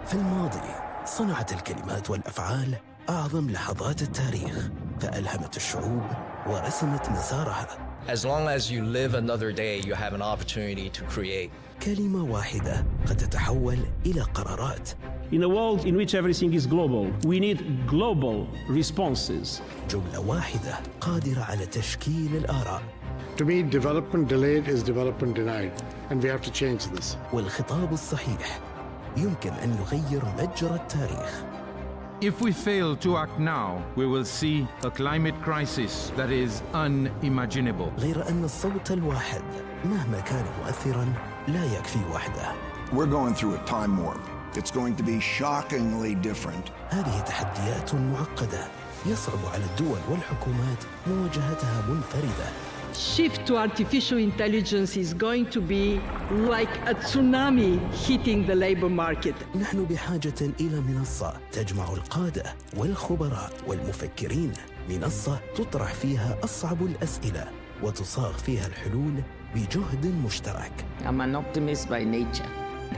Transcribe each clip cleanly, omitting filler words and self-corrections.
في الماضي صنعت الكلمات والأفعال أعظم لحظات التاريخ، فألهمت الشعوب ورسمت مسارها. As long as you live another day, you have an opportunity to create. كلمة واحدة قد تتحول إلى قرارات. In a world in which everything is global, we need global responses. جملة واحدة قادرة على تشكيل الآراء. To me, development delayed is development denied, and we have to change this. والخطاب الصحيح يمكن أن يغير مجرى التاريخ. If we fail to act now, we will see a climate crisis that is unimaginable. غير أن الصوت الواحد مهما كان مؤثراً لا يكفي وحده. We're going through a time warp. It's going to be shockingly different. هذه تحديات معقدة يصعب على الدول والحكومات مواجهتها منفردة. Shift to artificial intelligence is going to be like a tsunami hitting the labor market. نحن بحاجة إلى منصة تجمع القادة والخبراء والمفكرين، منصة تطرح فيها أصعب الأسئلة وتصاغ فيها الحلول بجهد مشترك. I'm an optimist by nature.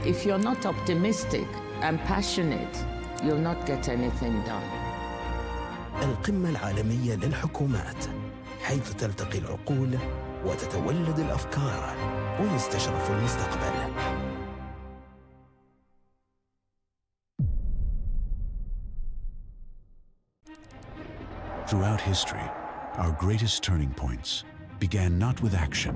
If you're not optimistic and passionate, you'll not get anything done. القمة العالمية للحكومات، حيث تلتقي العقول وتتولد الأفكار ويستشرف المستقبل. Throughout history, our greatest turning points began not with action,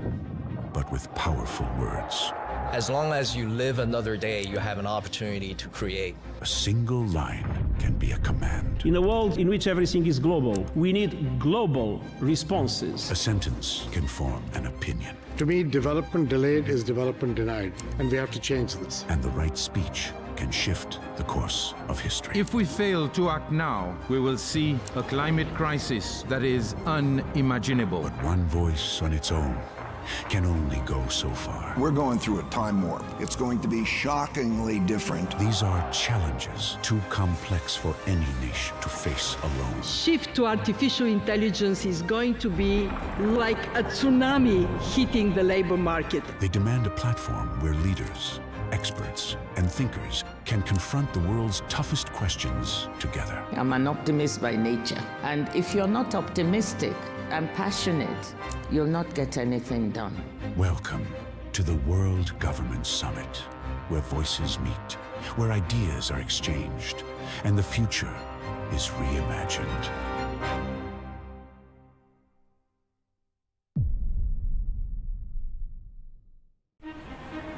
but with powerful words. As long as you live another day, you have an opportunity to create. A single line can be a command. In a world in which everything is global, we need global responses. A sentence can form an opinion. To me, development delayed is development denied, and we have to change this. And the right speech can shift the course of history. If we fail to act now, we will see a climate crisis that is unimaginable. But one voice on its own can only go so far. We're going through a time warp. It's going to be shockingly different. These are challenges too complex for any nation to face alone. Shift to artificial intelligence is going to be like a tsunami hitting the labor market. They demand a platform where leaders, experts, and thinkers can confront the world's toughest questions together. I'm an optimist by nature. And if you're not optimistic and passionate, you'll not get anything done. Welcome to the World Government Summit, where voices meet, where ideas are exchanged, and the future is reimagined.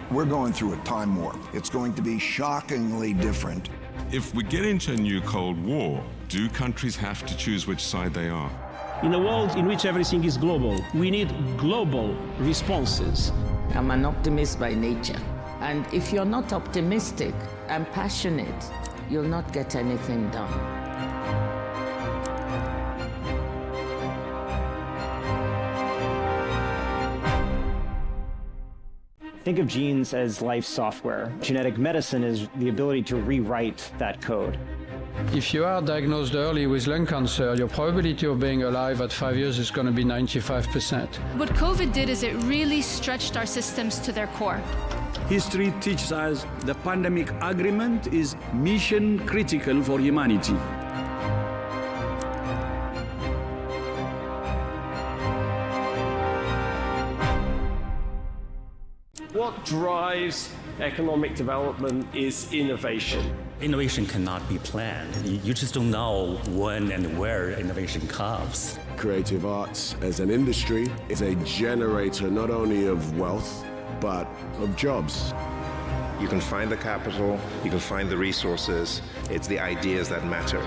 We're going through a time warp. It's going to be shockingly different. If we get into a new Cold War, do countries have to choose which side they are? In a world in which everything is global, we need global responses. I'm an optimist by nature. And if you're not optimistic and passionate, you'll not get anything done. Think of genes as life software. Genetic medicine is the ability to rewrite that code. If you are diagnosed early with lung cancer, your probability of being alive at 5 years is going to be 95%. What COVID did is it really stretched our systems to their core. History teaches us the pandemic agreement is mission critical for humanity. What drives economic development is innovation. Innovation cannot be planned. You just don't know when and where innovation comes. Creative arts as an industry is a generator not only of wealth, but of jobs. You can find the capital, you can find the resources. It's the ideas that matter.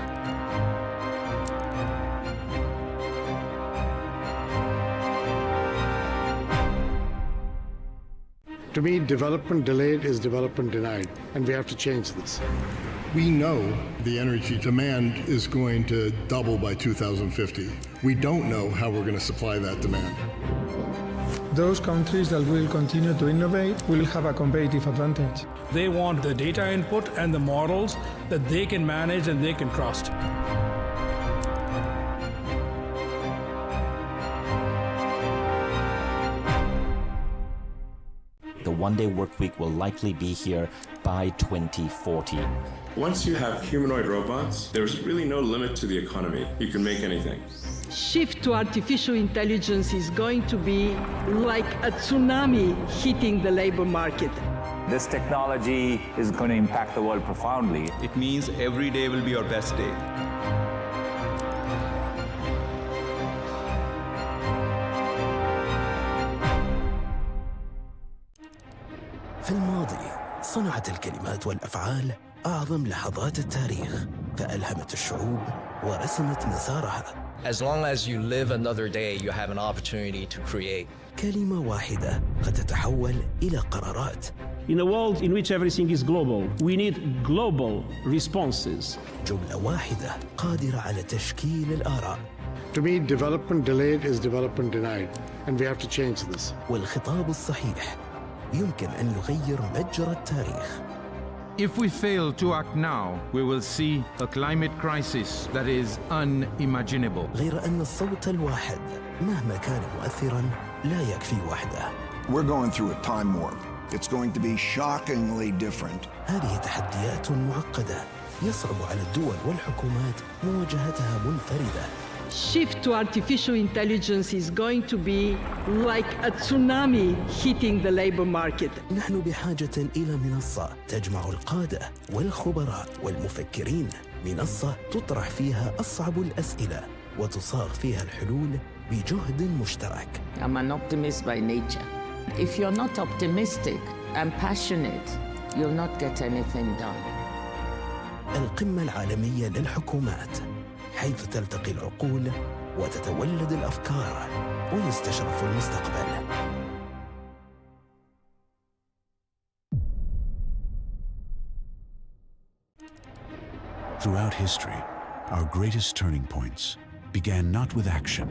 To me, development delayed is development denied, and we have to change this. We know the energy demand is going to double by 2050. We don't know how we're going to supply that demand. Those countries that will continue to innovate will have a competitive advantage. They want the data input and the models that they can manage and they can trust. The one-day work week will likely be here by 2040. Once you have humanoid robots, there's really no limit to the economy. You can make anything. Shift to artificial intelligence is going to be like a tsunami hitting the labor market. This technology is going to impact the world profoundly. It means every day will be your best day. في الماضي صنعت الكلمات والأفعال أعظم لحظات التاريخ، فألهمت الشعوب ورسمت مسارها. As long as you live another day, you have an opportunity to create. كلمة واحدة قد تتحول إلى قرارات. In a world in which everything is global, we need global responses. جملة واحدة قادرة على تشكيل الآراء. To me, development delayed is development denied, and we have to change this. والخطاب الصحيح يمكن أن يغير مجرى التاريخ. If we fail to act now, we will see a climate crisis that is unimaginable. غير أن الصوت الواحد مهما كان مؤثراً لا يكفي وحده. We're going through a time warp. It's going to be shockingly different. هذه تحديات معقدة يصعب على الدول والحكومات مواجهتها منفردة. Shift to artificial intelligence is going to be like a tsunami hitting the labor market. نحن بحاجة إلى منصة تجمع القادة والخبراء والمفكرين، منصة تطرح فيها أصعب الأسئلة وتصاغ فيها الحلول بجهد مشترك. I'm an optimist by nature. If you're not optimistic and passionate, you'll not get anything done. القمة العالمية للحكومات، حيث تلتقي العقول وتتولد الأفكار ويستشرف المستقبل. Throughout history, our greatest turning points began not with action,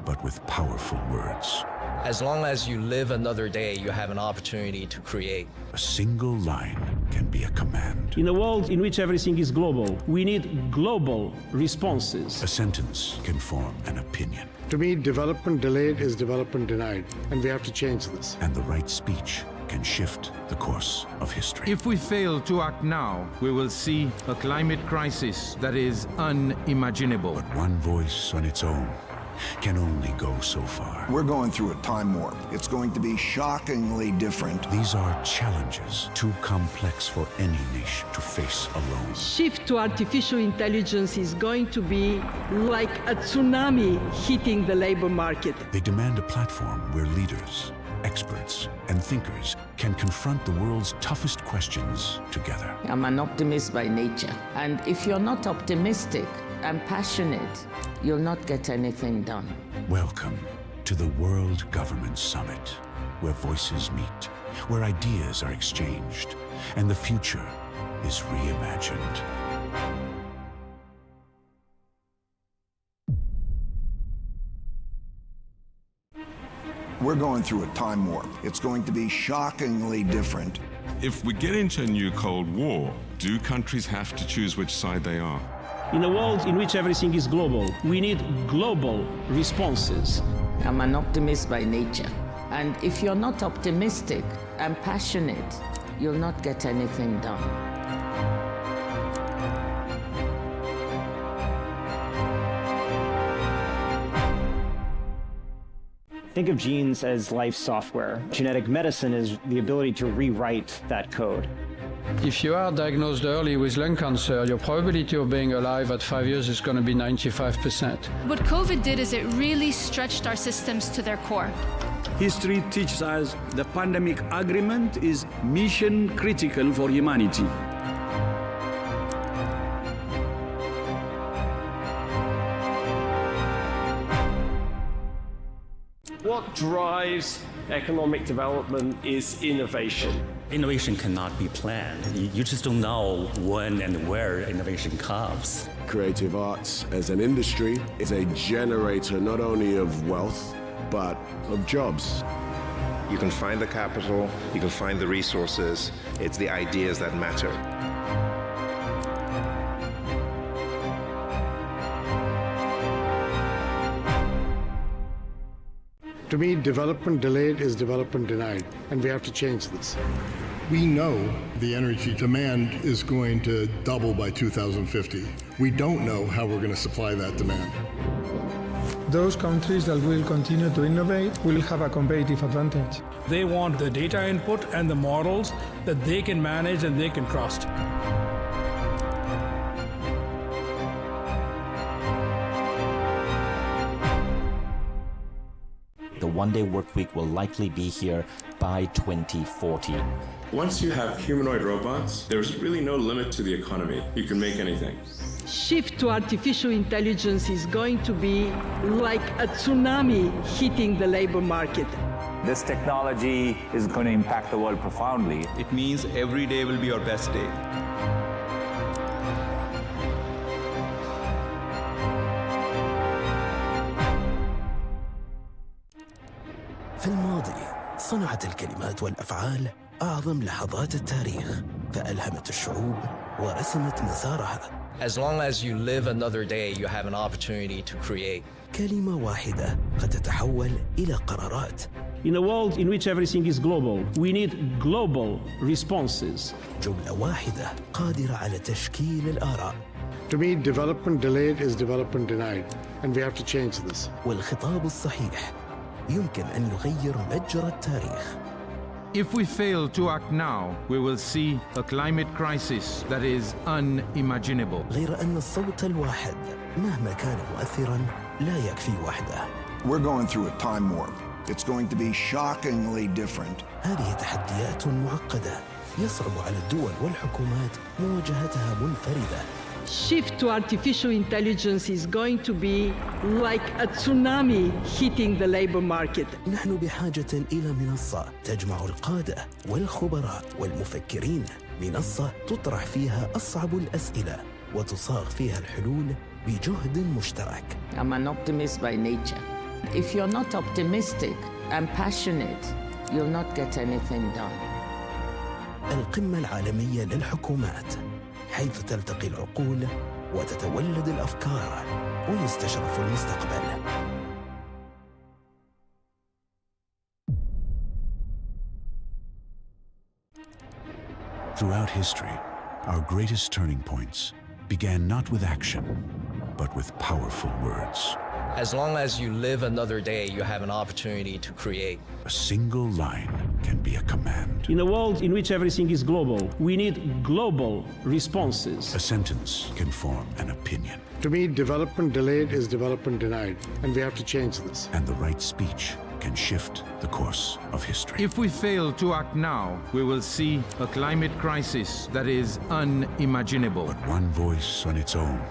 but with powerful words. As long as you live another day, you have an opportunity to create. A single line can be a command. In a world in which everything is global, we need global responses. A sentence can form an opinion. To me, development delayed is development denied, and we have to change this. And the right speech can shift the course of history. If we fail to act now, we will see a climate crisis that is unimaginable. But one voice on its own can only go so far. We're going through a time warp. It's going to be shockingly different. These are challenges too complex for any nation to face alone. Shift to artificial intelligence is going to be like a tsunami hitting the labor market. They demand a platform where leaders, experts, and thinkers can confront the world's toughest questions together. I'm an optimist by nature. And if you're not optimistic and passionate, you'll not get anything done. Welcome to the World Government Summit, where voices meet, where ideas are exchanged, and the future is reimagined. We're going through a time warp. It's going to be shockingly different. If we get into a new Cold War, do countries have to choose which side they are? In a world in which everything is global, we need global responses. I'm an optimist by nature. And if you're not optimistic and passionate, you'll not get anything done. Think of genes as life software. Genetic medicine is the ability to rewrite that code. If you are diagnosed early with lung cancer, your probability of being alive at 5 years is going to be 95%. What COVID did is it really stretched our systems to their core. History teaches us the pandemic agreement is mission critical for humanity. What drives economic development is innovation. Innovation cannot be planned. You just don't know when and where innovation comes. Creative arts as an industry is a generator not only of wealth, but of jobs. You can find the capital, you can find the resources. It's the ideas that matter. To me, development delayed is development denied, and we have to change this. We know the energy demand is going to double by 2050. We don't know how we're going to supply that demand. Those countries that will continue to innovate will have a competitive advantage. They want the data input and the models that they can manage and they can trust. The one-day work week will likely be here by 2040. Once you have humanoid robots, there's really no limit to the economy. You can make anything. Shift to artificial intelligence is going to be like a tsunami hitting the labor market. This technology is going to impact the world profoundly. It means every day will be your best day. في الماضي صنعت الكلمات والأفعال أعظم لحظات التاريخ، فألهمت الشعوب ورسمت مسارها. As long as you live another day, you have an opportunity to create. كلمة واحدة قد تتحول إلى قرارات. In a world in which everything is global, we need global responses. جملة واحدة قادرة على تشكيل الآراء. To me, development delayed is development denied, and we have to change this. والخطاب الصحيح يمكن أن يغير مجرى التاريخ. If we fail to act now, we will see a climate crisis that is unimaginable. غير أن الصوت الواحد مهما كان مؤثراً لا يكفي وحده. We're going through a time warp. It's going to be shockingly different. هذه تحديات معقدة يصعب على الدول والحكومات مواجهتها منفردة. Shift to artificial intelligence is going to be like a tsunami hitting the labor market. نحن بحاجة إلى منصة تجمع القادة والخبراء والمفكرين، منصة تطرح فيها أصعب الأسئلة وتصاغ فيها الحلول بجهد مشترك. I'm an optimist by nature. If you're not optimistic and passionate, you'll not get anything done. القمة العالمية للحكومات، حيث تلتقي العقول وتتولد الأفكار ويستشرف المستقبل. Throughout history, our greatest turning points began not with action, but with powerful words. As long as you live another day, you have an opportunity to create. A single line can be a command. In a world in which everything is global, we need global responses. A sentence can form an opinion. To me, development delayed is development denied, and we have to change this. And the right speech can shift the course of history. If we fail to act now, we will see a climate crisis that is unimaginable. But one voice on its own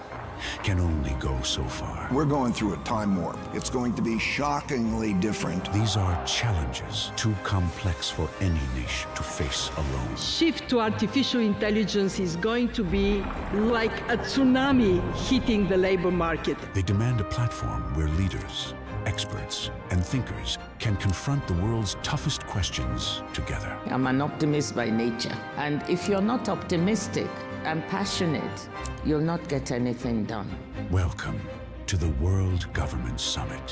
can only go so far. We're going through a time warp. It's going to be shockingly different. These are challenges too complex for any nation to face alone. Shift to artificial intelligence is going to be like a tsunami hitting the labor market. They demand a platform where leaders, experts, and thinkers can confront the world's toughest questions together. I'm an optimist by nature. And if you're not optimistic and passionate, you'll not get anything done. Welcome to the World Government Summit,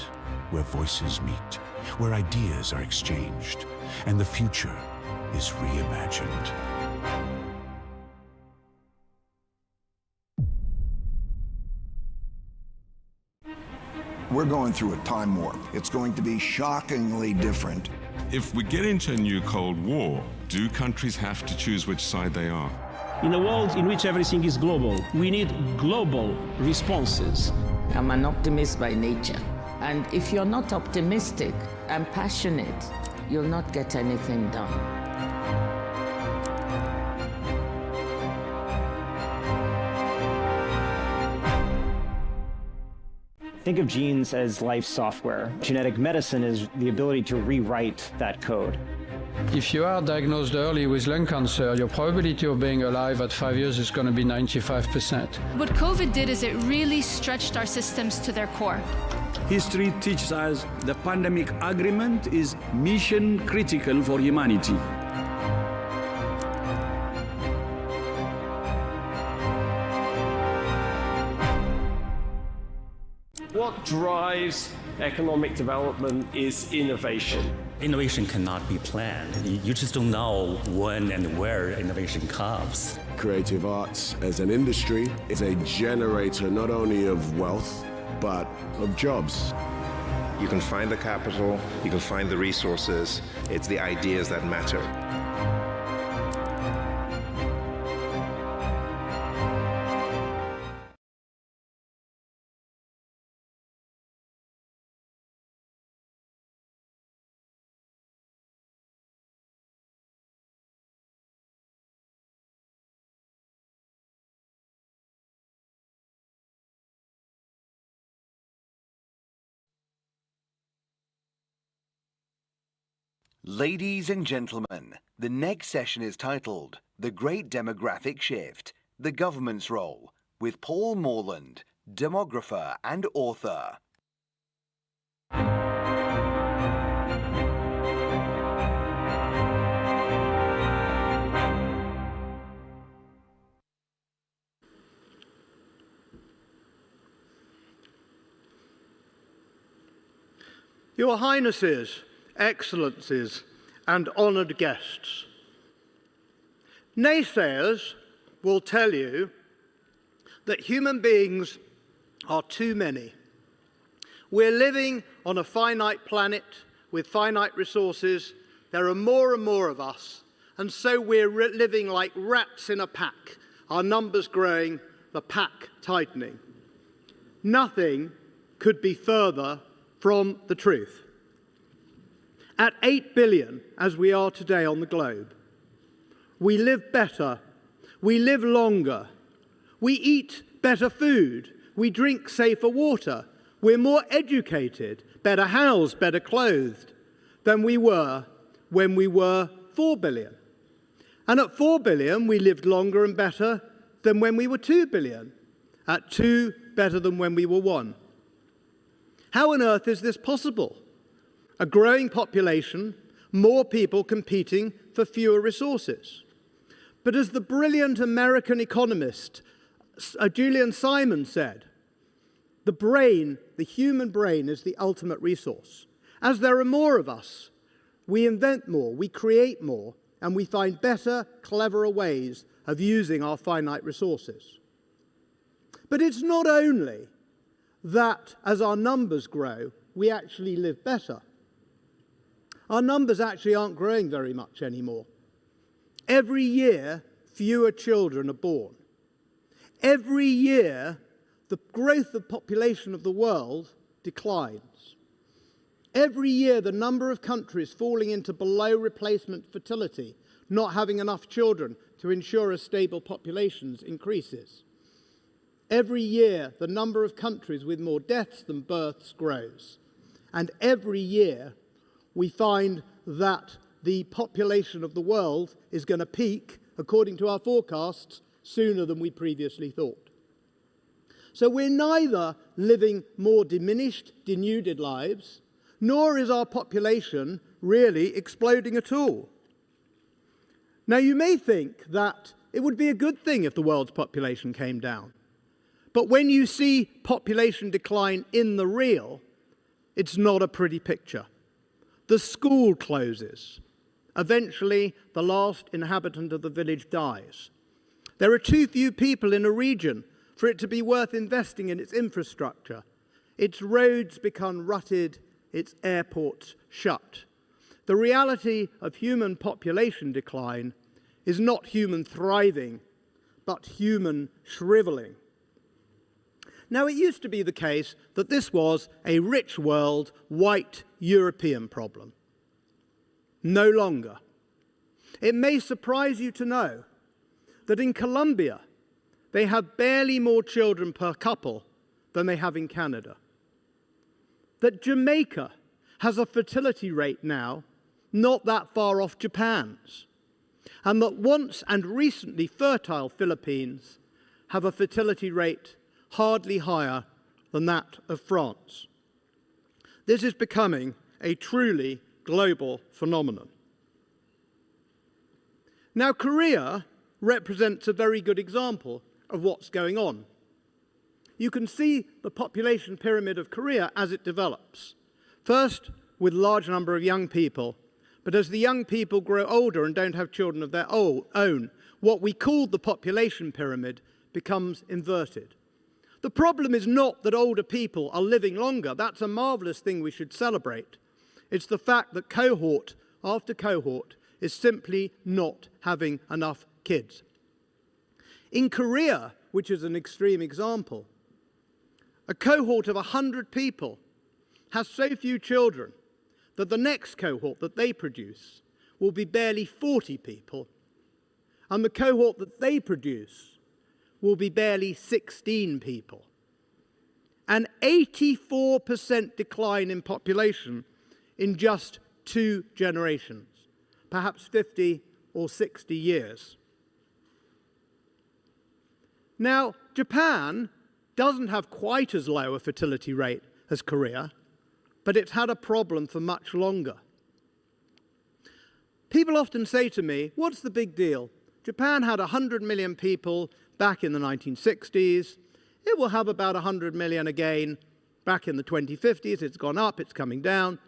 where voices meet, where ideas are exchanged, and the future is reimagined. We're going through a time warp. It's going to be shockingly different. If we get into a new Cold War, do countries have to choose which side they are? In a world in which everything is global, we need global responses. I'm an optimist by nature. And if you're not optimistic and passionate, you'll not get anything done. Think of genes as life software. Genetic medicine is the ability to rewrite that code. If you are diagnosed early with lung cancer, your probability of being alive at 5 years is going to be 95%. What COVID did is it really stretched our systems to their core. History teaches us the pandemic agreement is mission critical for humanity. What drives economic development is innovation. Innovation cannot be planned. You just don't know when and where innovation comes. Creative arts as an industry is a generator not only of wealth, but of jobs. You can find the capital, you can find the resources. It's the ideas that matter. Ladies and gentlemen, the next session is titled The Great Demographic Shift, The Government's Role, with Paul Morland, demographer and author. Your Highnesses, Excellencies, and honoured guests. Naysayers will tell you that human beings are too many. We're living on a finite planet with finite resources. There are more and more of us, and so we're living like rats in a pack, our numbers growing, the pack tightening. Nothing could be further from the truth. At 8 billion, as we are today on the globe, we live better, we live longer, we eat better food, we drink safer water, we're more educated, better housed, better clothed than we were when we were 4 billion. And at 4 billion, we lived longer and better than when we were 2 billion. At 2, better than when we were 1. How on earth is this possible? A growing population, more people competing for fewer resources. But as the brilliant American economist Julian Simon said, the brain, the human brain, is the ultimate resource. As there are more of us, we invent more, we create more, and we find better, cleverer ways of using our finite resources. But it's not only that as our numbers grow, we actually live better. Our numbers actually aren't growing very much anymore. Every year, fewer children are born. Every year, the growth of population of the world declines. Every year, the number of countries falling into below replacement fertility, not having enough children to ensure a stable populations, increases. Every year, the number of countries with more deaths than births grows. And every year, we find that the population of the world is going to peak, according to our forecasts, sooner than we previously thought. So we're neither living more diminished, denuded lives, nor is our population really exploding at all. Now, you may think that it would be a good thing if the world's population came down. But when you see population decline in the real, it's not a pretty picture. The school closes. Eventually, the last inhabitant of the village dies. There are too few people in a region for it to be worth investing in its infrastructure. Its roads become rutted, its airports shut. The reality of human population decline is not human thriving, but human shriveling. Now, it used to be the case that this was a rich world, white European problem. No longer. It may surprise you to know that in Colombia, they have barely more children per couple than they have in Canada. That Jamaica has a fertility rate now not that far off Japan's. And that once and recently fertile Philippines have a fertility rate hardly higher than that of France. This is becoming a truly global phenomenon. Now, Korea represents a very good example of what's going on. you can see the population pyramid of Korea as it develops. First, with a large number of young people, but as the young people grow older and don't have children of their own, what we call the population pyramid becomes inverted. The problem is not that older people are living longer. That's a marvelous thing we should celebrate. It's the fact that cohort after cohort is simply not having enough kids. In Korea, which is an extreme example, a cohort of 100 people has so few children that the next cohort that they produce will be barely 40 people, and the cohort that they produce will be barely 16 people. An 84% decline in population in just 2 generations, perhaps 50 or 60 years. Now, Japan doesn't have quite as low a fertility rate as Korea, but it's had a problem for much longer. People often say to me, what's the big deal? Japan had 100 million people back in the 1960s. It will have about 100 million again back in the 2050s. It's gone up, it's coming down.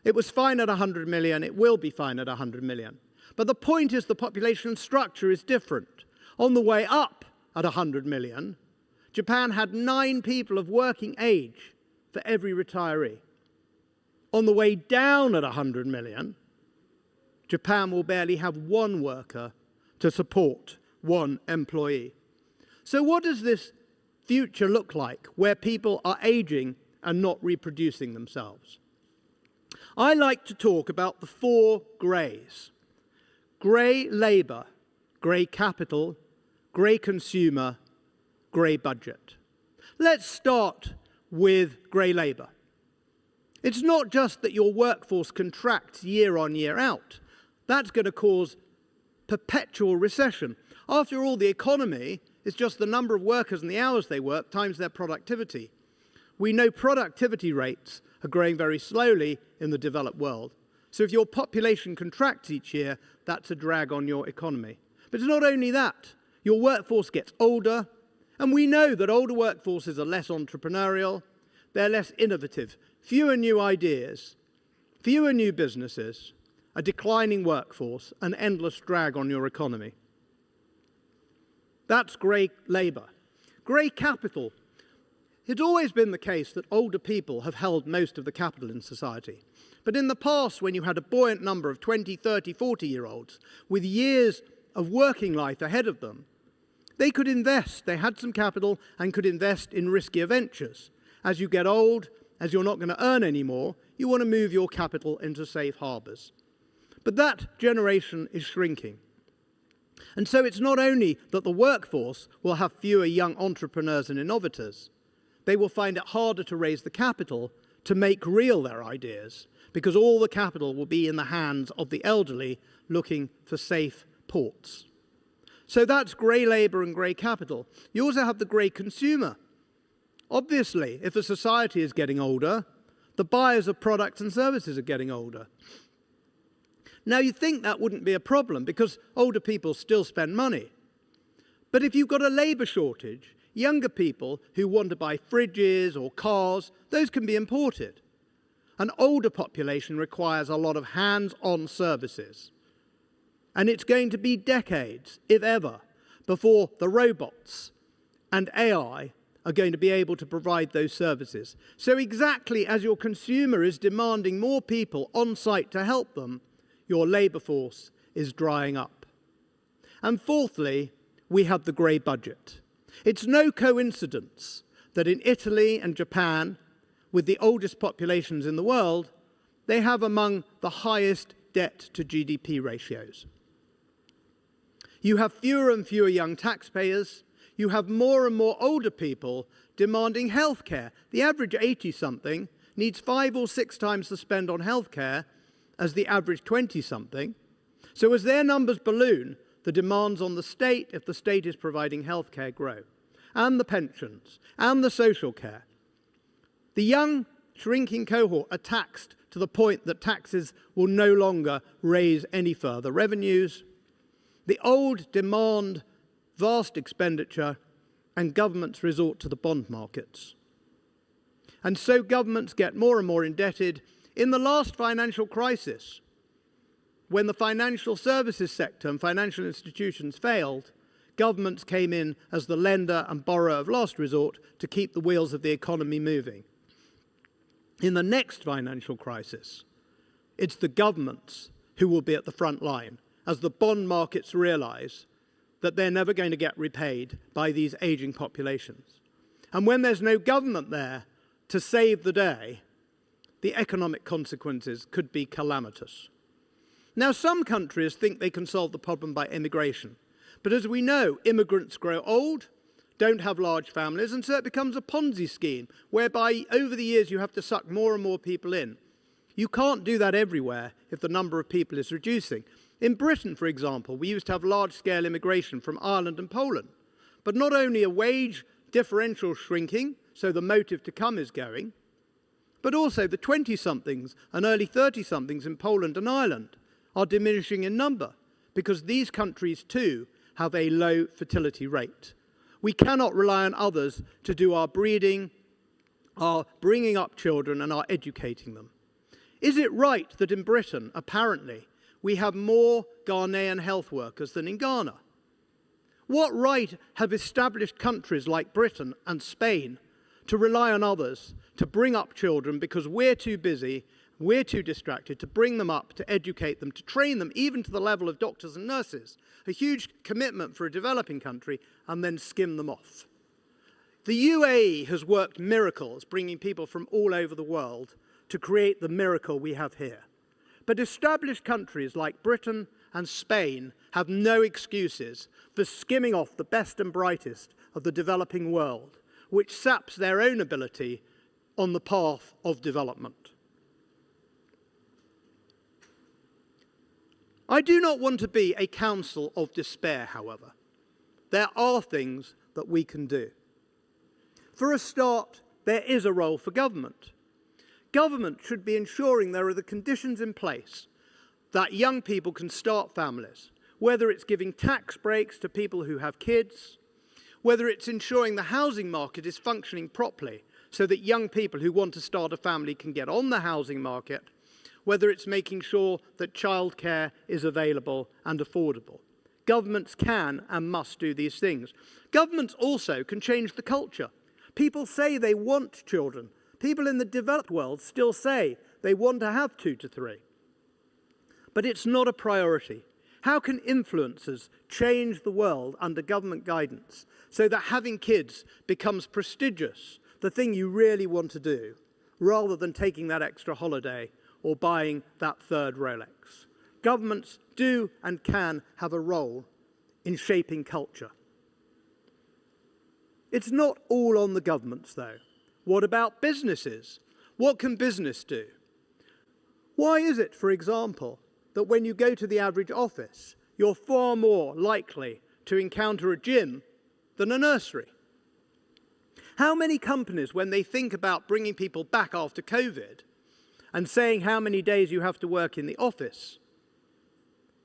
It was fine at 100 million, it will be fine at 100 million. But the point is the population structure is different. On the way up at 100 million, Japan had 9 people of working age for every retiree. On the way down at 100 million, Japan will barely have 1 worker to support 1 employee. So what does this future look like where people are aging and not reproducing themselves? I like to talk about the 4 greys. Grey labour, grey capital, grey consumer, grey budget. Let's start with grey labour. It's not just that your workforce contracts year on, year out. That's going to cause perpetual recession. After all, the economy is just the number of workers and the hours they work times their productivity. We know productivity rates are growing very slowly in the developed world. So if your population contracts each year, that's a drag on your economy. But it's not only that. Your workforce gets older, and we know that older workforces are less entrepreneurial, they're less innovative, fewer new ideas, fewer new businesses, a declining workforce, an endless drag on your economy. That's grey labour. Grey capital. It's always been the case that older people have held most of the capital in society. But in the past, when you had a buoyant number of 20, 30, 40-year-olds with years of working life ahead of them, they could invest. They had some capital and could invest in riskier ventures. As you get old, as you're not going to earn anymore, you want to move your capital into safe harbours. But that generation is shrinking. And so it's not only that the workforce will have fewer young entrepreneurs and innovators, they will find it harder to raise the capital to make real their ideas, because all the capital will be in the hands of the elderly looking for safe ports. So that's grey labour and grey capital. You also have the grey consumer. Obviously, if a society is getting older, the buyers of products and services are getting older. Now, you'd think that wouldn't be a problem because older people still spend money. But if you've got a labour shortage, younger people who want to buy fridges or cars, those can be imported. An older population requires a lot of hands-on services. And it's going to be decades, if ever, before the robots and AI are going to be able to provide those services. So exactly as your consumer is demanding more people on site to help them, your labour force is drying up. And fourthly, we have the grey budget. It's no coincidence that in Italy and Japan, with the oldest populations in the world, they have among the highest debt to GDP ratios. You have fewer and fewer young taxpayers. You have more and more older people demanding health care. The average 80-something needs 5 or 6 times the spend on health care as the average 20-something. So as their numbers balloon, the demands on the state, if the state is providing health care, grow, and the pensions, and the social care. The young, shrinking cohort are taxed to the point that taxes will no longer raise any further revenues. The old demand vast expenditure, and governments resort to the bond markets. And so governments get more and more indebted. In the last financial crisis, when the financial services sector and financial institutions failed, governments came in as the lender and borrower of last resort to keep the wheels of the economy moving. In the next financial crisis, it's the governments who will be at the front line as the bond markets realize that they're never going to get repaid by these aging populations. And when there's no government there to save the day, the economic consequences could be calamitous. Now, some countries think they can solve the problem by immigration. But as we know, immigrants grow old, don't have large families, and so it becomes a Ponzi scheme, whereby over the years you have to suck more and more people in. You can't do that everywhere if the number of people is reducing. In Britain, for example, we used to have large-scale immigration from Ireland and Poland. But not only a wage differential shrinking, so the motive to come is going, but also the 20-somethings and early 30-somethings in Poland and Ireland are diminishing in number, because these countries too have a low fertility rate. We cannot rely on others to do our breeding, our bringing up children, and our educating them. Is it right that in Britain, apparently, we have more Ghanaian health workers than in Ghana? What right have established countries like Britain and Spain to rely on others to bring up children because we're too busy, we're too distracted to bring them up, to educate them, to train them, even to the level of doctors and nurses? A huge commitment for a developing country, and then skim them off. The UAE has worked miracles, bringing people from all over the world to create the miracle we have here. But established countries like Britain and Spain have no excuses for skimming off the best and brightest of the developing world, which saps their own ability on the path of development. I do not want to be a counsel of despair, however. There are things that we can do. For a start, there is a role for government. Government should be ensuring there are the conditions in place that young people can start families, whether it's giving tax breaks to people who have kids, whether it's ensuring the housing market is functioning properly so that young people who want to start a family can get on the housing market, whether it's making sure that childcare is available and affordable. Governments can and must do these things. Governments also can change the culture. People say they want children. People in the developed world still say they want to have 2 to 3. But it's not a priority. How can influencers change the world under government guidance so that having kids becomes prestigious, the thing you really want to do, rather than taking that extra holiday or buying that third Rolex? Governments do and can have a role in shaping culture. It's not all on the governments, though. What about businesses? What can business do? Why is it, for example, that when you go to the average office, you're far more likely to encounter a gym than a nursery? How many companies, when they think about bringing people back after COVID and saying how many days you have to work in the office,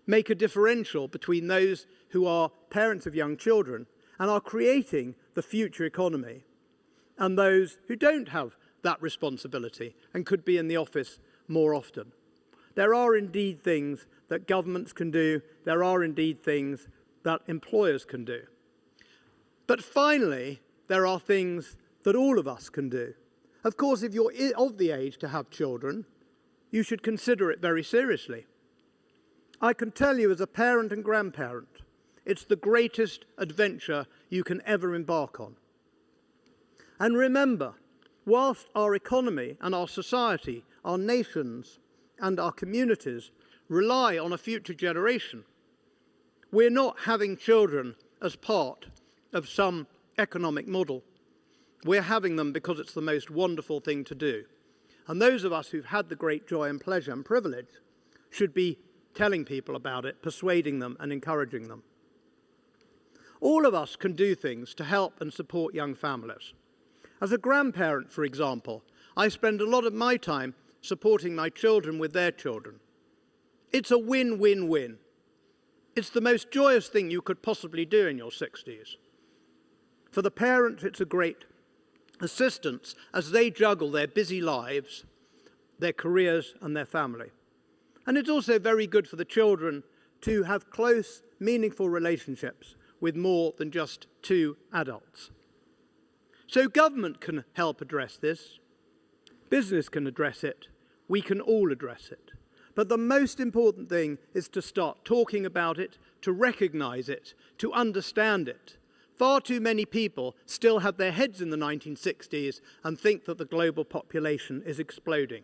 make a differential between those who are parents of young children and are creating the future economy and those who don't have that responsibility and could be in the office more often? There are indeed things that governments can do. There are indeed things that employers can do. But finally, there are things that all of us can do. Of course, if you're of the age to have children, you should consider it very seriously. I can tell you as a parent and grandparent, it's the greatest adventure you can ever embark on. And remember, whilst our economy and our society, our nations and our communities rely on a future generation, we're not having children as part of some economic model. We're having them because it's the most wonderful thing to do. And those of us who've had the great joy and pleasure and privilege should be telling people about it, persuading them and encouraging them. All of us can do things to help and support young families. As a grandparent, for example, I spend a lot of my time supporting my children with their children. It's a win-win-win. It's the most joyous thing you could possibly do in your 60s. For the parents, it's a great assistance as they juggle their busy lives, their careers and their family. And it's also very good for the children to have close, meaningful relationships with more than just two adults. So government can help address this, business can address it, we can all address it. But the most important thing is to start talking about it, to recognize it, to understand it. Far too many people still have their heads in the 1960s and think that the global population is exploding.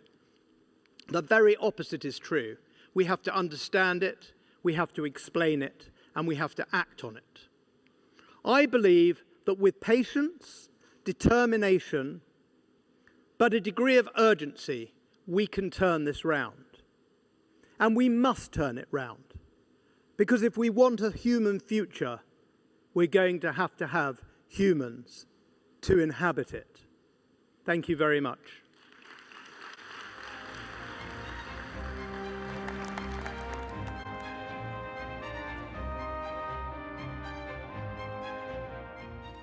The very opposite is true. We have to understand it, we have to explain it, and we have to act on it. I believe that with patience, determination, but a degree of urgency, we can turn this round. And we must turn it round. Because if we want a human future, we're going to have humans to inhabit it. Thank you very much.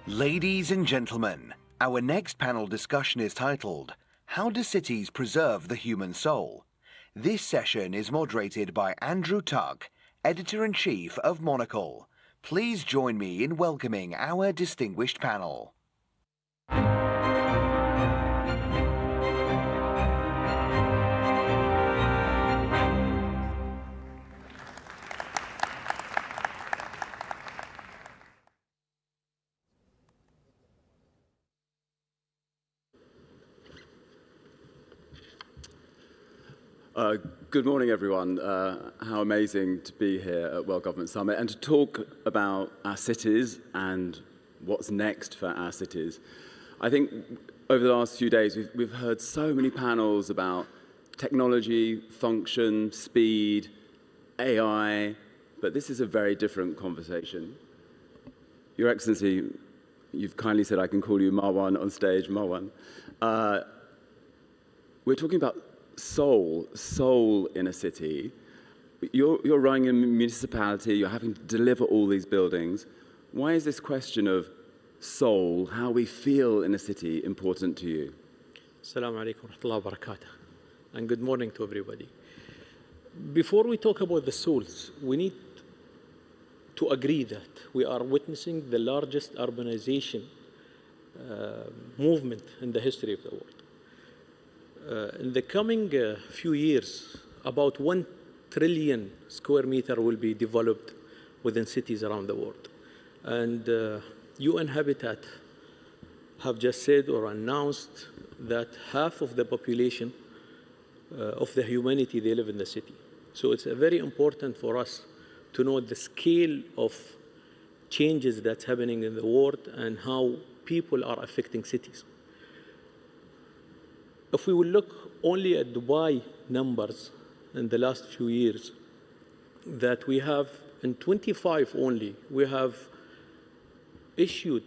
Ladies and gentlemen, our next panel discussion is titled, How Do Cities Preserve the Human Soul? This session is moderated by Andrew Tuck, Editor-in-Chief of Monocle. Please join me in welcoming our distinguished panel. Good morning, everyone. How amazing to be here at World Government Summit and to talk about our cities and what's next for our cities. I think over the last few days, we've heard so many panels about technology, function, speed, AI, but this is a very different conversation. Your Excellency, you've kindly said I can call you Marwan on stage, Marwan. We're talking about soul in a city. You're running a municipality, you're having to deliver all these buildings. Why is this question of soul, how we feel in a city, important to you? Assalamu alaikum wa rahmatullahi wa barakatuh. And good morning to everybody. Before we talk about the souls, we need to agree that we are witnessing the largest urbanization movement in the history of the world. In the coming few years, about 1 trillion square meter will be developed within cities around the world. And UN Habitat have just said or announced that half of the population of the humanity, they live in the city. So it's very important for us to know the scale of changes that's happening in the world and how people are affecting cities. If we will look only at Dubai numbers in the last few years, that we have in 25 only, we have issued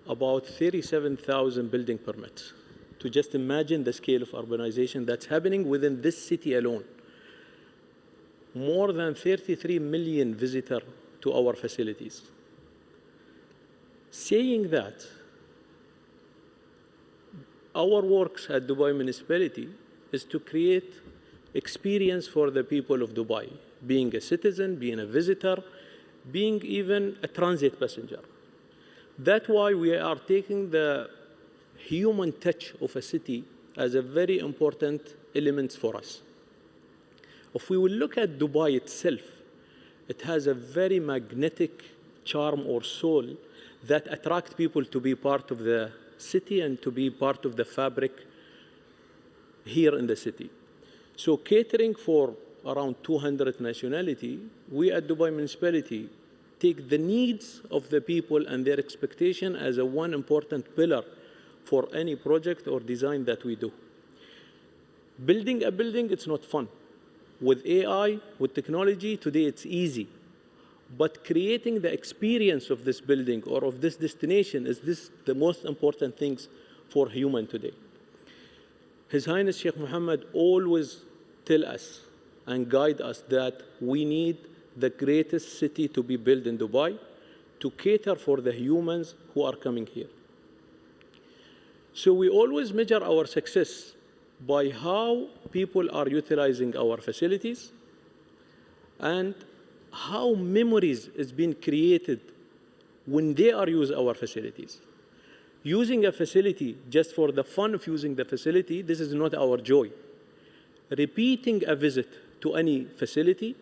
about 37,000 building permits. To just imagine the scale of urbanization that's happening within this city alone. More than 33 million visitors to our facilities. Saying that, our works at Dubai Municipality is to create experience for the people of Dubai, being a citizen, being a visitor, being even a transit passenger. That's why we are taking the human touch of a city as a very important element for us. If we will look at Dubai itself, it has a very magnetic charm or soul that attracts people to be part of the city and to be part of the fabric here in the city. So catering for around 200 nationalities, we at Dubai Municipality take the needs of the people and their expectation as a one important pillar for any project or design that we do. Building a building, it's not fun. With AI, with technology, today it's easy. But creating the experience of this building or of this destination is the most important things for human today. His Highness Sheikh Mohammed always tell us and guide us that we need the greatest city to be built in Dubai to cater for the humans who are coming here. So we always measure our success by how people are utilizing our facilities and how memories is being created when they are using our facilities. Using a facility just for the fun of using the facility, this is not our joy. Repeating a visit to any facility,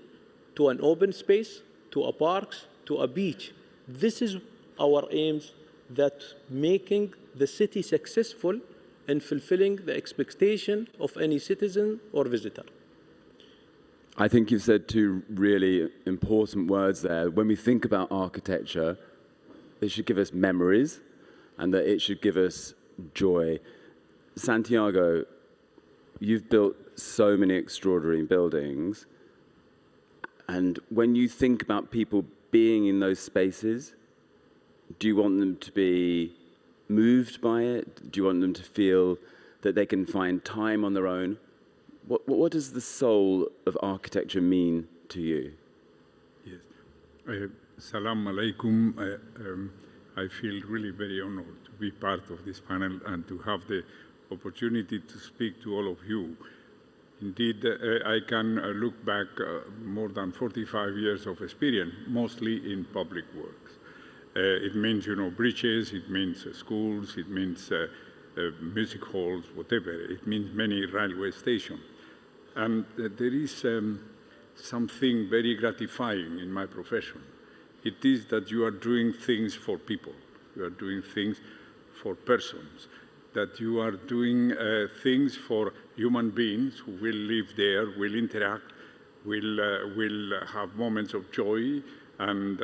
to an open space, to a parks, to a beach, this is our aims, that making the city successful in fulfilling the expectation of any citizen or visitor. I think you've said two really important words there. When we think about architecture, it should give us memories and that it should give us joy. Santiago, you've built so many extraordinary buildings. And when you think about people being in those spaces, do you want them to be moved by it? Do you want them to feel that they can find time on their own? What does the soul of architecture mean to you? Yes. Salam alaikum. I feel really very honored to be part of this panel and to have the opportunity to speak to all of you. Indeed, I can look back more than 45 years of experience, mostly in public works. It means, bridges, it means schools, it means music halls, whatever. It means many railway stations. And there is something very gratifying in my profession. It is that you are doing things for people. You are doing things for persons. That you are doing things for human beings who will live there, will interact, will have moments of joy, and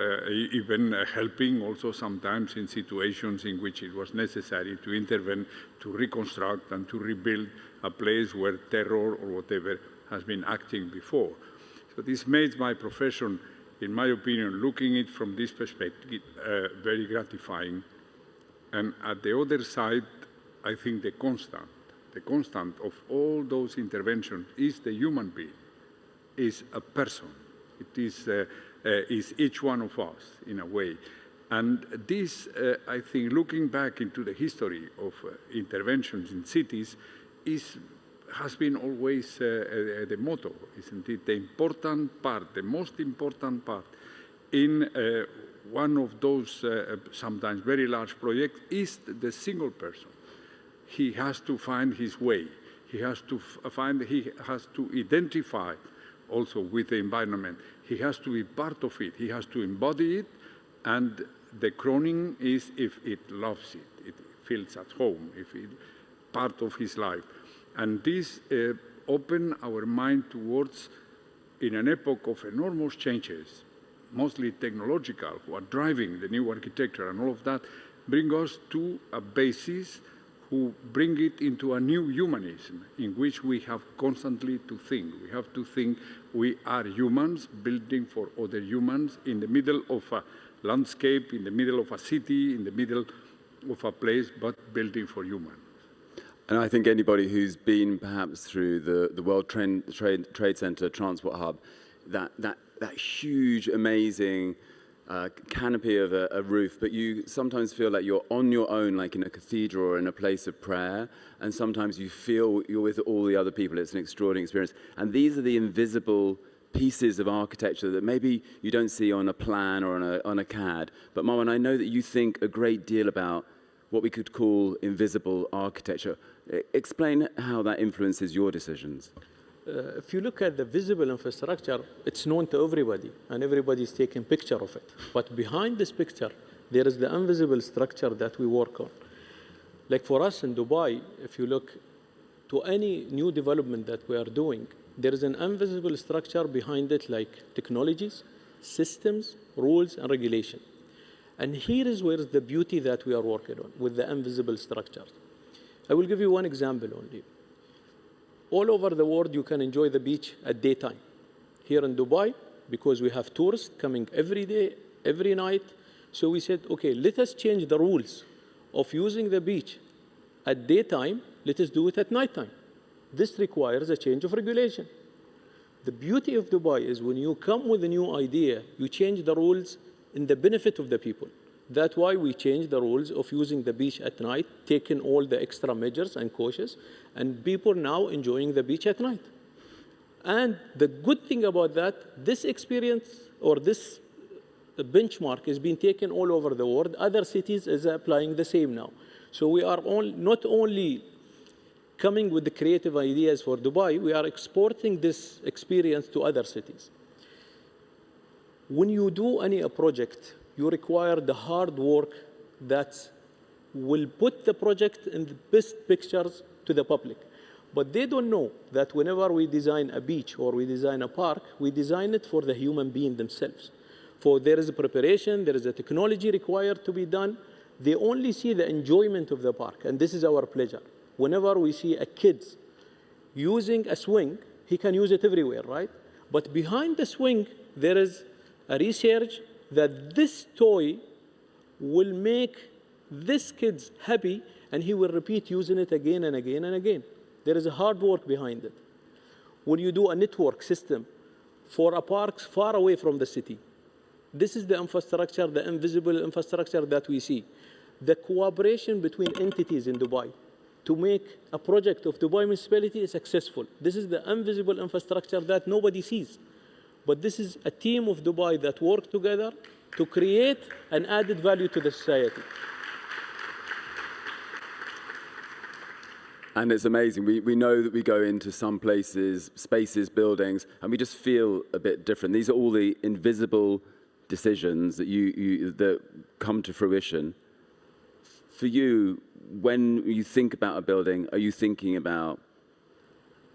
even helping also sometimes in situations in which it was necessary to intervene, to reconstruct and to rebuild a place where terror or whatever has been acting before. So this makes my profession, in my opinion, looking at it from this perspective, very gratifying. And at the other side, I think the constant of all those interventions is the human being, is a person. It is each one of us, in a way. And this, I think, looking back into the history of interventions in cities, has been always the motto, isn't it? The important part, the most important part in one of those sometimes very large projects is the single person. He has to find his way. He has to identify also with the environment. He has to be part of it. He has to embody it. And the crowning is if it loves it, it feels at home, if it's part of his life. And this opened our mind towards, in an epoch of enormous changes, mostly technological, who are driving the new architecture and all of that, bring us to a basis who bring it into a new humanism in which we have constantly to think. We have to think we are humans building for other humans in the middle of a landscape, in the middle of a city, in the middle of a place, but building for humans. And I think anybody who's been perhaps through the World Trade Center Transport Hub, that huge, amazing canopy of a roof, but you sometimes feel like you're on your own, like in a cathedral or in a place of prayer, and sometimes you feel you're with all the other people. It's an extraordinary experience. And these are the invisible pieces of architecture that maybe you don't see on a plan or on a CAD. But Marwan, I know that you think a great deal about what we could call invisible architecture. Explain how that influences your decisions. If you look at the visible infrastructure, it's known to everybody, and everybody's taking picture of it. But behind this picture, there is the invisible structure that we work on. Like for us in Dubai, if you look to any new development that we are doing, there is an invisible structure behind it, like technologies, systems, rules, and regulation. And here is where the beauty that we are working on, with the invisible structure. I will give you one example only. All over the world, you can enjoy the beach at daytime. Here in Dubai, because we have tourists coming every day, every night, so we said, okay, let us change the rules of using the beach at daytime, let us do it at nighttime. This requires a change of regulation. The beauty of Dubai is when you come with a new idea, you change the rules in the benefit of the people. That's why we changed the rules of using the beach at night, taking all the extra measures and cautious, and people now enjoying the beach at night. And the good thing about that, this experience or this benchmark is being taken all over the world. Other cities is applying the same now. So we are not only coming with the creative ideas for Dubai, we are exporting this experience to other cities. When you do any project, you require the hard work that will put the project in the best pictures to the public. But they don't know that whenever we design a beach or we design a park, we design it for the human being themselves. For there is a preparation, there is a technology required to be done. They only see the enjoyment of the park, and this is our pleasure. Whenever we see a kid using a swing, he can use it everywhere, right? But behind the swing, there is a research that this toy will make this kid happy, and he will repeat using it again and again and again. There is a hard work behind it. When you do a network system for a park far away from the city, this is the infrastructure, the invisible infrastructure that we see. The cooperation between entities in Dubai to make a project of Dubai municipality is successful. This is the invisible infrastructure that nobody sees. But this is a team of Dubai that work together to create an added value to the society. And it's amazing. We know that we go into some places, spaces, buildings, and we just feel a bit different. These are all the invisible decisions that that come to fruition. For you, when you think about a building, are you thinking about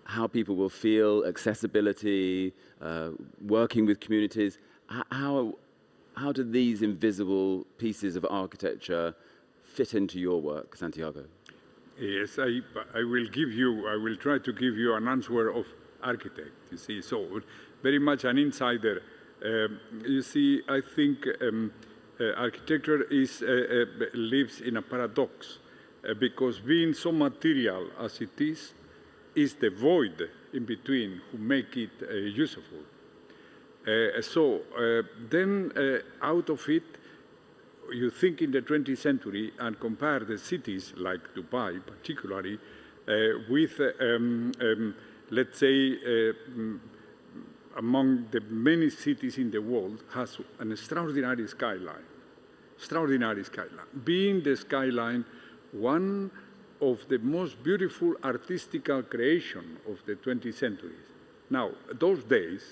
how people will feel, accessibility, working with communities? How do these invisible pieces of architecture fit into your work, Santiago? Yes, I will try to give you an answer of architect, you see. So very much an insider. You see, I think architecture lives in a paradox because being so material as it is the void in between who make it useful. Then out of it, you think in the 20th century and compare the cities like Dubai particularly with, let's say, among the many cities in the world has an extraordinary skyline. Extraordinary skyline. Being the skyline one of the most beautiful artistical creation of the 20th century. Now, those days,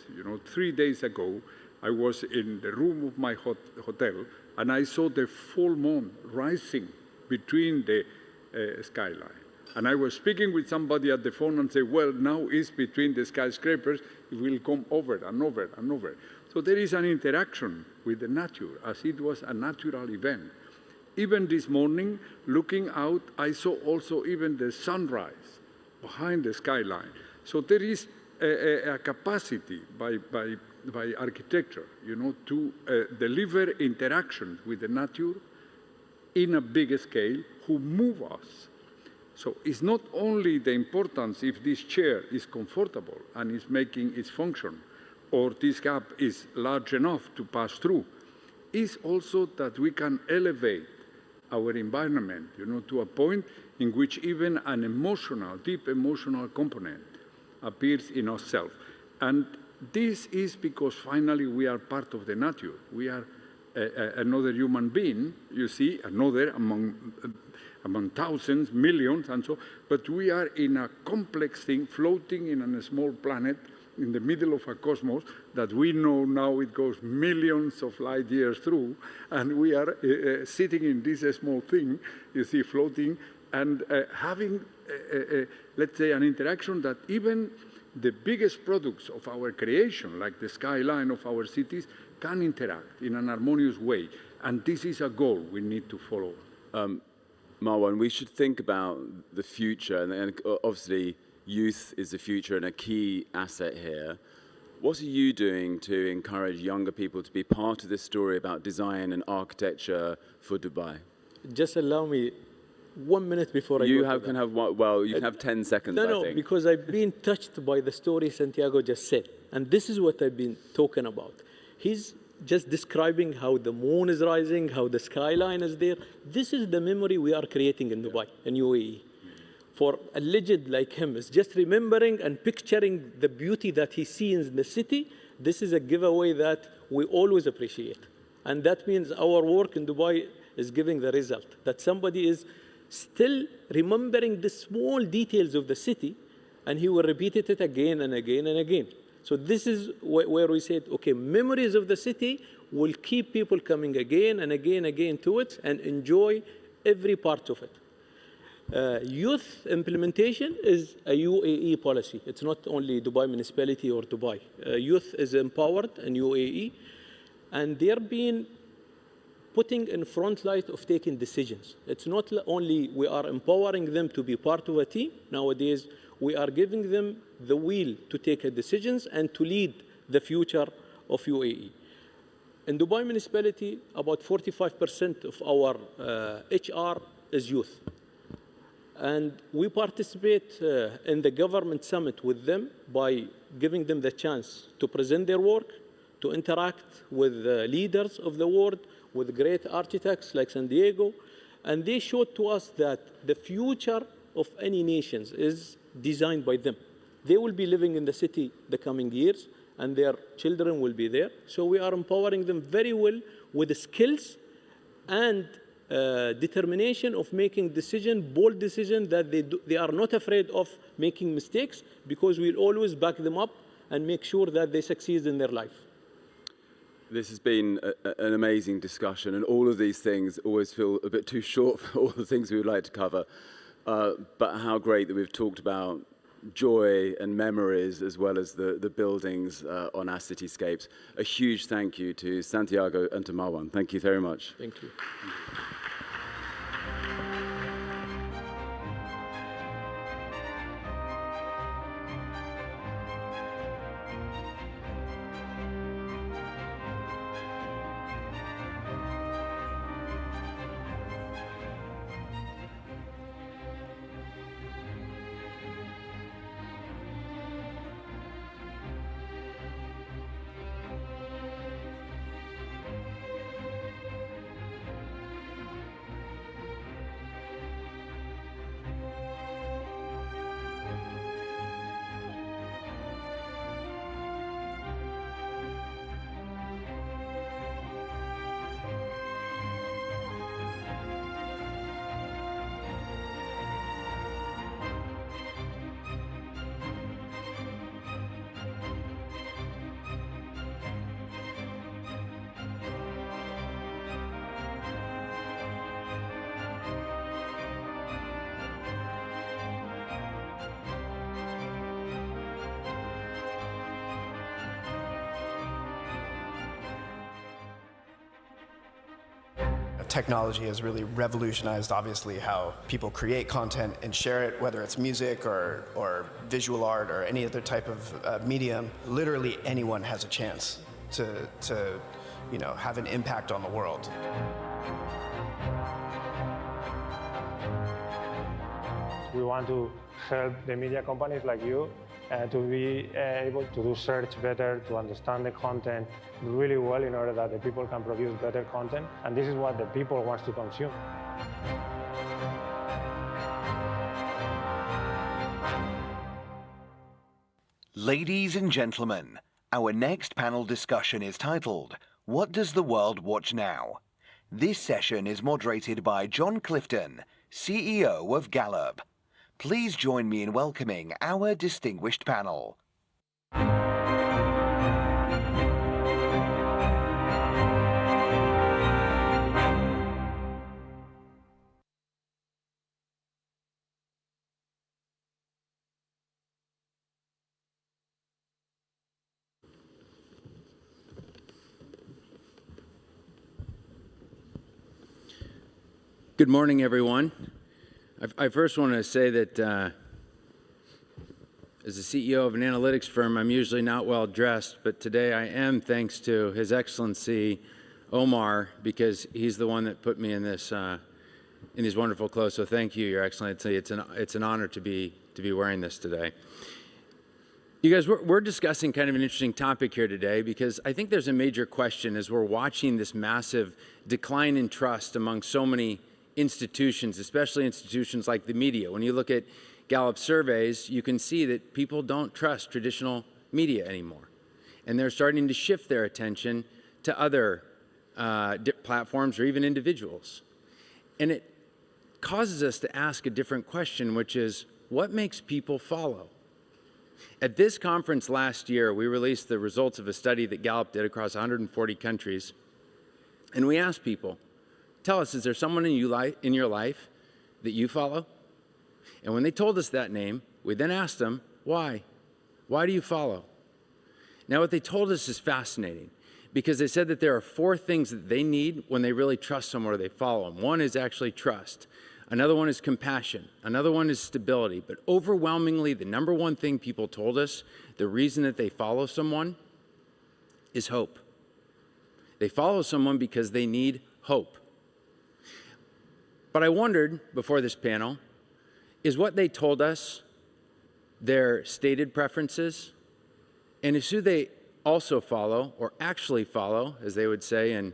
3 days ago, I was in the room of my hotel and I saw the full moon rising between the skyline. And I was speaking with somebody at the phone and said, well, now it's between the skyscrapers, it will come over and over and over. So there is an interaction with the nature, as it was a natural event. Even this morning, looking out, I saw also even the sunrise behind the skyline. So there is a capacity by architecture, to deliver interaction with the nature in a big scale who move us. So it's not only the importance if this chair is comfortable and is making its function, or this gap is large enough to pass through, it's also that we can elevate our environment, to a point in which even an emotional, deep emotional component appears in ourselves. And this is because finally we are part of the nature. We are another human being, you see, another among thousands, millions, and so, but we are in a complex thing, floating in a small planet in the middle of a cosmos that we know now it goes millions of light years through, and we are sitting in this small thing, you see, floating, and having, let's say, an interaction that even the biggest products of our creation, like the skyline of our cities, can interact in an harmonious way. And this is a goal we need to follow. Marwan, we should think about the future, and obviously youth is the future and a key asset here. What are you doing to encourage younger people to be part of this story about design and architecture for Dubai? Just allow me 1 minute before I go. You can have 10 seconds, I think. No, because I've been touched by the story Santiago just said. And this is what I've been talking about. He's just describing how the moon is rising, how the skyline is there. This is the memory we are creating in Dubai, in UAE. For a legend like him, is just remembering and picturing the beauty that he sees in the city. This is a giveaway that we always appreciate. And that means our work in Dubai is giving the result, that somebody is still remembering the small details of the city, and he will repeat it again and again and again. So this is where we said, okay, memories of the city will keep people coming again and again and again to it and enjoy every part of it. Youth implementation is a UAE policy. It's not only Dubai municipality or Dubai. Youth is empowered in UAE, and they're being putting in front light of taking decisions. It's not only we are empowering them to be part of a team. Nowadays, we are giving them the will to take decisions and to lead the future of UAE. In Dubai municipality, about 45% of our HR is youth. And we participate in the government summit with them by giving them the chance to present their work, to interact with leaders of the world, with great architects like San Diego. And they showed to us that the future of any nations is designed by them. They will be living in the city the coming years, and their children will be there. So we are empowering them very well with the skills and determination of making bold decisions that they are not afraid of making mistakes, because we'll always back them up and make sure that they succeed in their life. This has been an amazing discussion, and all of these things always feel a bit too short for all the things we would like to cover. But how great that we've talked about joy and memories as well as the buildings on our cityscapes. A huge thank you to Santiago and to Marwan. Thank you very much. Thank you. Technology has really revolutionized, obviously, how people create content and share it, whether it's music or visual art or any other type of medium. Literally anyone has a chance to have an impact on the world. We want to help the media companies like you to be able to do search better, to understand the content really well in order that the people can produce better content. And this is what the people want to consume. Ladies and gentlemen, our next panel discussion is titled, What Does the World Watch Now? This session is moderated by John Clifton, CEO of Gallup. Please join me in welcoming our distinguished panel. Good morning, everyone. I first want to say that as the CEO of an analytics firm, I'm usually not well dressed, but today I am, thanks to His Excellency Omar, because he's the one that put me in this in these wonderful clothes. So thank you, Your Excellency. It's an honor to be wearing this today. You guys, we're discussing kind of an interesting topic here today because I think there's a major question as we're watching this massive decline in trust among so many institutions, especially institutions like the media. When you look at Gallup surveys, you can see that people don't trust traditional media anymore. And they're starting to shift their attention to other platforms or even individuals. And it causes us to ask a different question, which is, what makes people follow? At this conference last year, we released the results of a study that Gallup did across 140 countries. And we asked people, tell us, is there someone in your life that you follow? And when they told us that name, we then asked them, why? Why do you follow? Now, what they told us is fascinating because they said that there are 4 things that they need when they really trust someone or they follow them. One is actually trust. Another one is compassion. Another one is stability. But overwhelmingly, the number one thing people told us, the reason that they follow someone is hope. They follow someone because they need hope. But I wondered before this panel, is what they told us their stated preferences? And is who they also follow, or actually follow, as they would say in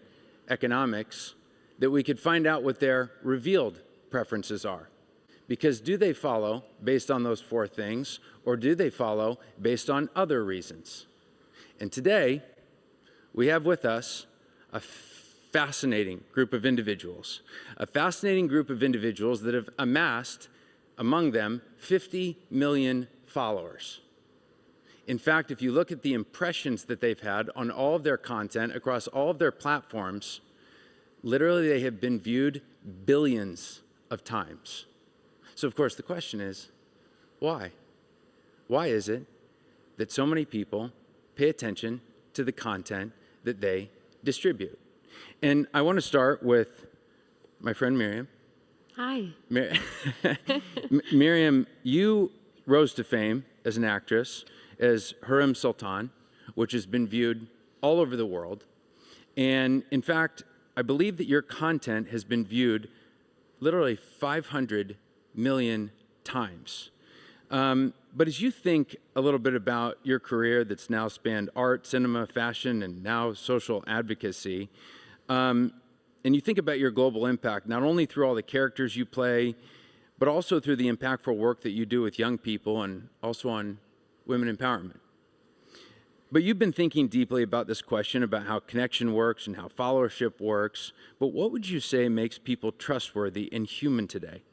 economics, that we could find out what their revealed preferences are? Because do they follow based on those 4 things, or do they follow based on other reasons? And today, we have with us a fascinating group of individuals. A fascinating group of individuals that have amassed, among them, 50 million followers. In fact, if you look at the impressions that they've had on all of their content across all of their platforms, literally they have been viewed billions of times. So of course the question is, why? Why is it that so many people pay attention to the content that they distribute? And I want to start with my friend Miriam. Hi. Miriam, you rose to fame as an actress, as Hurrem Sultan, which has been viewed all over the world. And in fact, I believe that your content has been viewed literally 500 million times. But as you think a little bit about your career that's now spanned art, cinema, fashion, and now social advocacy, and you think about your global impact, not only through all the characters you play, but also through the impactful work that you do with young people and also on women empowerment. But you've been thinking deeply about this question about how connection works and how followership works. But what would you say makes people trustworthy and human today?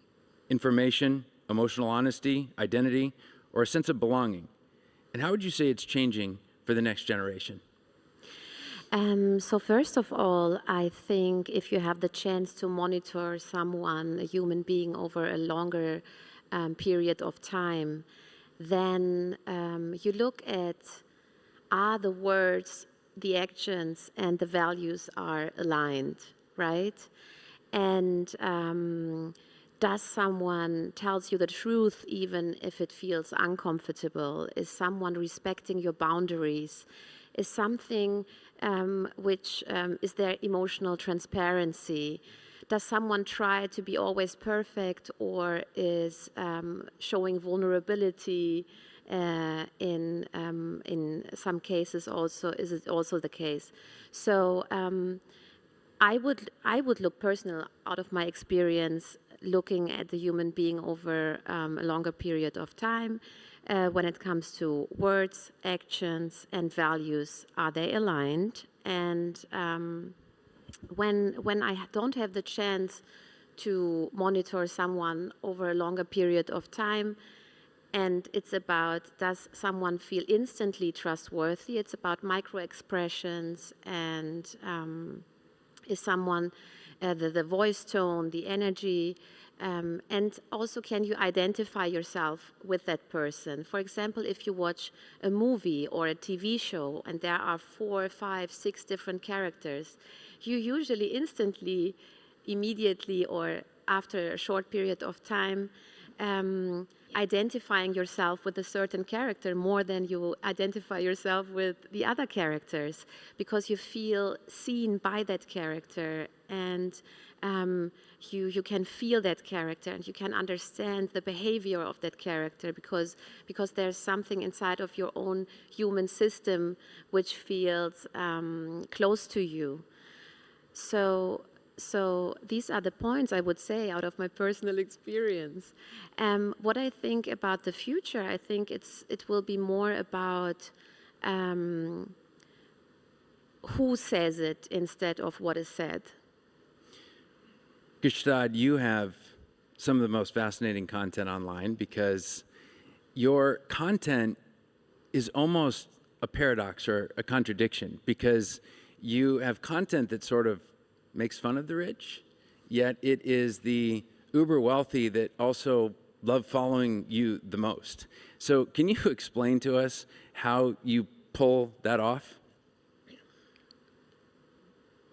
Information, emotional honesty, identity, or a sense of belonging? And how would you say it's changing for the next generation? So first of all, I think if you have the chance to monitor someone, a human being, over a longer period of time, then you look at, are the words, the actions, and the values are aligned, right? And does someone tells you the truth even if it feels uncomfortable? Is someone respecting your boundaries? Is something is there emotional transparency? Does someone try to be always perfect, or is showing vulnerability in some cases also, is it also the case? So I would look personal out of my experience looking at the human being over a longer period of time. When it comes to words, actions, and values, are they aligned? And when I don't have the chance to monitor someone over a longer period of time, and it's about, does someone feel instantly trustworthy? It's about micro expressions, and is someone, the voice tone, the energy, and also, can you identify yourself with that person? For example, if you watch a movie or a TV show and there are 4, 5, 6 different characters, you usually instantly, immediately, or after a short period of time, identifying yourself with a certain character more than you identify yourself with the other characters, because you feel seen by that character, and you can feel that character and you can understand the behavior of that character because there's something inside of your own human system which feels close to you. So these are the points I would say out of my personal experience. What I think about the future, I think it will be more about who says it instead of what is said. Gustad, you have some of the most fascinating content online because your content is almost a paradox or a contradiction, because you have content that sort of makes fun of the rich, yet it is the uber wealthy that also love following you the most. So can you explain to us how you pull that off?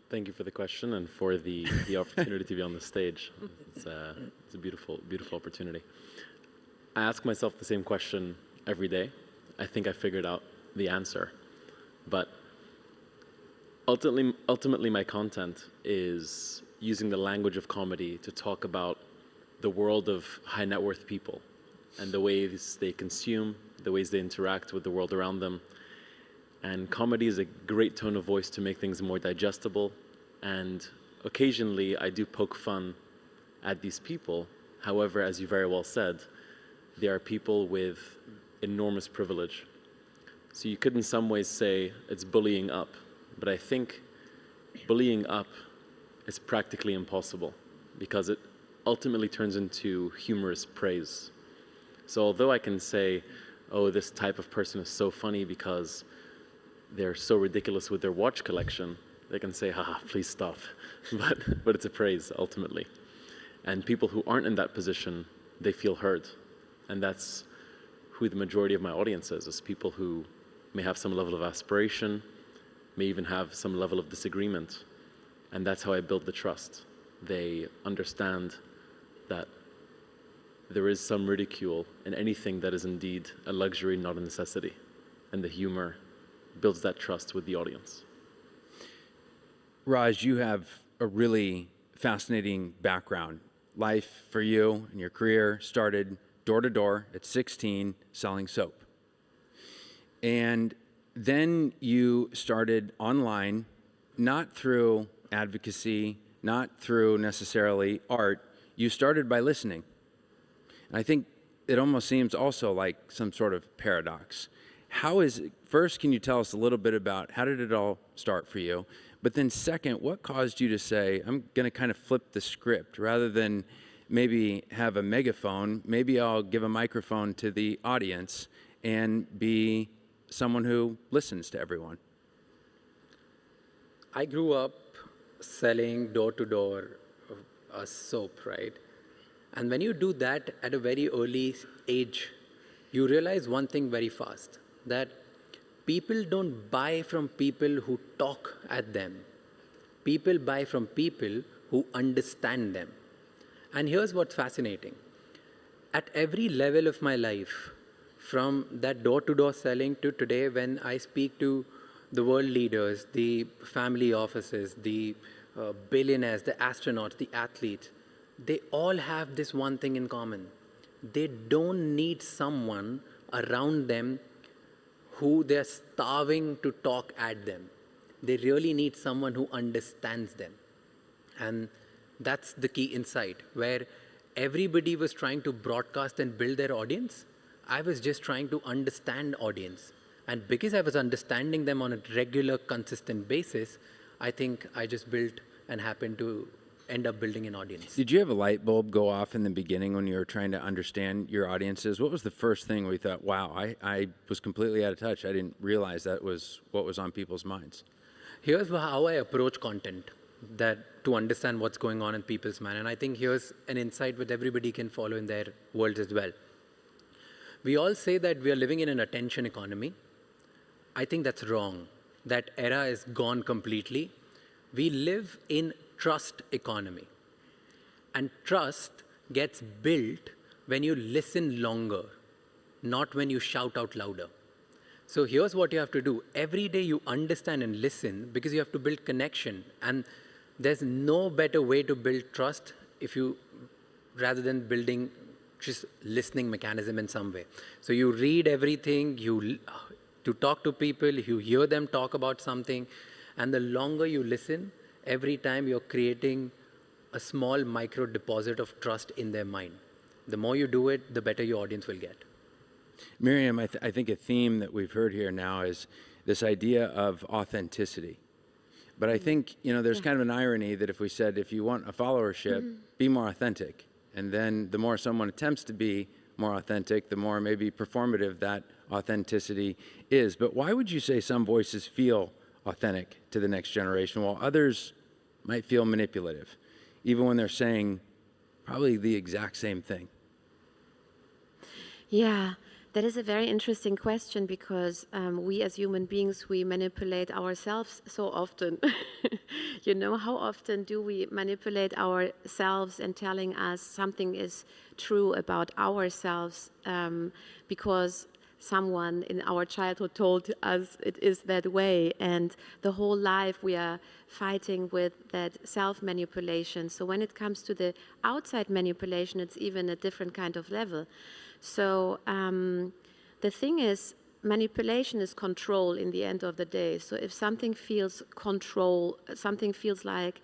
Thank you for the question and for the opportunity to be on the stage. It's a beautiful, beautiful opportunity. I ask myself the same question every day. I think I figured out the answer. But ultimately my content is using the language of comedy to talk about the world of high net worth people and the ways they consume, the ways they interact with the world around them. And comedy is a great tone of voice to make things more digestible. And occasionally I do poke fun at these people. However, as you very well said, they are people with enormous privilege. So you could in some ways say it's bullying up, but I think bullying up is practically impossible because it ultimately turns into humorous praise. So although I can say, oh, this type of person is so funny because they're so ridiculous with their watch collection, they can say, haha, please stop. But it's a praise, ultimately. And people who aren't in that position, they feel heard. And that's who the majority of my audience is people who may have some level of aspiration, may even have some level of disagreement. And that's how I build the trust. They understand that there is some ridicule in anything that is indeed a luxury, not a necessity. And the humor builds that trust with the audience. Raj, you have a really fascinating background. Life for you and your career started door to door at 16 selling soap. And then you started online, not through advocacy, not through necessarily art. You started by listening. And I think it almost seems also like some sort of paradox. How is it, first, can you tell us a little bit about how did it all start for you? But then second, what caused you to say, I'm going to kind of flip the script rather than maybe have a megaphone, maybe I'll give a microphone to the audience and be someone who listens to everyone? I grew up selling door-to-door soap, right? And when you do that at a very early age, you realize one thing very fast, that people don't buy from people who talk at them. People buy from people who understand them. And here's what's fascinating. At every level of my life, from that door-to-door selling to today when I speak to the world leaders, the family offices, the billionaires, the astronauts, the athletes, they all have this one thing in common. They don't need someone around them who they're starving to talk at them. They really need someone who understands them. And that's the key insight, where everybody was trying to broadcast and build their audience. I was just trying to understand audience. And because I was understanding them on a regular, consistent basis, I think I just built and happened to end up building an audience. Did you have a light bulb go off in the beginning when you were trying to understand your audiences? What was the first thing where you thought, wow, I was completely out of touch. I didn't realize that was what was on people's minds? Here's how I approach content, that to understand what's going on in people's mind. And I think here's an insight which everybody can follow in their worlds as well. We all say that we are living in an attention economy. I think that's wrong. That era is gone completely. We live in trust economy. And trust gets built when you listen longer, not when you shout out louder. So here's what you have to do. Every day you understand and listen because you have to build connection. And there's no better way to build trust rather than building just listening mechanism in some way. So you read everything, to talk to people, you hear them talk about something, and the longer you listen, every time you're creating a small micro deposit of trust in their mind. The more you do it, the better your audience will get. Miriam, I think a theme that we've heard here now is this idea of authenticity. But I think, there's kind of an irony that if we said, if you want a followership, be more authentic. And then the more someone attempts to be more authentic, the more maybe performative that authenticity is. But why would you say some voices feel authentic to the next generation while others might feel manipulative, even when they're saying probably the exact same thing? Yeah, that is a very interesting question because we as human beings, we manipulate ourselves so often. How often do we manipulate ourselves and telling us something is true about ourselves because someone in our childhood told us it is that way, and the whole life we are fighting with that self-manipulation. So when it comes to the outside manipulation, it's even a different kind of level. So the thing is, manipulation is control in the end of the day. So if something feels something feels like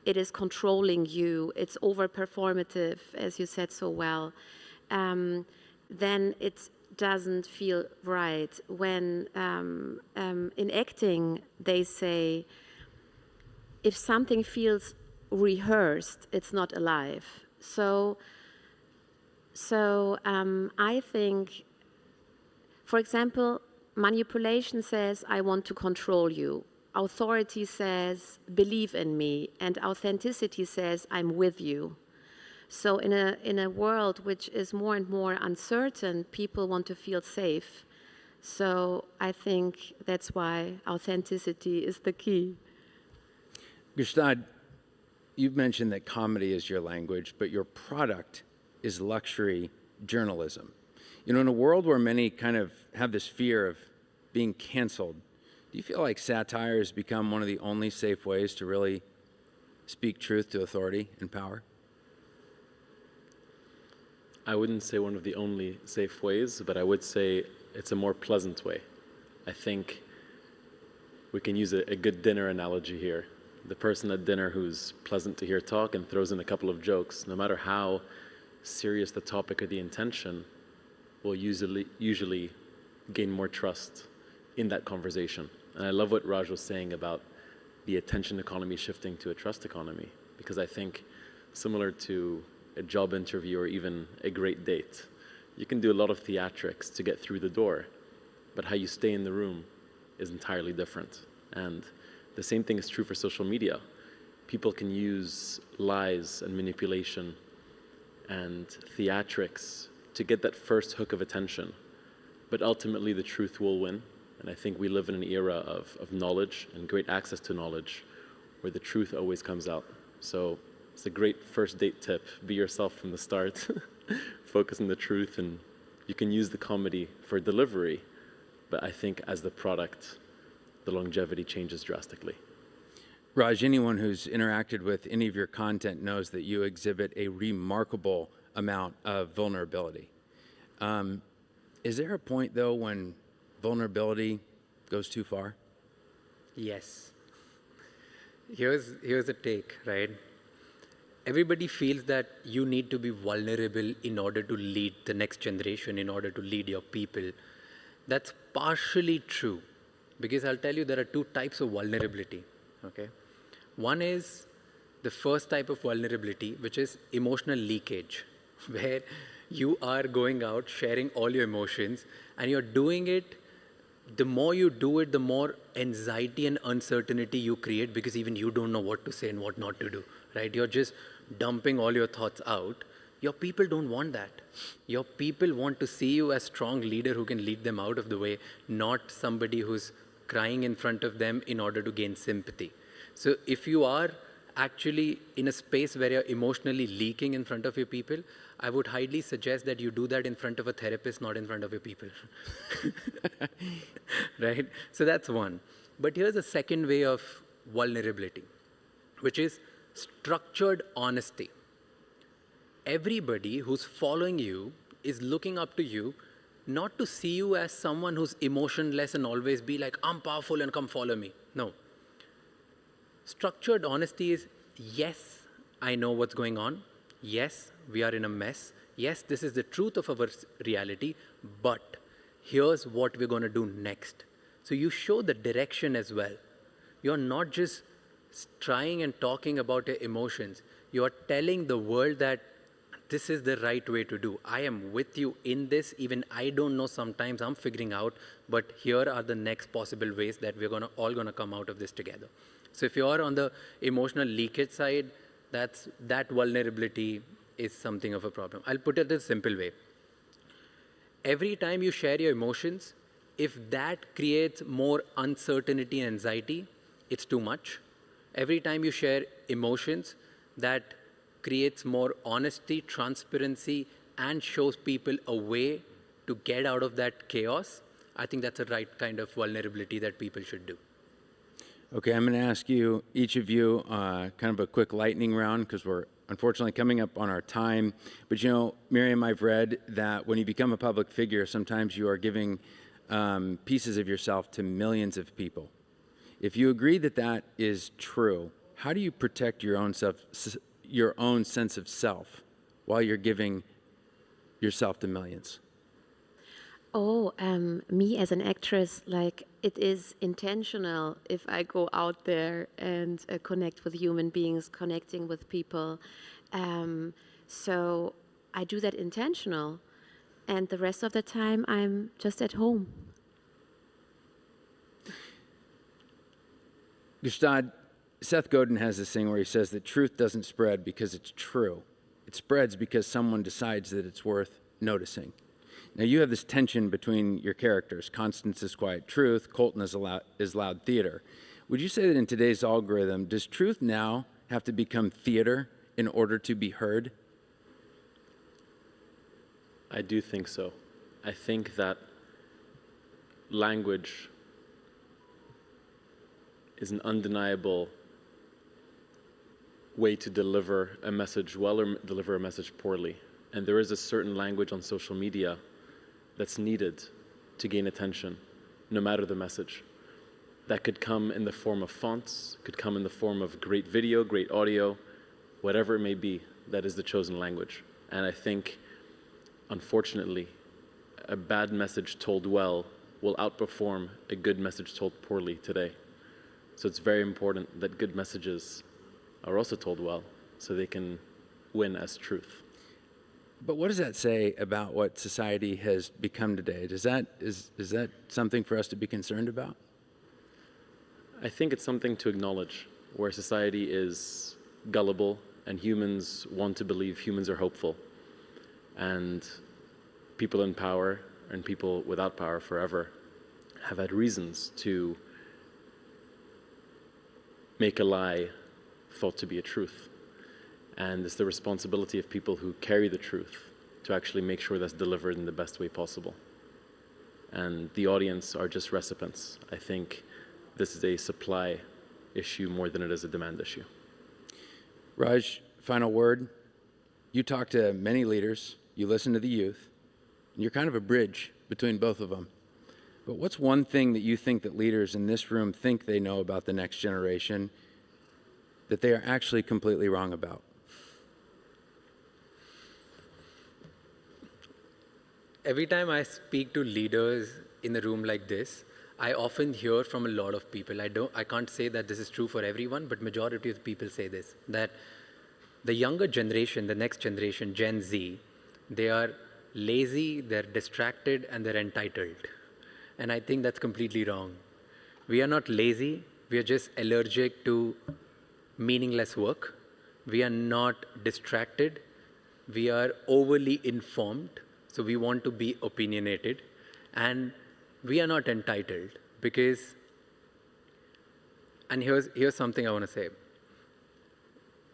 it is controlling you, it's over-performative, as you said so well, then it doesn't feel right. When in acting, they say, if something feels rehearsed, it's not alive. So I think, for example, manipulation says, I want to control you. Authority says, believe in me. And authenticity says, I'm with you. So in a world which is more and more uncertain, people want to feel safe. So I think that's why authenticity is the key. Gustad, you've mentioned that comedy is your language, but your product is luxury journalism. In a world where many kind of have this fear of being canceled, do you feel like satire has become one of the only safe ways to really speak truth to authority and power? I wouldn't say one of the only safe ways, but I would say it's a more pleasant way. I think we can use a good dinner analogy here. The person at dinner who's pleasant to hear talk and throws in a couple of jokes, no matter how serious the topic or the intention, will usually gain more trust in that conversation. And I love what Raj was saying about the attention economy shifting to a trust economy, because I think similar to a job interview or even a great date, you can do a lot of theatrics to get through the door, but how you stay in the room is entirely different. And the same thing is true for social media. People can use lies and manipulation and theatrics to get that first hook of attention, but ultimately the truth will win. And I think we live in an era of knowledge and great access to knowledge where the truth always comes out. So it's a great first date tip. Be yourself from the start. Focus on the truth, and you can use the comedy for delivery, but I think as the product, the longevity changes drastically. Raj, anyone who's interacted with any of your content knows that you exhibit a remarkable amount of vulnerability. Is there a point, though, when vulnerability goes too far? Yes. Here's a take, right? Everybody feels that you need to be vulnerable in order to lead the next generation, in order to lead your people. That's partially true, because I'll tell you there are two types of vulnerability, okay? One is the first type of vulnerability, which is emotional leakage, where you are going out, sharing all your emotions, and you're doing it. The more you do it, the more anxiety and uncertainty you create, because even you don't know what to say and what not to do, right? You're just dumping all your thoughts out. Your people don't want that. Your people want to see you as a strong leader who can lead them out of the way, not somebody who's crying in front of them in order to gain sympathy. So if you are actually in a space where you're emotionally leaking in front of your people, I would highly suggest that you do that in front of a therapist, not in front of your people. Right? So that's one. But here's a second way of vulnerability, which is structured honesty. Everybody who's following you is looking up to you, not to see you as someone who's emotionless and always be like, I'm powerful and come follow me. No. Structured honesty is, yes, I know what's going on. Yes, we are in a mess. Yes, this is the truth of our reality, but here's what we're going to do next. So you show the direction as well. You're not just trying and talking about your emotions. You're telling the world that this is the right way to do. I am with you in this. Even I don't know sometimes, I'm figuring out, but here are the next possible ways that we're all going to come out of this together. So if you're on the emotional leakage side, that vulnerability is something of a problem. I'll put it this simple way. Every time you share your emotions, if that creates more uncertainty and anxiety, it's too much. Every time you share emotions, that creates more honesty, transparency, and shows people a way to get out of that chaos, I think that's the right kind of vulnerability that people should do. Okay, I'm going to ask you, each of you, kind of a quick lightning round, because we're unfortunately coming up on our time. But you know, Miriam, I've read that when you become a public figure, sometimes you are giving pieces of yourself to millions of people. If you agree that that is true, how do you protect your own sense of self while you're giving yourself to millions? Oh, me as an actress, like it is intentional if I go out there and connect with human beings, connecting with people. So I do that intentional, and the rest of the time I'm just at home. Gustad, Seth Godin has this thing where he says that truth doesn't spread because it's true. It spreads because someone decides that it's worth noticing. Now, you have this tension between your characters. Constance is quiet truth, Colton is loud theater. Would you say that in today's algorithm, does truth now have to become theater in order to be heard? I do think so. I think that language is an undeniable way to deliver a message well or deliver a message poorly. And there is a certain language on social media that's needed to gain attention, no matter the message. That could come in the form of fonts, could come in the form of great video, great audio, whatever it may be, that is the chosen language. And I think, unfortunately, a bad message told well will outperform a good message told poorly today. So it's very important that good messages are also told well, so they can win as truth. But what does that say about what society has become today? Is that something for us to be concerned about? I think it's something to acknowledge, where society is gullible and humans want to believe humans are hopeful. And people in power and people without power forever have had reasons to make a lie thought to be a truth. And it's the responsibility of people who carry the truth to actually make sure that's delivered in the best way possible. And the audience are just recipients. I think this is a supply issue more than it is a demand issue. Raj, final word. You talk to many leaders, you listen to the youth, and you're kind of a bridge between both of them. But what's one thing that you think that leaders in this room think they know about the next generation that they are actually completely wrong about? Every time I speak to leaders in a room like this, I often hear from a lot of people. I can't say that this is true for everyone, but majority of people say this, that the younger generation, the next generation, Gen Z, they are lazy, they're distracted, and they're entitled. And I think that's completely wrong. We are not lazy, we are just allergic to meaningless work. We are not distracted, we are overly informed. So we want to be opinionated, and we are not entitled because, and here's something I want to say.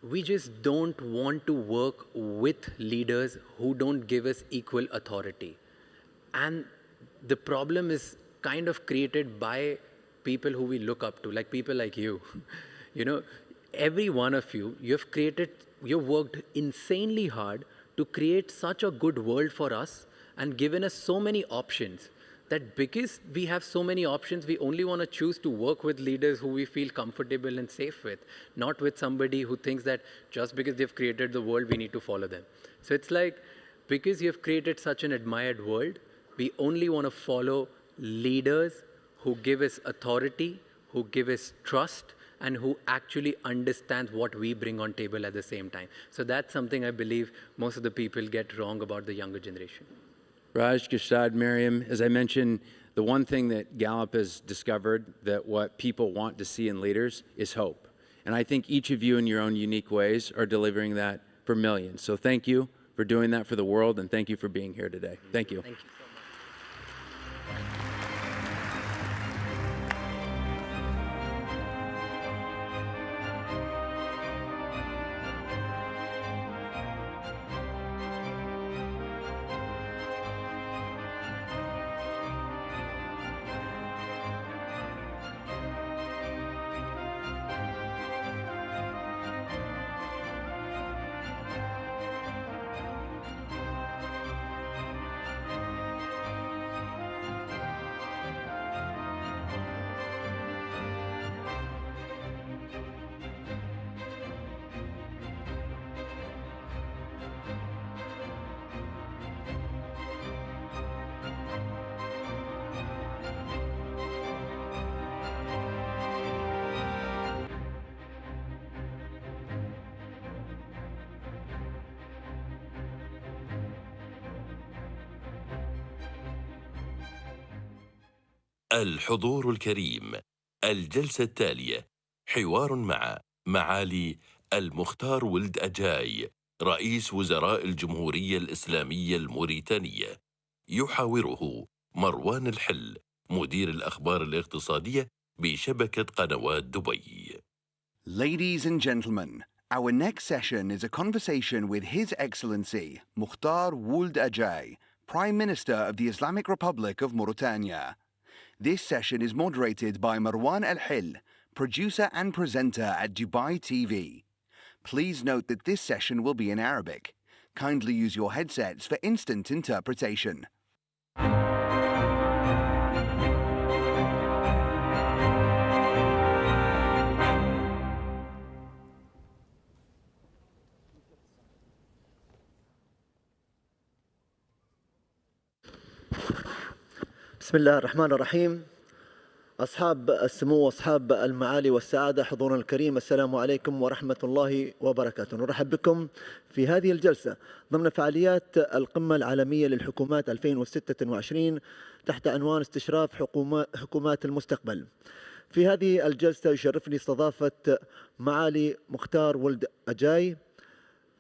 We just don't want to work with leaders who don't give us equal authority. And the problem is kind of created by people who we look up to, like people like you. You know, every one of you, you've worked insanely hard to create such a good world for us and given us so many options that because we have so many options, we only want to choose to work with leaders who we feel comfortable and safe with, not with somebody who thinks that just because they've created the world, we need to follow them. So it's like, because you've created such an admired world, we only want to follow leaders who give us authority, who give us trust, and who actually understand what we bring on table at the same time. So that's something I believe most of the people get wrong about the younger generation. Raj, Gashad, Miriam, as I mentioned, the one thing that Gallup has discovered that what people want to see in leaders is hope. And I think each of you in your own unique ways are delivering that for millions. So thank you for doing that for the world, and thank you for being here today. Thank you. Thank you. الحضور الكريم، الجلسة التالية حوار مع معالي المختار ولد أجاي رئيس وزراء الجمهورية الإسلامية الموريتانية، يحاوره مروان الحل مدير الأخبار الاقتصادية بشبكة قنوات دبي. Ladies and gentlemen, our next session is a conversation with His Excellency Mukhtar Ould Ajai, Prime Minister of the Islamic Republic of Mauritania. This session is moderated by Marwan Al-Hil, producer and presenter at Dubai TV. Please note that this session will be in Arabic. Kindly use your headsets for instant interpretation. بسم الله الرحمن الرحيم. أصحاب السمو وأصحاب المعالي والسعادة، حضورنا الكريم، السلام عليكم ورحمة الله وبركاته. نرحب بكم في هذه الجلسة ضمن فعاليات القمة العالمية للحكومات 2026 تحت عنوان استشراف حكومات المستقبل. في هذه الجلسة يشرفني استضافة معالي مختار ولد أجاي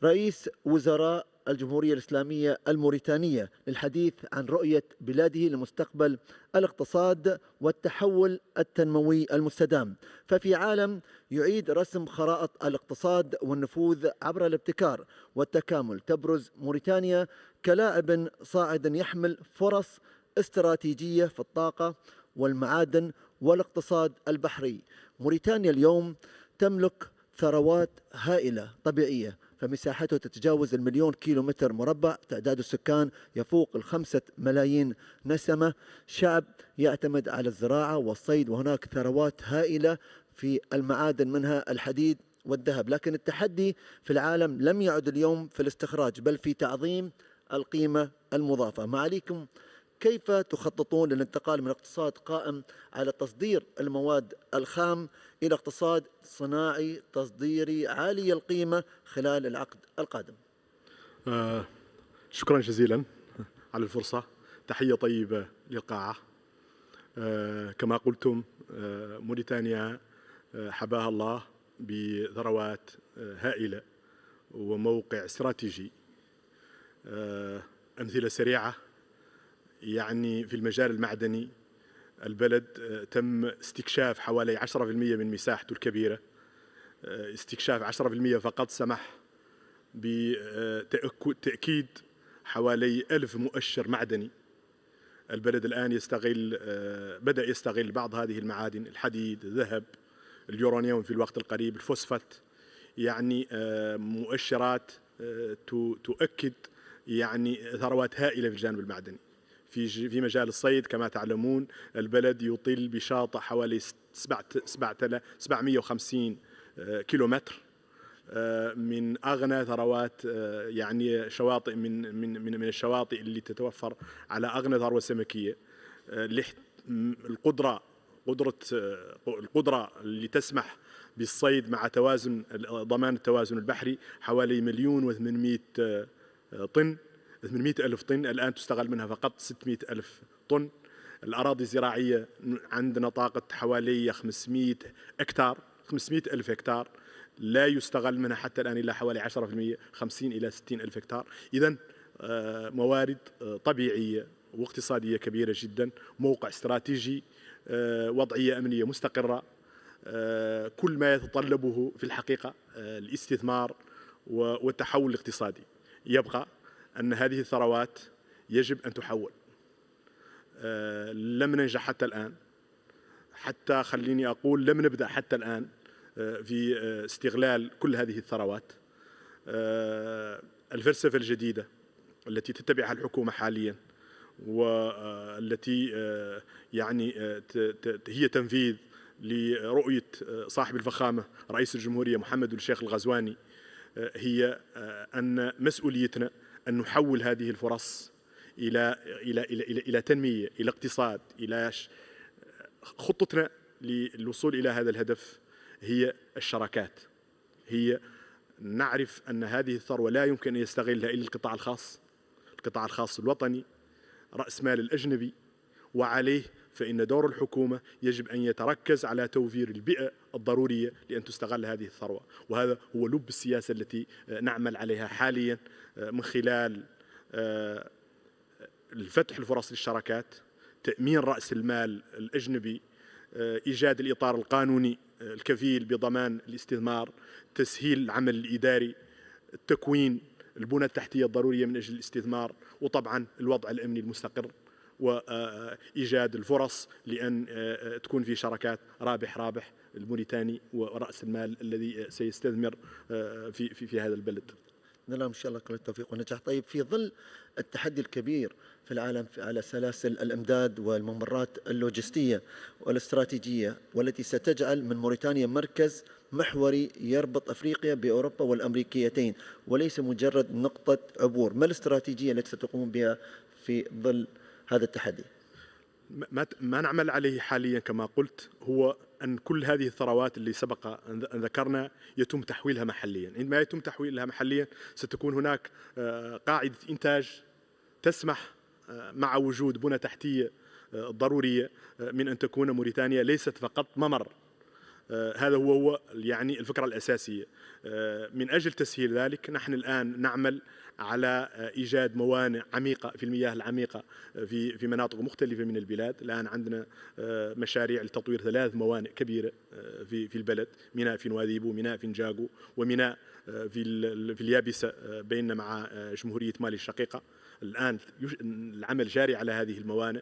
رئيس وزراء الجمهورية الإسلامية الموريتانية للحديث عن رؤية بلاده لمستقبل الاقتصاد والتحول التنموي المستدام. ففي عالم يعيد رسم خرائط الاقتصاد والنفوذ عبر الابتكار والتكامل، تبرز موريتانيا كلاعب صاعد يحمل فرص استراتيجية في الطاقة والمعادن والاقتصاد البحري. موريتانيا اليوم تملك ثروات هائلة طبيعية، فمساحته تتجاوز 1,000,000 كيلومتر مربع، تعداد السكان يفوق 5 ملايين نسمة، شعب يعتمد على الزراعة والصيد، وهناك ثروات هائلة في المعادن منها الحديد والذهب. لكن التحدي في العالم لم يعد اليوم في الاستخراج بل في تعظيم القيمة المضافة. معاليكم، كيف تخططون للانتقال من اقتصاد قائم على تصدير المواد الخام إلى اقتصاد صناعي تصديري عالي القيمة خلال العقد القادم؟ شكرا جزيلا على الفرصة. تحية طيبة للقاعة. كما قلتم، موريتانيا حباها الله بثروات هائلة وموقع استراتيجي. أمثلة سريعة، يعني في المجال المعدني البلد تم استكشاف حوالي 10% من مساحته الكبيرة. استكشاف 10% فقط سمح بتأكيد حوالي 1000 مؤشر معدني. البلد الآن بدأ يستغل بعض هذه المعادن، الحديد، الذهب، اليورانيوم في الوقت القريب، الفوسفات، يعني مؤشرات تؤكد يعني ثروات هائلة في الجانب المعدني. في مجال الصيد كما تعلمون البلد يطل بشاطئ حوالي 750 كيلومتر، من أغنى ثروات، يعني شواطئ من الشواطئ اللي تتوفر على أغنى ثروة سمكية. القدرة اللي تسمح بالصيد مع ضمان التوازن البحري حوالي 1,800,000 طن، 800,000 طن، الآن تستغل منها فقط 600,000 طن. الأراضي الزراعية عندنا طاقة حوالي 500,000 هكتار، لا يستغل منها حتى الآن إلا حوالي 10%، 50 إلى 60,000 هكتار. إذن موارد طبيعية واقتصادية كبيرة جدا، موقع استراتيجي، وضعية أمنية مستقرة، كل ما يتطلبه في الحقيقة الاستثمار والتحول الاقتصادي. يبقى أن هذه الثروات يجب أن تحول. لم ننجح حتى الآن، حتى خليني أقول لم نبدأ حتى الآن في استغلال كل هذه الثروات. الفلسفة الجديدة التي تتبعها الحكومة حاليا، والتي يعني هي تنفيذ لرؤية صاحب الفخامة رئيس الجمهورية محمد الشيخ الغزواني، هي أن مسؤوليتنا أن نحول هذه الفرص إلى تنمية، إلى اقتصاد، إلى خطتنا للوصول إلى هذا الهدف هي الشراكات. هي نعرف أن هذه الثروة لا يمكن أن يستغلها إلا القطاع الخاص الوطني، رأس مال الأجنبي، وعليه فإن دور الحكومة يجب أن يتركز على توفير البيئة الضرورية لأن تستغل هذه الثروة. وهذا هو لب السياسة التي نعمل عليها حاليا من خلال الفتح الفرص للشراكات، تأمين رأس المال الأجنبي، إيجاد الإطار القانوني الكفيل بضمان الاستثمار، تسهيل العمل الإداري، التكوين البنى التحتية الضرورية من أجل الاستثمار، وطبعا الوضع الأمني المستقر، وإيجاد الفرص لأن تكون في شراكات رابح الموريتاني ورأس المال الذي سيستثمر في هذا البلد. نعم إن شاء الله كل التوفيق والنجاح. طيب، في ظل التحدي الكبير في العالم على سلاسل الإمداد والممرات اللوجستية والاستراتيجية، والتي ستجعل من موريتانيا مركز محوري يربط أفريقيا بأوروبا والأمريكيتين وليس مجرد نقطة عبور، ما الاستراتيجية التي ستقوم بها في ظل هذا التحدي؟ ما نعمل عليه حاليا كما قلت هو أن كل هذه الثروات اللي سبق أن ذكرنا يتم تحويلها محليا. عندما يتم تحويلها محليا ستكون هناك قاعدة إنتاج تسمح مع وجود بنى تحتية ضرورية من أن تكون موريتانيا ليست فقط ممر. هذا هو يعني الفكرة الأساسية. من أجل تسهيل ذلك نحن الآن نعمل على إيجاد موانئ عميقة في المياه العميقة في مناطق مختلفة من البلاد. الآن عندنا مشاريع لتطوير 3 موانئ كبيرة في البلد، ميناء في نواذيبو، ميناء في نجاغو، وميناء في اليابسة بيننا مع جمهورية مالي الشقيقة. الآن العمل جاري على هذه الموانئ.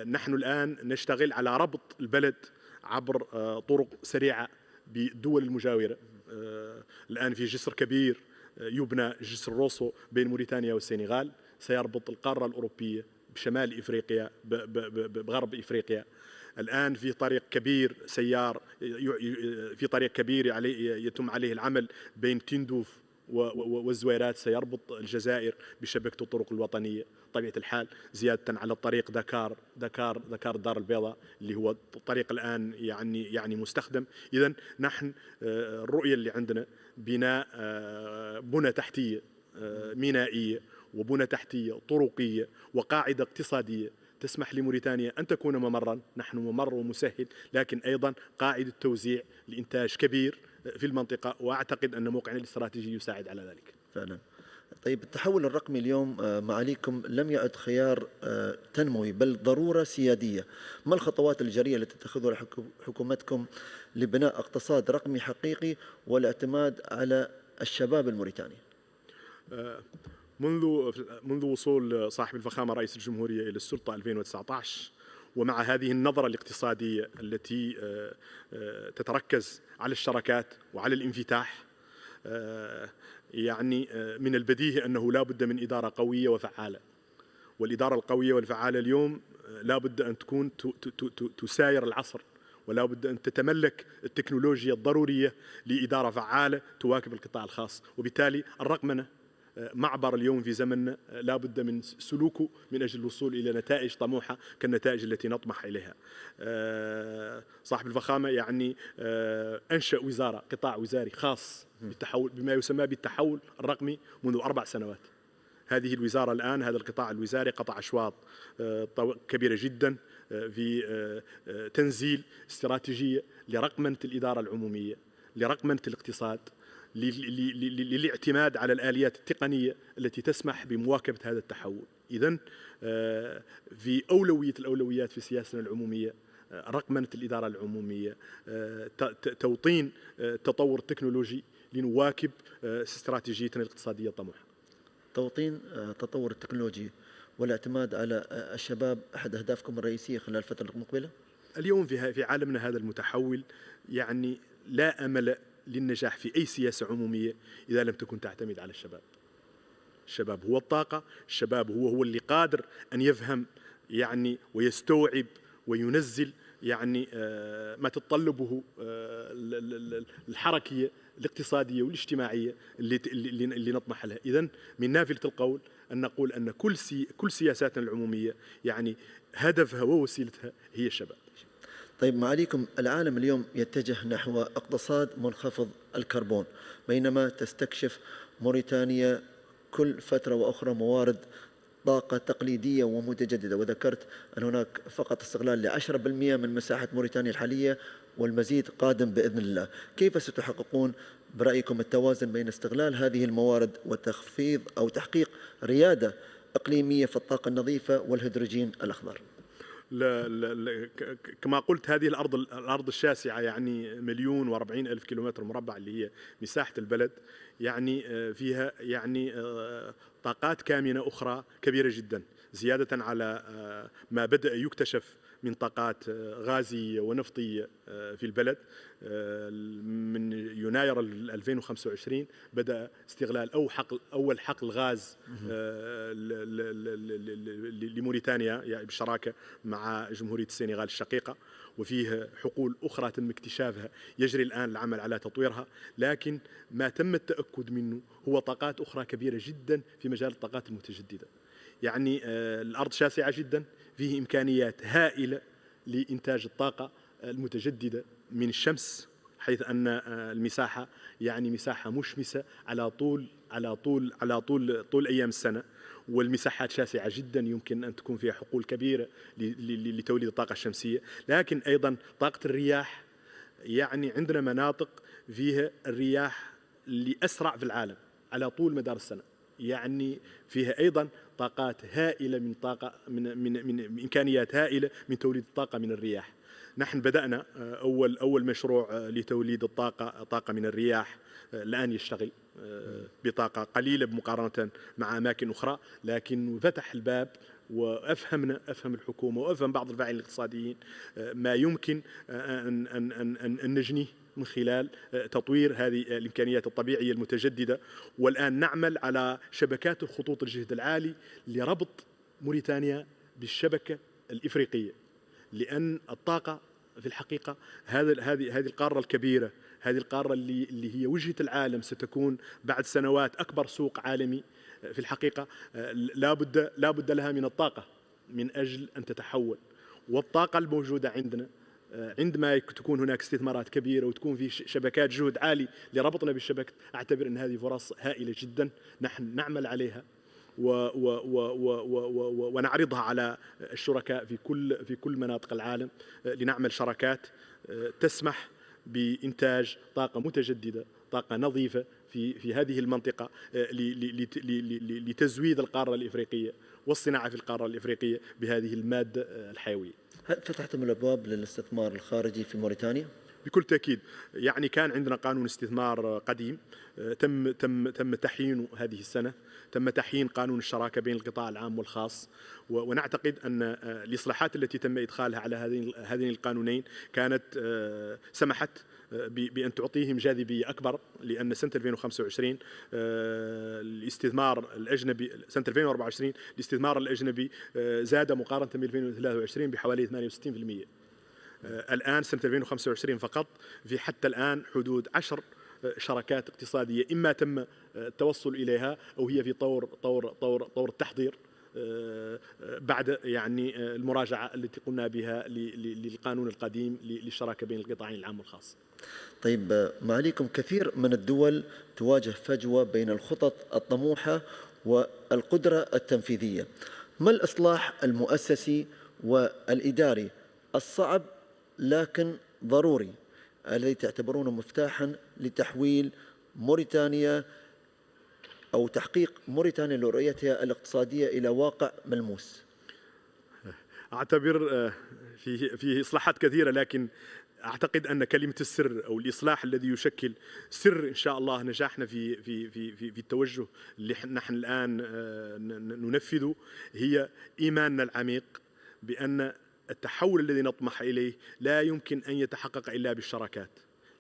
نحن الآن نشتغل على ربط البلد عبر طرق سريعة بالدول المجاورة. الآن في جسر كبير يبنى، جسر روسو بين موريتانيا والسنغال، سيربط القارة الأوروبية بشمال إفريقيا بغرب إفريقيا. الآن في طريق كبير يتم عليه العمل بين تندوف والزويرات، سيربط الجزائر بشبكة الطرق الوطنية. طبيعة الحال زيادة على الطريق دكار الدار البيضاء اللي هو الطريق الآن يعني مستخدم. إذن نحن الرؤية اللي عندنا بناء بنى تحتية مينائية وبنى تحتية طرقية وقاعدة اقتصادية تسمح لموريتانيا أن تكون ممرا. نحن ممر ومسهل، لكن أيضا قاعدة توزيع لإنتاج كبير في المنطقة، وأعتقد أن موقعنا الاستراتيجي يساعد على ذلك فعلا. طيب، التحول الرقمي اليوم معاليكم لم يعد خيار تنموي بل ضرورة سيادية. ما الخطوات الجريئة التي تتخذها حكومتكم لبناء اقتصاد رقمي حقيقي والاعتماد على الشباب الموريتاني؟ منذ وصول صاحب الفخامة رئيس الجمهورية إلى السلطة 2019 ومع هذه النظرة الاقتصادية التي تتركز على الشراكات وعلى الانفتاح، يعني من البديهي أنه لا بد من إدارة قوية وفعالة. والإدارة القوية والفعالة اليوم لا بد أن تكون تساير العصر، ولا بد أن تتملك التكنولوجيا الضرورية لإدارة فعالة تواكب القطاع الخاص. وبالتالي الرقمنة معبر اليوم في زمننا لا بد من سلوكه من أجل الوصول إلى نتائج طموحة كالنتائج التي نطمح إليها. صاحب الفخامة يعني أنشأ وزارة، قطاع وزاري خاص بالتحول، بما يسمى بالتحول الرقمي منذ 4 سنوات. هذه الوزارة الآن، هذا القطاع الوزاري قطع أشواط كبيرة جدا في تنزيل استراتيجية لرقمنة الإدارة العمومية، لرقمنة الاقتصاد، للاعتماد على الآليات التقنية التي تسمح بمواكبة هذا التحول. إذن في أولوية الأولويات في سياستنا العمومية رقمنة الإدارة العمومية، توطين التطور التكنولوجي لنواكب استراتيجيتنا الاقتصادية الطموحة. توطين التطور التكنولوجي والاعتماد على الشباب أحد أهدافكم الرئيسية خلال الفترة المقبلة؟ اليوم في عالمنا هذا المتحول يعني لا أمل للنجاح في أي سياسة عمومية إذا لم تكن تعتمد على الشباب. الشباب هو الطاقة، الشباب هو اللي قادر أن يفهم يعني ويستوعب وينزل يعني ما تتطلبه الحركية الاقتصادية والاجتماعية اللي نطمح لها. إذن من نافلة القول أن نقول أن كل سياساتنا العمومية يعني هدفها ووسيلتها هي الشباب. طيب معاليكم، العالم اليوم يتجه نحو اقتصاد منخفض الكربون، بينما تستكشف موريتانيا كل فترة وأخرى موارد طاقة تقليدية ومتجددة، وذكرت أن هناك فقط استغلال ل10% من مساحة موريتانيا الحالية والمزيد قادم بإذن الله. كيف ستحققون برأيكم التوازن بين استغلال هذه الموارد وتخفيض أو تحقيق ريادة إقليمية في الطاقة النظيفة والهيدروجين الأخضر؟ لا كما قلت، هذه الأرض الشاسعة يعني 1,040,000 كيلومتر مربع اللي هي مساحة البلد، يعني فيها يعني طاقات كامنة أخرى كبيرة جدا، زيادة على ما بدأ يكتشف من طاقات غازية ونفطية في البلد. من يناير 2025 بدأ استغلال أول حقل غاز لموريتانيا يعني بالشراكة مع جمهورية السنغال الشقيقة، وفيه حقول أخرى تم اكتشافها يجري الآن العمل على تطويرها. لكن ما تم التأكد منه هو طاقات أخرى كبيرة جدا في مجال الطاقات المتجددة. يعني الأرض شاسعة جدا، فيه إمكانيات هائلة لإنتاج الطاقة المتجددة من الشمس، حيث أن المساحة يعني مساحة مشمسة على طول أيام السنة، والمساحات شاسعة جدا يمكن أن تكون فيها حقول كبيرة لتوليد الطاقة الشمسية. لكن أيضا طاقة الرياح، يعني عندنا مناطق فيها الرياح اللي أسرع في العالم على طول مدار السنة، يعني فيها أيضا طاقات هائلة من طاقة من إمكانيات هائلة من توليد الطاقة من الرياح. نحن بدأنا أول مشروع لتوليد طاقة من الرياح، الآن يشتغل بطاقة قليلة مقارنة مع أماكن أخرى، لكن فتح الباب وأفهم الحكومة وأفهم بعض الفاعلين الاقتصاديين ما يمكن أن نجنيه من خلال تطوير هذه الإمكانيات الطبيعية المتجددة. والآن نعمل على شبكات الخطوط الجهد العالي لربط موريتانيا بالشبكة الإفريقية، لأن الطاقة في الحقيقة هذه القارة الكبيرة، هذه القارة اللي هي وجهة العالم، ستكون بعد سنوات أكبر سوق عالمي في الحقيقة. لا بد لها من الطاقة من أجل أن تتحول. والطاقة الموجودة عندنا عندما تكون هناك استثمارات كبيرة وتكون في شبكات جهد عالي لربطنا بالشبكة، أعتبر أن هذه فرص هائلة جدا نحن نعمل عليها ونعرضها على الشركاء في كل مناطق العالم، لنعمل شراكات تسمح بإنتاج طاقة متجددة، طاقة نظيفة في هذه المنطقة لتزويد القارة الإفريقية والصناعة في القارة الإفريقية بهذه المادة الحيوية. هل فتحتم الأبواب للاستثمار الخارجي في موريتانيا؟ بكل تأكيد. يعني كان عندنا قانون استثمار قديم تم تحيينه هذه السنة، تم تحيين قانون الشراكة بين القطاع العام والخاص، ونعتقد أن الإصلاحات التي تم إدخالها على هذين القانونين كانت سمحت بأن تعطيهم جاذبية أكبر، لأن سنة 2025 الاستثمار الأجنبي، سنة 2024 الاستثمار الأجنبي زاد مقارنة ب 2023 بحوالي 68%. الآن سنة 2025 فقط في حتى الآن حدود 10 شراكات اقتصادية إما تم التوصل إليها أو هي في طور التحضير بعد يعني المراجعة التي قلنا بها للقانون القديم للشراكة بين القطاعين العام والخاص. طيب معاليكم، كثير من الدول تواجه فجوة بين الخطط الطموحة والقدرة التنفيذية. ما الإصلاح المؤسسي والإداري الصعب لكن ضروري الذي تعتبرونه مفتاحا لتحويل موريتانيا أو تحقيق موريتانيا لرؤيتها الاقتصادية إلى واقع ملموس؟ أعتبر فيه إصلاحات كثيرة، لكن أعتقد أن كلمة السر أو الإصلاح الذي يشكل سر إن شاء الله نجاحنا في التوجه اللي نحن الآن ننفذه هي إيماننا العميق بأن التحول الذي نطمح إليه لا يمكن أن يتحقق إلا بالشراكات،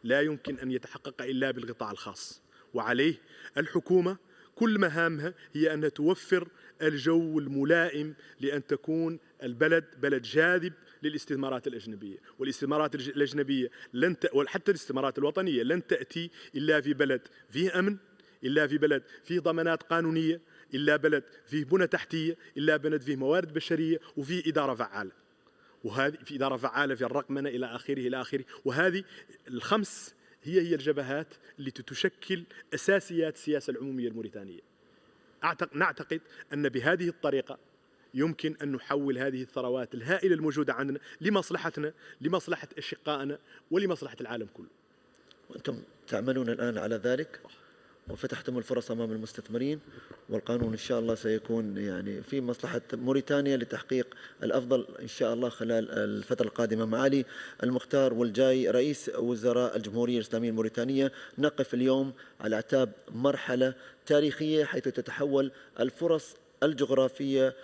لا يمكن أن يتحقق إلا بالقطاع الخاص، وعليه الحكومة كل مهامها هي أن توفر الجو الملائم لأن تكون البلد بلد جاذب للاستثمارات الأجنبية. والاستثمارات الأجنبية وحتى الاستثمارات الوطنية لن تأتي إلا في بلد فيه أمن، إلا في بلد فيه ضمانات قانونية، إلا بلد فيه بنى تحتية، إلا بلد فيه موارد بشرية وفيه إدارة فعالة. وهذه في إدارة فعالة في الرقمنة إلى آخره. وهذه الخمس هي الجبهات التي تشكل أساسيات السياسة العمومية الموريتانية. نعتقد أن بهذه الطريقة يمكن أن نحول هذه الثروات الهائلة الموجودة عندنا لمصلحتنا، لمصلحة أشقائنا، ولمصلحة العالم كله. وأنتم تعملون الآن على ذلك وفتحتم الفرص أمام المستثمرين، والقانون إن شاء الله سيكون يعني في مصلحة موريتانيا لتحقيق الأفضل إن شاء الله خلال الفترة القادمة. معالي المختار والجاي رئيس وزراء الجمهورية الإسلامية الموريتانية، نقف اليوم على أعتاب مرحلة تاريخية حيث تتحول الفرص الجغرافية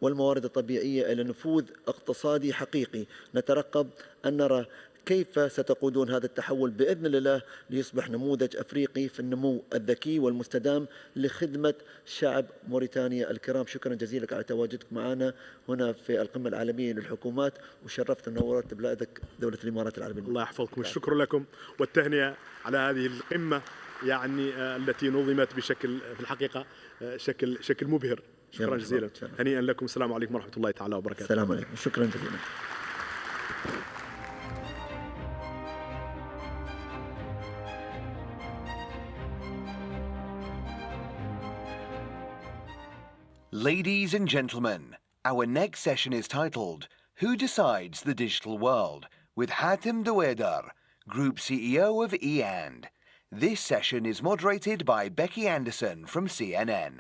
والموارد الطبيعية إلى نفوذ اقتصادي حقيقي. نترقب أن نرى كيف ستقودون هذا التحول بإذن الله ليصبح نموذج أفريقي في النمو الذكي والمستدام لخدمة شعب موريتانيا الكرام. شكرا جزيلا على تواجدك معنا هنا في القمة العالمية للحكومات، وشرفت ونورت بلادك دولة الإمارات العربية. الله يحفظكم، الشكر لكم والتهنئة على هذه القمة يعني التي نظمت بشكل في الحقيقة شكل مبهر. شكرا جزيلا، هنيئا لكم. السلام عليكم ورحمة الله تعالى وبركاته. السلام عليكم، شكرا جزيلا. Ladies and gentlemen, our next session is titled Who Decides the Digital World? With Hatem Dewedar, Group CEO of eAnd. This session is moderated by Becky Anderson from CNN.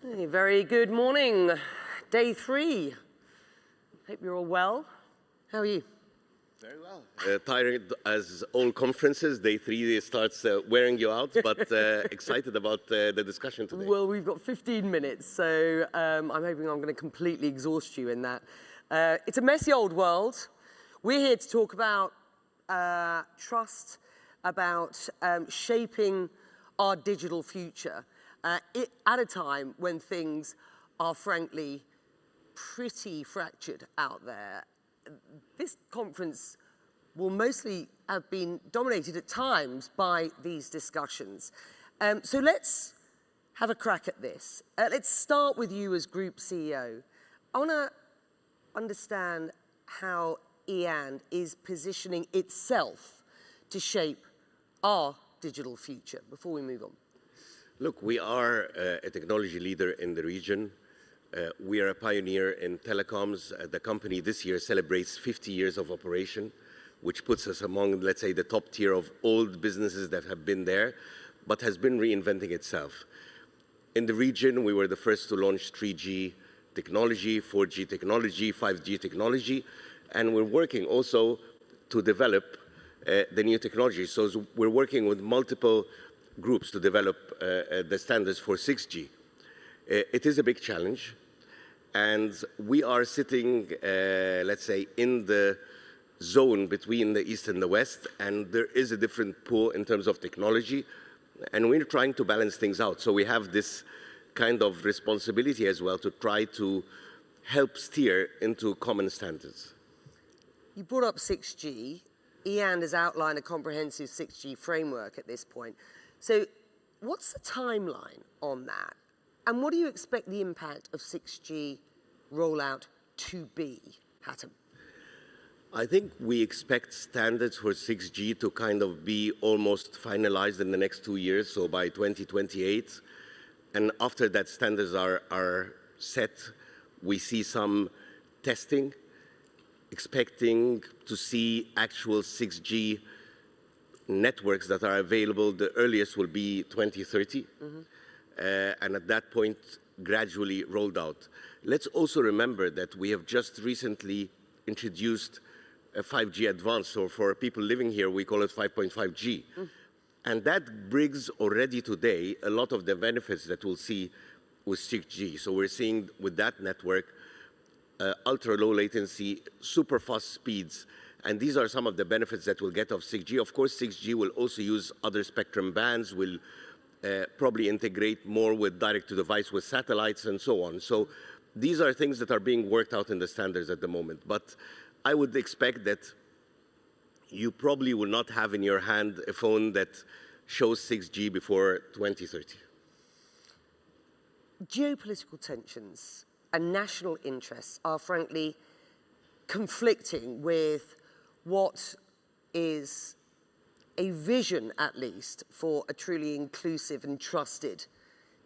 Hey, very good morning. Day 3. Hope you're all well. How are you? Very well. Tired as all conferences. Day 3 starts wearing you out, but excited about the discussion today. Well, we've got 15 minutes, so I'm hoping I'm going to completely exhaust you in that. It's a messy old world. We're here to talk about trust, about shaping our digital future at a time when things are frankly pretty fractured out there. This conference will mostly have been dominated at times by these discussions. So let's have a crack at this. Let's start with you as Group CEO. I want to understand how eAnd is positioning itself to shape our digital future before we move on. Look, we are a technology leader in the region. We are a pioneer in telecoms. The company this year celebrates 50 years of operation, which puts us among, let's say, the top tier of old businesses that have been there. but has been reinventing itself. In the region, we were the first to launch 3G technology, 4G technology, 5G technology, and we're working also to develop the new technology. So we're working with multiple groups to develop the standards for 6G. It is a big challenge, and we are sitting, let's say, in the zone between the East and the West, and there is a different pool in terms of technology, and we're trying to balance things out. So we have this kind of responsibility as well to try to help steer into common standards. You brought up 6G. Ian has outlined a comprehensive 6G framework at this point. So what's the timeline on that? And what do you expect the impact of 6G rollout to be, Hatem? I think we expect standards for 6G to kind of be almost finalized in the next 2 years, so by 2028. And after that standards are set, we see some testing, expecting to see actual 6G networks that are available. The earliest will be 2030. And at that point, gradually rolled out. Let's also remember that we have just recently introduced a 5G advanced, so for people living here, we call it 5.5G. And that brings already today a lot of the benefits that we'll see with 6G. So we're seeing with that network, ultra low latency, super fast speeds, and these are some of the benefits that we'll get of 6G. Of course, 6G will also use other spectrum bands, will probably integrate more with direct-to-device with satellites and so on. So these are things that are being worked out in the standards at the moment. But I would expect that you probably will not have in your hand a phone that shows 6G before 2030. Geopolitical tensions and national interests are frankly conflicting with what is a vision, at least, for a truly inclusive and trusted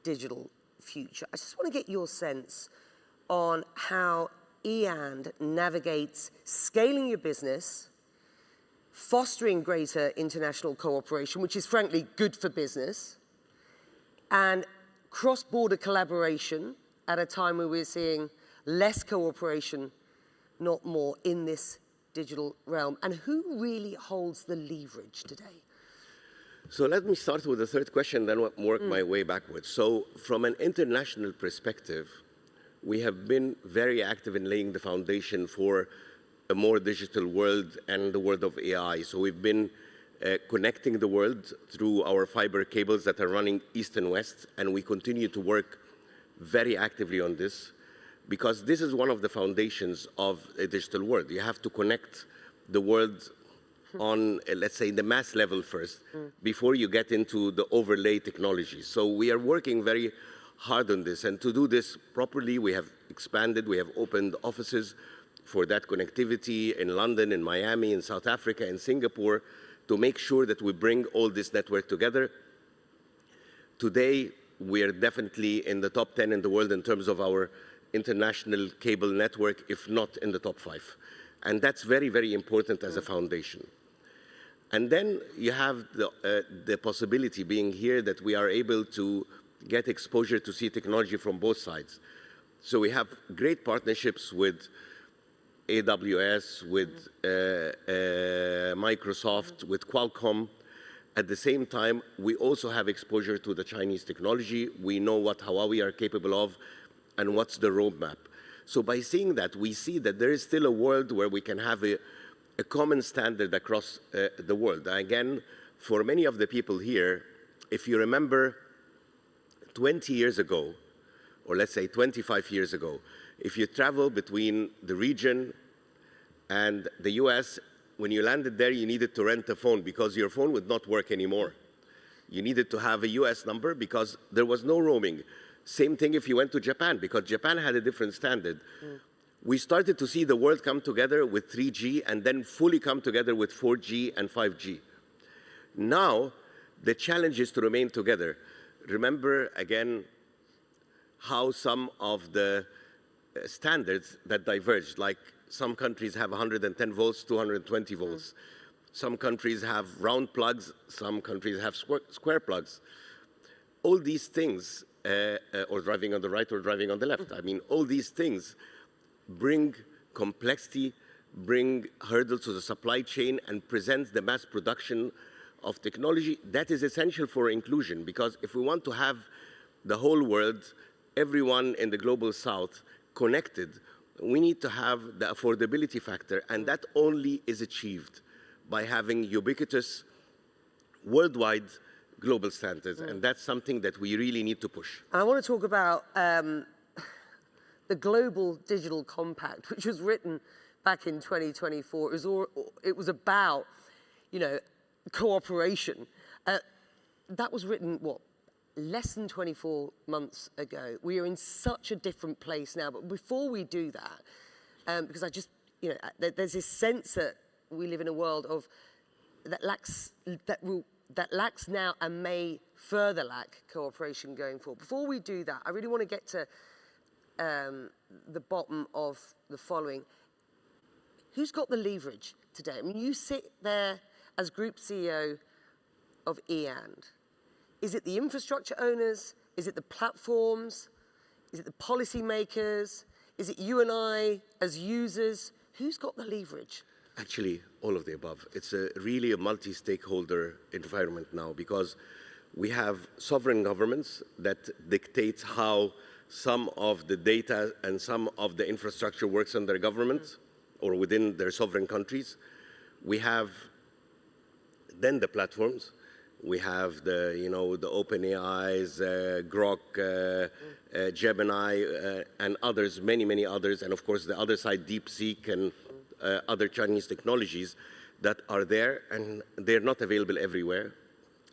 digital future. I just want to get your sense on how Ian navigates scaling your business, fostering greater international cooperation, which is frankly good for business, and cross-border collaboration at a time where we're seeing less cooperation, not more, in this digital realm. And who really holds the leverage today? So let me start with the third question, then work my way backwards. So from an international perspective, we have been very active in laying the foundation for a more digital world and the world of AI. So we've been connecting the world through our fiber cables that are running east and west, and we continue to work very actively on this because this is one of the foundations of a digital world. You have to connect the world on, let's say, the mass level first before you get into the overlay technology. So we are working very hard on this, and to do this properly, we have expanded, we have opened offices for that connectivity in London, in Miami, in South Africa, in Singapore, to make sure that we bring all this network together. Today, we are definitely in the top 10 in the world in terms of our international cable network, if not in the top 5. And that's very, very important as a foundation. And then you have the possibility being here that we are able to get exposure to see technology from both sides. So we have great partnerships with AWS, with Microsoft, with Qualcomm. At the same time, we also have exposure to the Chinese technology. We know what Huawei are capable of and what's the roadmap. So by seeing that, we see that there is still a world where we can have a common standard across the world. Again, for many of the people here, if you remember 20 years ago, or let's say 25 years ago, if you travel between the region and the US, when you landed there, you needed to rent a phone because your phone would not work anymore. You needed to have a US number because there was no roaming. Same thing if you went to Japan, because Japan had a different standard. We started to see the world come together with 3G and then fully come together with 4G and 5G. Now, the challenge is to remain together. Remember, again, how some of the standards that diverged, like some countries have 110 volts, 220 volts. Some countries have round plugs, some countries have square plugs. All these things, or driving on the right or driving on the left, I mean, all these things bring complexity, bring hurdles to the supply chain, and present the mass production of technology that is essential for inclusion. Because if we want to have the whole world, everyone in the global south connected, we need to have the affordability factor, and that only is achieved by having ubiquitous, worldwide global standards, and that's something that we really need to push. And I want to talk about the Global Digital Compact, which was written back in 2024. It was about, you know, cooperation. That was written, what, less than 24 months ago. We are in such a different place now. But before we do that, because I just, you know, there's this sense that we live in a world of that lacks now and may further lack cooperation going forward. Before we do that, I really want to get to the bottom of the following. Who's got the leverage today? I mean, you sit there as Group CEO of EAND. Is it the infrastructure owners? Is it the platforms? Is it the policymakers? Is it you and I as users? Who's got the leverage? Actually, all of the above. It's really a multi-stakeholder environment now, because we have sovereign governments that dictate how some of the data and some of the infrastructure works in their government or within their sovereign countries. We have then the platforms. We have the, you know, the OpenAIs, Grok, Gemini, and others, many others, and of course the other side, DeepSeek and other Chinese technologies that are there, and they're not available everywhere.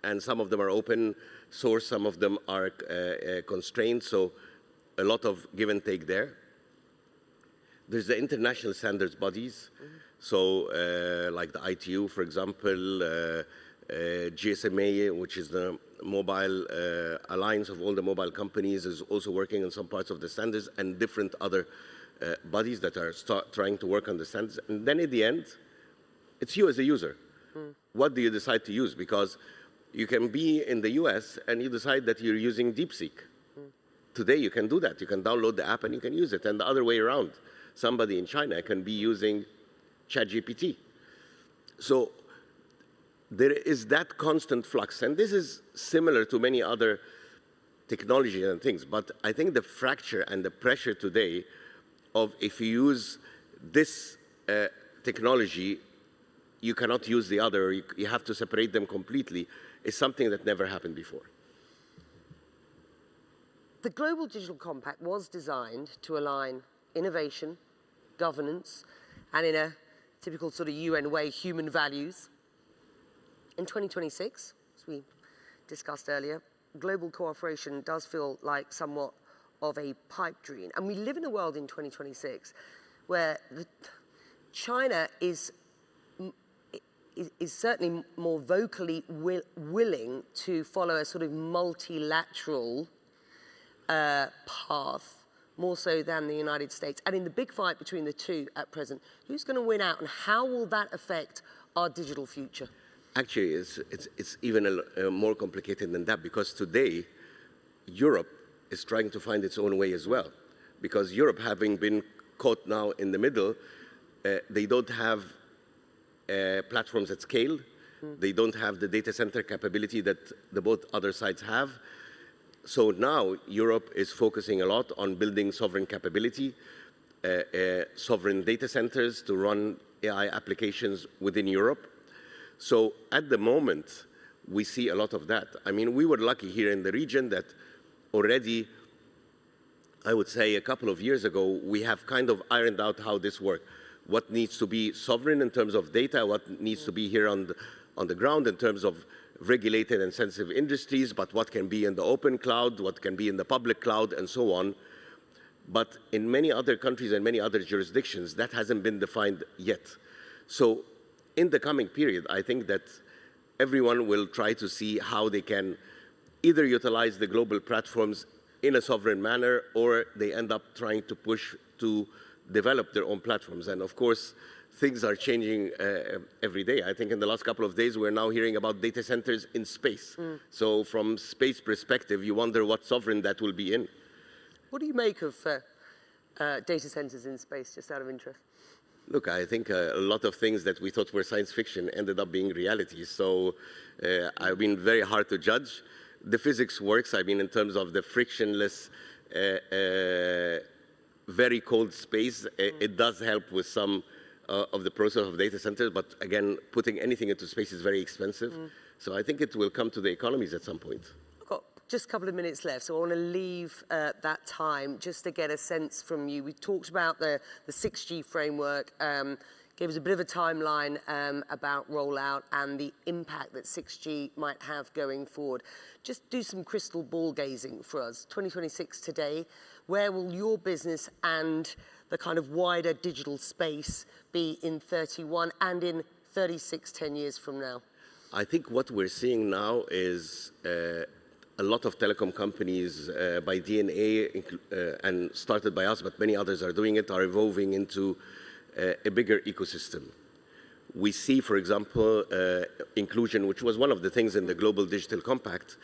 And some of them are open source, some of them are constrained, so a lot of give and take there. There's the international standards bodies, so like the ITU, for example, GSMA, which is the mobile alliance of all the mobile companies, is also working on some parts of the standards, and different other bodies that are trying to work on the standards. And then at the end, it's you as a user. What do you decide to use? Because you can be in the US and you decide that you're using DeepSeek. Today you can do that. You can download the app and you can use it. And the other way around, somebody in China can be using ChatGPT. So there is that constant flux. And this is similar to many other technologies and things. But I think the fracture and the pressure today of if you use this technology, you cannot use the other, you have to separate them completely, is something that never happened before. The Global Digital Compact was designed to align innovation, governance, and in a typical sort of UN way, human values. In 2026, as we discussed earlier, global cooperation does feel like somewhat of a pipe dream. And we live in a world in 2026 where China is certainly more vocally willing to follow a sort of multilateral path, more so than the United States. And in the big fight between the two at present, who's going to win out, and how will that affect our digital future? Actually, it's even more complicated than that, because today, Europe is trying to find its own way as well. Because Europe, having been caught now in the middle, they don't have platforms at scale. They don't have the data center capability that the both other sides have. So now Europe is focusing a lot on building sovereign capability, sovereign data centers to run AI applications within Europe. So at the moment, we see a lot of that. I mean, we were lucky here in the region that already, I would say a couple of years ago, we have kind of ironed out how this works. What needs to be sovereign in terms of data, what needs to be here on the ground in terms of regulated and sensitive industries, but what can be in the open cloud, what can be in the public cloud, and so on. But in many other countries and many other jurisdictions, that hasn't been defined yet. So in the coming period, I think that everyone will try to see how they can either utilize the global platforms in a sovereign manner, or they end up trying to push to develop their own platforms. And of course, things are changing every day. I think in the last couple of days, we're now hearing about data centers in space. So from space perspective, you wonder what sovereign that will be in. What do you make of data centers in space, just out of interest? Look, I think a lot of things that we thought were science fiction ended up being reality. So I've been very hard to judge. The physics works, I mean, in terms of the frictionless, very cold space. It does help with some of the process of data centers, but again, putting anything into space is very expensive. So I think it will come to the economies at some point. I've got just a couple of minutes left, so I want to leave that time just to get a sense from you. We talked about the 6G framework, gave us a bit of a timeline about rollout and the impact that 6G might have going forward. Just do some crystal ball gazing for us. 2026 today, where will your business and the kind of wider digital space be in 31 and in 36, 10 years from now? I think what we're seeing now is a lot of telecom companies by DNA and started by us, but many others are doing it, are evolving into a bigger ecosystem. We see, for example, inclusion, which was one of the things in the Global Digital Compact,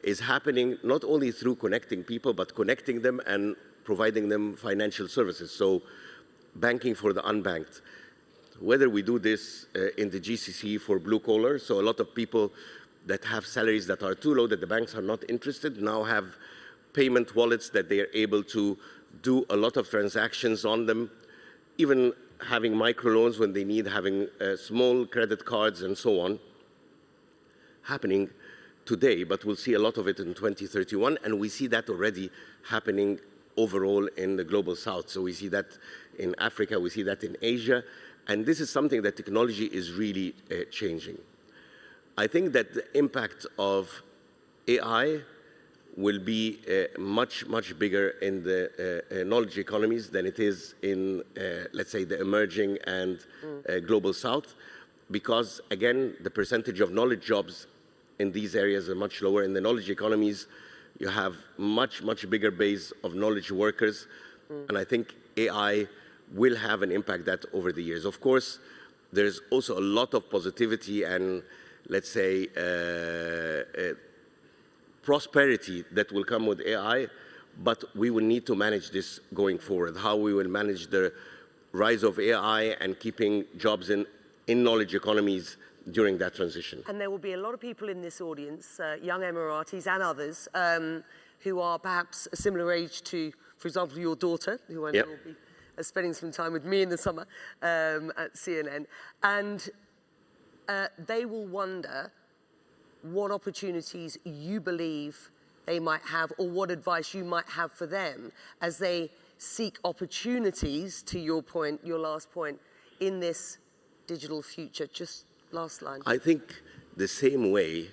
is happening not only through connecting people, but connecting them and providing them financial services. So banking for the unbanked. Whether we do this in the GCC for blue collar, so a lot of people that have salaries that are too low that the banks are not interested now have payment wallets that they are able to do a lot of transactions on them, even having microloans when they need, having small credit cards and so on, happening today, but we'll see a lot of it in 2031, and we see that already happening overall in the global south. So we see that in Africa, we see that in Asia, and this is something that technology is really changing. I think that the impact of AI will be much, much bigger in the knowledge economies than it is in, let's say, the emerging and global south, because, again, the percentage of knowledge jobs in these areas are much lower. In the knowledge economies, you have much, much bigger base of knowledge workers, and I think AI will have an impact that over the years. Of course, there's also a lot of positivity and, let's say, prosperity that will come with AI, but we will need to manage this going forward, how we will manage the rise of AI and keeping jobs in knowledge economies during that transition. And there will be a lot of people in this audience, young Emiratis and others, who are perhaps a similar age to, for example, your daughter, who I know will be spending some time with me in the summer at CNN. And they will wonder what opportunities you believe they might have, or what advice you might have for them as they seek opportunities, to your point, your last point, in this digital future. Just last line. I think the same way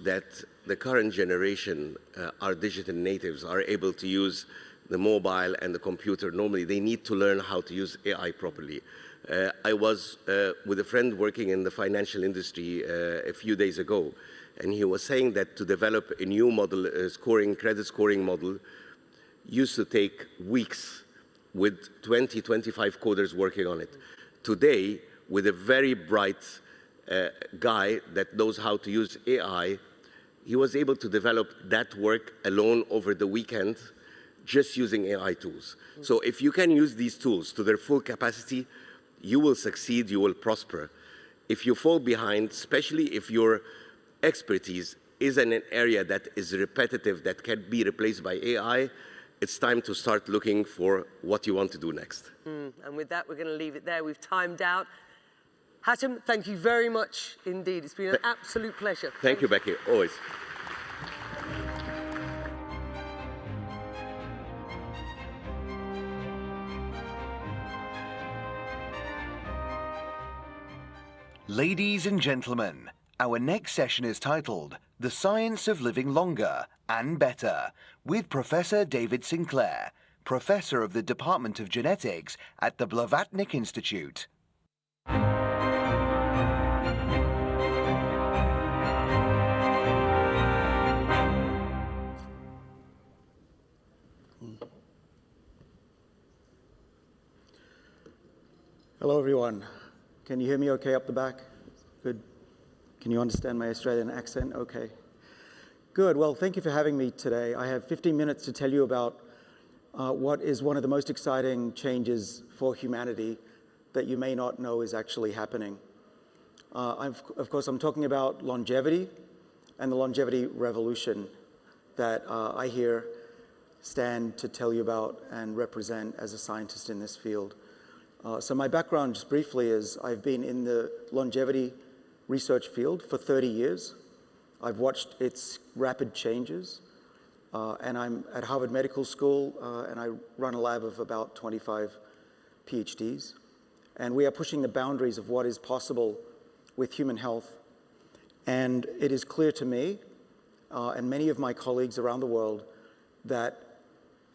that the current generation are digital natives, are able to use the mobile and the computer normally, they need to learn how to use AI properly. I was with a friend working in the financial industry a few days ago, and he was saying that to develop a new model, credit scoring model, used to take weeks with 20, 25 coders working on it. Today, with a very bright guy that knows how to use AI, he was able to develop that work alone over the weekend, just using AI tools. So if you can use these tools to their full capacity, you will succeed, you will prosper. If you fall behind, especially if your expertise is in an area that is repetitive, that can be replaced by AI, it's time to start looking for what you want to do next. And with that, we're going to leave it there. We've timed out. Hatem, thank you very much indeed. It's been an absolute pleasure. Thank you, Becky, always. Ladies and gentlemen, our next session is titled The Science of Living Longer and Better with Professor David Sinclair, Professor of the Department of Genetics at the Blavatnik Institute. Hello, everyone. Can you hear me okay up the back? Good. Can you understand my Australian accent? Okay. Good. Well, thank you for having me today. I have 15 minutes to tell you about what is one of the most exciting changes for humanity that you may not know is actually happening. Of course, I'm talking about longevity and the longevity revolution that I here stand to tell you about and represent as a scientist in this field. So my background, just briefly, is I've been in the longevity research field for 30 years. I've watched its rapid changes, and I'm at Harvard Medical School, and I run a lab of about 25 PhDs. And we are pushing the boundaries of what is possible with human health. And it is clear to me, and many of my colleagues around the world, that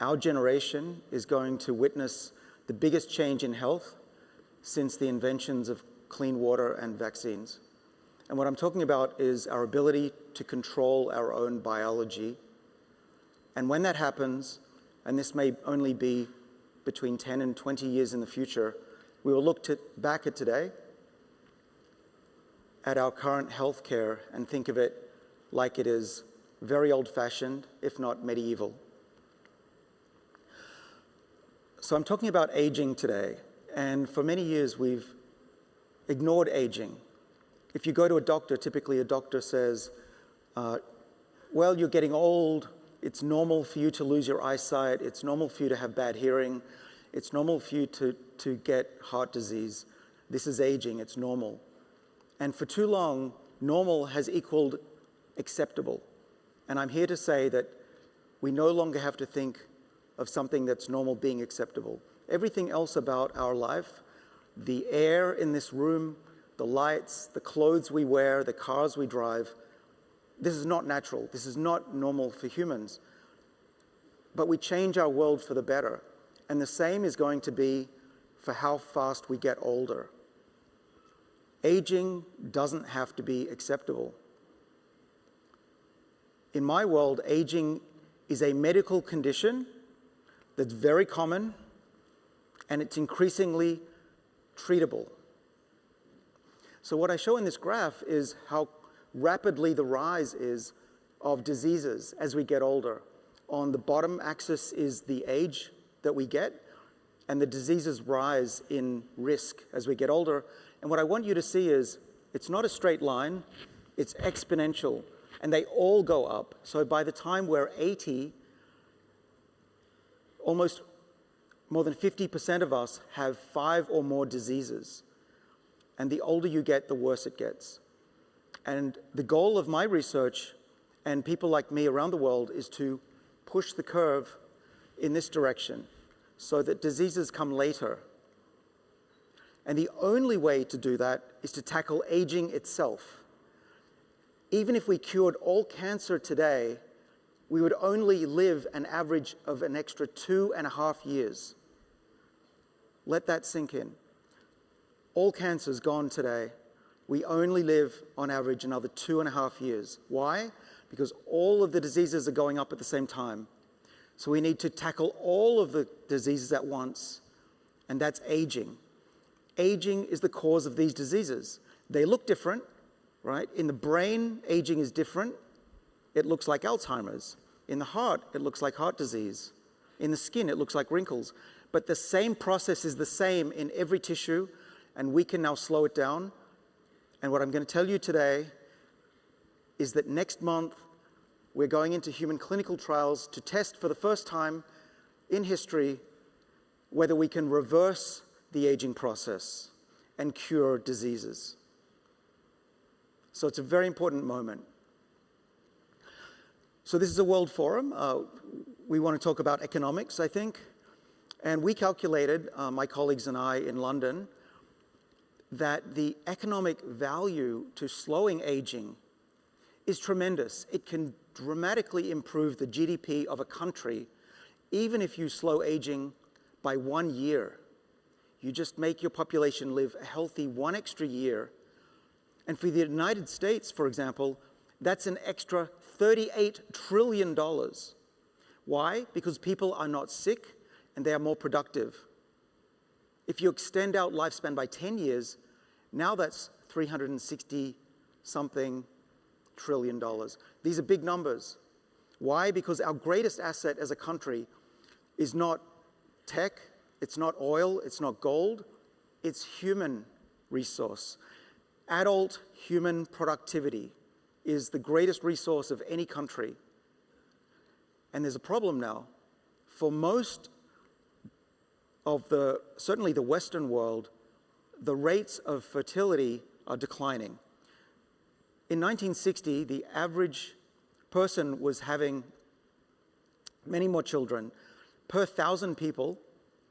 our generation is going to witness the biggest change in health since the inventions of clean water and vaccines. And what I'm talking about is our ability to control our own biology. And when that happens, and this may only be between 10 and 20 years in the future, we will look back at today, at our current healthcare, and think of it like it is very old-fashioned, if not medieval. So I'm talking about aging today, and for many years we've ignored aging. If you go to a doctor, typically a doctor says, well, you're getting old, it's normal for you to lose your eyesight, it's normal for you to have bad hearing, it's normal for you to get heart disease. This is aging, it's normal. And for too long, normal has equaled acceptable. And I'm here to say that we no longer have to think of something that's normal being acceptable. Everything else about our life, the air in this room, the lights, the clothes we wear, the cars we drive, this is not natural. This is not normal for humans. But we change our world for the better. And the same is going to be for how fast we get older. Aging doesn't have to be acceptable. In my world, aging is a medical condition that's very common, and it's increasingly treatable. So what I show in this graph is how rapidly the rise is of diseases as we get older. On the bottom axis is the age that we get, and the diseases rise in risk as we get older. And what I want you to see is it's not a straight line, it's exponential, and they all go up. So by the time we're 80, almost more than 50% of us have 5 or more diseases. And the older you get, the worse it gets. And the goal of my research and people like me around the world is to push the curve in this direction so that diseases come later. And the only way to do that is to tackle aging itself. Even if we cured all cancer today, we would only live an average of an extra 2.5 years. Let that sink in. All cancer's gone today. We only live, on average, another 2.5 years. Why? Because all of the diseases are going up at the same time. So we need to tackle all of the diseases at once, and that's aging. Aging is the cause of these diseases. They look different, right? In the brain, aging is different. It looks like Alzheimer's. In the heart, it looks like heart disease. In the skin, it looks like wrinkles. But the same process is the same in every tissue, and we can now slow it down. And what I'm going to tell you today is that next month, we're going into human clinical trials to test for the first time in history whether we can reverse the aging process and cure diseases. So it's a very important moment. So this is a World Forum. We want to talk about economics, I think. And we calculated, my colleagues and I in London, that the economic value to slowing aging is tremendous. It can dramatically improve the GDP of a country, even if you slow aging by 1 year. You just make your population live a healthy 1 extra year. And for the United States, for example, that's an extra $38 trillion. Why? Because people are not sick and they are more productive. If you extend out lifespan by 10 years, now that's $360-something trillion. These are big numbers. Why? Because our greatest asset as a country is not tech, it's not oil, it's not gold, it's human resource. Adult human productivity is the greatest resource of any country. And there's a problem now. For most of certainly the Western world, the rates of fertility are declining. In 1960, the average person was having many more children. Per 1,000 people,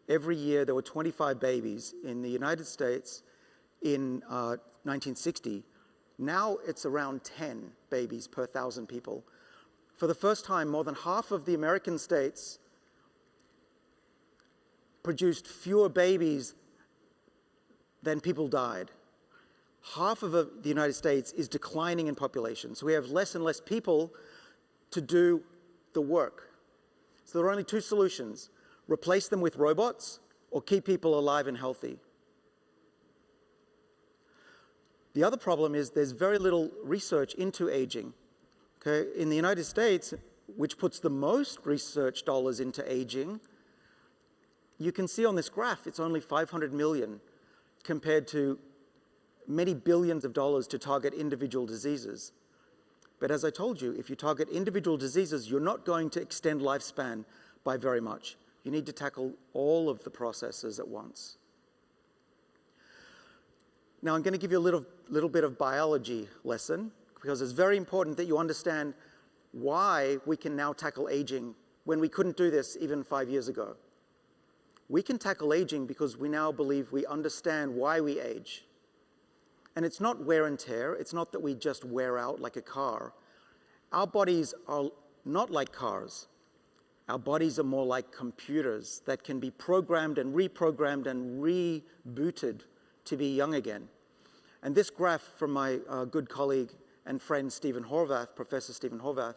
every year there were 25 babies in the United States in 1960. Now it's around 10 babies per 1,000 people. For the first time, more than half of the American states produced fewer babies than people died. Half of the United States is declining in population. So we have less and less people to do the work. So there are only two solutions: replace them with robots or keep people alive and healthy. The other problem is there's very little research into aging. Okay? In the United States, which puts the most research dollars into aging, you can see on this graph it's only 500 million compared to many billions of dollars to target individual diseases. But as I told you, if you target individual diseases, you're not going to extend lifespan by very much. You need to tackle all of the processes at once. Now I'm going to give you a little bit of biology lesson, because it's very important that you understand why we can now tackle aging when we couldn't do this even 5 years ago. We can tackle aging because we now believe we understand why we age. And it's not wear and tear. It's not that we just wear out like a car. Our bodies are not like cars. Our bodies are more like computers that can be programmed and reprogrammed and rebooted to be young again. And this graph from my good colleague and friend Stephen Horvath, Professor Stephen Horvath,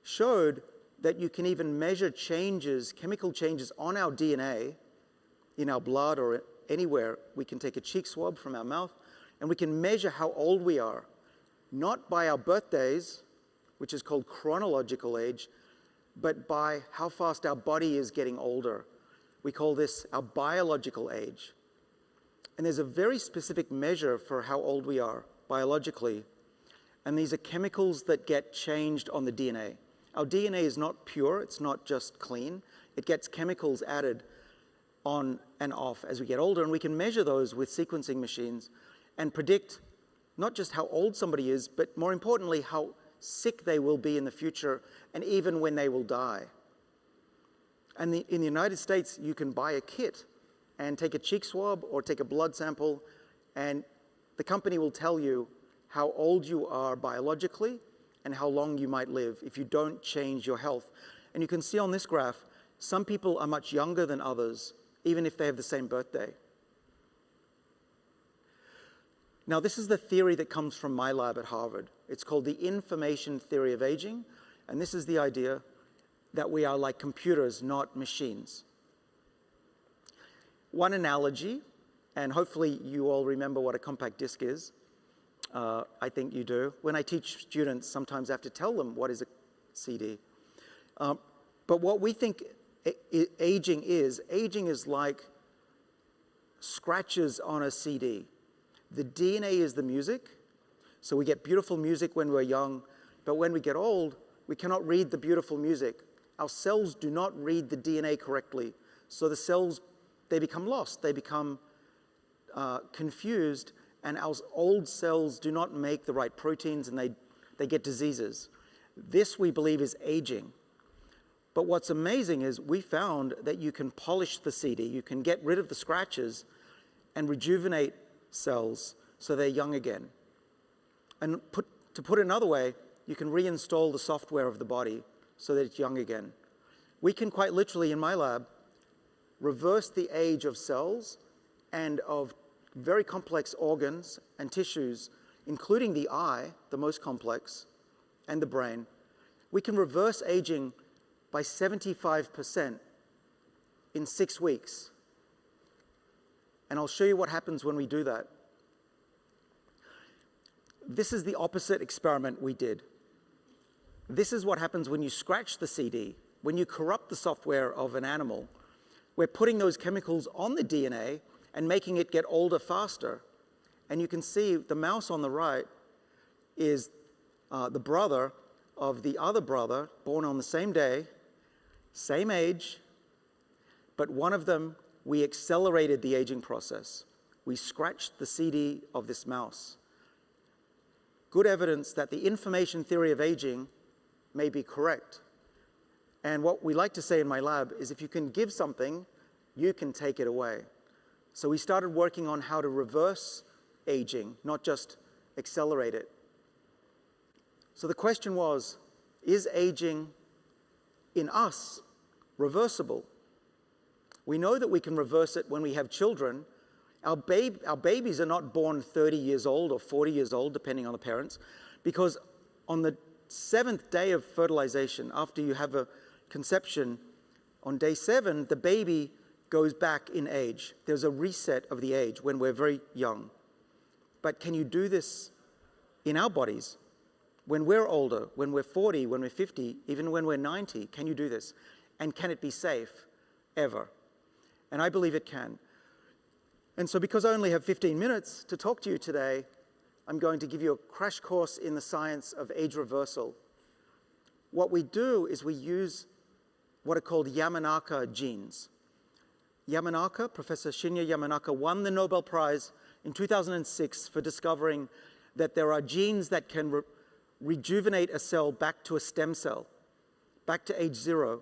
showed that you can even measure changes, chemical changes on our DNA, in our blood or anywhere. We can take a cheek swab from our mouth and we can measure how old we are, not by our birthdays, which is called chronological age, but by how fast our body is getting older. We call this our biological age. And there's a very specific measure for how old we are biologically, and these are chemicals that get changed on the DNA. Our DNA is not pure, it's not just clean. It gets chemicals added on and off as we get older, and we can measure those with sequencing machines and predict not just how old somebody is, but more importantly, how sick they will be in the future and even when they will die. And in the United States, you can buy a kit and take a cheek swab or take a blood sample, and the company will tell you how old you are biologically and how long you might live if you don't change your health. And you can see on this graph, some people are much younger than others, even if they have the same birthday. Now, this is the theory that comes from my lab at Harvard. It's called the information theory of aging, and this is the idea that we are like computers, not machines. One analogy, and hopefully you all remember what a compact disc is. I think you do. When I teach students, sometimes I have to tell them what is a CD. But what we think aging is like scratches on a CD. The DNA is the music, so we get beautiful music when we're young, but when we get old, we cannot read the beautiful music. Our cells do not read the DNA correctly, so the cells, they become lost, they become confused, and our old cells do not make the right proteins and they get diseases. This, we believe, is aging. But what's amazing is we found that you can polish the CD, you can get rid of the scratches and rejuvenate cells so they're young again. And to put it another way, you can reinstall the software of the body so that it's young again. We can quite literally, in my lab, reverse the age of cells and of very complex organs and tissues, including the eye, the most complex, and the brain. We can reverse aging by 75% in 6 weeks. And I'll show you what happens when we do that. This is the opposite experiment we did. This is what happens when you scratch the CD, when you corrupt the software of an animal. We're putting those chemicals on the DNA and making it get older faster. And you can see the mouse on the right is the brother of the other brother, born on the same day, same age, but one of them, we accelerated the aging process. We scratched the CD of this mouse. Good evidence that the information theory of aging may be correct. And what we like to say in my lab is if you can give something, you can take it away. So we started working on how to reverse aging, not just accelerate it. So the question was, is aging in us reversible? We know that we can reverse it when we have children. Our babies are not born 30 years old or 40 years old, depending on the parents, because on the 7th day of fertilization, after you have a conception, on day 7, the baby goes back in age. There's a reset of the age when we're very young. But can you do this in our bodies? When we're older, when we're 40, when we're 50, even when we're 90, can you do this? And can it be safe ever? And I believe it can. And so because I only have 15 minutes to talk to you today, I'm going to give you a crash course in the science of age reversal. What we do is we use what are called Yamanaka genes. Yamanaka, Professor Shinya Yamanaka, won the Nobel Prize in 2006 for discovering that there are genes that can rejuvenate a cell back to a stem cell, back to age 0,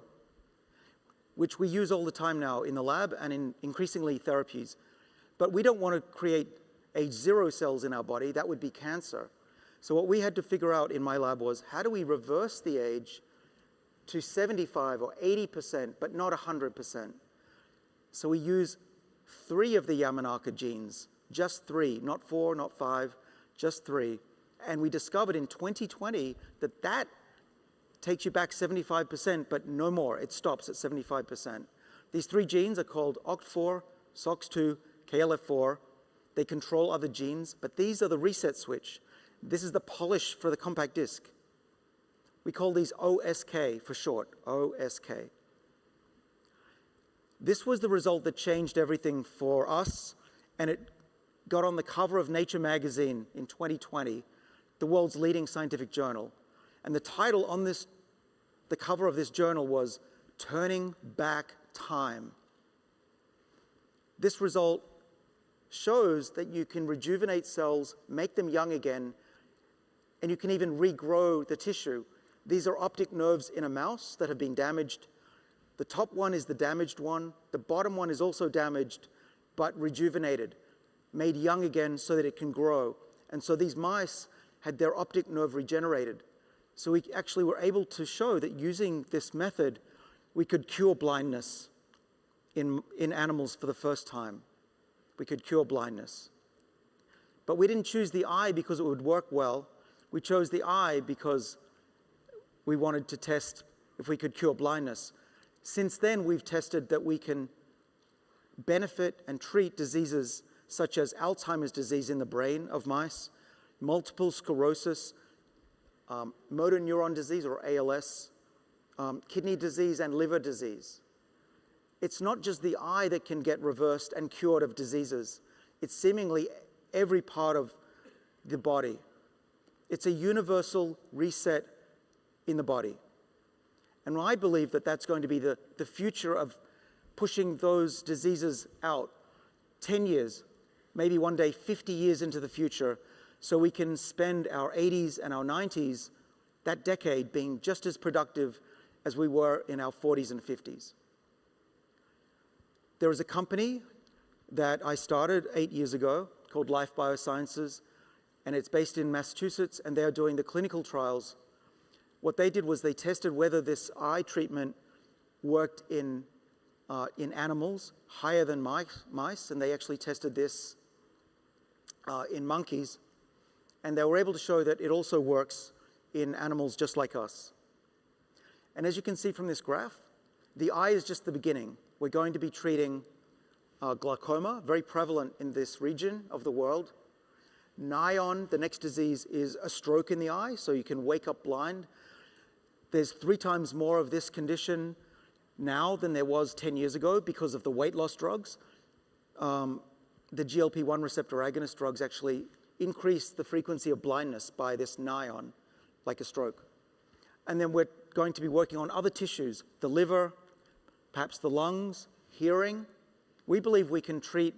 which we use all the time now in the lab and in increasingly therapies. But we don't want to create age 0 cells in our body. That would be cancer. So what we had to figure out in my lab was, how do we reverse the age to 75 or 80%, but not 100%? So we use 3 of the Yamanaka genes, just 3, not 4, not 5, just 3. And we discovered in 2020 that that takes you back 75%, but no more. It stops at 75%. These 3 genes are called OCT4, SOX2, KLF4. They control other genes, but these are the reset switch. This is the polish for the compact disc. We call these OSK for short, OSK. This was the result that changed everything for us, and it got on the cover of Nature magazine in 2020, the world's leading scientific journal. And the title on the cover of this journal was Turning Back Time. This result shows that you can rejuvenate cells, make them young again, and you can even regrow the tissue. These are optic nerves in a mouse that have been damaged. The top one is the damaged one. The bottom one is also damaged, but rejuvenated, made young again so that it can grow. And so these mice had their optic nerve regenerated. So we actually were able to show that using this method, we could cure blindness in animals for the first time. We could cure blindness. But we didn't choose the eye because it would work well. We chose the eye because we wanted to test if we could cure blindness. Since then, we've tested that we can benefit and treat diseases such as Alzheimer's disease in the brain of mice, multiple sclerosis, motor neuron disease or ALS, kidney disease and liver disease. It's not just the eye that can get reversed and cured of diseases. It's seemingly every part of the body. It's a universal reset in the body. And I believe that that's going to be the future of pushing those diseases out 10 years, maybe one day 50 years into the future, so we can spend our 80s and our 90s, that decade, being just as productive as we were in our 40s and 50s. There is a company that I started 8 years ago called Life Biosciences, and it's based in Massachusetts, and they're doing the clinical trials. What they did was they tested whether this eye treatment worked in animals higher than mice, and they actually tested this in monkeys, and they were able to show that it also works in animals just like us. And as you can see from this graph, the eye is just the beginning. We're going to be treating glaucoma, very prevalent in this region of the world. Nion, the next disease, is a stroke in the eye, so you can wake up blind. There's 3 times more of this condition now than there was 10 years ago because of the weight loss drugs. The GLP-1 receptor agonist drugs actually increase the frequency of blindness by this nion, like a stroke. And then we're going to be working on other tissues, the liver, perhaps the lungs, hearing. We believe we can treat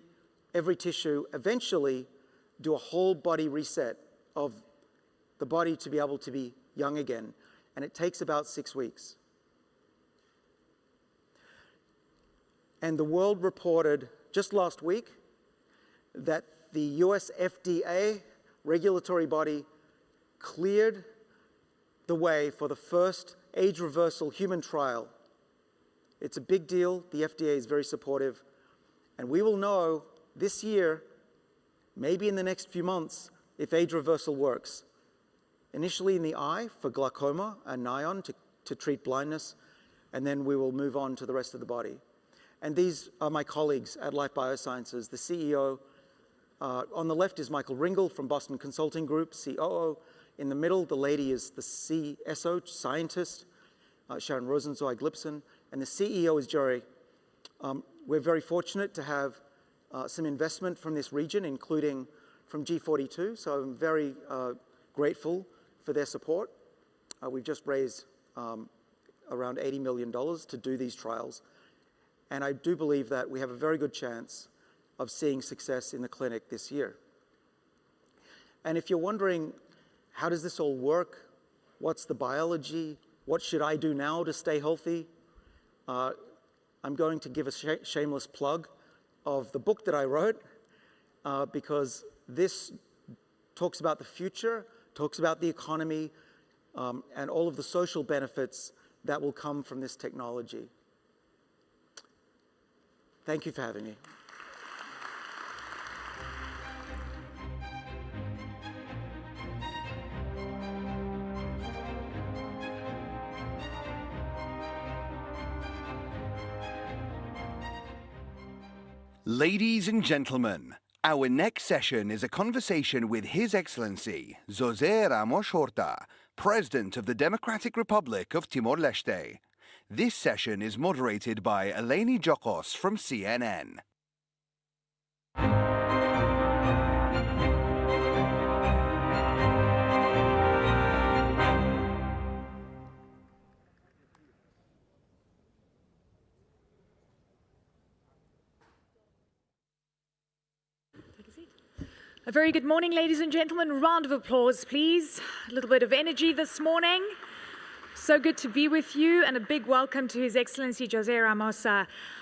every tissue, eventually do a whole body reset of the body to be able to be young again. And it takes about 6 weeks. And the world reported just last week that the US FDA regulatory body cleared the way for the first age reversal human trial. It's a big deal. The FDA is very supportive. And we will know this year, maybe in the next few months, if age reversal works. Initially in the eye for glaucoma and nion to treat blindness, and then we will move on to the rest of the body. And these are my colleagues at Life Biosciences, the CEO. On the left is Michael Ringel from Boston Consulting Group, COO. In the middle, the lady is the CSO, scientist, Sharon Rosenzweig-Lipson, and the CEO is Jerry. We're very fortunate to have some investment from this region, including from G42, so I'm very grateful for their support. We've just raised around $80 million to do these trials, and I do believe that we have a very good chance of seeing success in the clinic this year. And if you're wondering, how does this all work? What's the biology? What should I do now to stay healthy? I'm going to give a shameless plug of the book that I wrote because this talks about the future, talks about the economy, and all of the social benefits that will come from this technology. Thank you for having me. Ladies and gentlemen, our next session is a conversation with His Excellency José Ramos Horta, President of the Democratic Republic of Timor-Leste. This session is moderated by Eleni Jokos from CNN. A very good morning, ladies and gentlemen. Round of applause, please. A little bit of energy this morning. So good to be with you, and a big welcome to His Excellency José Ramos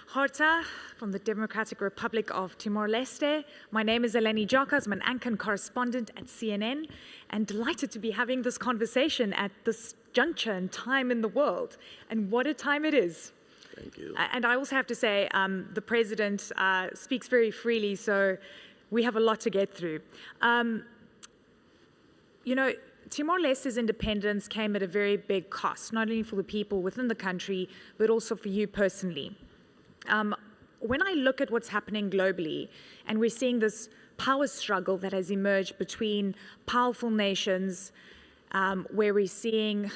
Horta from the Democratic Republic of Timor-Leste. My name is Eleni Jokos. I'm an anchor and correspondent at CNN, and delighted to be having this conversation at this juncture and time in the world. And what a time it is. Thank you. And I also have to say, the President speaks very freely, so we have a lot to get through. You know, Timor-Leste's independence came at a very big cost, not only for the people within the country, but also for you personally. When I look at what's happening globally, and we're seeing this power struggle that has emerged between powerful nations, where we're seeing,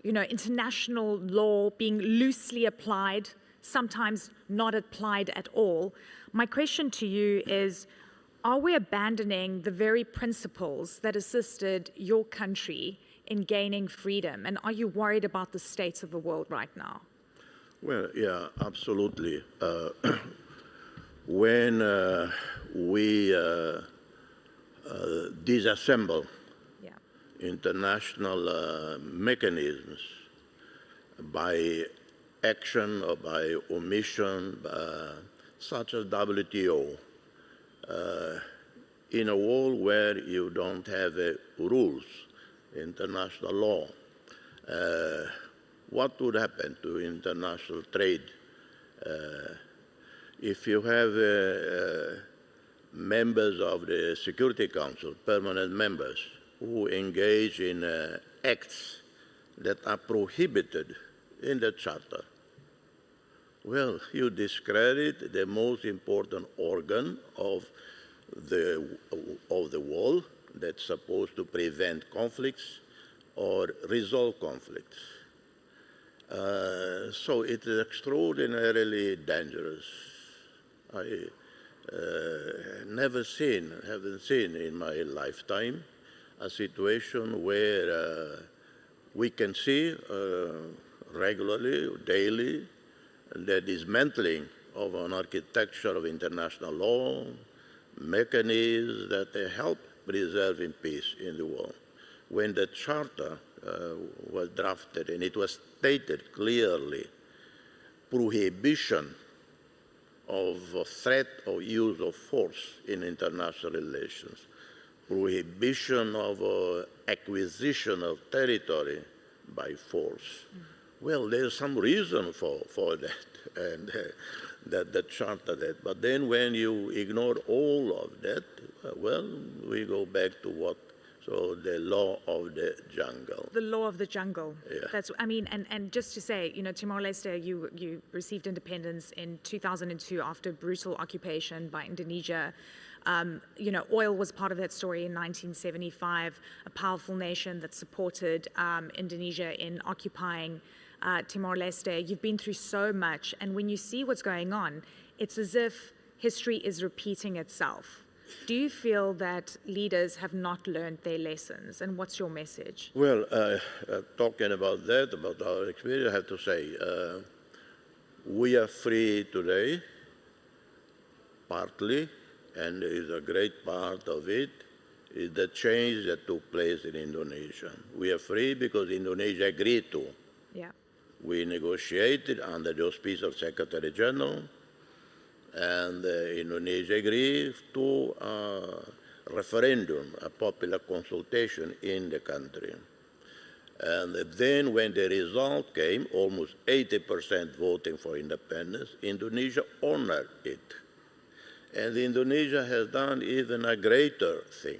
you know, international law being loosely applied, sometimes not applied at all. My question to you is, are we abandoning the very principles that assisted your country in gaining freedom? And are you worried about the state of the world right now? Well, yeah, absolutely. When we disassemble international mechanisms by action or by omission, such as WTO, in a world where you don't have rules, international law, what would happen to international trade? If you have members of the Security Council, permanent members, who engage in acts that are prohibited in the Charter, Well, you discredit the most important organ of the wall that's supposed to prevent conflicts or resolve conflicts. So it is extraordinarily dangerous. I haven't seen in my lifetime a situation where we can see regularly, daily, the dismantling of an architecture of international law, mechanisms that help preserving peace in the world. When the Charter was drafted and it was stated clearly, prohibition of threat or use of force in international relations, prohibition of acquisition of territory by force. Well, there's some reason for that, and that Charter that. But then when you ignore all of that, well, we go back to what? So the law of the jungle. The law of the jungle. Yeah. That's, I mean, and just to say, you know, Timor-Leste, you received independence in 2002 after brutal occupation by Indonesia. You know, oil was part of that story in 1975, a powerful nation that supported Indonesia in occupying Timor-Leste. You've been through so much, and when you see what's going on, it's as if history is repeating itself. Do you feel that leaders have not learned their lessons, and what's your message? Well, talking about that, about our experience, I have to say, we are free today, partly, and is a great part of it, is the change that took place in Indonesia. We are free because Indonesia agreed to. Yeah. We negotiated under the auspice of Secretary General, and Indonesia agreed to a referendum, a popular consultation in the country. And then when the result came, almost 80% voting for independence, Indonesia honored it. And Indonesia has done even a greater thing.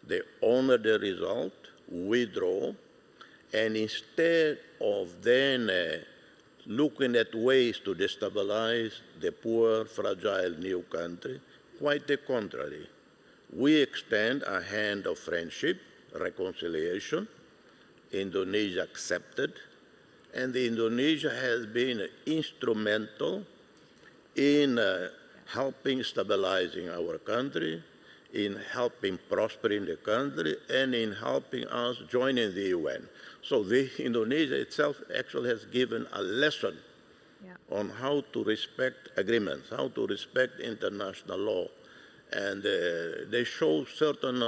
They honored the result, withdraw, and instead of then looking at ways to destabilize the poor, fragile new country, quite the contrary. We extend a hand of friendship, reconciliation. Indonesia accepted, and Indonesia has been instrumental in helping stabilizing our country, in helping prospering the country, and in helping us joining the UN. So Indonesia itself actually has given a lesson on how to respect agreements, how to respect international law. And they show certain,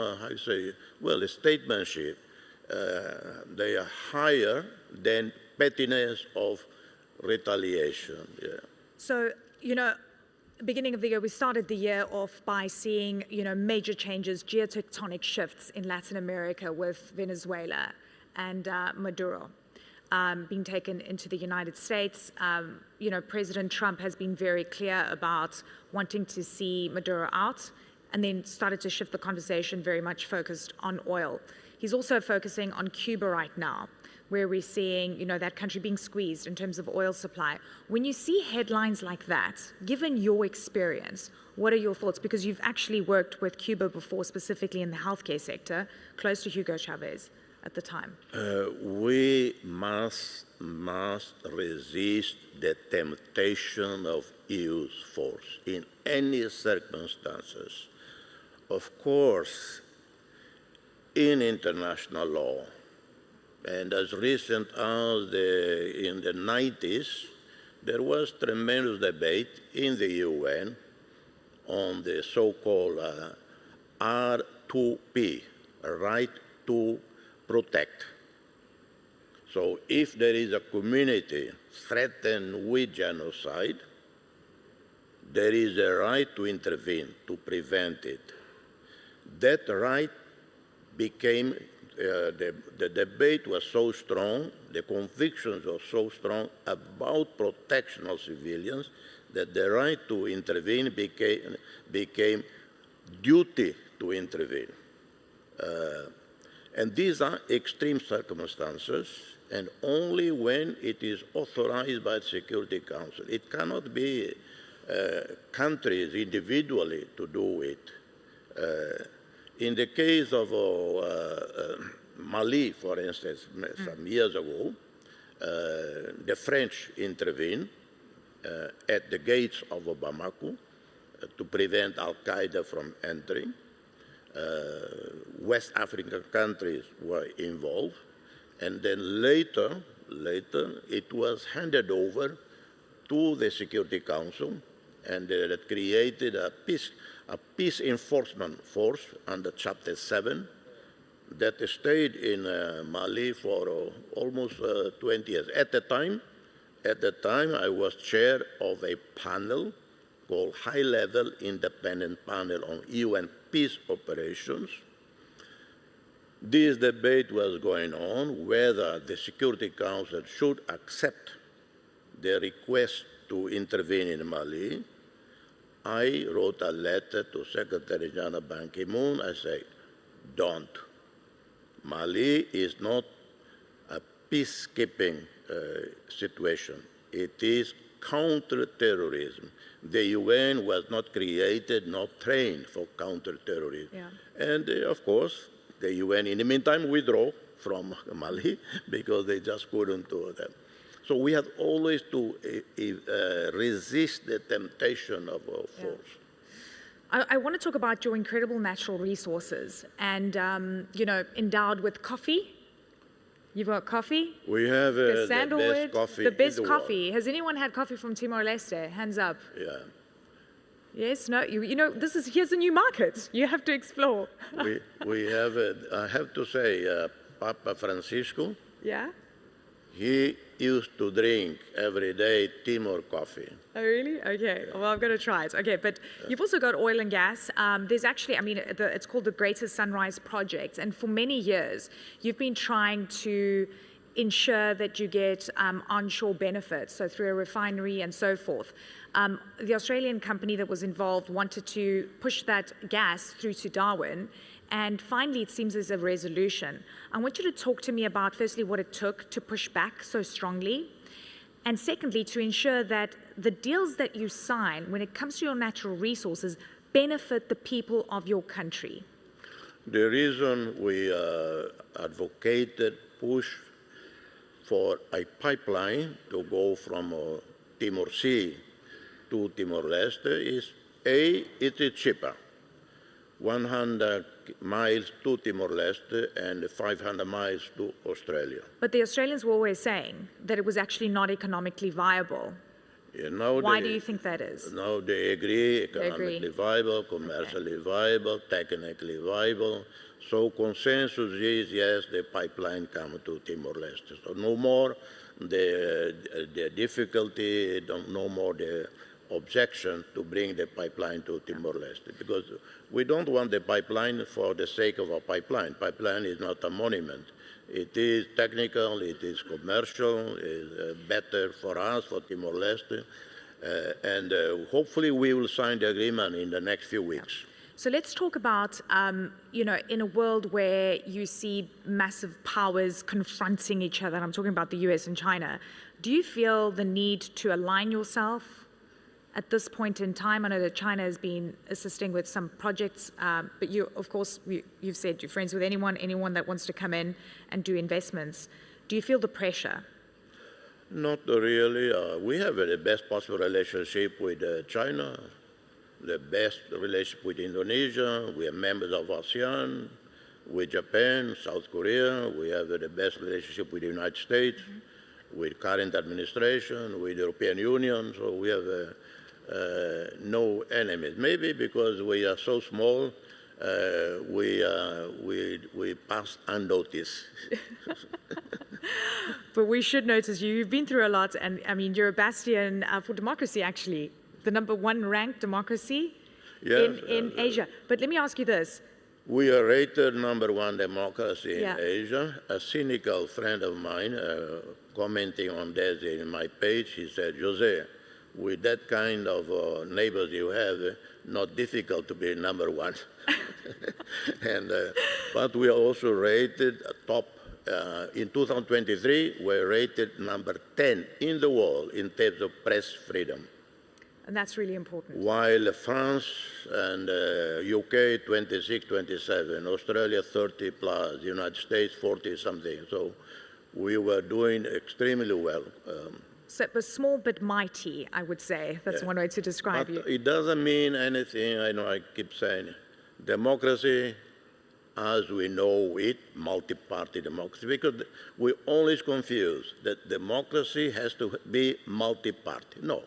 statesmanship. They are higher than pettiness of retaliation. Yeah. So, you know, beginning of the year, we started the year off by seeing, you know, major changes, geotectonic shifts in Latin America with Venezuela and Maduro being taken into the United States. You know, President Trump has been very clear about wanting to see Maduro out, and then started to shift the conversation very much focused on oil. He's also focusing on Cuba right now, where we're seeing, you know, that country being squeezed in terms of oil supply. When you see headlines like that, given your experience, what are your thoughts? Because you've actually worked with Cuba before, specifically in the healthcare sector, close to Hugo Chavez at the time. We must resist the temptation of use force in any circumstances. Of course, in international law, and as recent as in the 90s, there was tremendous debate in the UN on the so-called R2P, right to protect. So if there is a community threatened with genocide, there is a right to intervene, to prevent it. That right became, the debate was so strong, the convictions were so strong about protection of civilians, that the right to intervene became duty to intervene. And these are extreme circumstances, and only when it is authorized by the Security Council. It cannot be countries individually to do it. In the case of Mali, for instance, some years ago, the French intervened at the gates of Bamako to prevent Al-Qaeda from entering. West African countries were involved, and then later it was handed over to the Security Council, and that created a peace enforcement force under Chapter 7 that stayed in Mali for almost 20 years. At the time, I was chair of a panel called High-Level Independent Panel on UN Peace Operations. This debate was going on whether the Security Council should accept the request to intervene in Mali. I wrote a letter to Secretary General Ban Ki-moon. I said, don't. Mali is not a peacekeeping situation. It is counter-terrorism. The UN was not created, not trained for counter-terrorism. Yeah. And of course, the UN in the meantime withdrew from Mali because they just couldn't do that. So we have always to resist the temptation of force. Yeah. I want to talk about your incredible natural resources and, endowed with coffee. You've got coffee? We have the best coffee. The best coffee. Has anyone had coffee from Timor-Leste? Hands up. Yeah. Yes, no, here's a new market. You have to explore. we have, I have to say, Papa Francisco. Yeah? He used to drink every day Timor coffee. Oh, really? Okay. Well, I'm going to try it. Okay, but you've also got oil and gas. There's actually, it's called the Greater Sunrise Project. And for many years, you've been trying to ensure that you get onshore benefits, so through a refinery and so forth. The Australian company that was involved wanted to push that gas through to Darwin. And finally, it seems there's a resolution. I want you to talk to me about, firstly, what it took to push back so strongly. And secondly, to ensure that the deals that you sign, when it comes to your natural resources, benefit the people of your country. The reason we advocated, push for a pipeline to go from Timor Sea to Timor-Leste is, A, it is cheaper. 100 miles to Timor-Leste and 500 miles to Australia. But the Australians were always saying that it was actually not economically viable. Why do you think that is? Now they agree, economically viable, commercially viable, technically viable. So consensus is, yes, the pipeline come to Timor-Leste. So no more the difficulty, no more the objection to bring the pipeline to Timor-Leste, because we don't want the pipeline for the sake of a pipeline. Pipeline is not a monument. It is technical, it is commercial, it's better for us, for Timor-Leste, and hopefully we will sign the agreement in the next few weeks. So let's talk about, in a world where you see massive powers confronting each other, and I'm talking about the US and China, do you feel the need to align yourself at this point in time? I know that China has been assisting with some projects, but you, of course, you've said you're friends with anyone that wants to come in and do investments. Do you feel the pressure? Not really. We have the best possible relationship with China, the best relationship with Indonesia. We are members of ASEAN, with Japan, South Korea. We have the best relationship with the United States, with current administration, with the European Union. So we have no enemies. Maybe because we are so small, we pass unnoticed. But we should notice you. You've been through a lot, and you're a bastion for democracy, actually. The #1 ranked democracy in Asia. But let me ask you this. We are rated #1 democracy in Asia. A cynical friend of mine, commenting on this in my page, he said, Jose, with that kind of neighbors you have, not difficult to be number one. And, but we are also rated top. In 2023, we're rated number 10 in the world in terms of press freedom. And that's really important. While France and UK 26, 27, Australia 30 plus, United States 40 something. So we were doing extremely well. So it was small but mighty, I would say. That's one way to describe you. It doesn't mean anything. I know I keep saying democracy, as we know it, multi-party democracy, because we always confuse that democracy has to be multi-party. No.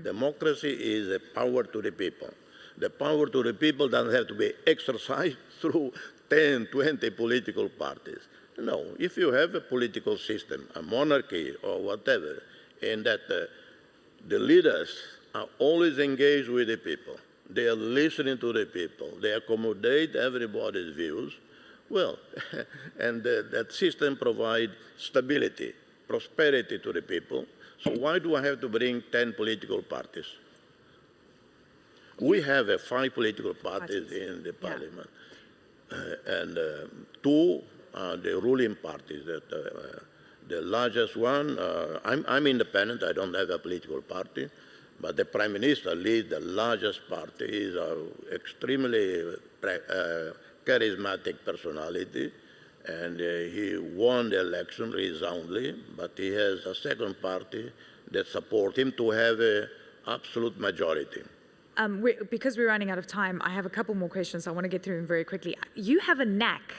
Democracy is a power to the people. The power to the people doesn't have to be exercised through 10, 20 political parties. No, if you have a political system, a monarchy or whatever, and that the leaders are always engaged with the people, they are listening to the people, they accommodate everybody's views, well, and that system provides stability, prosperity to the people. So why do I have to bring 10 political parties? We have 5 political parties in the parliament, and 2 are the ruling parties. The largest one, I'm independent, I don't have a political party, but the Prime Minister leads the largest party. He's an extremely charismatic personality, and he won the election resoundingly, but he has a second party that supports him to have an absolute majority. Because we're running out of time, I have a couple more questions. I want to get through them very quickly. You have a knack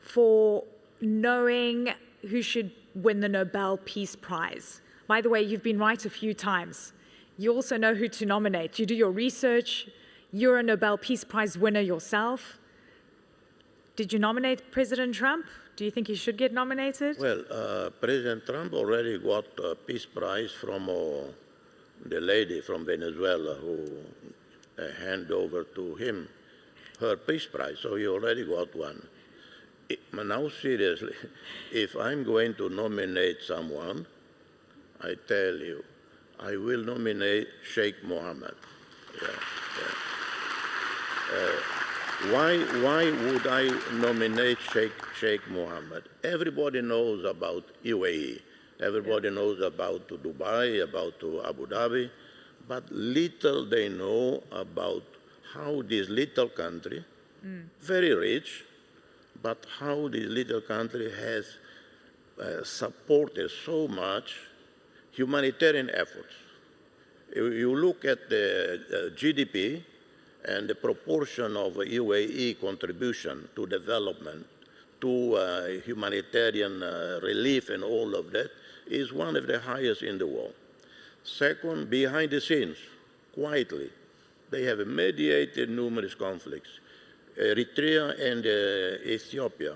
for knowing who should win the Nobel Peace Prize. By the way, you've been right a few times. You also know who to nominate. You do your research. You're a Nobel Peace Prize winner yourself. Did you nominate President Trump? Do you think he should get nominated? Well, President Trump already got a Peace Prize from the lady from Venezuela who handed over to him her Peace Prize, so he already got one. Now, seriously, if I'm going to nominate someone, I tell you, I will nominate Sheikh Mohammed. Why would I nominate Sheikh Mohammed? Everybody knows about UAE. Everybody knows about Dubai, about Abu Dhabi, but little they know about how this little country, very rich, but how this little country has supported so much humanitarian efforts. You look at the GDP and the proportion of UAE contribution to development, to humanitarian relief and all of that, is one of the highest in the world. Second, behind the scenes, quietly, they have mediated numerous conflicts. Eritrea and Ethiopia.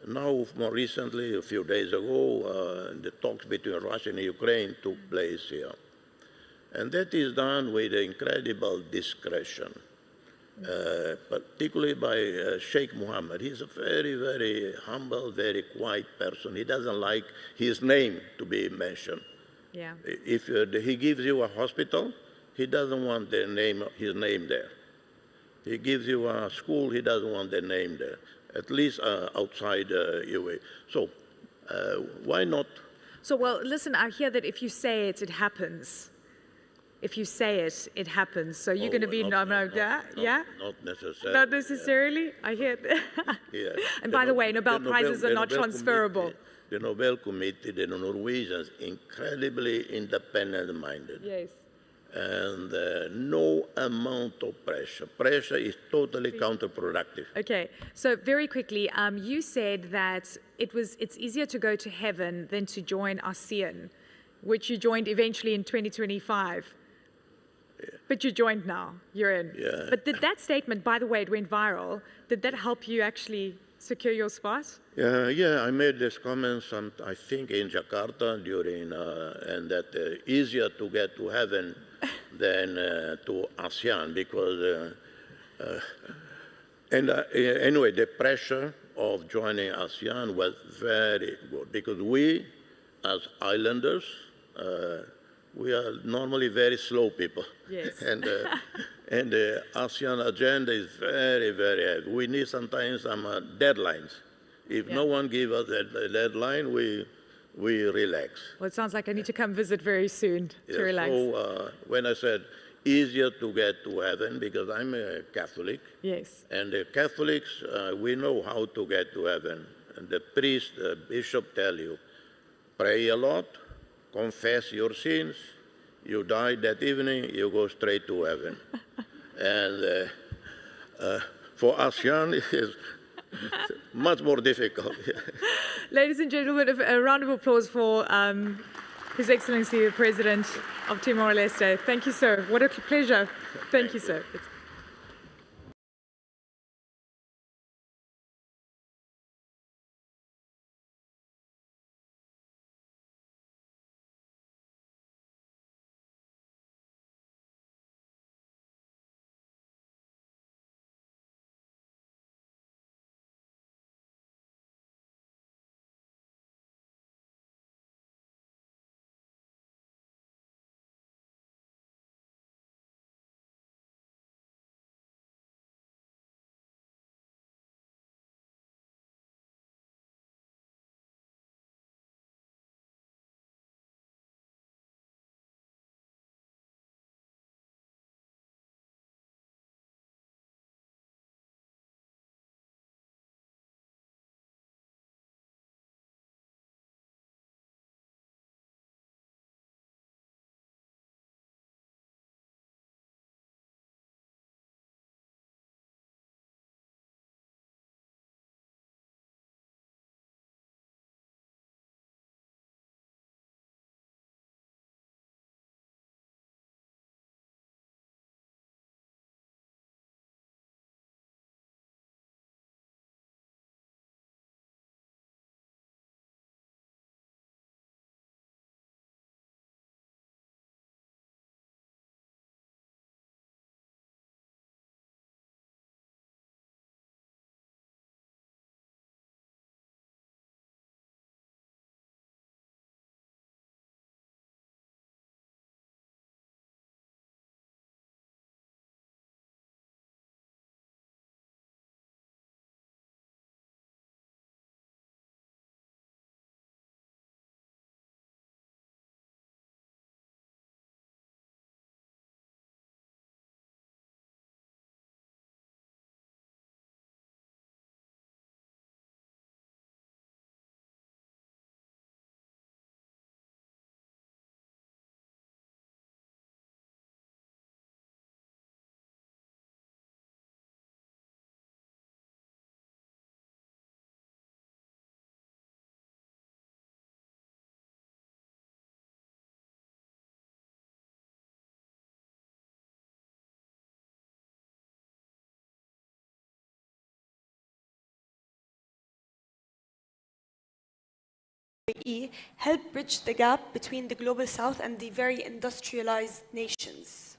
Now, more recently, a few days ago, the talks between Russia and Ukraine took place here. And that is done with incredible discretion, particularly by Sheikh Mohammed. He's a very, very humble, very quiet person. He doesn't like his name to be mentioned. Yeah. If he gives you a hospital, he doesn't want his name there. He gives you a school, he doesn't want the name there, at least outside UAE. So why not? So, well, listen, I hear that if you say it, it happens. If you say it, it happens. So you're going to be not necessarily. Not necessarily? I hear that. Yeah. And by the way, Nobel Prizes are not transferable. The Nobel Committee, the Norwegians, incredibly independent-minded. Yes. And no amount of pressure. Pressure is totally counterproductive. Okay, so very quickly, you said that it's easier to go to heaven than to join ASEAN, which you joined eventually in 2025. Yeah. But you joined now, you're in. Yeah. But did that statement, by the way, it went viral, did that help you actually secure your spot? Yeah, I made this comment, I think, in Jakarta during, and that easier to get to heaven than to ASEAN because, anyway, the pressure of joining ASEAN was very good because we, as islanders, We are normally very slow people. Yes. And the ASEAN agenda is very, very heavy. We need sometimes some deadlines. If no one gives us a deadline, we relax. Well, it sounds like I need to come visit very soon to relax. So when I said easier to get to heaven, because I'm a Catholic. Yes. And the Catholics, we know how to get to heaven. And the priest, the bishop tell you, pray a lot, confess your sins, you die that evening, you go straight to heaven. And for ASEAN, it is much more difficult. Ladies and gentlemen, a round of applause for His Excellency, the President of Timor-Leste. Thank you, sir. What a pleasure. Thank you, sir. help bridge the gap between the global south and the very industrialized nations?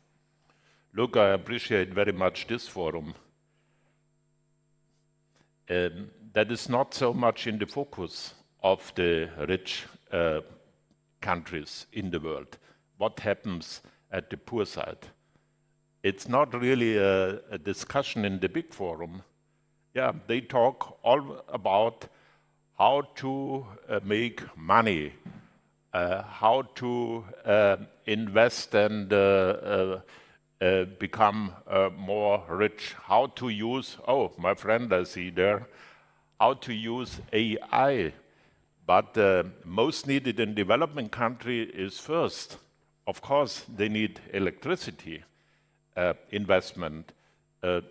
Look, I appreciate very much this forum. That is not so much in the focus of the rich countries in the world. What happens at the poor side? It's not really a discussion in the big forum. Yeah, they talk all about how to make money, how to invest and become more rich, how to use, oh, my friend I see there, how to use AI. But most needed in developing country is first, of course, they need electricity investment.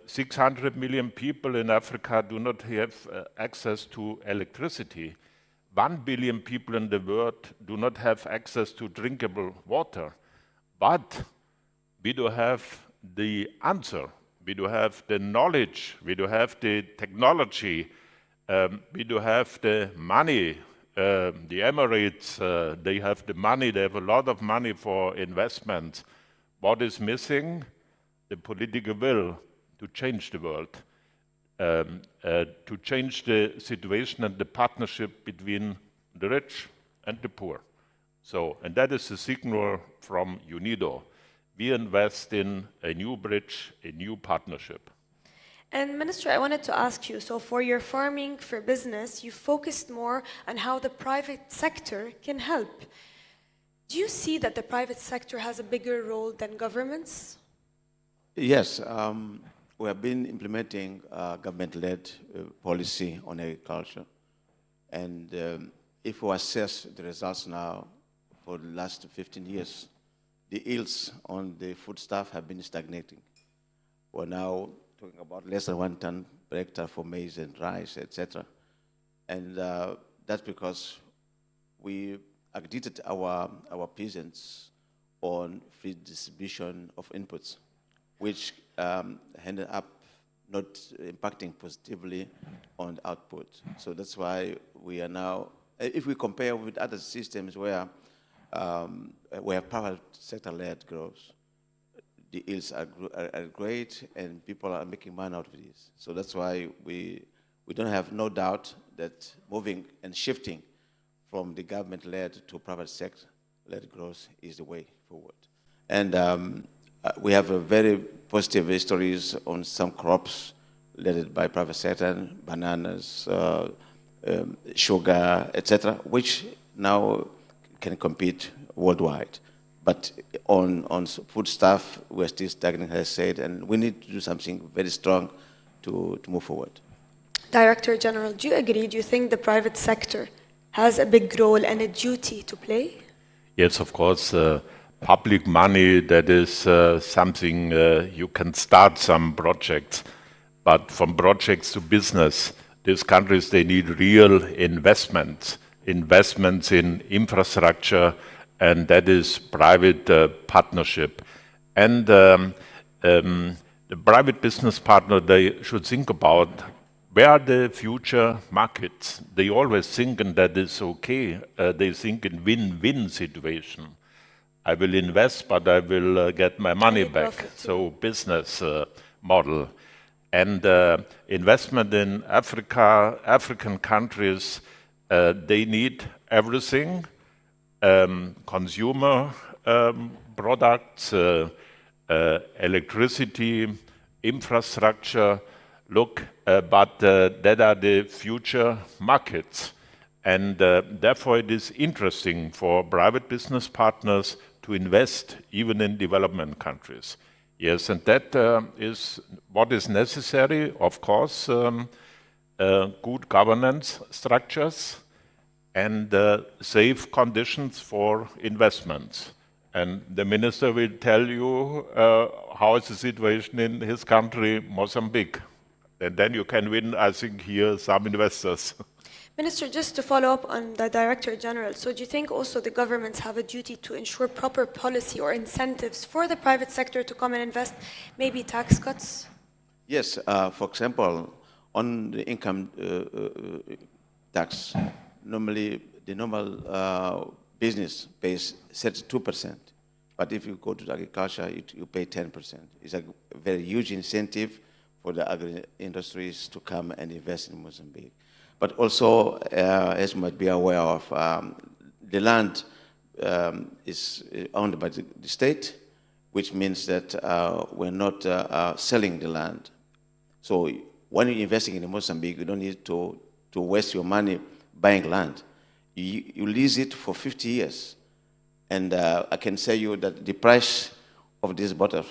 600 million people in Africa do not have access to electricity. 1 billion people in the world do not have access to drinkable water. But we do have the answer. We do have the knowledge. We do have the technology. We do have the money. The Emirates, they have the money. They have a lot of money for investments. What is missing? The political will to change the world, to change the situation and the partnership between the rich and the poor. So, and that is the signal from UNIDO. We invest in a new bridge, a new partnership. And Minister, I wanted to ask you, so for your Farming for Business, you focused more on how the private sector can help. Do you see that the private sector has a bigger role than governments? Yes, we have been implementing government-led policy on agriculture. And if we assess the results now for the last 15 years, the yields on the foodstuff have been stagnating. We're now talking about less than 1 ton per hectare for maize and rice, etc. And that's because we agitated our peasants on free distribution of inputs, which ended up not impacting positively on the output. So that's why we are now, if we compare with other systems where we have private sector-led growth, the yields are great and people are making money out of this. So that's why we don't have no doubt that moving and shifting from the government-led to private sector-led growth is the way forward. And we have a very positive histories on some crops led by private sector, bananas, sugar, etc., which now can compete worldwide. But on foodstuff, we're still stagnant, as I said, and we need to do something very strong to move forward. Director General, do you agree? Do you think the private sector has a big role and a duty to play? Yes, of course. Public money, that is something you can start some projects. But from projects to business, these countries, they need real investments in infrastructure, and that is private partnership. And the private business partner, they should think about where are the future markets. They always think, and that is okay, they think in win-win situation. I will invest, but I will get my money back. So business model. And investment in African countries, they need everything. Consumer products, electricity, infrastructure, but that are the future markets. And therefore it is interesting for private business partners to invest even in development countries. Yes, and that is what is necessary, of course, good governance structures and safe conditions for investments. And the minister will tell you how is the situation in his country, Mozambique. And then you can win, I think, here some investors. Minister, just to follow up on the Director General, so do you think also the governments have a duty to ensure proper policy or incentives for the private sector to come and invest, maybe tax cuts? Yes, for example, on the income tax, normally the normal business pays 32%, but if you go to the agriculture, you pay 10%. It's a very huge incentive for the agri-industries to come and invest in Mozambique. But also, as you might be aware of, the land is owned by the state, which means that we're not selling the land. So when you're investing in Mozambique, you don't need to waste your money buying land. You lease it for 50 years. And I can tell you that the price of this bottle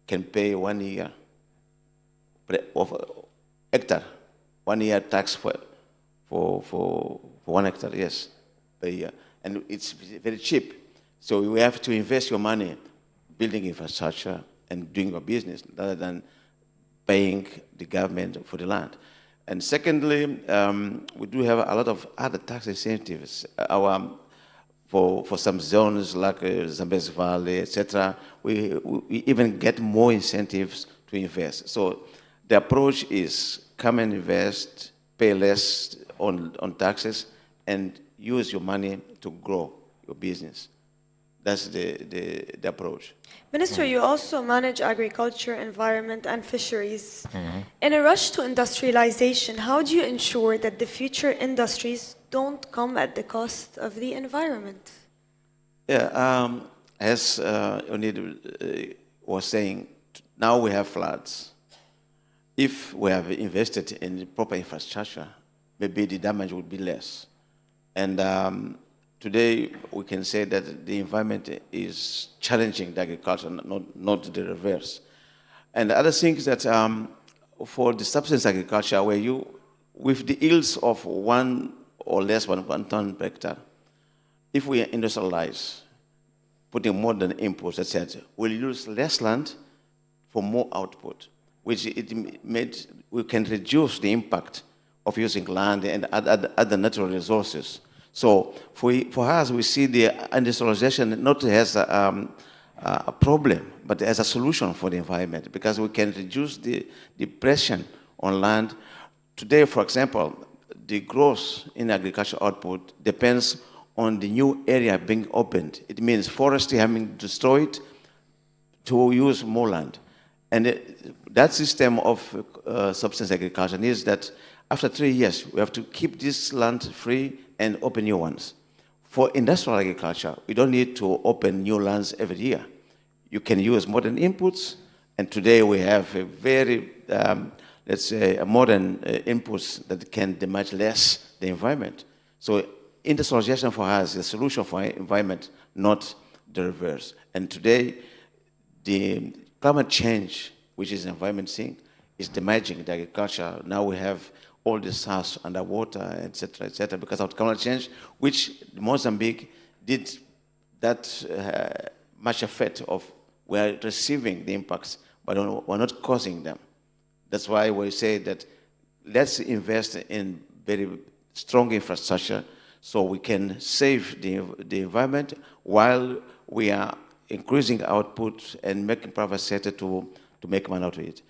can pay 1 year of hectare, 1 year tax for 1 hectare, yes, per year. And it's very cheap. So we have to invest your money building infrastructure and doing your business rather than paying the government for the land. And secondly, we do have a lot of other tax incentives. For some zones like Zambezi Valley, etc., we even get more incentives to invest. So the approach is come and invest, pay less on taxes, and use your money to grow your business. That's the approach. Minister, you also manage agriculture, environment, and fisheries. Mm-hmm. In a rush to industrialization, how do you ensure that the future industries don't come at the cost of the environment? Yeah, as Onid was saying, now we have floods. If we have invested in proper infrastructure, maybe the damage would be less. And today we can say that the environment is challenging the agriculture, not the reverse. And the other thing is that for the subsistence agriculture, where you, with the yields of 1 or less 1 ton per hectare, if we industrialize, putting modern inputs, etc., we'll use less land for more output, which we can reduce the impact of using land and other natural resources. So for us, we see the industrialization not as a problem, but as a solution for the environment, because we can reduce the pressure on land. Today, for example, the growth in agricultural output depends on the new area being opened. It means forestry having destroyed to use more land. And that system of subsistence agriculture is that after 3 years, we have to keep this land free and open new ones. For industrial agriculture, we don't need to open new lands every year. You can use modern inputs, and today we have a very, let's say, modern inputs that can damage less the environment. So industrialization for us is a solution for our environment, not the reverse. And today, the climate change, which is an environment thing, is damaging the agriculture. Now we have all the SARS underwater, etc., because of climate change, which Mozambique did that much effect of. We're receiving the impacts, but we're not causing them. That's why we say that let's invest in very strong infrastructure so we can save the environment while we are increasing output and making private sector to make money out of it.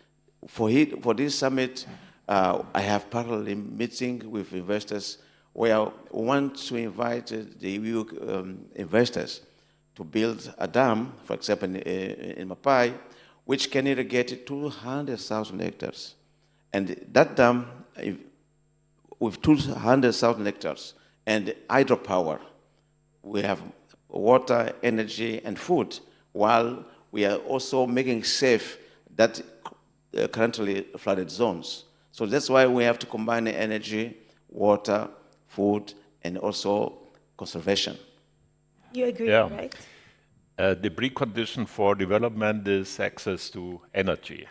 For this summit, I have parallel meeting with investors where we want to invite the EU investors to build a dam, for example, in Mapai, which can irrigate 200,000 hectares. And that dam, with 200,000 hectares and hydropower, we have water, energy, and food, while we are also making safe that currently flooded zones. So that's why we have to combine energy, water, food, and also conservation. You agree, Yeah. right? The precondition for development is access to energy.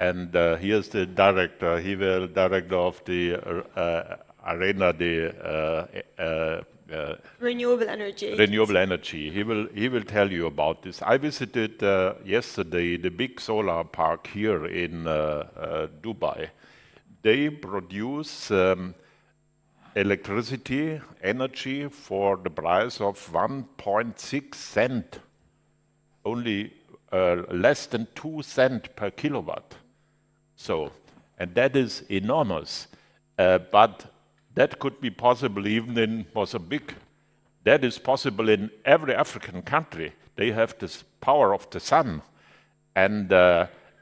And here's the director. He will director of the arena, the Renewable energy. renewable energy. He will tell you about this. I visited yesterday the big solar park here in Dubai. They produce electricity, energy for the price of 1.6 cent, only less than 2 cents per kilowatt. So, and that is enormous. But that could be possible even in Mozambique. That is possible in every African country. They have this power of the sun. And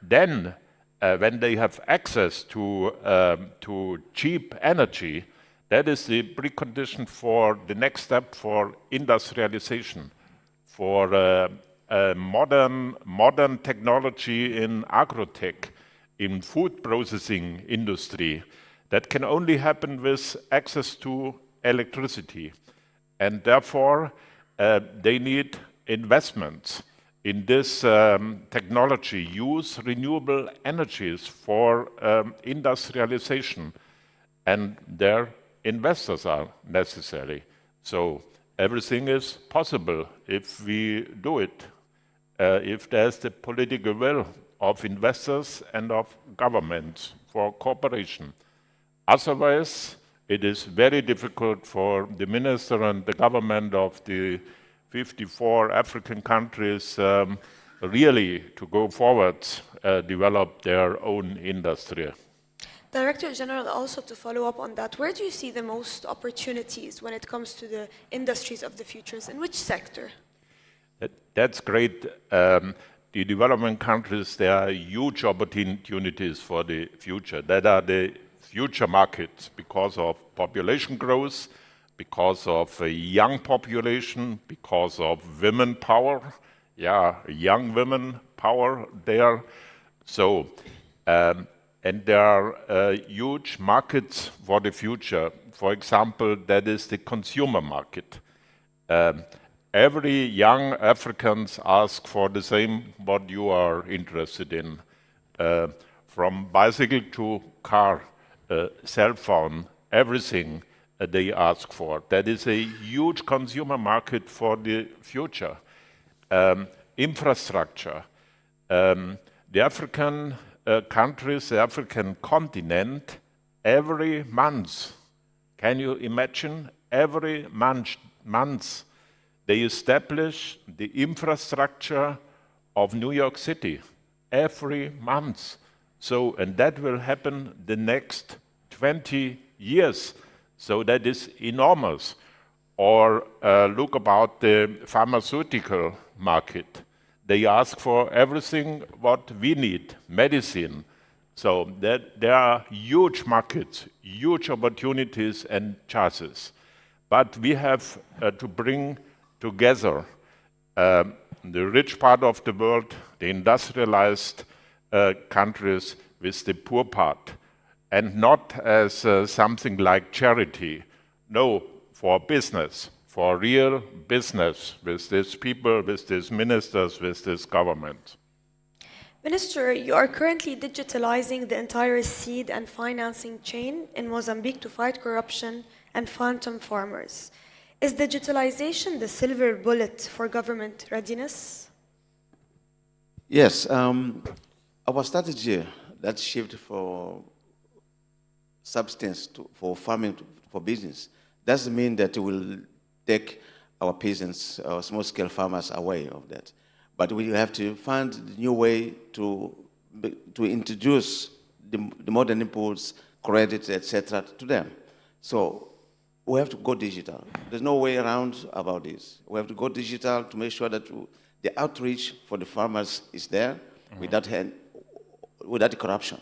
then when they have access to cheap energy, that is the precondition for the next step for industrialization, for modern technology in agrotech, in food processing industry. That can only happen with access to electricity. And therefore, they need investments in this technology, use renewable energies for industrialization. And their investors are necessary. So everything is possible if we do it, if there's the political will of investors and of governments for cooperation. Otherwise, it is very difficult for the minister and the government of the 54 African countries really to go forward, develop their own industry. Director General, also to follow up on that, where do you see the most opportunities when it comes to the industries of the futures? In which sector? That's great. The development countries, there are huge opportunities for the future. That are the future markets because of population growth, because of a young population, because of women power, young women power there. So, and there are huge markets for the future. For example, that is the consumer market. Every young Africans ask for the same what you are interested in, from bicycle to car, cell phone, everything they ask for. That is a huge consumer market for the future. Infrastructure. The African countries, the African continent, every month, can you imagine, every month they establish the infrastructure of New York City, every month. So, and that will happen the next 20 years. So that is enormous. Or look about the pharmaceutical market. They ask for everything what we need, medicine. So that there are huge markets, huge opportunities and chances. But we have to bring together the rich part of the world, the industrialized countries with the poor part, and not as something like charity. No, for business, for real business with these people, with these ministers, with this government. Minister, you are currently digitalizing the entire seed and financing chain in Mozambique to fight corruption and phantom farmers. Is digitalization the silver bullet for government readiness? Yes, our strategy, that shift for substance for farming, for business, doesn't mean that we will take our peasants, our small-scale farmers away of that. But we have to find a new way to introduce the modern inputs, credit, etc., to them. So we have to go digital. There's no way around about this. We have to go digital to make sure that the outreach for the farmers is there without corruption.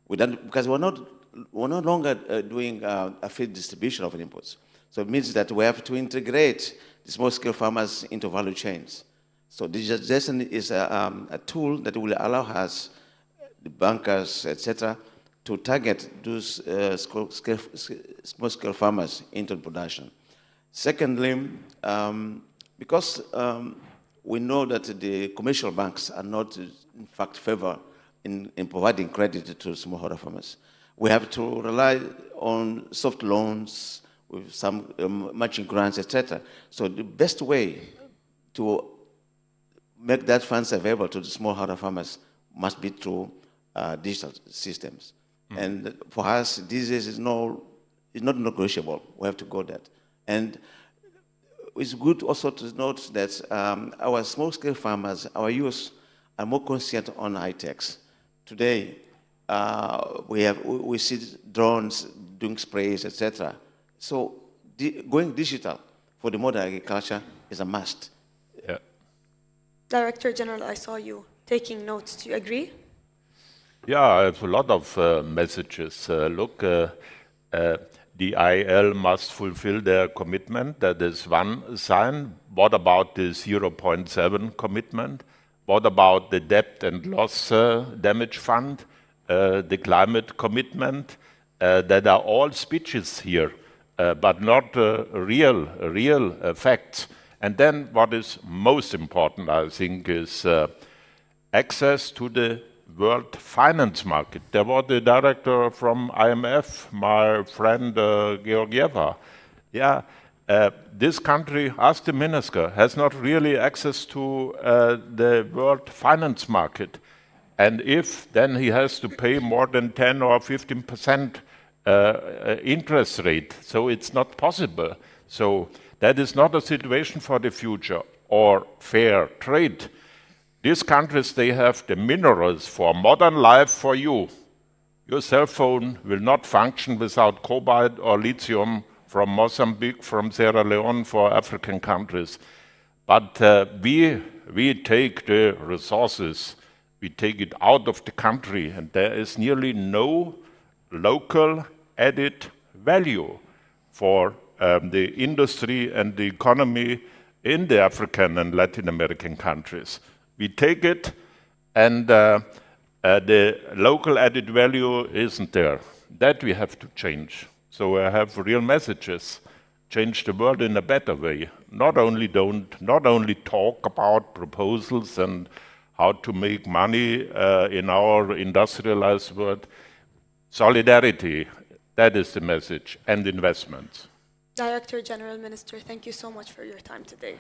Because we're no longer doing a free distribution of inputs. So it means that we have to integrate the small-scale farmers into value chains. So digitalization is a tool that will allow us, the bankers, etc., to target those small-scale farmers into production. Secondly, because we know that the commercial banks are not, in fact, favor in providing credit to smallholder farmers, we have to rely on soft loans with some matching grants, etc. So the best way to make that funds available to the smallholder farmers must be through digital systems. And for us, this is not negotiable. We have to go that. And it's good also to note that our small-scale farmers, our youth, are more conscient on high-techs. Today, we see drones doing sprays, etc. So going digital for the modern agriculture is a must. Yeah. Director General, I saw you taking notes. Do you agree? Yeah, I have a lot of messages. Look, the IL must fulfill their commitment. That is one sign. What about the 0.7 commitment? What about the debt and loss damage fund? The climate commitment? That are all speeches here, but not real facts. And then what is most important, I think, is access to the world finance market. There was the director from IMF, my friend Georgieva. Yeah, this country, ask the minister, has not really access to the world finance market. And if, then he has to pay more than 10 or 15% interest rate. So it's not possible. So that is not a situation for the future. Or fair trade. These countries, they have the minerals for modern life for you. Your cell phone will not function without cobalt or lithium from Mozambique, from Sierra Leone, for African countries. But we take the resources, we take it out of the country, and there is nearly no local added value for the industry and the economy in the African and Latin American countries. We take it, and the local added value isn't there. That we have to change. So I have real messages. Change the world in a better way. Not only talk about proposals and how to make money in our industrialized world. Solidarity, that is the message, and investments. Director General Minister, thank you so much for your time today.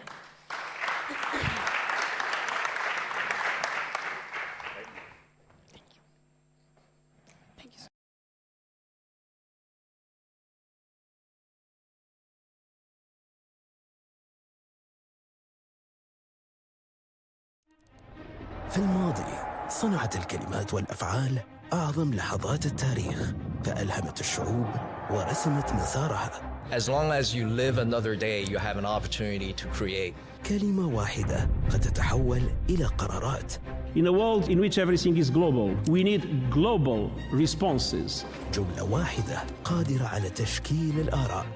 في الماضي صنعت الكلمات والأفعال أعظم لحظات التاريخ، فألهمت الشعوب ورسمت مسارها. As long as you live another day, you have an opportunity to create. كلمة واحدة قد تتحول إلى قرارات. In a world in which everything is global, we need global responses. جملة واحدة قادرة على تشكيل الآراء.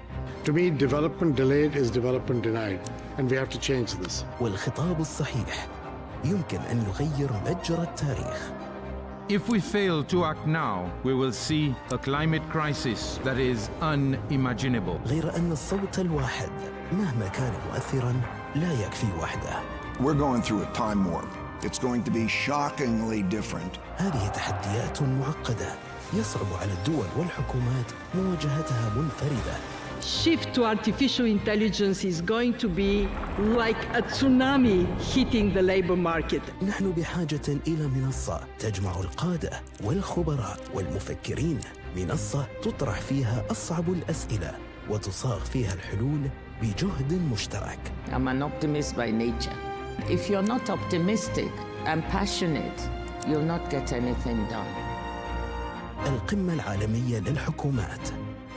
To me, development delayed is development denied, and we have to change this. والخطاب الصحيح يمكن أن يغير مجرى التاريخ. If we fail to act now, we will see a climate crisis that is unimaginable. غير أن الصوت الواحد مهما كان مؤثراً لا يكفي وحده. We're going through a time warp. It's going to be shockingly different. هذه تحديات معقدة يصعب على الدول والحكومات مواجهتها منفردة. Shift to artificial intelligence is going to be like a tsunami hitting the labor market. نحن بحاجة إلى منصة تجمع القادة والخبراء والمفكرين، منصة تطرح فيها أصعب الأسئلة وتصاغ فيها الحلول بجهد مشترك. I'm an optimist by nature. If you're not optimistic and passionate, you'll not get anything done. القمة العالمية للحكومات،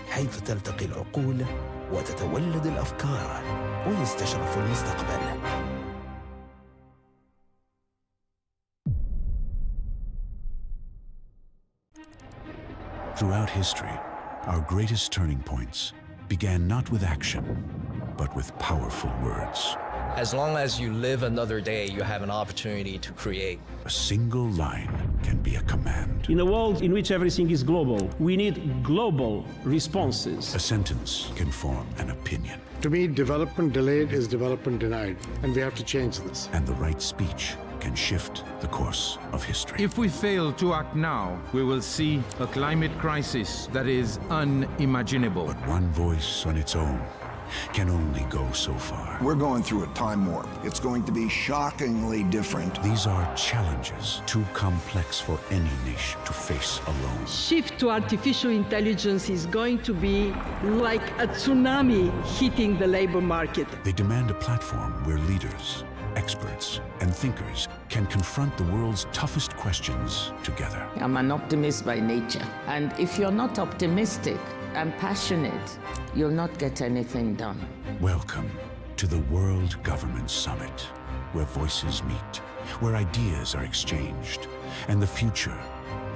حيث تلتقي العقول وتتولد الأفكار ويستشرف المستقبل. Throughout history, our greatest turning points began not with action, but with powerful words. As long as you live another day, you have an opportunity to create. A single line can be a command. In a world in which everything is global, we need global responses. A sentence can form an opinion. To me, development delayed is development denied, and we have to change this. And the right speech can shift the course of history. If we fail to act now, we will see a climate crisis that is unimaginable. But one voice on its own can only go so far. We're going through a time warp. It's going to be shockingly different. These are challenges too complex for any nation to face alone. Shift to artificial intelligence is going to be like a tsunami hitting the labor market. They demand a platform where leaders, experts, and thinkers can confront the world's toughest questions together. I'm an optimist by nature. And if you're not optimistic and passionate, you'll not get anything done. Welcome to the World Government Summit, where voices meet, where ideas are exchanged, and the future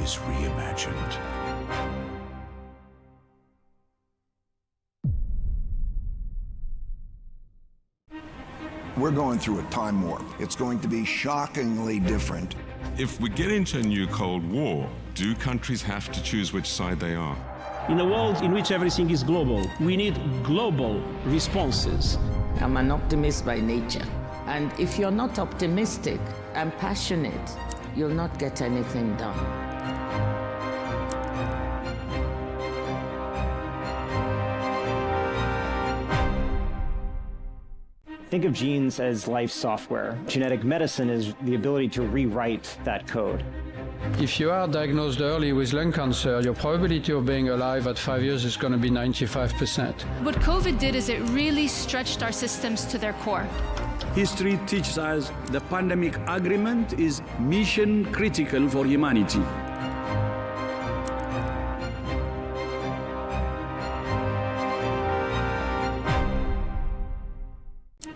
is reimagined. We're going through a time warp. It's going to be shockingly different. If we get into a new Cold War, do countries have to choose which side they are? In a world in which everything is global, we need global responses. I'm an optimist by nature. And if you're not optimistic and passionate, you'll not get anything done. Think of genes as life software. Genetic medicine is the ability to rewrite that code. If you are diagnosed early with lung cancer, your probability of being alive at 5 years is going to be 95%. What COVID did is it really stretched our systems to their core. History teaches us the pandemic agreement is mission critical for humanity.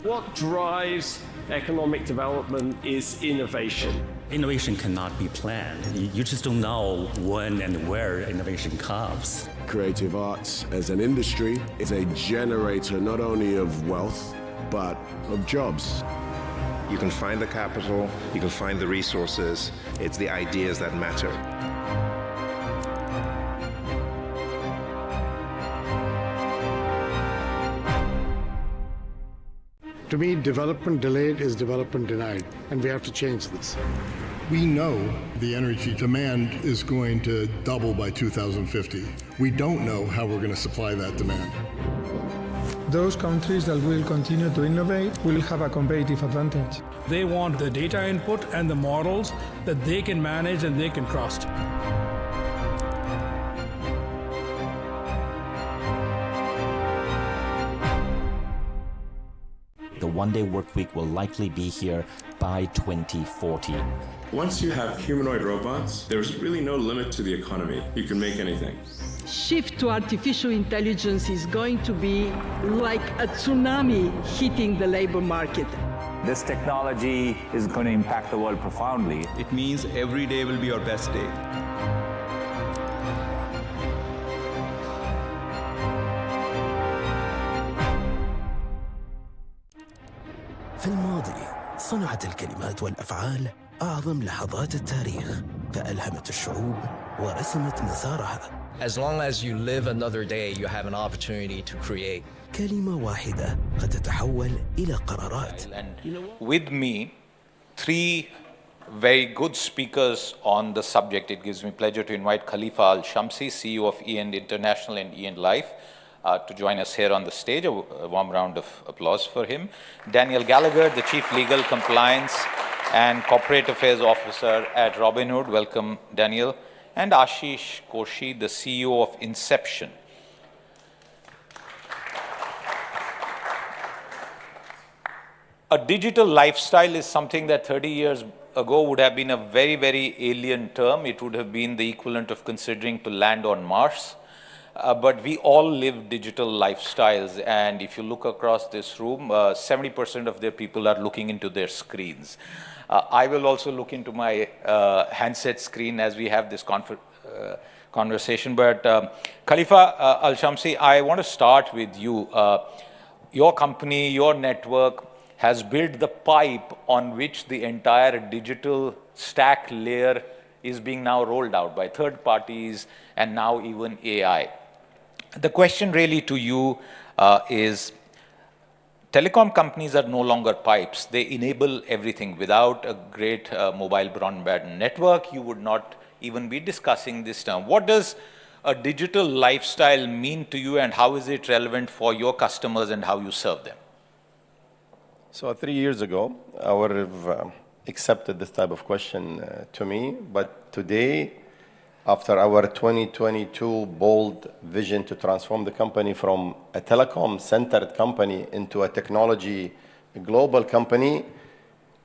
What drives economic development is innovation. Innovation cannot be planned. You just don't know when and where innovation comes. Creative arts as an industry is a generator not only of wealth, but of jobs. You can find the capital, you can find the resources. It's the ideas that matter. To me, development delayed is development denied, and we have to change this. We know the energy demand is going to double by 2050. We don't know how we're going to supply that demand. Those countries that will continue to innovate will have a competitive advantage. They want the data input and the models that they can manage and they can trust. The one-day work week will likely be here by 2040. Once you have humanoid robots, there's really no limit to the economy. You can make anything. Shift to artificial intelligence is going to be like a tsunami hitting the labor market. This technology is going to impact the world profoundly. It means every day will be your best day. في الماضي صنعت الكلمات والأفعال أعظم لحظات التاريخ، فألهمت الشعوب ورسمت مسارها. As long as you live another day, you have an opportunity to create. كلمة واحدة قد تتحول إلى قرارات. With me, three very good speakers on the subject. It gives me pleasure to invite Khalifa Al-Shamsi, CEO of E&D International and E&D Life, to join us here on the stage. A warm round of applause for him. Daniel Gallagher, the Chief Legal Compliance and Corporate Affairs Officer at Robinhood. Welcome, Daniel. And Ashish Koshi, the CEO of Inception. A digital lifestyle is something that 30 years ago would have been a very, very alien term. It would have been the equivalent of considering to land on Mars. But we all live digital lifestyles, and if you look across this room, 70% of their people are looking into their screens. I will also look into my handset screen as we have this conversation. But Khalifa Al-Shamsi, I want to start with you. Your company, your network has built the pipe on which the entire digital stack layer is being now rolled out by third parties and now even AI. The question really to you is, telecom companies are no longer pipes. They enable everything. Without a great mobile broadband network, you would not even be discussing this term. What does a digital lifestyle mean to you, and how is it relevant for your customers and how you serve them? So 3 years ago, I would have accepted this type of question to me, but today, after our 2022 bold vision to transform the company from a telecom-centered company into a technology global company,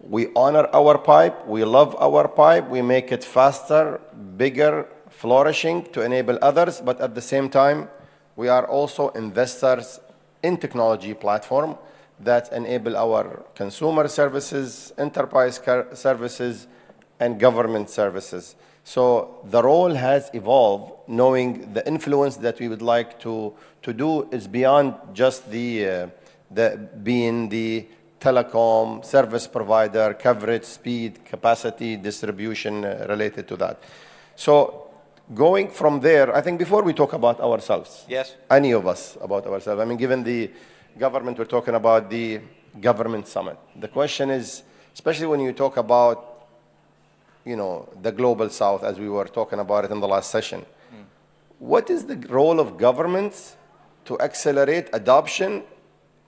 we honor our pipe, we love our pipe, we make it faster, bigger, flourishing to enable others, but at the same time, we are also investors in technology platform that enable our consumer services, enterprise services, and government services. So the role has evolved, knowing the influence that we would like to do is beyond just the being the telecom service provider, coverage, speed, capacity, distribution related to that. So going from there, I think before we talk about ourselves, yes, any of us about ourselves, I mean, given the government, we're talking about the government summit. The question is, especially when you talk about the global south, as we were talking about it in the last session. What is the role of governments to accelerate adoption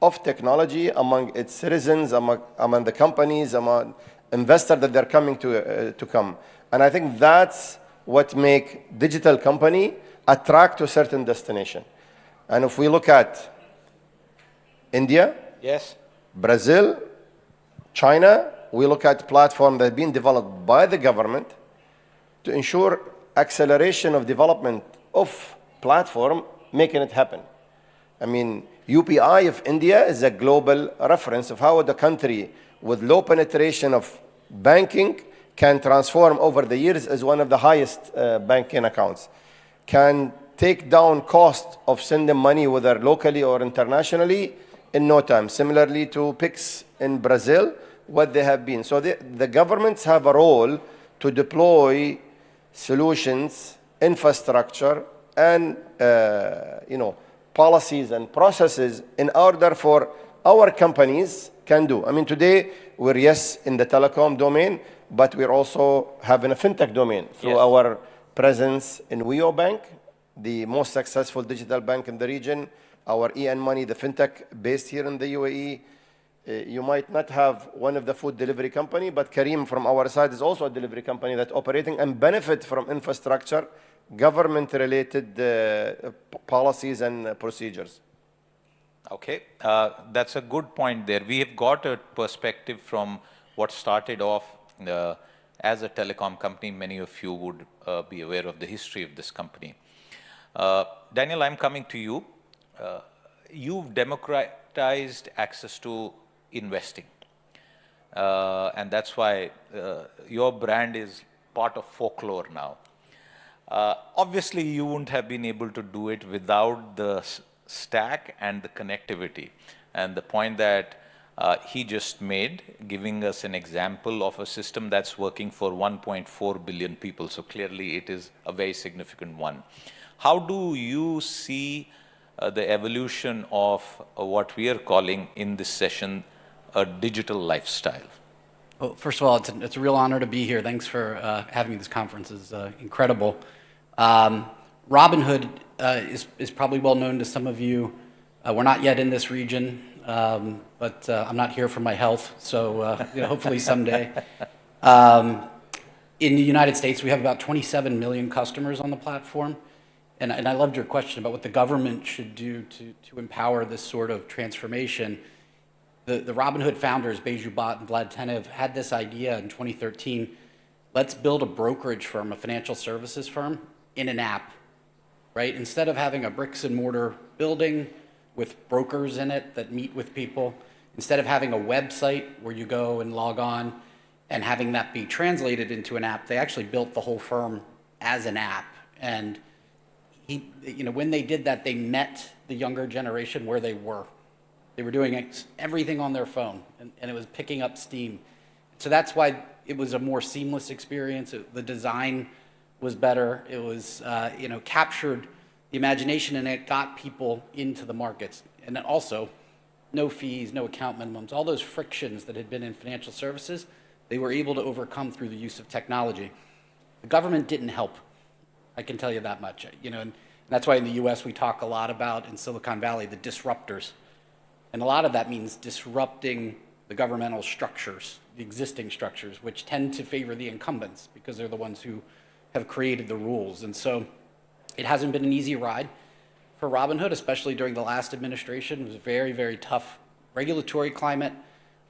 of technology among its citizens, among the companies, among investors that they're coming to come? And I think that's what make digital company attract to a certain destination. And if we look at India, yes, Brazil, China, we look at platforms that have been developed by the government to ensure acceleration of development of platform, making it happen. I mean, UPI of India is a global reference of how the country with low penetration of banking can transform over the years as one of the highest banking accounts, can take down cost of sending money whether locally or internationally in no time, similarly to PIX in Brazil, what they have been. So the governments have a role to deploy solutions, infrastructure, and policies and processes in order for our companies can do. I mean, today we're in the telecom domain, but we're also having a fintech domain through our presence in Weo Bank, the most successful digital bank in the region, our EN Money, the fintech based here in the UAE. You might not have one of the food delivery company, but Kareem from our side is also a delivery company that's operating and benefit from infrastructure, government-related policies and procedures. Okay, that's a good point there. We have got a perspective from what started off as a telecom company. Many of you would be aware of the history of this company. Daniel, I'm coming to you. You've democratized access to investing. And that's why your brand is part of folklore now. Obviously, you wouldn't have been able to do it without the stack and the connectivity. And the point that he just made, giving us an example of a system that's working for 1.4 billion people. So clearly, it is a very significant one. How do you see the evolution of what we are calling in this session a digital lifestyle? Well, first of all, it's a real honor to be here. Thanks for having me. This conference is incredible. Robinhood is probably well known to some of you. We're not yet in this region, but I'm not here for my health, so hopefully someday. In the United States, we have about 27 million customers on the platform. And I loved your question about what the government should do to empower this sort of transformation. The Robinhood founders, Baiju Bhatt and Vlad Tenev, had this idea in 2013. Let's build a brokerage firm, a financial services firm, in an app, right? Instead of having a bricks and mortar building with brokers in it that meet with people, instead of having a website where you go and log on and having that be translated into an app, they actually built the whole firm as an app. And when they did that, they met the younger generation where they were. They were doing everything on their phone, and it was picking up steam. So that's why it was a more seamless experience. The design was better. It was, captured the imagination, and it got people into the markets. And then also, no fees, no account minimums, all those frictions that had been in financial services, they were able to overcome through the use of technology. The government didn't help. I can tell you that much, and that's why in the U.S. we talk a lot about, in Silicon Valley, the disruptors. And a lot of that means disrupting the governmental structures, the existing structures, which tend to favor the incumbents because they're the ones who have created the rules. And so it hasn't been an easy ride for Robinhood, especially during the last administration. It was a very, very tough regulatory climate,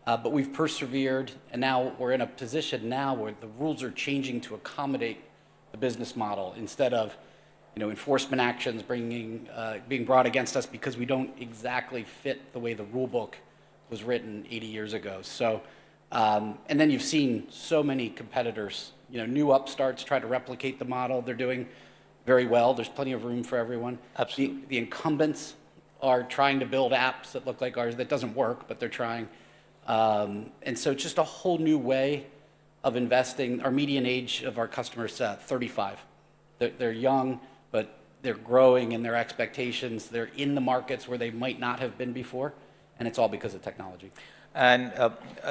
but we've persevered, and now we're in a position now where the rules are changing to accommodate the business model instead of enforcement actions being brought against us because we don't exactly fit the way the rule book was written 80 years ago. So, and then you've seen so many competitors, new upstarts try to replicate the model. They're doing very well. There's plenty of room for everyone. Absolutely. The incumbents are trying to build apps that look like ours. That doesn't work, but they're trying. And so it's just a whole new way of investing. Our median age of our customers is 35. They're young, but they're growing in their expectations. They're in the markets where they might not have been before, and it's all because of technology. And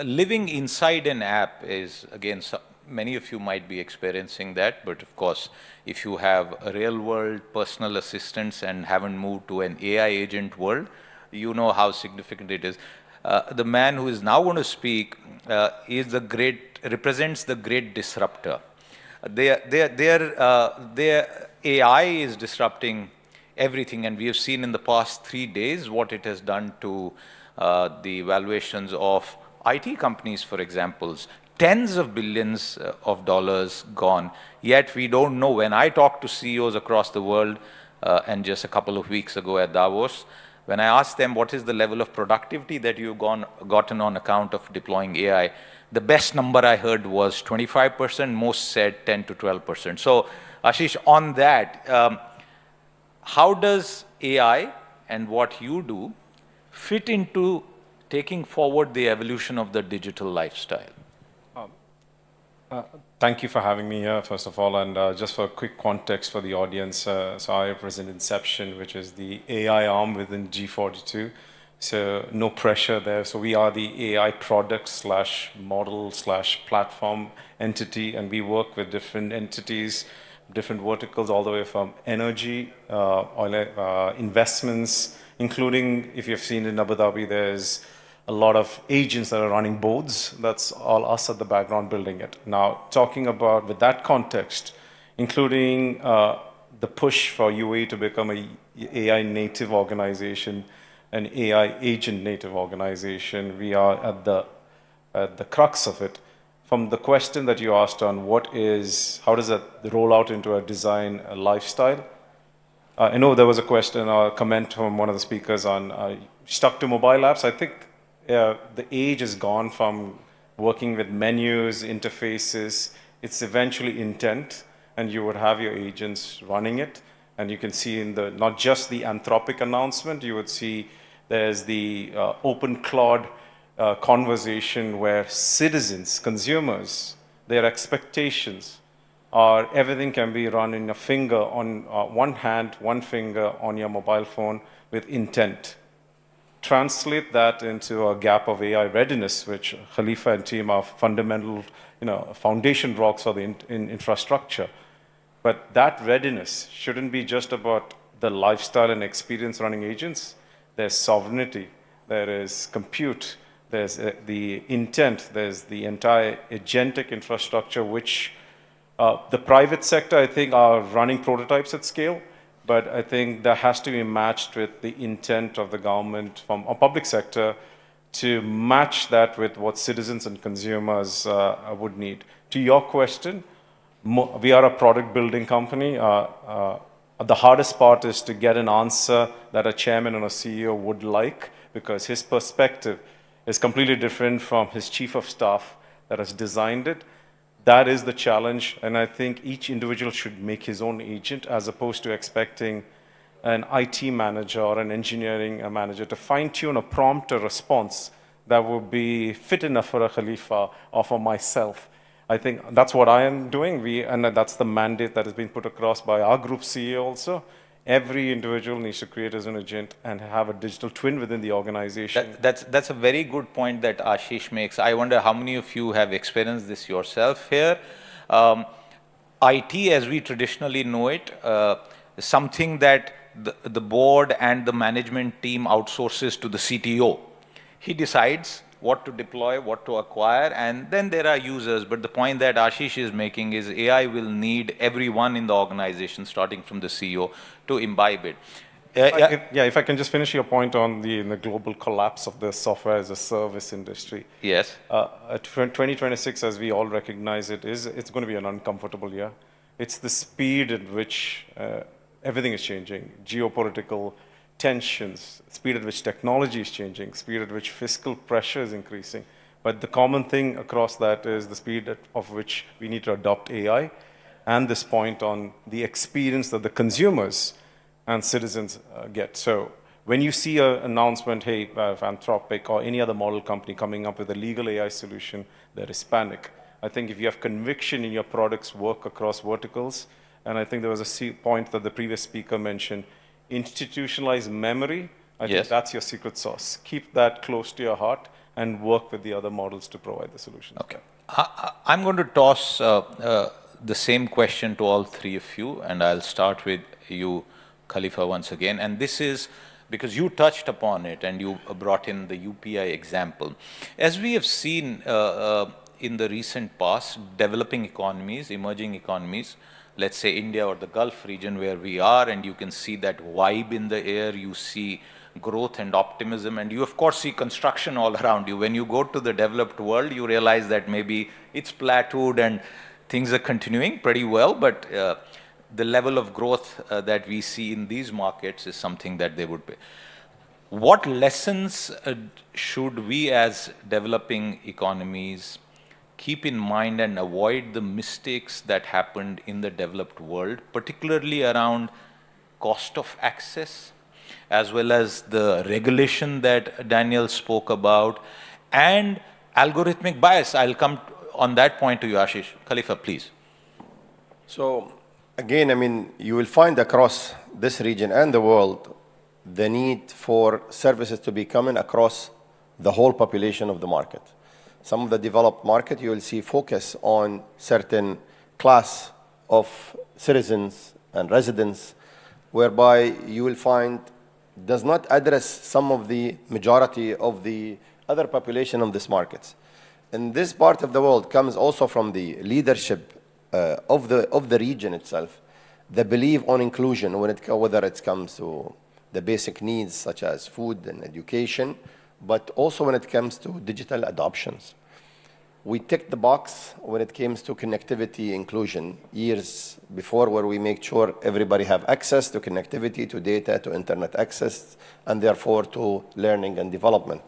living inside an app is, again, many of you might be experiencing that, but of course, if you have a real-world personal assistants and haven't moved to an AI agent world, you know how significant it is. The man who is now going to speak represents the great disruptor. Their AI is disrupting everything, and we have seen in the past 3 days what it has done to the valuations of IT companies, for example. Tens of billions of dollars gone, yet we don't know. When I talk to CEOs across the world, and just a couple of weeks ago at Davos, When I asked them what is the level of productivity that you've gotten on account of deploying AI, the best number I heard was 25%, most said 10 to 12%. So Ashish, on that, how does AI and what you do fit into taking forward the evolution of the digital lifestyle? Thank you for having me here, first of all, and just for a quick context for the audience, so I represent Inception, which is the AI arm within G42, so no pressure there. So we are the AI product / model / platform entity, and we work with different entities, different verticals, all the way from energy, oil, investments, including, if you've seen in Abu Dhabi, there's a lot of agents that are running boards. That's all us at the background building it. Now, talking about with that context, including the push for UAE to become a AI native organization, an AI agent native organization, we are at the crux of it. From the question that you asked on how does that roll out into a design a lifestyle? I know there was a question or a comment from one of the speakers on stuck to mobile apps. I think the age is gone from working with menus, interfaces. It's eventually intent, and you would have your agents running it. And you can see in not just the Anthropic announcement, you would see there's the open Claude conversation where citizens, consumers, their expectations are everything can be run in a finger on one hand, one finger on your mobile phone with intent. Translate that into a gap of AI readiness, which Khalifa and team are fundamental, foundation rocks for the infrastructure. But that readiness shouldn't be just about the lifestyle and experience running agents. There's sovereignty, there is compute, there's the intent, there's the entire agentic infrastructure, which the private sector, I think, are running prototypes at scale. But I think that has to be matched with the intent of the government from a public sector to match that with what citizens and consumers would need. To your question, we are a product building company. The hardest part is to get an answer that a chairman and a CEO would like, because his perspective is completely different from his chief of staff that has designed it. That is the challenge, and I think each individual should make his own agent as opposed to expecting an IT manager or an engineering manager to fine-tune a prompt or response that would be fit enough for a Khalifa or for myself. I think that's what I am doing, and that's the mandate that has been put across by our group CEO also. Every individual needs to create his own agent and have a digital twin within the organization. That's a very good point that Ashish makes. I wonder how many of you have experienced this yourself here. IT, as we traditionally know it, is something that the board and the management team outsources to the CTO. He decides what to deploy, what to acquire, and then there are users. But the point that Ashish is making is AI will need everyone in the organization, starting from the CEO, to imbibe it. If I can just finish your point on the global collapse of the software as a service industry. Yes. 2026, as we all recognize it's going to be an uncomfortable year. It's the speed at which everything is changing, geopolitical tensions, speed at which technology is changing, speed at which fiscal pressure is increasing. But the common thing across that is the speed of which we need to adopt AI, and this point on the experience that the consumers and citizens get. So when you see an announcement, hey, Anthropic or any other model company coming up with a legal AI solution, there is panic. I think if you have conviction in your products work across verticals, and I think there was a point that the previous speaker mentioned, institutionalized memory, I think that's your secret sauce. Keep that close to your heart and work with the other models to provide the solutions. Okay. I'm going to toss the same question to all three of you, and I'll start with you, Khalifa, once again. And this is because you touched upon it and you brought in the UPI example. As we have seen in the recent past, developing economies, emerging economies, let's say India or the Gulf region where we are, and you can see that vibe in the air, you see growth and optimism, and you of course see construction all around you. When you go to the developed world, you realize that maybe it's plateaued and things are continuing pretty well, but the level of growth that we see in these markets is something that they would be. what lessons should we as developing economies keep in mind and avoid the mistakes that happened in the developed world, particularly around cost of access, as well as the regulation that Daniel spoke about, and algorithmic bias? I'll come on that point to you, Ashish. Khalifa, please. So, again, I mean, you will find across this region and the world the need for services to be coming across the whole population of the market. Some of the developed market, you will see focus on certain class of citizens and residents, whereby you will find does not address some of the majority of the other population of these markets. And this part of the world comes also from the leadership of the region itself, the belief on inclusion, whether it comes to the basic needs such as food and education, but also when it comes to digital adoptions. We ticked the box when it comes to connectivity inclusion years before, where we make sure everybody have access to connectivity, to data, to internet access, and therefore to learning and development.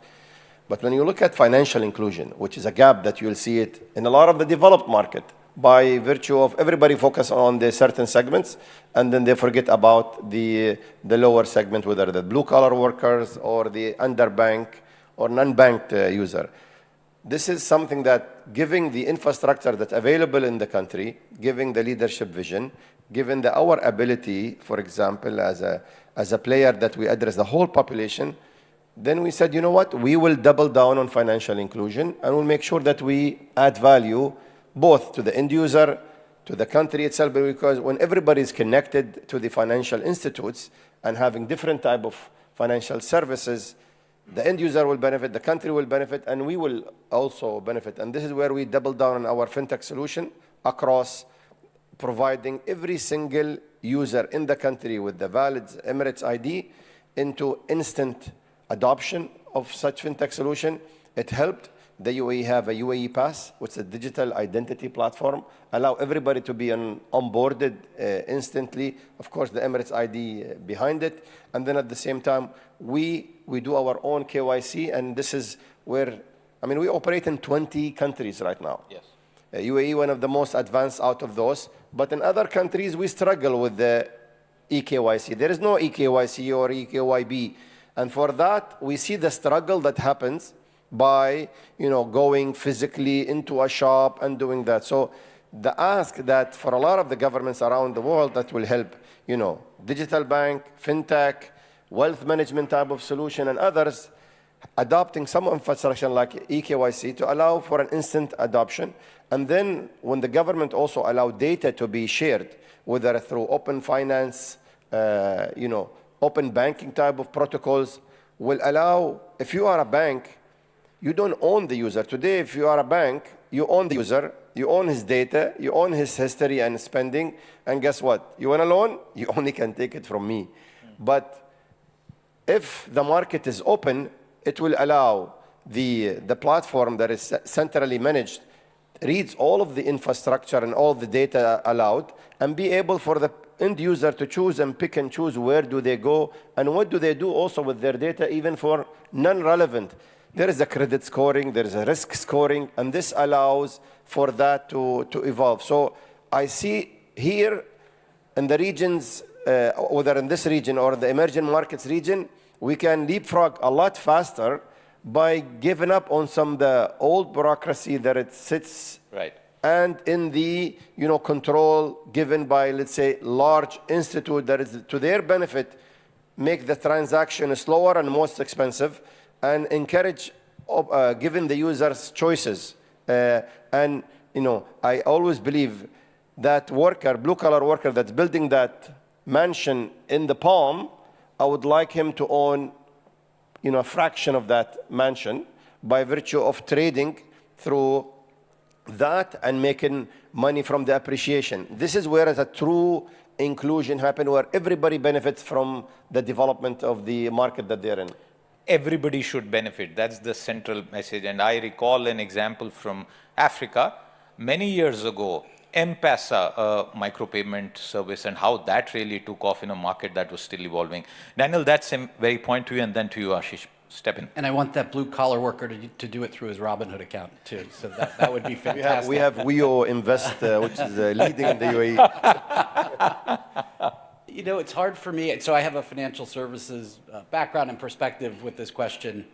But when you look at financial inclusion, which is a gap that you'll see it in a lot of the developed market, by virtue of everybody focus on the certain segments, and then they forget about the lower segment, whether the blue-collar workers or the underbanked or non-banked user. This is something that, giving the infrastructure that's available in the country, giving the leadership vision, given our ability, for example, as a player that we address the whole population, then we said, you know what, we will double down on financial inclusion, and we'll make sure that we add value both to the end user, to the country itself, because when everybody is connected to the financial institutes and having different type of financial services, the end user will benefit, the country will benefit, and we will also benefit. And this is where we double down on our fintech solution across providing every single user in the country with the valid Emirates ID into instant adoption of such fintech solution. It helped the UAE have a UAE Pass, which is a digital identity platform, allow everybody to be onboarded instantly. Of course, the Emirates ID behind it. And then at the same time, we do our own KYC, and this is where, I mean, we operate in 20 countries right now. Yes. UAE, one of the most advanced out of those. But in other countries, we struggle with the eKYC. There is no eKYC or eKYB. And for that, we see the struggle that happens by, going physically into a shop and doing that. So the ask that for a lot of the governments around the world that will help, digital bank, fintech, wealth management type of solution, and others, adopting some infrastructure like eKYC to allow for an instant adoption. And then when the government also allow data to be shared, whether through open finance, open banking type of protocols, will allow, if you are a bank, you don't own the user. Today, if you are a bank, you own the user, you own his data, you own his history and spending, and guess what? You want a loan? You only can take it from me. But if the market is open, it will allow the platform that is centrally managed, reads all of the infrastructure and all the data allowed, and be able for the end user to choose and pick and choose where do they go and what do they do also with their data, even for non-relevant. There is a credit scoring, there is a risk scoring, and this allows for that to evolve. So I see here in the regions, whether in this region or the emerging markets region, we can leapfrog a lot faster by giving up on some of the old bureaucracy that it sits and in the control given by, let's say, large institute that is to their benefit, make the transaction slower and most expensive, and encourage giving the users choices. And I always believe that worker, blue-collar worker that's building that mansion in the palm, I would like him to own a fraction of that mansion by virtue of trading through that and making money from the appreciation. This is where a true inclusion happens, where everybody benefits from the development of the market that they're in. Everybody should benefit. That's the central message. And I recall an example from Africa. Many years ago, M-Pesa, a micropayment service, and how that really took off in a market that was still evolving. Daniel, that's a very point to you, and then to you, Ashish. Step in. And I want that blue-collar worker to do it through his Robinhood account, too. So that would be fantastic. We have WEO Invest, which is leading in the UAE. You know, it's hard for me. So I have a financial services background and perspective with this question.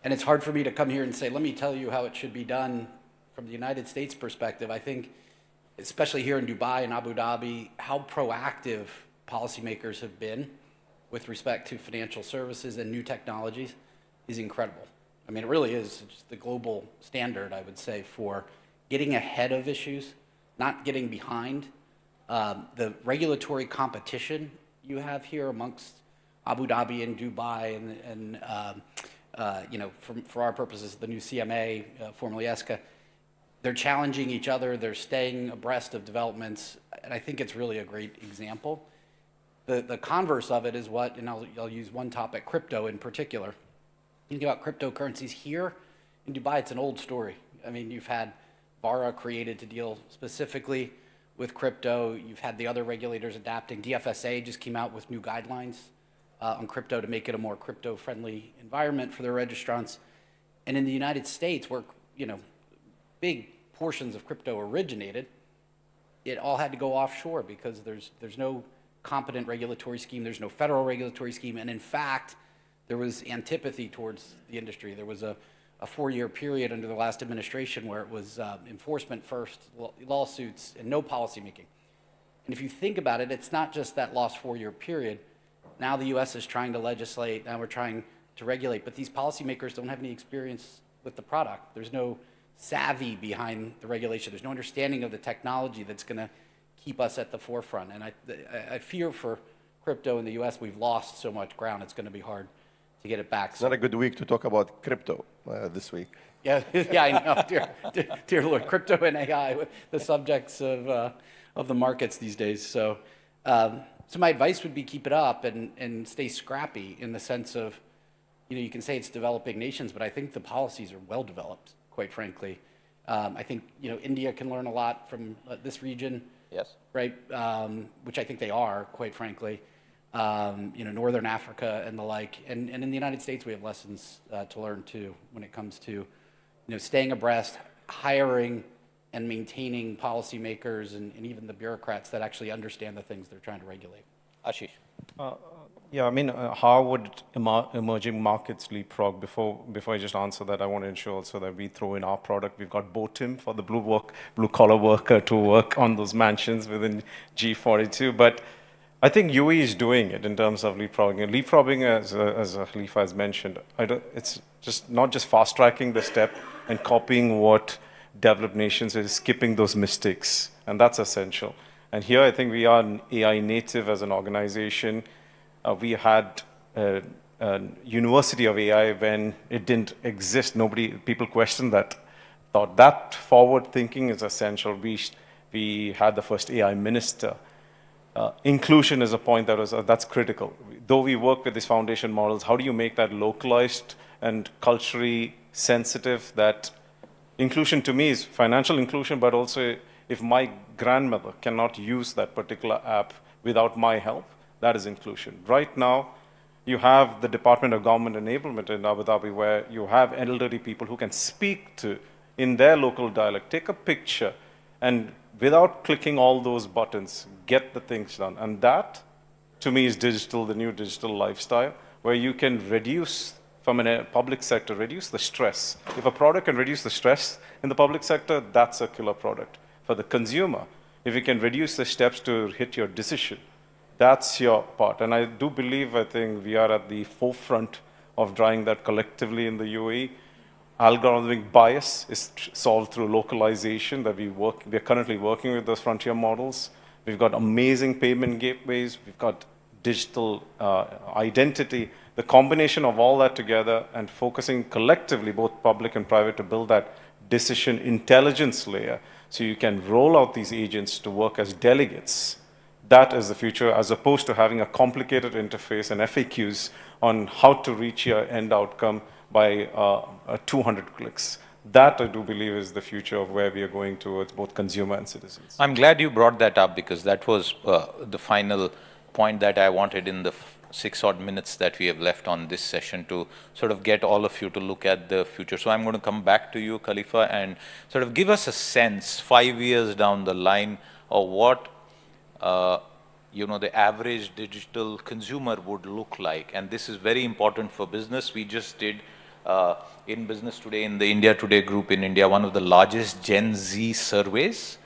And it's hard for me to come here and say, let me tell you how it should be done from the United States perspective. I think, especially here in Dubai and Abu Dhabi, how proactive policymakers have been with respect to financial services and new technologies is incredible. I mean, it really is just the global standard, I would say, for getting ahead of issues, not getting behind. The regulatory competition you have here amongst Abu Dhabi and Dubai and you know, for our purposes, the new CMA, formerly ESCA, they're challenging each other, they're staying abreast of developments, and I think it's really a great example. The converse of it is what, and I'll use one topic, crypto in particular. You think about cryptocurrencies here in Dubai, it's an old story. I mean, you've had VARA created to deal specifically with crypto. You've had the other regulators adapting. DFSA just came out with new guidelines on crypto to make it a more crypto-friendly environment for their registrants. And in the United States, where, you know, big portions of crypto originated, it all had to go offshore because there's no competent regulatory scheme, there's no federal regulatory scheme, and in fact, there was antipathy towards the industry. There was a 4-year period under the last administration where it was enforcement first, lawsuits, and no policy making. And if you think about it, it's not just that lost 4-year period. Now the U.S. is trying to legislate, now we're trying to regulate, but these policymakers don't have any experience with the product. There's no savvy behind the regulation. There's no understanding of the technology that's going to keep us at the forefront. And I fear for crypto in the U.S., we've lost so much ground, it's going to be hard to get it back. It's not a good week to talk about crypto this week. Yeah, yeah, I know. Dear Lord, crypto and AI, the subjects of the markets these days. So, so my advice would be keep it up and stay scrappy in the sense of, you know, you can say it's developing nations, but I think the policies are well developed, quite frankly. I think, you know, India can learn a lot from this region. Yes. Right, which I think they are, quite frankly. You know, Northern Africa and the like. And in the United States, we have lessons to learn too when it comes to, you know, staying abreast, hiring and maintaining policymakers and even the bureaucrats that actually understand the things they're trying to regulate. Ashish. Yeah, I mean, how would emerging markets leapfrog? Before I just answer that, I want to ensure also that we throw in our product. We've got BOTIM for the blue-collar worker to work on those mansions within G42. But I think UAE is doing it in terms of leapfrogging. Leapfrogging, as Khalifa has mentioned, it's just not just fast-tracking the step and copying what developed nations is, skipping those mistakes, and that's essential. And here, I think we are an AI native as an organization. We had a university of AI when it didn't exist. People questioned that, thought that forward thinking is essential. We had the first AI minister. Inclusion is a point that's critical. Though we work with these foundation models, how do you make that localized and culturally sensitive? That inclusion to me is financial inclusion, but also if my grandmother cannot use that particular app without my help, that is inclusion. Right now, you have the Department of Government Enablement in Abu Dhabi where you have elderly people who can speak to, in their local dialect, take a picture, and without clicking all those buttons, get the things done. And that, to me, is digital, the new digital lifestyle, where you can reduce, from a public sector, reduce the stress. If a product can reduce the stress in the public sector, that's a killer product. For the consumer, if you can reduce the steps to hit your decision, that's your part. And I do believe, I think we are at the forefront of driving that collectively in the UAE. Algorithmic bias is solved through localization that we're currently working with those frontier models. We've got amazing payment gateways. We've got digital identity. The combination of all that together and focusing collectively, both public and private, to build that decision intelligence layer so you can roll out these agents to work as delegates. That is the future, as opposed to having a complicated interface and FAQs on how to reach your end outcome by 200 clicks. that I do believe is the future of where we are going towards, both consumer and citizens. I'm glad you brought that up, because that was the final point that I wanted in the 6 odd minutes that we have left on this session, to sort of get all of you to look at the future. So I'm going to come back to you, Khalifa, and sort of give us a sense 5 years down the line of what the average digital consumer would look like. And this is very important for business. We just did in Business Today, in the India Today group in India, one of the largest Gen Z surveys.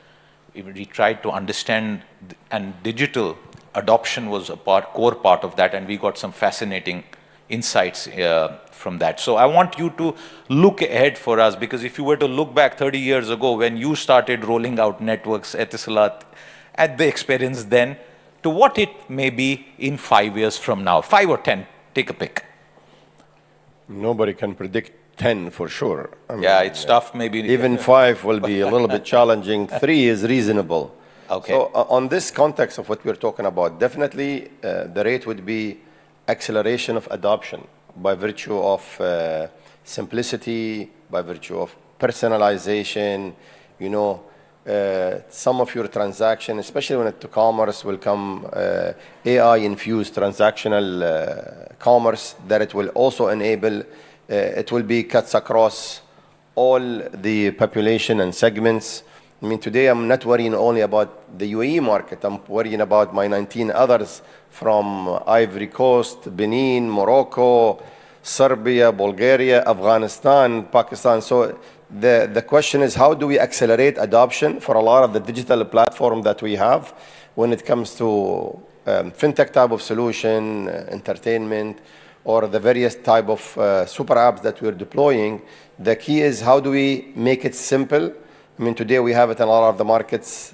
We tried to understand, and digital adoption was a core part of that, and we got some fascinating insights from that. So I want you to look ahead for us, because if you were to look back 30 years ago when you started rolling out networks, Etisalat, at the experience then, to what it may be in 5 years from now, 5 or 10, take a pick. Nobody can predict 10 for sure. I mean, yeah, it's tough maybe. Even 5 will be a little bit challenging. 3 is reasonable. Okay. So on this context of what we're talking about, definitely the rate would be acceleration of adoption by virtue of simplicity, by virtue of personalization. Some of your transaction, especially when it's to commerce, will come AI-infused transactional commerce that it will also enable. It will be cuts across all the population and segments. I mean, today I'm not worrying only about the UAE market. I'm worrying about my 19 others from Ivory Coast, Benin, Morocco, Serbia, Bulgaria, Afghanistan, Pakistan. So the question is, how do we accelerate adoption for a lot of the digital platform that we have when it comes to fintech type of solution, entertainment, or the various type of super apps that we're deploying? The key is, how do we make it simple? I mean, today we have it in a lot of the markets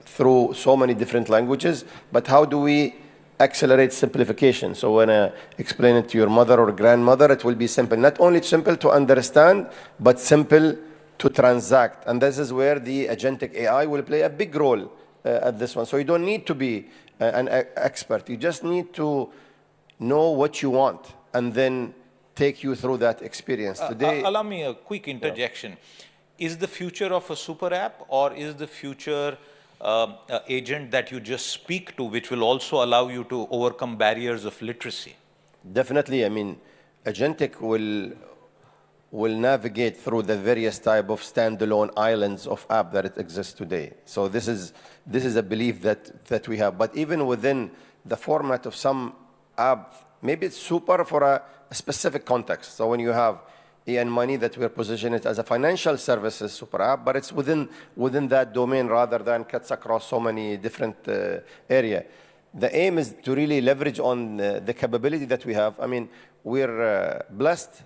through so many different languages, but how do we accelerate simplification? So when I explain it to your mother or grandmother, it will be simple. Not only simple to understand, but simple to transact. And this is where the agentic AI will play a big role at this one. So you don't need to be an expert. You just need to know what you want and then take you through that experience. Today, allow me a quick interjection. Yeah. Is the future of a super app, or is the future agent that you just speak to, which will also allow you to overcome barriers of literacy? Definitely. I mean, agentic will navigate through the various type of standalone islands of app that it exists today. So this is a belief that we have. But even within the format of some app, maybe it's super for a specific context. So when you have Money, that we're positioning it as a financial services super app, but it's within that domain rather than cuts across so many different areas. The aim is to really leverage on the capability that we have. I mean, we're blessed,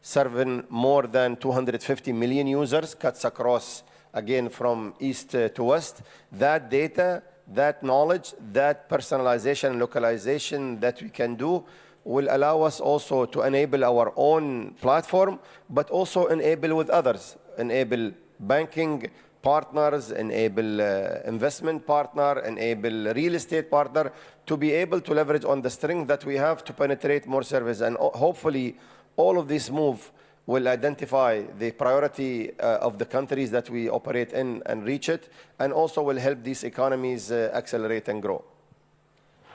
serving more than 250 million users, cuts across, again, from east to west. That data, that knowledge, that personalization and localization that we can do will allow us also to enable our own platform, but also enable with others, enable banking partners, enable investment partner, enable real estate partner, to be able to leverage on the strength that we have to penetrate more service. And hopefully all of this move will identify the priority of the countries that we operate in and reach it, and also will help these economies accelerate and grow.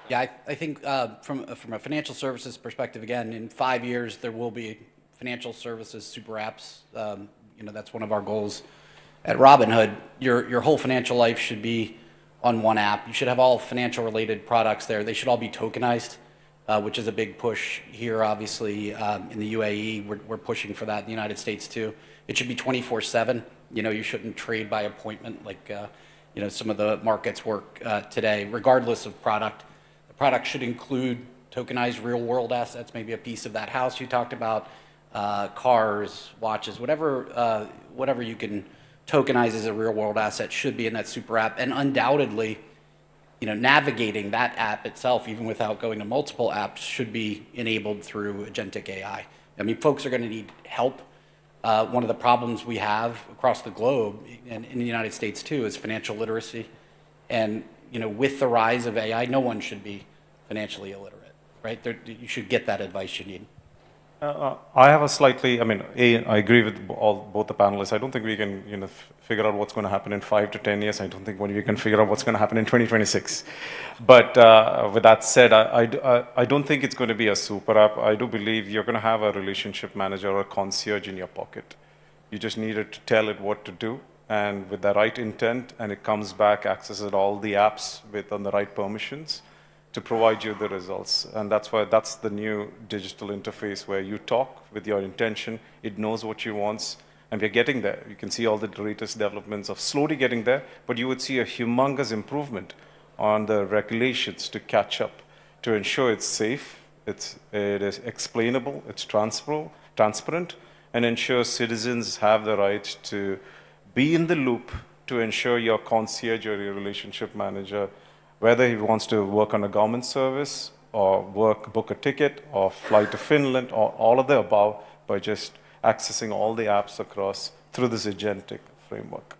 Yeah, I think from a financial services perspective, again, in 5 years, there will be financial services super apps. That's one of our goals at Robinhood. Your whole financial life should be on one app. You should have all financial related products there. They should all be tokenized, which is a big push here, obviously, in the UAE. We're pushing for that in the United States too. It should be 24/7. You shouldn't trade by appointment like some of the markets work today, regardless of product. Product should include tokenized real-world assets, maybe a piece of that house you talked about, cars, watches, whatever you can tokenize as a real-world asset should be in that super app. And undoubtedly, navigating that app itself, even without going to multiple apps, should be enabled through agentic AI. I mean, folks are going to need help. One of the problems we have across the globe, and in the United States too, is financial literacy. And with the rise of AI, no one should be financially illiterate, right? You should get that advice you need. I have a slightly, I agree with both the panelists. I don't think we can, figure out what's going to happen in 5 to 10 years. I don't think we can figure out what's going to happen in 2026. But with that said, I don't think it's going to be a super app. I do believe you're going to have a relationship manager or a concierge in your pocket. You just needed to tell it what to do, and with the right intent, and it comes back, accesses all the apps on the right permissions to provide you the results. And that's the new digital interface where you talk with your intention, it knows what you want, and we're getting there. You can see all the latest developments of slowly getting there, but you would see a humongous improvement on the regulations to catch up, to ensure it's safe, it is explainable, it's transparent, and ensure citizens have the right to be in the loop to ensure your concierge or your relationship manager, whether he wants to work on a government service or book a ticket or fly to Finland or all of the above, by just accessing all the apps across through this agentic framework.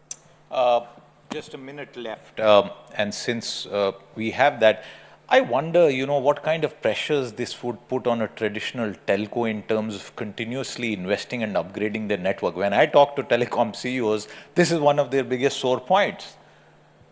Just a minute left, and since we have that, I wonder, what kind of pressures this would put on a traditional telco in terms of continuously investing and upgrading their network. When I talk to telecom CEOs, this is one of their biggest sore points.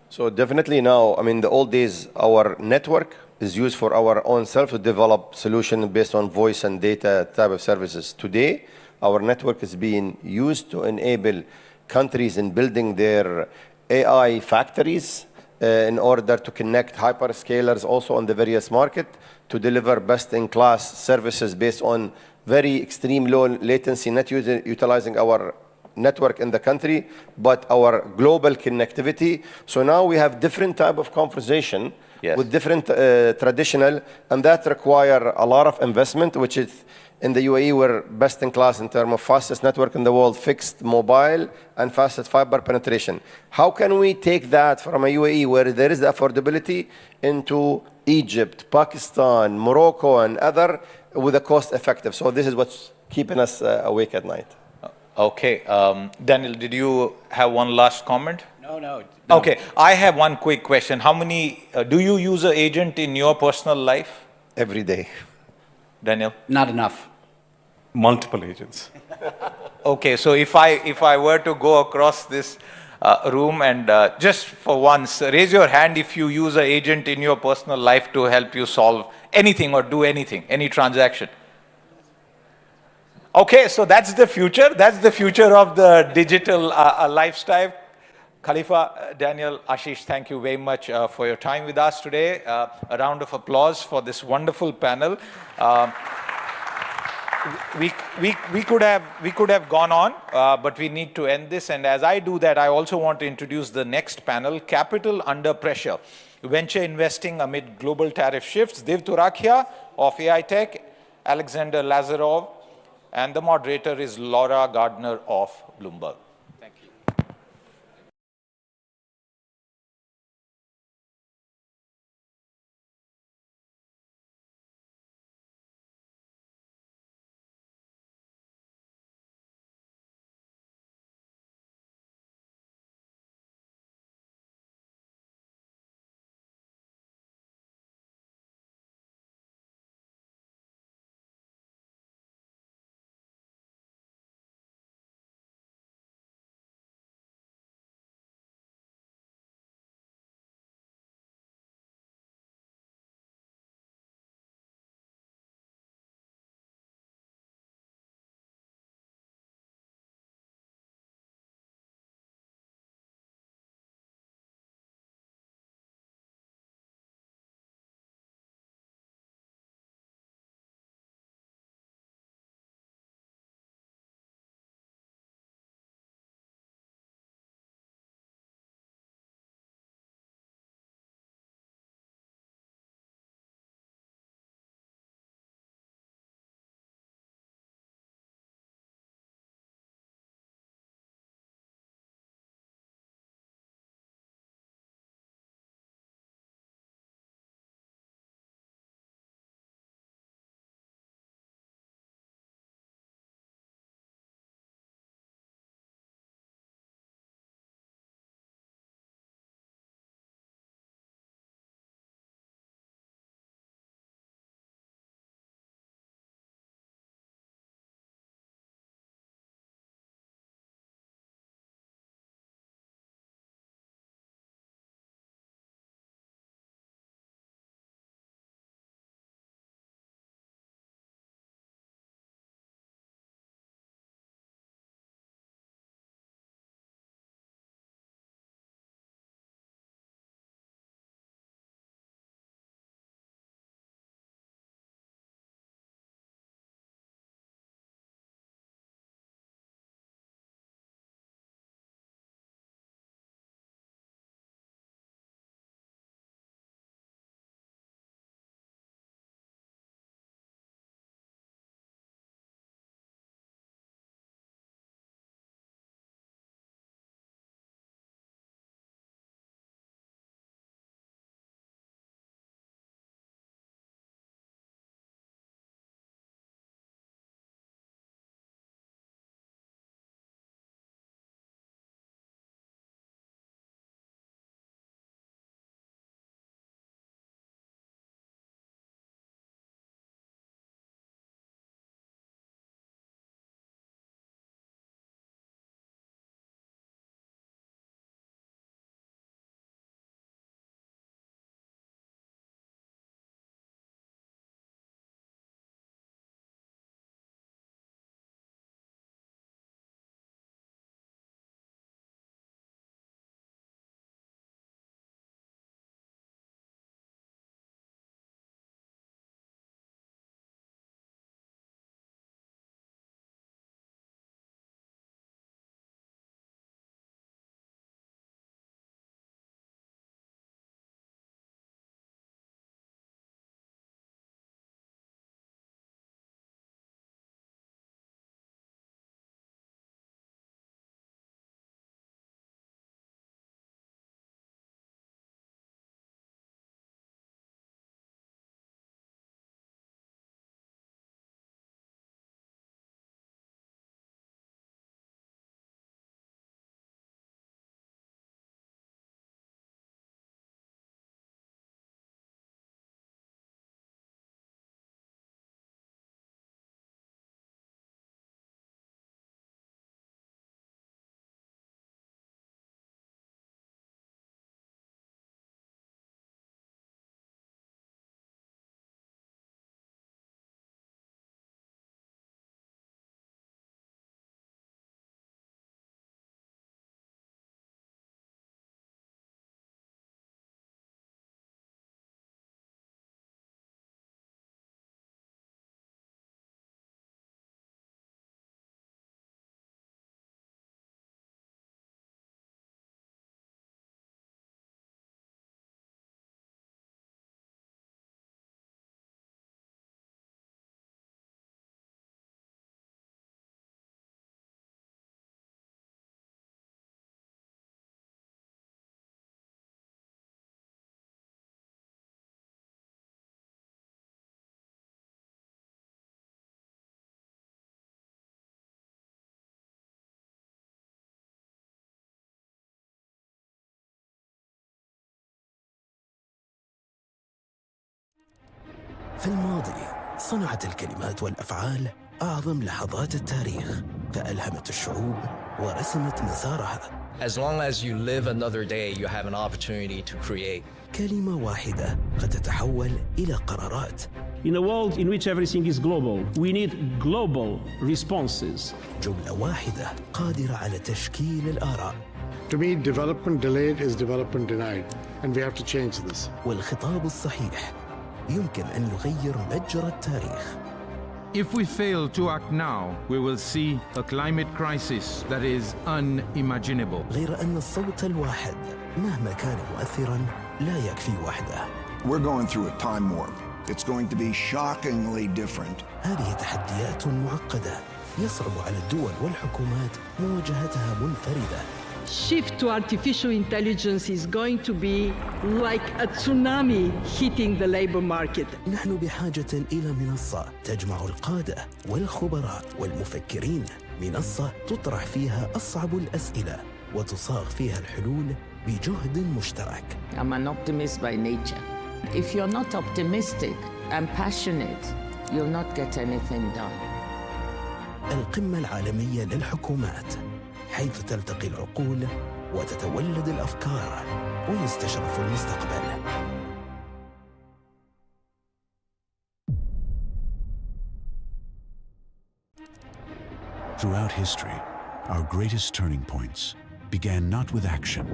So definitely now, the old days, our network is used for our own self to develop solution based on voice and data type of services. Today, our network is being used to enable countries in building their AI factories in order to connect hyperscalers also on the various market to deliver best-in-class services based on very extreme low latency, not utilizing our network in the country, but our global connectivity. So now we have different type of conversation with different traditional, and that require a lot of investment, which is in the UAE, we're best in class in terms of fastest network in the world, fixed, mobile, and fastest fiber penetration. How can we take that from a UAE where there is the affordability into Egypt, Pakistan, Morocco, and other with a cost effective? So this is what's keeping us awake at night. Okay. Daniel, did you have one last comment? No. Okay. I have one quick question. How many, do you use an agent in your personal life? Every day. Daniel? Not enough. Multiple agents. Okay, so if I were to go across this room and just for once, raise your hand if you use an agent in your personal life to help you solve anything or do anything, any transaction. Okay, so that's the future. That's the future of the digital lifestyle. Khalifa, Daniel, Ashish, thank you very much for your time with us today. A round of applause for this wonderful panel. We could have gone on, but we need to end this. And as I do that, I also want to introduce the next panel, Capital Under Pressure, Venture Investing Amid Global Tariff Shifts. Dev Turakhia of AI Tech, Alexander Lazarov, and the moderator is Laura Gardner of Bloomberg. في الماضي صنعت الكلمات والأفعال أعظم لحظات التاريخ، فألهمت الشعوب ورسمت مسارها. As long as you live another day, you have an opportunity to create. كلمة واحدة قد تتحول إلى قرارات. In a world in which everything is global, we need global responses. جملة واحدة قادرة على تشكيل الآراء. To me, development delayed is development denied, and we have to change this. والخطاب الصحيح يمكن أن يغير مجرى التاريخ. If we fail to act now, we will see a climate crisis that is unimaginable. غير أن الصوت الواحد مهما كان مؤثراً لا يكفي وحده. We're going through a time warp. It's going to be shockingly different. هذه تحديات معقدة يصعب على الدول والحكومات مواجهتها منفردة. Shift to artificial intelligence is going to be like a tsunami hitting the labor market. نحن بحاجة إلى منصة تجمع القادة والخبراء والمفكرين، منصة تطرح فيها أصعب الأسئلة وتصاغ فيها الحلول بجهد مشترك. I'm an optimist by nature. If you're not optimistic and passionate, you'll not get anything done. القمة العالمية للحكومات، حيث تلتقي العقول وتتولد الأفكار ويستشرف المستقبل. Throughout history, our greatest turning points began not with action,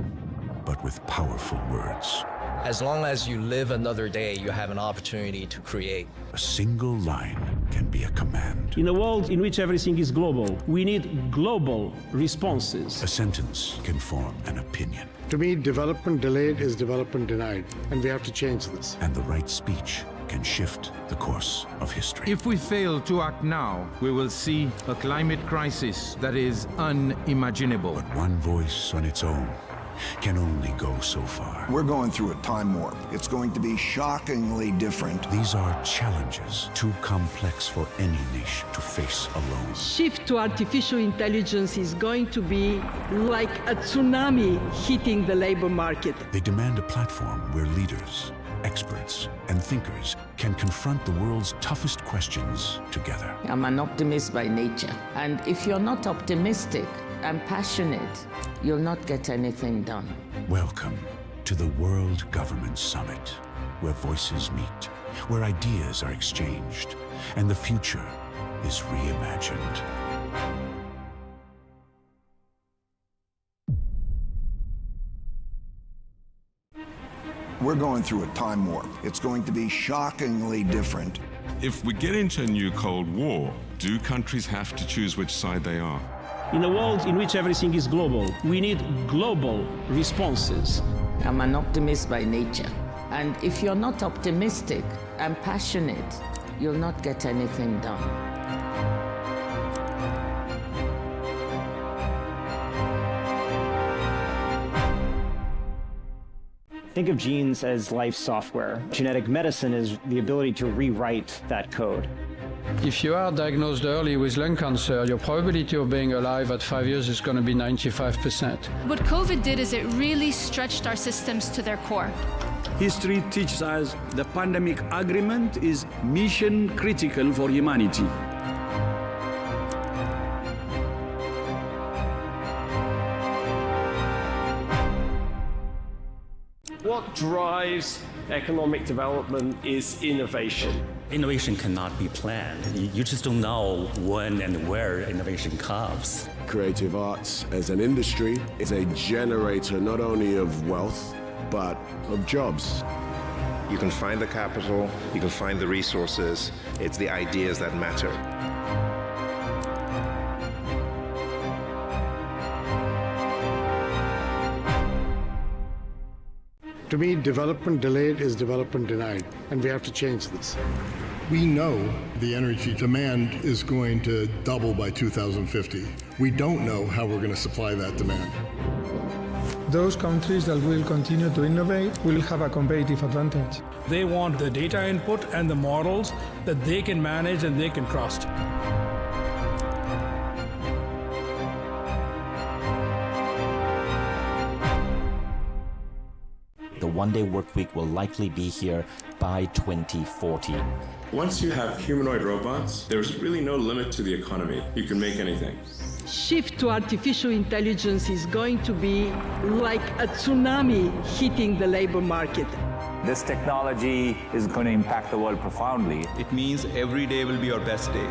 but with powerful words. As long as you live another day, you have an opportunity to create. A single line can be a command. In a world in which everything is global, we need global responses. A sentence can form an opinion. To me, development delayed is development denied, and we have to change this. And the right speech can shift the course of history. If we fail to act now, we will see a climate crisis that is unimaginable. But one voice on its own can only go so far. We're going through a time warp. It's going to be shockingly different. These are challenges too complex for any nation to face alone. Shift to artificial intelligence is going to be like a tsunami hitting the labor market. They demand a platform where leaders, experts, and thinkers can confront the world's toughest questions together. I'm an optimist by nature. And if you're not optimistic and passionate, you'll not get anything done. Welcome to the World Government Summit, where voices meet, where ideas are exchanged, and the future is reimagined. We're going through a time warp. It's going to be shockingly different. If we get into a new Cold War, do countries have to choose which side they are? In a world in which everything is global, we need global responses. I'm an optimist by nature. And if you're not optimistic and passionate, you'll not get anything done. Think of genes as life software. Genetic medicine is the ability to rewrite that code. If you are diagnosed early with lung cancer, your probability of being alive at 5 years is going to be 95%. What COVID did is it really stretched our systems to their core. History teaches us the pandemic agreement is mission critical for humanity. What drives economic development is innovation. Innovation cannot be planned. You just don't know when and where innovation comes. Creative arts as an industry is a generator not only of wealth, but of jobs. You can find the capital, you can find the resources. It's the ideas that matter. To me, development delayed is development denied, and we have to change this. We know the energy demand is going to double by 2050. We don't know how we're going to supply that demand. Those countries that will continue to innovate will have a competitive advantage. They want the data input and the models that they can manage and they can trust. The one-day work week will likely be here by 2040. Once you have humanoid robots, there's really no limit to the economy. You can make anything. Shift to artificial intelligence is going to be like a tsunami hitting the labor market. This technology is going to impact the world profoundly. It means every day will be our best day.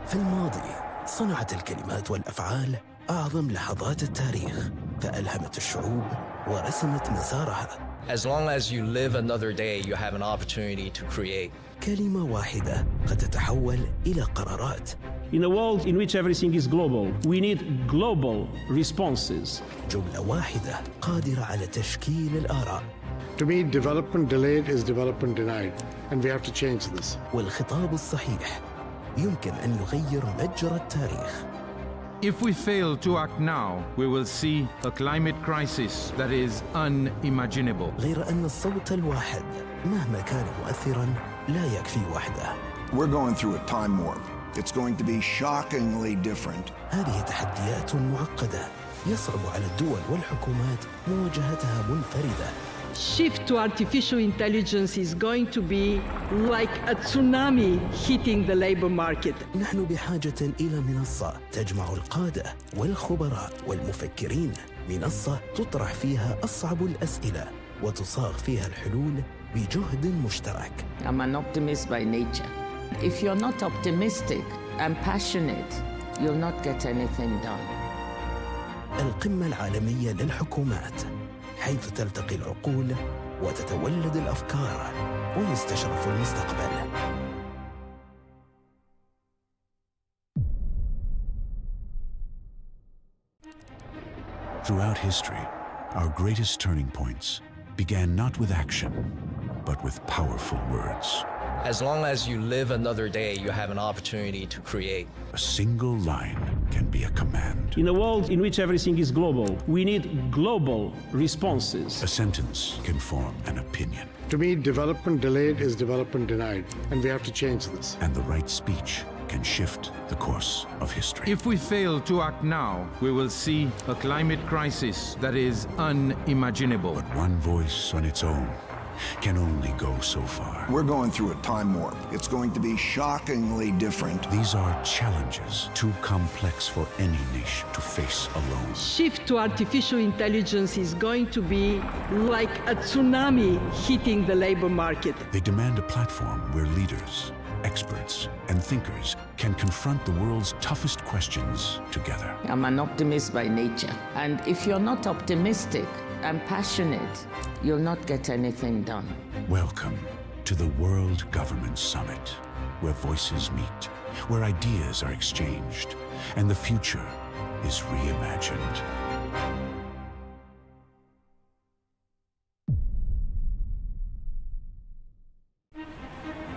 في الماضي صنعت الكلمات والأفعال أعظم لحظات التاريخ، فألهمت الشعوب ورسمت مسارها. As long as you live another day, you have an opportunity to create. كلمة واحدة قد تتحول إلى قرارات. In a world in which everything is global, we need global responses. جملة واحدة قادرة على تشكيل الآراء. To me, development delayed is development denied, and we have to change this. والخطاب الصحيح يمكن أن يغير مجرى التاريخ. If we fail to act now, we will see a climate crisis that is unimaginable. غير أن الصوت الواحد مهما كان مؤثراً لا يكفي وحده. We're going through a time warp. It's going to be shockingly different. هذه تحديات معقدة يصعب على الدول والحكومات مواجهتها منفردة. Shift to artificial intelligence is going to be like a tsunami hitting the labor market. نحن بحاجة إلى منصة تجمع القادة والخبراء والمفكرين، منصة تطرح فيها أصعب الأسئلة وتصاغ فيها الحلول بجهد مشترك. I'm an optimist by nature. If you're not optimistic and passionate, you'll not get anything done. القمة العالمية للحكومات، حيث تلتقي العقول وتتولد الأفكار ويستشرف المستقبل. Throughout history, our greatest turning points began not with action, but with powerful words. As long as you live another day, you have an opportunity to create. A single line can be a command. In a world in which everything is global, we need global responses. A sentence can form an opinion. To me, development delayed is development denied, and we have to change this. And the right speech can shift the course of history. If we fail to act now, we will see a climate crisis that is unimaginable. But one voice on its own can only go so far. We're going through a time warp. It's going to be shockingly different. These are challenges too complex for any nation to face alone. Shift to artificial intelligence is going to be like a tsunami hitting the labor market. They demand a platform where leaders, experts, and thinkers can confront the world's toughest questions together. I'm an optimist by nature. And if you're not optimistic and passionate, you'll not get anything done. Welcome to the World Government Summit, where voices meet, where ideas are exchanged, and the future is reimagined.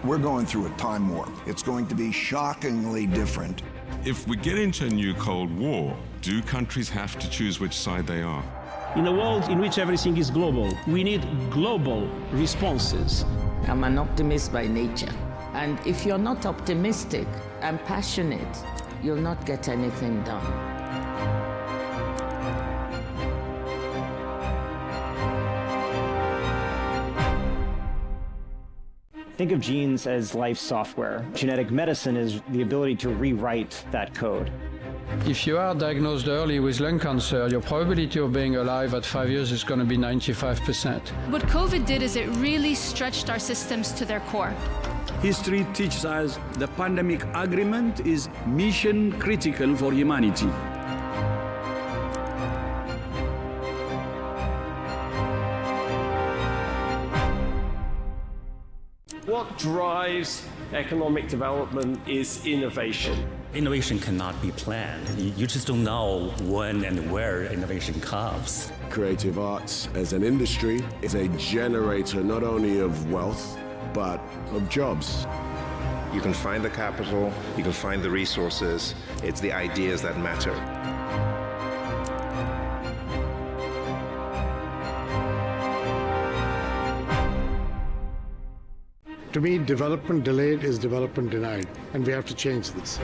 We're going through a time warp. It's going to be shockingly different. If we get into a new Cold War, do countries have to choose which side they are? In a world in which everything is global, we need global responses. I'm an optimist by nature. And if you're not optimistic and passionate, you'll not get anything done. Think of genes as life software. Genetic medicine is the ability to rewrite that code. If you are diagnosed early with lung cancer, your probability of being alive at 5 years is going to be 95%. What COVID did is it really stretched our systems to their core. History teaches us the pandemic agreement is mission critical for humanity. What drives economic development is innovation. Innovation cannot be planned. You just don't know when and where innovation comes. Creative arts as an industry is a generator not only of wealth, but of jobs. You can find the capital, you can find the resources. It's the ideas that matter. To me, development delayed is development denied, and we have to change this.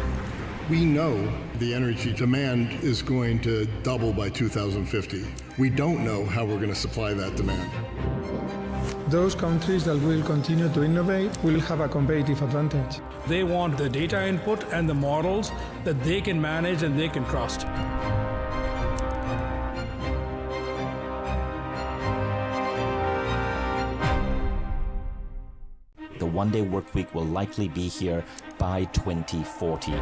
We know the energy demand is going to double by 2050. We don't know how we're going to supply that demand. Those countries that will continue to innovate will have a competitive advantage. They want the data input and the models that they can manage and they can trust. The one-day work week will likely be here by 2040.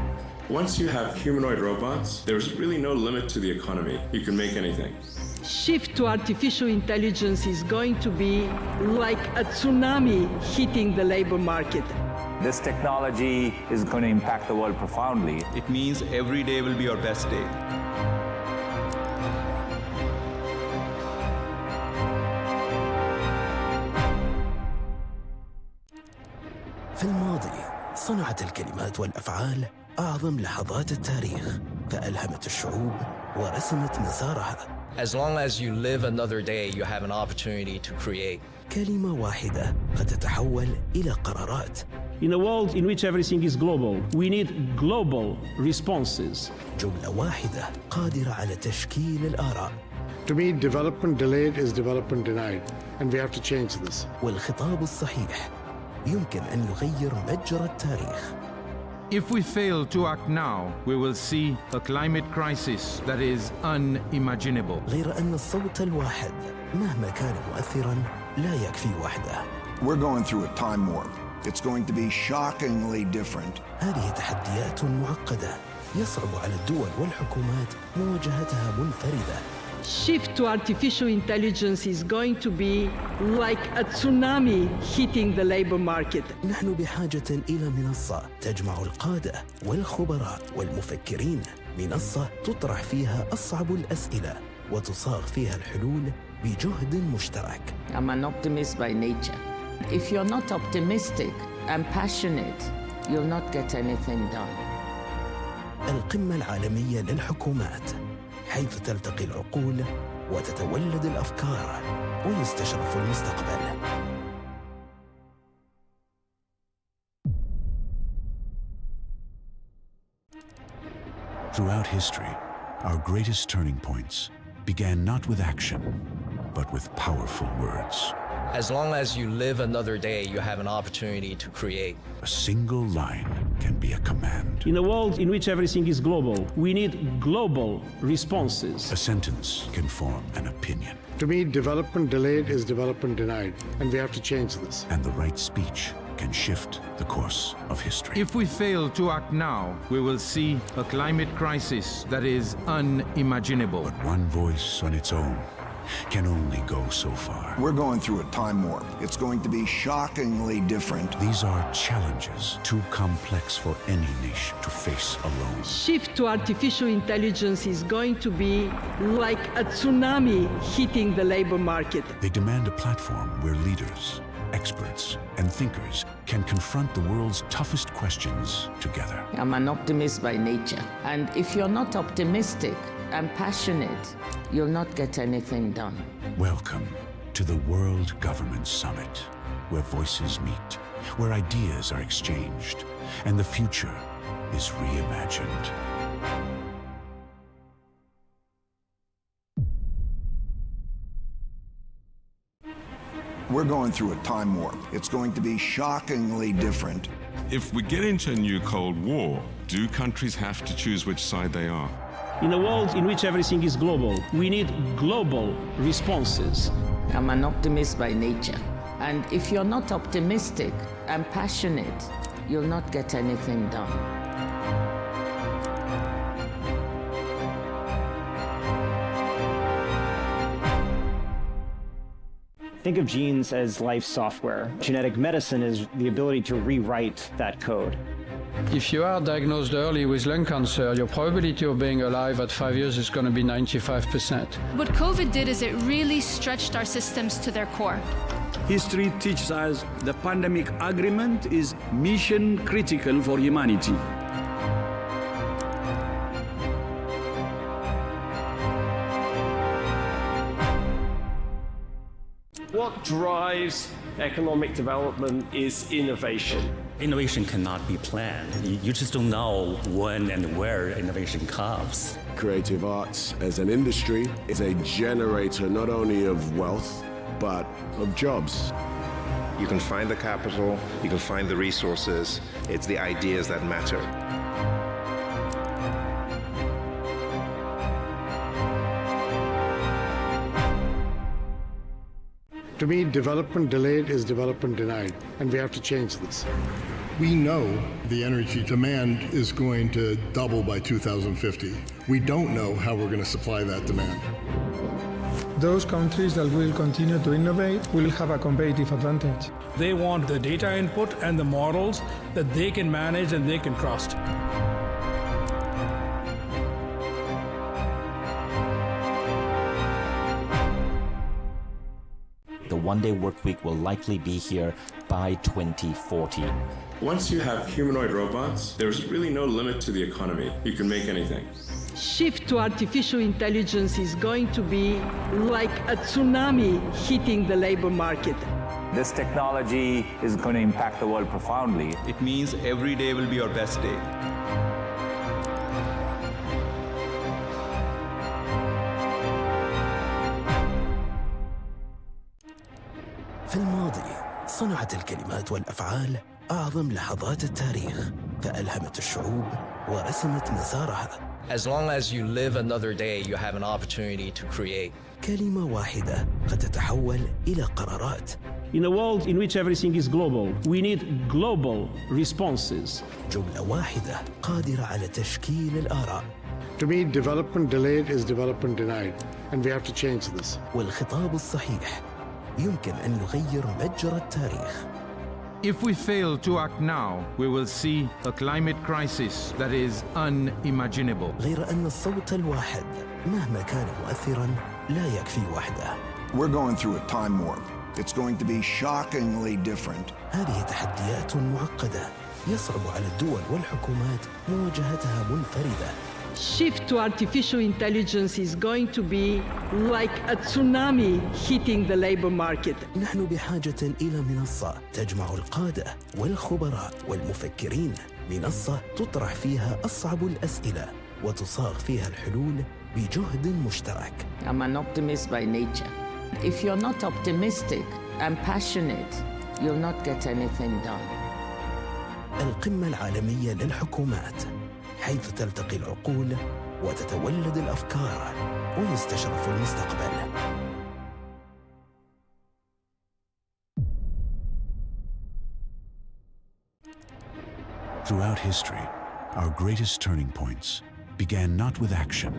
Once you have humanoid robots, there's really no limit to the economy. You can make anything. Shift to artificial intelligence is going to be like a tsunami hitting the labor market. This technology is going to impact the world profoundly. It means every day will be your best day. في الماضي صنعت الكلمات والأفعال أعظم لحظات التاريخ، فألهمت الشعوب ورسمت مسارها. As long as you live another day, you have an opportunity to create. كلمة واحدة قد تتحول إلى قرارات. In a world in which everything is global, we need global responses. جملة واحدة قادرة على تشكيل الآراء. To me, development delayed is development denied, and we have to change this. والخطاب الصحيح يمكن أن يغير مجرى التاريخ. If we fail to act now, we will see a climate crisis that is unimaginable. غير أن الصوت الواحد مهما كان مؤثراً لا يكفي وحده. We're going through a time warp. It's going to be shockingly different. هذه تحديات معقدة يصعب على الدول والحكومات مواجهتها منفردة. Shift to artificial intelligence is going to be like a tsunami hitting the labor market. نحن بحاجة إلى منصة تجمع القادة والخبراء والمفكرين، منصة تطرح فيها أصعب الأسئلة وتصاغ فيها الحلول بجهد مشترك. I'm an optimist by nature. If you're not optimistic and passionate, you'll not get anything done. القمة العالمية للحكومات، حيث تلتقي العقول وتتولد الأفكار ويستشرف المستقبل. Throughout history, our greatest turning points began not with action, but with powerful words. As long as you live another day, you have an opportunity to create. A single line can be a command. In a world in which everything is global, we need global responses. A sentence can form an opinion. To me, development delayed is development denied, and we have to change this. And the right speech can shift the course of history. If we fail to act now, we will see a climate crisis that is unimaginable. But one voice on its own can only go so far. We're going through a time warp. It's going to be shockingly different. These are challenges too complex for any nation to face alone. Shift to artificial intelligence is going to be like a tsunami hitting the labor market. They demand a platform where leaders, experts, and thinkers can confront the world's toughest questions together. I'm an optimist by nature. And if you're not optimistic and passionate, you'll not get anything done. Welcome to the World Government Summit, where voices meet, where ideas are exchanged, and the future is reimagined. We're going through a time warp. It's going to be shockingly different. If we get into a new Cold War, do countries have to choose which side they are? In a world in which everything is global, we need global responses. I'm an optimist by nature. And if you're not optimistic and passionate, you'll not get anything done. Think of genes as life software. Genetic medicine is the ability to rewrite that code. If you are diagnosed early with lung cancer, your probability of being alive at 5 years is going to be 95%. What COVID did is it really stretched our systems to their core. History teaches us the pandemic agreement is mission critical for humanity. What drives economic development is innovation. Innovation cannot be planned. You just don't know when and where innovation comes. Creative arts as an industry is a generator not only of wealth, but of jobs. You can find the capital, you can find the resources. It's the ideas that matter. To me, development delayed is development denied, and we have to change this. We know the energy demand is going to double by 2050. We don't know how we're going to supply that demand. Those countries that will continue to innovate will have a competitive advantage. They want the data input and the models that they can manage and they can trust. The one-day work week will likely be here by 2040. Once you have humanoid robots, there's really no limit to the economy. You can make anything. Shift to artificial intelligence is going to be like a tsunami hitting the labor market. This technology is going to impact the world profoundly. It means every day will be your best day. في الماضي صنعت الكلمات والأفعال أعظم لحظات التاريخ، فألهمت الشعوب ورسمت مسارها. As long as you live another day, you have an opportunity to create. كلمة واحدة قد تتحول إلى قرارات. In a world in which everything is global, we need global responses. جملة واحدة قادرة على تشكيل الآراء. To me, development delayed is development denied, and we have to change this. والخطاب الصحيح يمكن أن يغير مجرى التاريخ. If we fail to act now, we will see a climate crisis that is unimaginable. غير أن الصوت الواحد مهما كان مؤثراً لا يكفي وحده. We're going through a time warp. It's going to be shockingly different. هذه تحديات معقدة يصعب على الدول والحكومات مواجهتها منفردة. Shift to artificial intelligence is going to be like a tsunami hitting the labor market. نحن بحاجة إلى منصة تجمع القادة والخبراء والمفكرين، منصة تطرح فيها أصعب الأسئلة وتصاغ فيها الحلول بجهد مشترك. I'm an optimist by nature. If you're not optimistic and passionate, you'll not get anything done. القمة العالمية للحكومات، حيث تلتقي العقول وتتولد الأفكار ويستشرف المستقبل. Throughout history, our greatest turning points began not with action,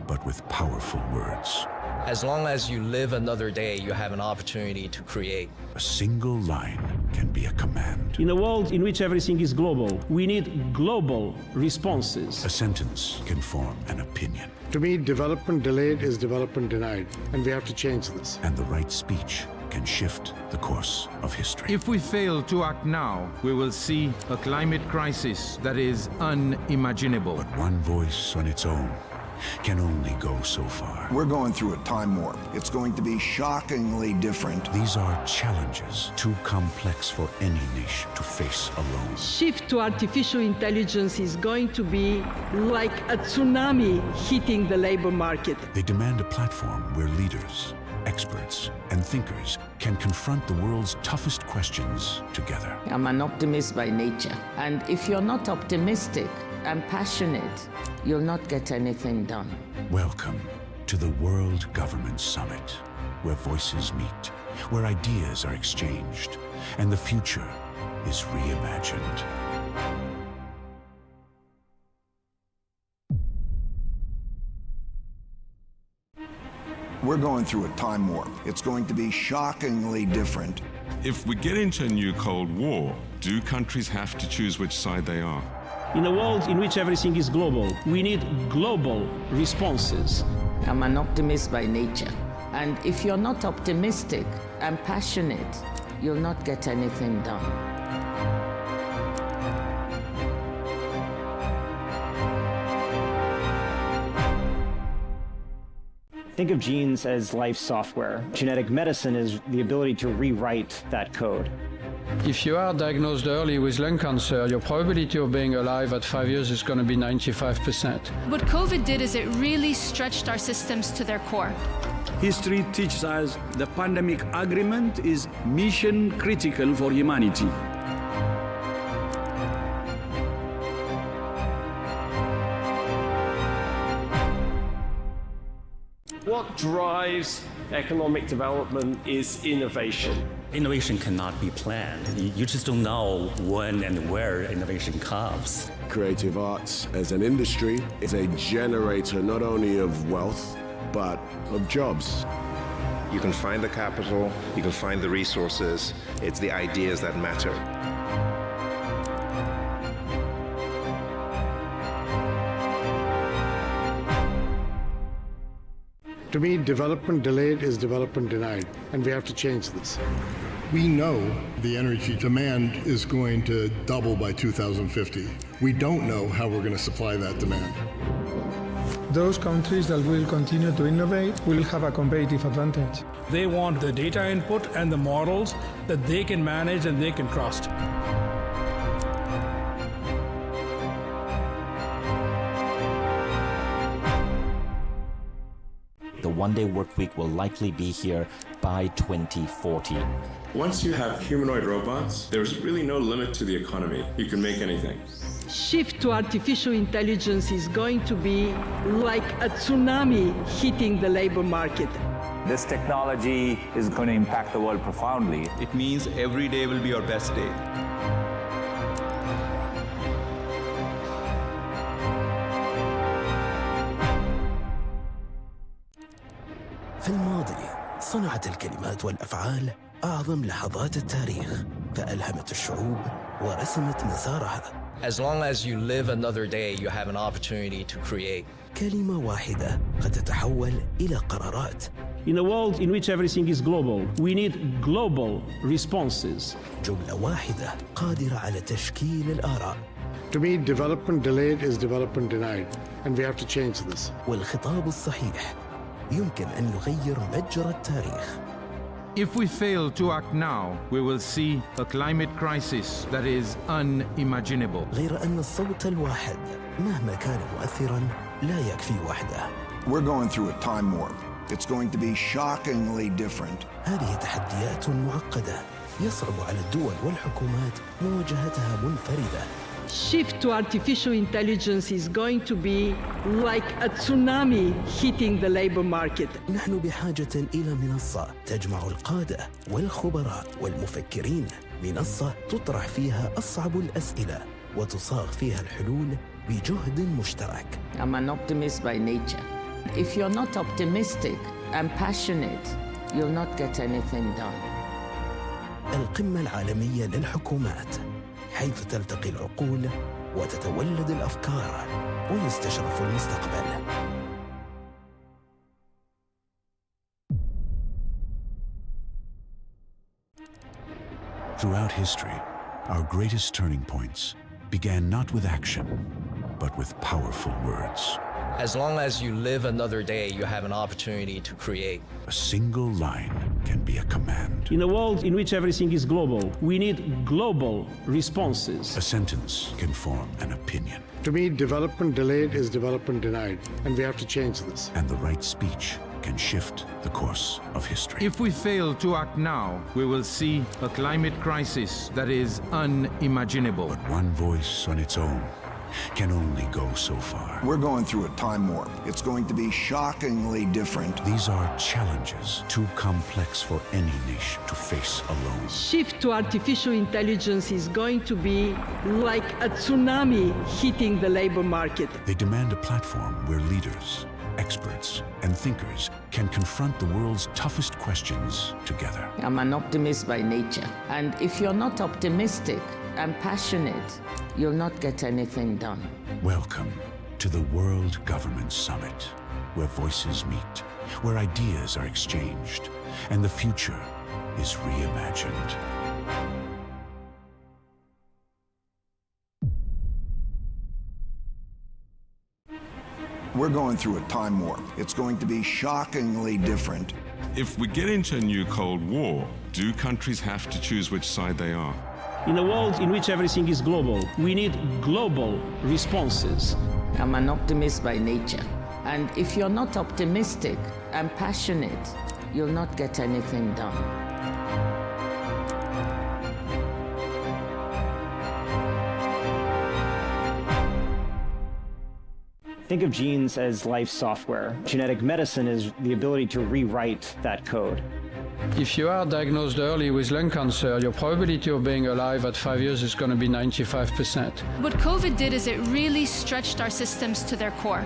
but with powerful words. As long as you live another day, you have an opportunity to create. A single line can be a command. In a world in which everything is global, we need global responses. A sentence can form an opinion. To me, development delayed is development denied, and we have to change this. And the right speech can shift the course of history. If we fail to act now, we will see a climate crisis that is unimaginable. But one voice on its own can only go so far. We're going through a time warp. It's going to be shockingly different. These are challenges too complex for any nation to face alone. Shift to artificial intelligence is going to be like a tsunami hitting the labor market. They demand a platform where leaders, experts, and thinkers can confront the world's toughest questions together. I'm an optimist by nature. And if you're not optimistic and passionate, you'll not get anything done. Welcome to the World Government Summit, where voices meet, where ideas are exchanged, and the future is reimagined. We're going through a time warp. It's going to be shockingly different. If we get into a new Cold War, do countries have to choose which side they are? In a world in which everything is global, we need global responses. I'm an optimist by nature. And if you're not optimistic and passionate, you'll not get anything done. Think of genes as life software. Genetic medicine is the ability to rewrite that code. If you are diagnosed early with lung cancer, your probability of being alive at 5 years is going to be 95%. What COVID did is it really stretched our systems to their core. History teaches us the pandemic agreement is mission critical for humanity. What drives economic development is innovation. Innovation cannot be planned. You just don't know when and where innovation comes. Creative arts as an industry is a generator not only of wealth, but of jobs. You can find the capital, you can find the resources. It's the ideas that matter. To me, development delayed is development denied, and we have to change this. We know the energy demand is going to double by 2050. We don't know how we're going to supply that demand. Those countries that will continue to innovate will have a competitive advantage. They want the data input and the models that they can manage and they can trust. The one-day work week will likely be here by 2040. Once you have humanoid robots, there's really no limit to the economy. You can make anything. Shift to artificial intelligence is going to be like a tsunami hitting the labor market. This technology is going to impact the world profoundly. It means every day will be our best day. في الماضي صنعت الكلمات والأفعال أعظم لحظات التاريخ، فألهمت الشعوب ورسمت مسارها. As long as you live another day, you have an opportunity to create. كلمة واحدة قد تتحول إلى قرارات. In a world in which everything is global, we need global responses. جملة واحدة قادرة على تشكيل الآراء. To me, development delayed is development denied, and we have to change this. والخطاب الصحيح يمكن أن يغير مجرى التاريخ. If we fail to act now, we will see a climate crisis that is unimaginable. غير أن الصوت الواحد مهما كان مؤثراً لا يكفي وحده. We're going through a time warp. It's going to be shockingly different. هذه تحديات معقدة يصعب على الدول والحكومات مواجهتها منفردة. Shift to artificial intelligence is going to be like a tsunami hitting the labor market. نحن بحاجة إلى منصة تجمع القادة والخبراء والمفكرين، منصة تطرح فيها أصعب الأسئلة وتصاغ فيها الحلول بجهد مشترك. I'm an optimist by nature. If you're not optimistic and passionate, you'll not get anything done. القمة العالمية للحكومات، حيث تلتقي العقول وتتولد الأفكار ويستشرف المستقبل. Throughout history, our greatest turning points began not with action, but with powerful words. As long as you live another day, you have an opportunity to create. A single line can be a command. In a world in which everything is global, we need global responses. A sentence can form an opinion. To me, development delayed is development denied, and we have to change this. And the right speech can shift the course of history. If we fail to act now, we will see a climate crisis that is unimaginable. But one voice on its own can only go so far. We're going through a time warp. It's going to be shockingly different. These are challenges too complex for any nation to face alone. Shift to artificial intelligence is going to be like a tsunami hitting the labor market. They demand a platform where leaders, experts, and thinkers can confront the world's toughest questions together. I'm an optimist by nature. And if you're not optimistic and passionate, you'll not get anything done. Welcome to the World Government Summit, where voices meet, where ideas are exchanged, and the future is reimagined. We're going through a time warp. It's going to be shockingly different. If we get into a new Cold War, do countries have to choose which side they are? In a world in which everything is global, we need global responses. I'm an optimist by nature. And if you're not optimistic and passionate, you'll not get anything done. Think of genes as life software. Genetic medicine is the ability to rewrite that code. If you are diagnosed early with lung cancer, your probability of being alive at 5 years is going to be 95%. What COVID did is it really stretched our systems to their core.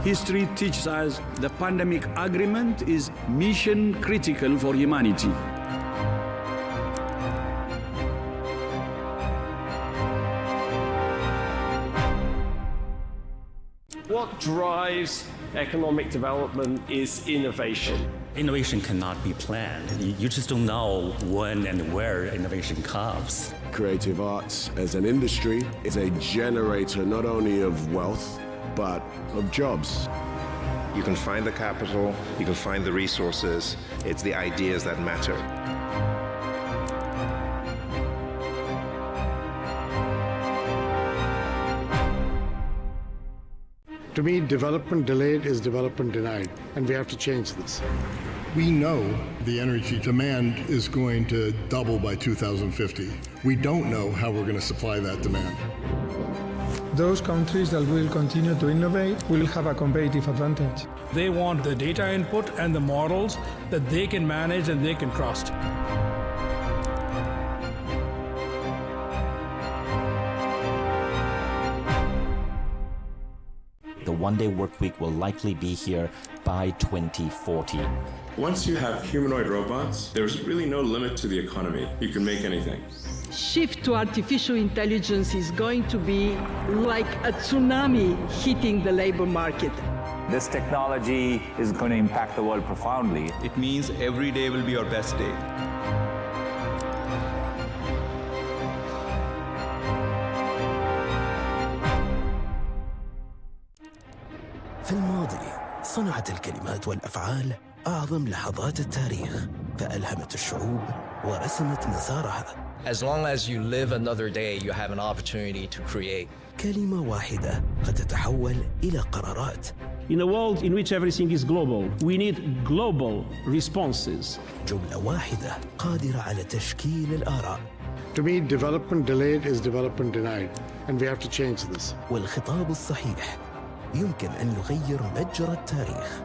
History teaches us the pandemic agreement is mission critical for humanity. What drives economic development is innovation. Innovation cannot be planned. You just don't know when and where innovation comes. Creative arts as an industry is a generator not only of wealth, but of jobs. You can find the capital, you can find the resources. It's the ideas that matter. To me, development delayed is development denied, and we have to change this. We know the energy demand is going to double by 2050. We don't know how we're going to supply that demand. Those countries that will continue to innovate will have a competitive advantage. They want the data input and the models that they can manage and they can trust. The one-day work week will likely be here by 2040. Once you have humanoid robots, there's really no limit to the economy. You can make anything. Shift to artificial intelligence is going to be like a tsunami hitting the labor market. This technology is going to impact the world profoundly. It means every day will be our best day. في الماضي صنعت الكلمات والأفعال أعظم لحظات التاريخ، فألهمت الشعوب ورسمت مسارها. As long as you live another day, you have an opportunity to create. كلمة واحدة قد تتحول إلى قرارات. In a world in which everything is global, we need global responses. جملة واحدة قادرة على تشكيل الآراء. To me, development delayed is development denied, and we have to change this. والخطاب الصحيح يمكن أن يغير مجرى التاريخ.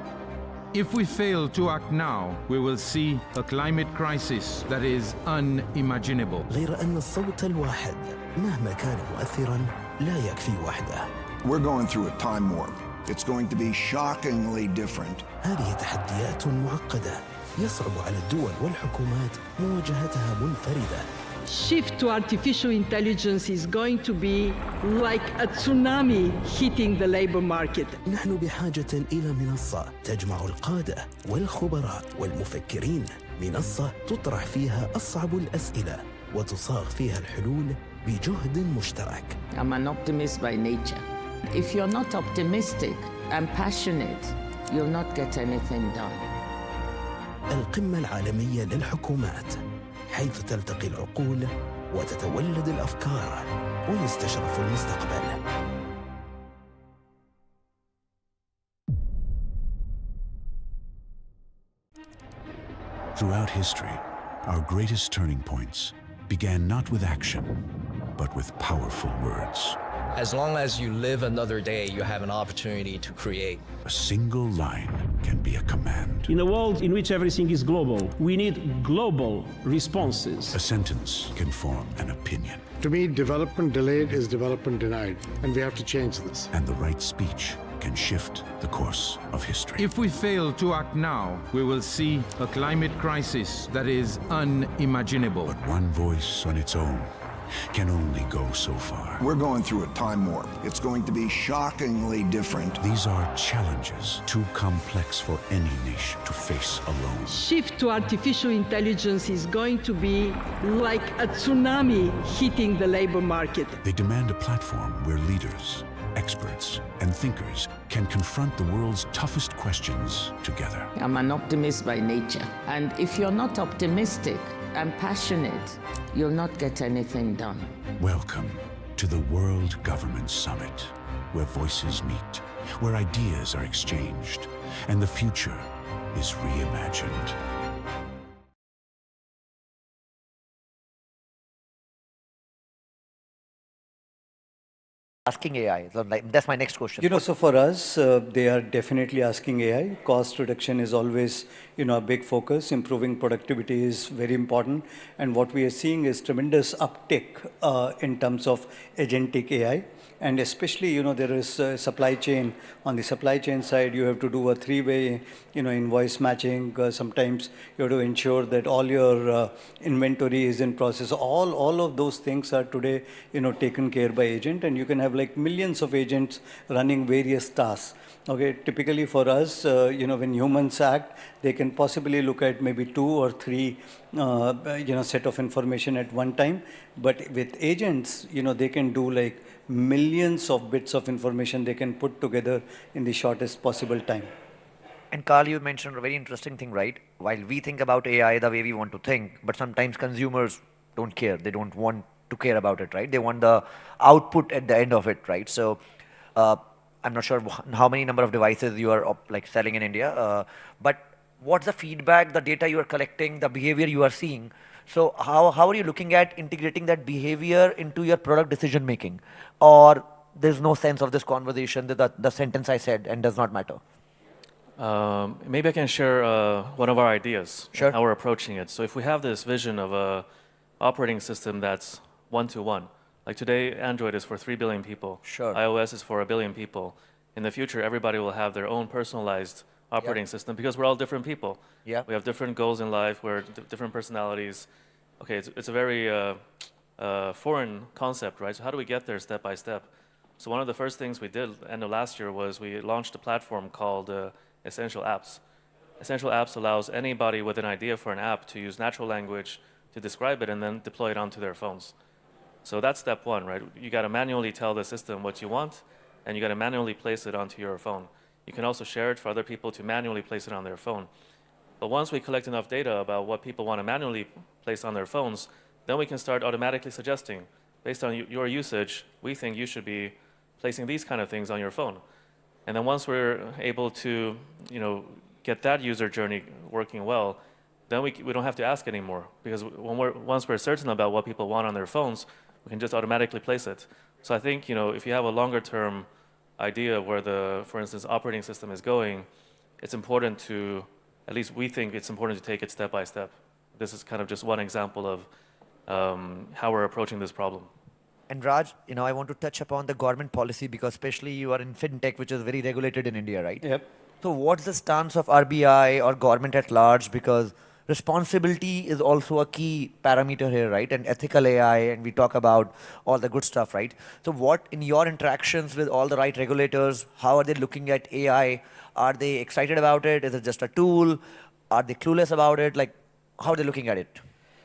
If we fail to act now, we will see a climate crisis that is unimaginable. غير أن الصوت الواحد مهما كان مؤثراً لا يكفي وحده. We're going through a time warp. It's going to be shockingly different. هذه تحديات معقدة يصعب على الدول والحكومات مواجهتها منفردة. Shift to artificial intelligence is going to be like a tsunami hitting the labor market. نحن بحاجة إلى منصة تجمع القادة والخبراء والمفكرين، منصة تطرح فيها أصعب الأسئلة وتصاغ فيها الحلول بجهد مشترك. I'm an optimist by nature. If you're not optimistic and passionate, you'll not get anything done. القمة العالمية للحكومات، حيث تلتقي العقول وتتولد الأفكار ويستشرف المستقبل. Throughout history, our greatest turning points began not with action, but with powerful words. As long as you live another day, you have an opportunity to create. A single line can be a command. In a world in which everything is global, we need global responses. A sentence can form an opinion. To me, development delayed is development denied, and we have to change this. And the right speech can shift the course of history. If we fail to act now, we will see a climate crisis that is unimaginable. But one voice on its own can only go so far. We're going through a time warp. It's going to be shockingly different. These are challenges too complex for any nation to face alone. Shift to artificial intelligence is going to be like a tsunami hitting the labor market. They demand a platform where leaders experts, and thinkers can confront the world's toughest questions together. I'm an optimist by nature. And if you're not optimistic and passionate, you'll not get anything done. Welcome to the World Government Summit, where voices meet, where ideas are exchanged, and the future is reimagined. Asking AI? So that's my next question. So for us, they are definitely asking AI. Cost reduction is always, a big focus. Improving productivity is very important. And what we are seeing is tremendous uptick in terms of agentic AI. And especially, there is supply chain. On the supply chain side, you have to do a three-way, invoice matching. Sometimes you have to ensure that all your inventory is in process. All of those things are today, taken care by agent, and you can have like millions of agents running various tasks. Okay, typically for us, when humans act, they can possibly look at maybe 2 or 3, set of information at one time. But with agents, they can do like millions of bits of information they can put together in the shortest possible time. And Carl, you mentioned a very interesting thing, right? While we think about AI the way we want to think, but sometimes consumers don't care. They don't want to care about it, right? They want the output at the end of it, right? So I'm not sure how many number of devices you are like selling in India, but what's the feedback, the data you are collecting, the behavior you are seeing? So how are you looking at integrating that behavior into your product decision making? Or there's no sense of this conversation, that the sentence I said and does not matter? Maybe I can share one of our ideas, sure, how we're approaching it. So if we have this vision of a operating system that's one-to-one, like today Android is for 3 billion people, sure, iOS is for 1 billion people. In the future, everybody will have their own personalized operating system because we're all different people. Yeah. We have different goals in life, we're different personalities. Okay, it's a very foreign concept, right? So how do we get there step by step? So one of the first things we did end of last year was we launched a platform called Essential Apps. Essential Apps allows anybody with an idea for an app to use natural language to describe it and then deploy it onto their phones. So that's step one, right? You got to manually tell the system what you want, and you got to manually place it onto your phone. You can also share it for other people to manually place it on their phone. But once we collect enough data about what people want to manually place on their phones, then we can start automatically suggesting, based on your usage, we think you should be placing these kind of things on your phone. And then once we're able to, get that user journey working well, then we don't have to ask anymore, because once we're certain about what people want on their phones, we can just automatically place it. So I think, if you have a longer term idea of where the, for instance, operating system is going, it's important to, at least we think it's important to take it step by step. This is kind of just one example of how we're approaching this problem. And Raj, I want to touch upon the government policy, because especially you are in fintech, which is very regulated in India, right? Yep. So what's the stance of RBI or government at large? Because responsibility is also a key parameter here, right? And ethical AI, and we talk about all the good stuff, right? So what, in your interactions with all the right regulators, how are they looking at AI? Are they excited about it? Is it just a tool? Are they clueless about it? Like, how are they looking at it?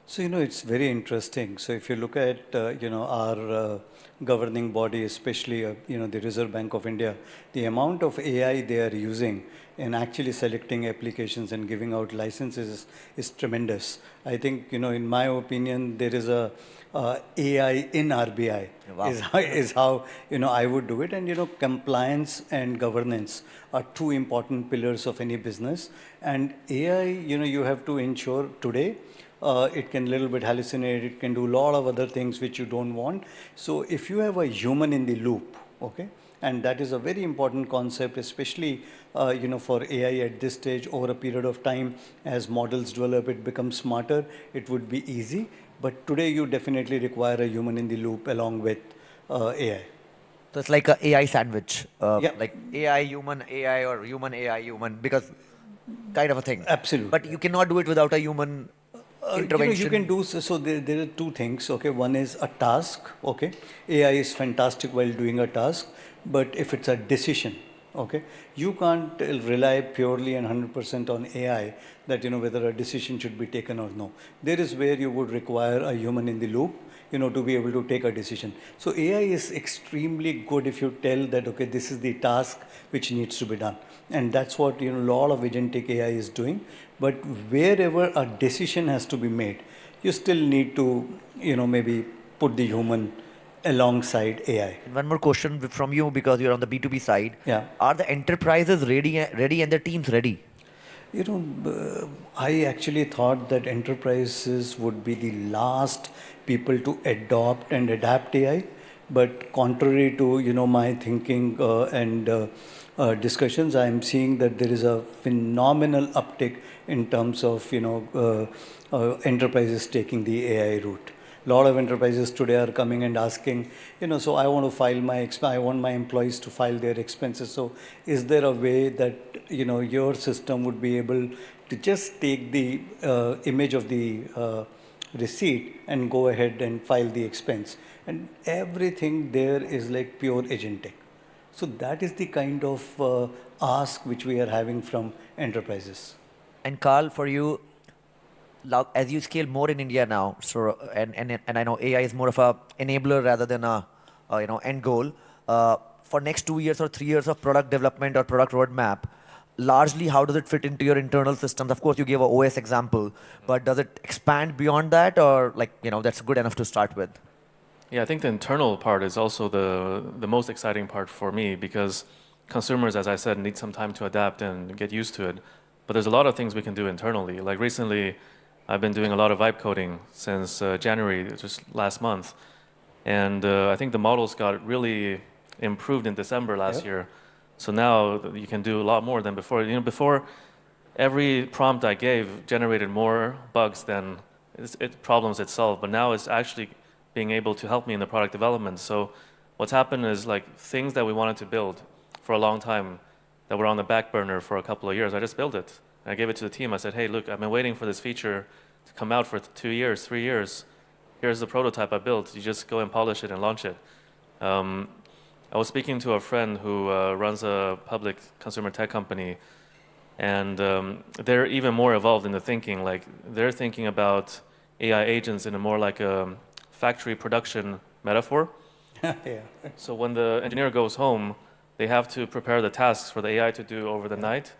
So, it's very interesting. So if you look at, our governing body, especially, the Reserve Bank of India, the amount of AI they are using in actually selecting applications and giving out licenses is tremendous. I think, in my opinion, there is a AI in RBI. Wow. is how, I would do it. And, compliance and governance are two important pillars of any business. And AI, you have to ensure today, it can little bit hallucinate, it can do a lot of other things which you don't want. So if you have a human in the loop, okay, and that is a very important concept, especially for AI at this stage. Over a period of time, as models develop, it becomes smarter, it would be easy. But today you definitely require a human in the loop along with AI. So it's like an AI sandwich, yeah, like AI human AI or human AI human, because kind of a thing. Absolutely. But you cannot do it without a human intervention. You can do so. There are two things. Okay, one is a task. Okay, AI is fantastic while doing a task, but if it's a decision, Okay, you can't rely purely and 100% on AI that whether a decision should be taken or no. There is where you would require a human in the loop, to be able to take a decision. So AI is extremely good if you tell that okay, this is the task which needs to be done, and that's what a lot of agentic AI is doing. But wherever a decision has to be made, you still need to maybe put the human alongside AI. One more question from you, because you're on the B2B side. Yeah. Are the enterprises ready and the teams ready? I actually thought that enterprises would be the last people to adopt and adapt AI, but contrary to my thinking and discussions, I am seeing that there is a phenomenal uptick in terms of enterprises taking the AI route. A lot of enterprises today are coming and asking, so I want to file I want my employees to file their expenses. So is there a way that, your system would be able to just take the image of the receipt and go ahead and file the expense? And everything there is like pure agentic. So that is the kind of ask which we are having from enterprises. And Carl, for you, as you scale more in India now, so and I know AI is more of a enabler rather than a end goal. For next 2 years or 3 years of product development or product roadmap, largely how does it fit into your internal systems? Of course, you gave a OS example, but does it expand beyond that, or that's good enough to start with? Yeah, I think the internal part is also the most exciting part for me, because consumers, as I said, need some time to adapt and get used to it. But there's a lot of things we can do internally. Like recently, I've been doing a lot of vibe coding since January, just last month. And I think the models got really improved in December last year. So now you can do a lot more than before. Before, every prompt I gave generated more bugs than problems itself. But now it's actually being able to help me in the product development. So what's happened is like things that we wanted to build for a long time that were on the back burner for a couple of years, I just built it. I gave it to the team. I said, hey, look, I've been waiting for this feature to come out for 2 years, 3 years. Here's the prototype I built. You just go and polish it and launch it. I was speaking to a friend who runs a public consumer tech company, and they're even more evolved in the thinking. Like they're thinking about AI agents in a more like a factory production metaphor. Yeah. So when the engineer goes home, they have to prepare the tasks for the AI to do over the night.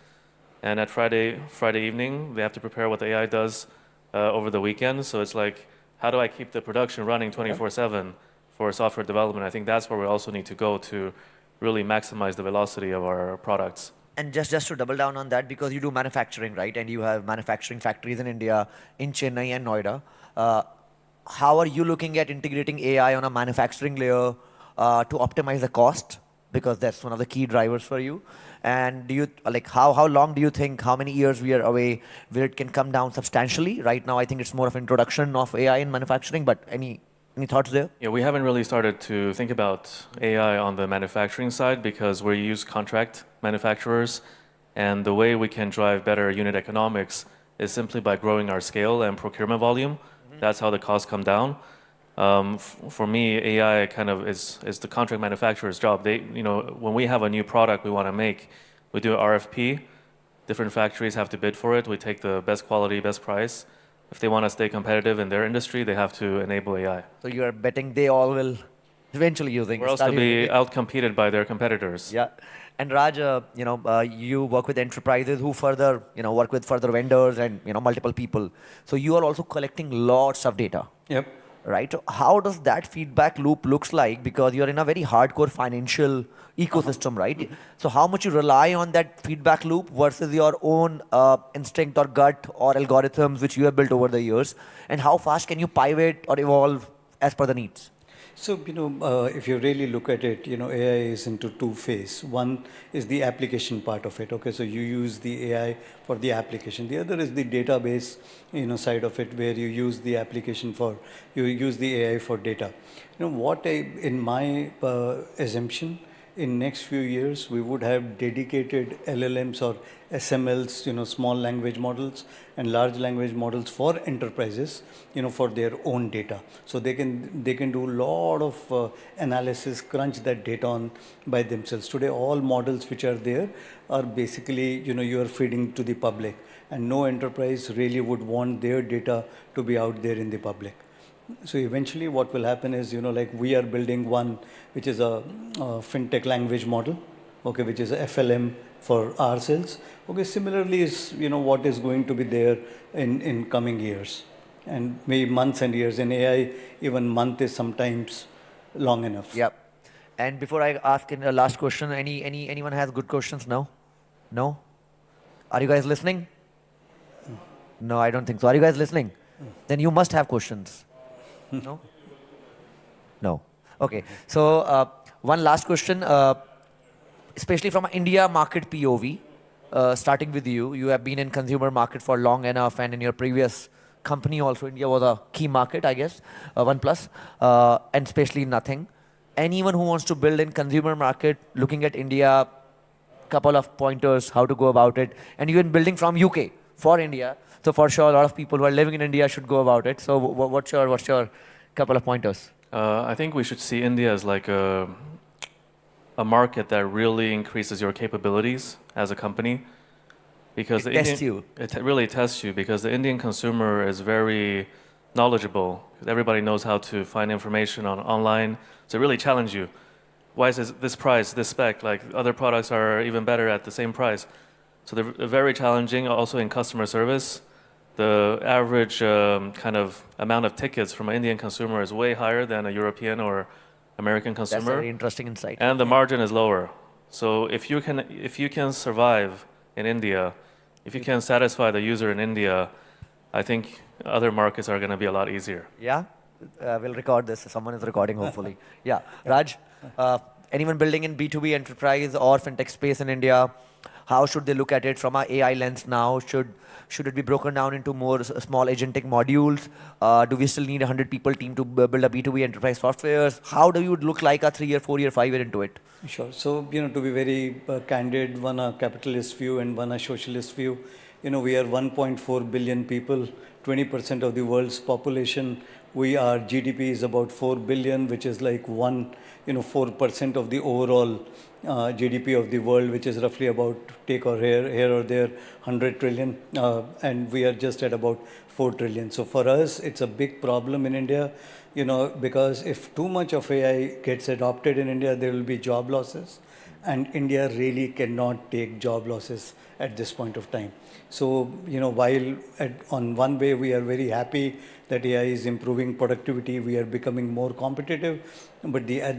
And at Friday evening, they have to prepare what the AI does over the weekend. So it's like, how do I keep the production running 24/7 for software development? I think that's where we also need to go to really maximize the velocity of our products. And just to double down on that, because you do manufacturing, right? And you have manufacturing factories in India, in Chennai and Noida. How are you looking at integrating AI on a manufacturing layer to optimize the cost? Because that's one of the key drivers for you. And do you how long do you think, how many years we are away where it can come down substantially? Right now, I think it's more of introduction of AI in manufacturing, but any thoughts there? Yeah, we haven't really started to think about AI on the manufacturing side because we use contract manufacturers, and the way we can drive better unit economics is simply by growing our scale and procurement volume. That's how the costs come down. For me, AI kind of is the contract manufacturer's job. When we have a new product we want to make, we do an RFP. Different factories have to bid for it. We take the best quality, best price. If they want to stay competitive in their industry, they have to enable AI. So you are betting they all will eventually using. Or else they'll be outcompeted by their competitors. Yeah. And Raj, you work with enterprises who further, work with further vendors and, multiple people. So you are also collecting lots of data. Yep. Right? How does that feedback loop looks like? Because you're in a very hardcore financial ecosystem, right? So how much you rely on that feedback loop versus your own instinct or gut or algorithms which you have built over the years? And how fast can you pivot or evolve as per the needs? So, if you really look at it, AI is into two phases. One is the application part of it. Okay, so you use the AI for the application. The other is the database, side of it, where you use the you use the AI for data. In my assumption in next few years, we would have dedicated LLMs or SMLs, small language models and large language models for enterprises, for their own data. So they can do a lot of analysis, crunch that data on by themselves. Today, all models which are there are basically, you are feeding to the public, and no enterprise really would want their data to be out there in the public. So eventually what will happen is, like we are building one, which is a fintech language model, okay, which is a FLM for ourselves. Okay, similarly is, what is going to be there in coming years, and maybe months and years. In AI, even month is sometimes long enough. Yep. And before I ask in the last question, anyone has good questions now? No? Are you guys listening? No, I don't think so. Are you guys listening? Then you must have questions. No? No. Okay. So one last question, especially from an India market POV, starting with you. You have been in consumer market for long enough, and in your previous company also, India was a key market, I guess, OnePlus, and especially Nothing. Anyone who wants to build in consumer market, looking at India, couple of pointers how to go about it, and even building from UK for India. So for sure, a lot of people who are living in India should go about it. So what's your couple of pointers? I think we should see India as like a market that really increases your capabilities as a company, because it tests you. It really tests you, because the Indian consumer is very knowledgeable. Everybody knows how to find information online. So it really challenges you. Why is this price, this spec? Like other products are even better at the same price. So they're very challenging. Also in customer service, the average kind of amount of tickets from an Indian consumer is way higher than a European or American consumer. That's a very interesting insight. And the margin is lower. So if you can survive in India, if you can satisfy the user in India, I think other markets are going to be a lot easier. Yeah, we'll record this. Someone is recording, hopefully. Yeah, Raj, anyone building in B2B enterprise or fintech space in India, how should they look at it from an AI lens now? Should it be broken down into more small agentic modules? Do we still need a 100-people team to build a B2B enterprise software? How do you look like a 3-year, 4-year, 5-year into it? Sure. So, to be very candid, one a capitalist view and one a socialist view. We are 1.4 billion people, 20% of the world's population. Our GDP is about 4 billion, which is like 4% of the overall GDP of the world, which is roughly about, take or here or there, 100 trillion. And we are just at about 4 trillion. So for us, it's a big problem in India, because if too much of AI gets adopted in India, there will be job losses. And India really cannot take job losses at this point of time. So, while on one way we are very happy that AI is improving productivity, we are becoming more competitive, but at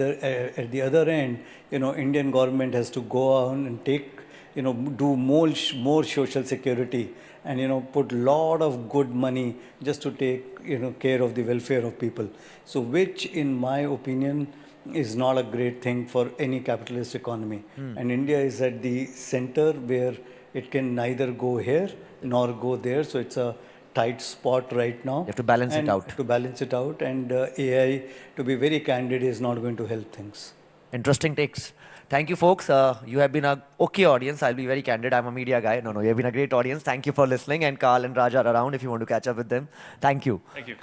the other end, Indian government has to go on and take, do more social security and, put lot of good money just to take, care of the welfare of people. So, which in my opinion, is not a great thing for any capitalist economy. And India is at the center where it can neither go here nor go there. So it's a tight spot right now. You have to balance it out. To balance it out. And AI, to be very candid, is not going to help things. Interesting takes. Thank you, folks. You have been a okay audience. I'll be very candid. I'm a media guy. No, you have been a great audience. Thank you for listening. And Carl and Raj are around if you want to catch up with them. Thank you. Thank you.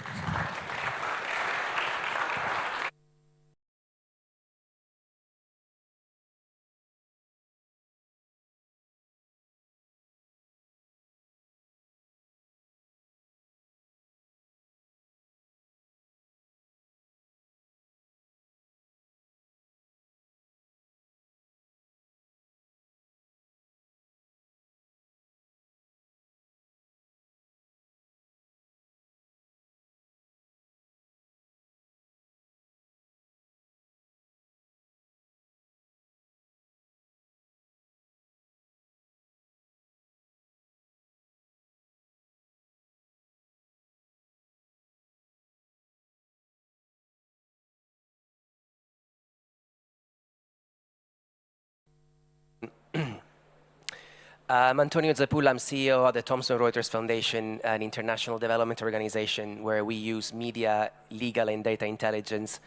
I'm Antonio Zappul. I'm CEO of the Thomson Reuters Foundation, an international development organization where we use media, legal, and data intelligence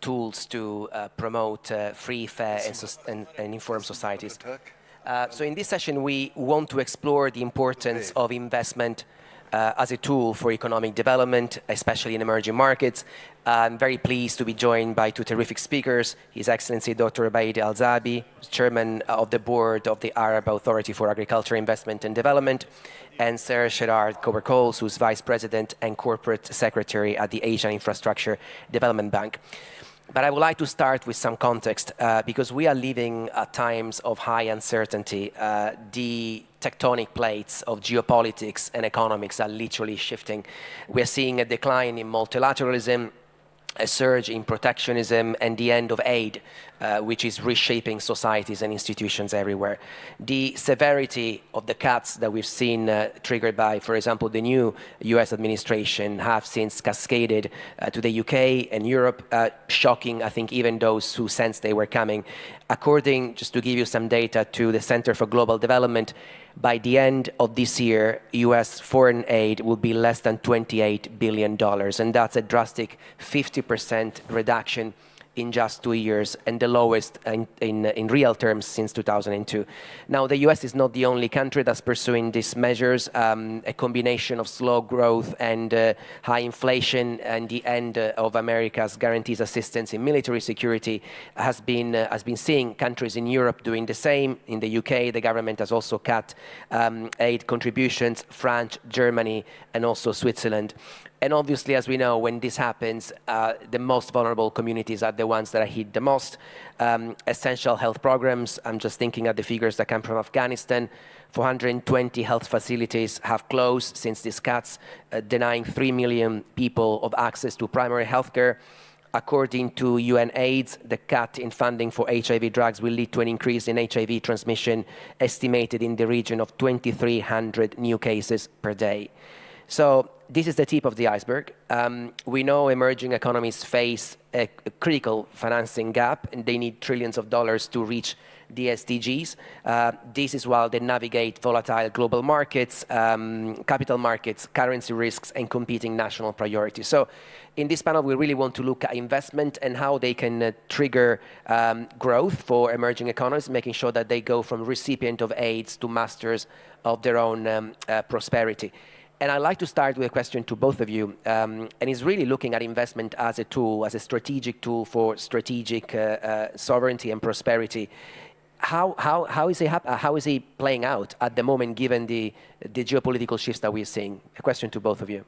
tools to promote free, fair, and informed societies. So in this session, we want to explore the importance of investment as a tool for economic development, especially in emerging markets. I'm very pleased to be joined by two terrific speakers, His Excellency Dr. Baid Al-Zabi, Chairman of the Board of the Arab Authority for Agriculture, Investment and Development, and Sir Gerard Coker-Coles, who's Vice President and Corporate Secretary at the Asian Infrastructure Development Bank. But I would like to start with some context because we are living at times of high uncertainty. The tectonic plates of geopolitics and economics are literally shifting. We're seeing a decline in multilateralism, a surge in protectionism, and the end of aid, which is reshaping societies and institutions everywhere. The severity of the cuts that we've seen triggered by, for example, the new US administration have since cascaded to the UK and Europe, shocking, I think, even those who sensed they were coming. According, just to give you some data, to the Center for Global Development, by the end of this year, US foreign aid will be less than $28 billion, and that's a drastic 50% reduction in just 2 years, and the lowest in real terms since 2002. Now, the US is not the only country that's pursuing these measures. A combination of slow growth and high inflation and the end of America's guarantees assistance in military security has been seeing countries in Europe doing the same. In the UK, the government has also cut aid contributions, France, Germany, and also Switzerland. And obviously, as we know, when this happens, the most vulnerable communities are the ones that are hit the most. Essential health programs, I'm just thinking of the figures that come from Afghanistan, 420 health facilities have closed since these cuts, denying 3 million people of access to primary health care. According to UNAIDS, the cut in funding for HIV drugs will lead to an increase in HIV transmission estimated in the region of 2,300 new cases per day. So this is the tip of the iceberg. We know emerging economies face a critical financing gap, and they need trillions of dollars to reach the SDGs. This is while they navigate volatile global markets, capital markets, currency risks, and competing national priorities. So in this panel, we really want to look at investment and how they can trigger growth for emerging economies, making sure that they go from recipient of aids to masters of their own prosperity. And I'd like to start with a question to both of you, and it's really looking at investment as a tool, as a strategic tool for strategic sovereignty and prosperity. How is it playing out at the moment, given the geopolitical shifts that we're seeing? A question to both of you.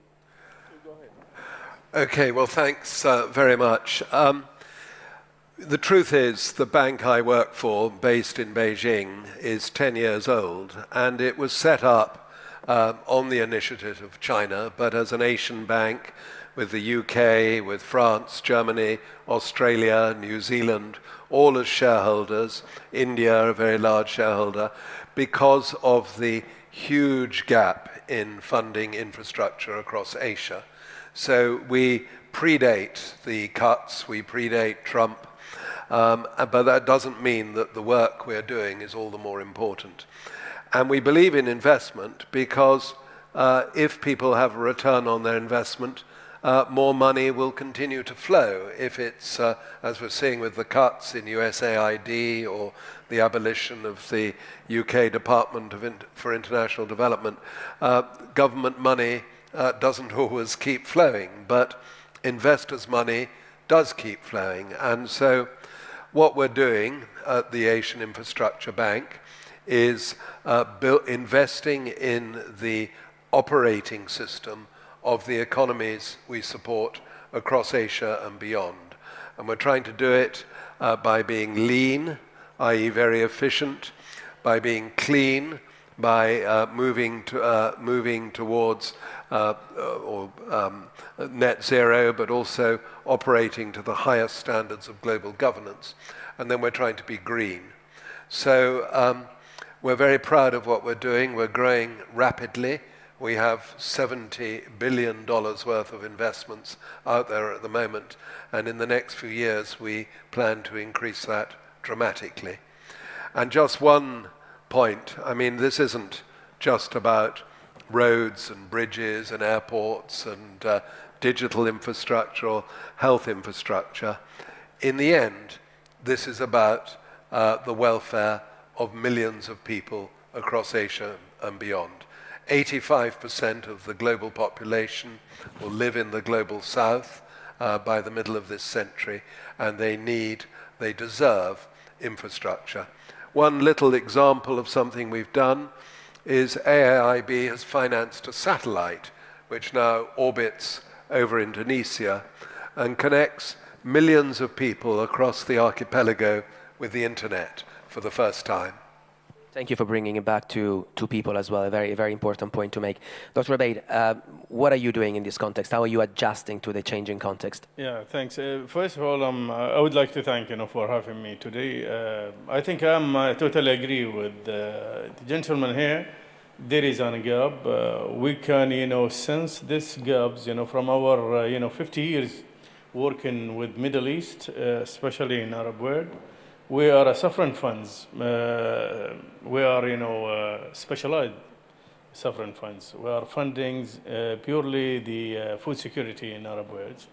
Okay, well, thanks very much. The truth is, the bank I work for, based in Beijing, is 10 years old, and it was set up on the initiative of China, but as an Asian bank with the UK, with France, Germany, Australia, New Zealand, all as shareholders, India, a very large shareholder, because of the huge gap in funding infrastructure across Asia. So we predate the cuts, we predate Trump, but that doesn't mean that the work we're doing is all the more important. And we believe in investment because if people have a return on their investment, more money will continue to flow. If it's, as we're seeing with the cuts in USAID or the abolition of the UK Department for International Development, government money doesn't always keep flowing, but investors' money does keep flowing. And so what we're doing at the Asian Infrastructure Bank is investing in the operating system of the economies we support across Asia and beyond. And we're trying to do it by being lean, i.e. very efficient, by being clean, by moving towards net zero, but also operating to the highest standards of global governance. And then we're trying to be green. So we're very proud of what we're doing. We're growing rapidly. We have $70 billion worth of investments out there at the moment. And in the next few years, we plan to increase that dramatically. And just one point. I mean, this isn't just about roads and bridges and airports and digital infrastructure or health infrastructure. In the end, this is about the welfare of millions of people across Asia and beyond. 85% of the global population will live in the global south by the middle of this century, and they deserve infrastructure. One little example of something we've done is AIIB has financed a satellite which now orbits over Indonesia and connects millions of people across the archipelago with the internet for the first time. Thank you for bringing it back to people as well, a very, very important point to make. Dr. Obeid, what are you doing in this context? How are you adjusting to the changing context? Yeah, thanks. First of all, I would like to thank for having me today. I think I totally agree with the gentleman here. There is a gap. We can, sense this gaps, from our, 50 years working with Middle East, especially in Arab world. We are a sovereign funds. We are, specialized sovereign funds. We are funding purely the food security in Arab world.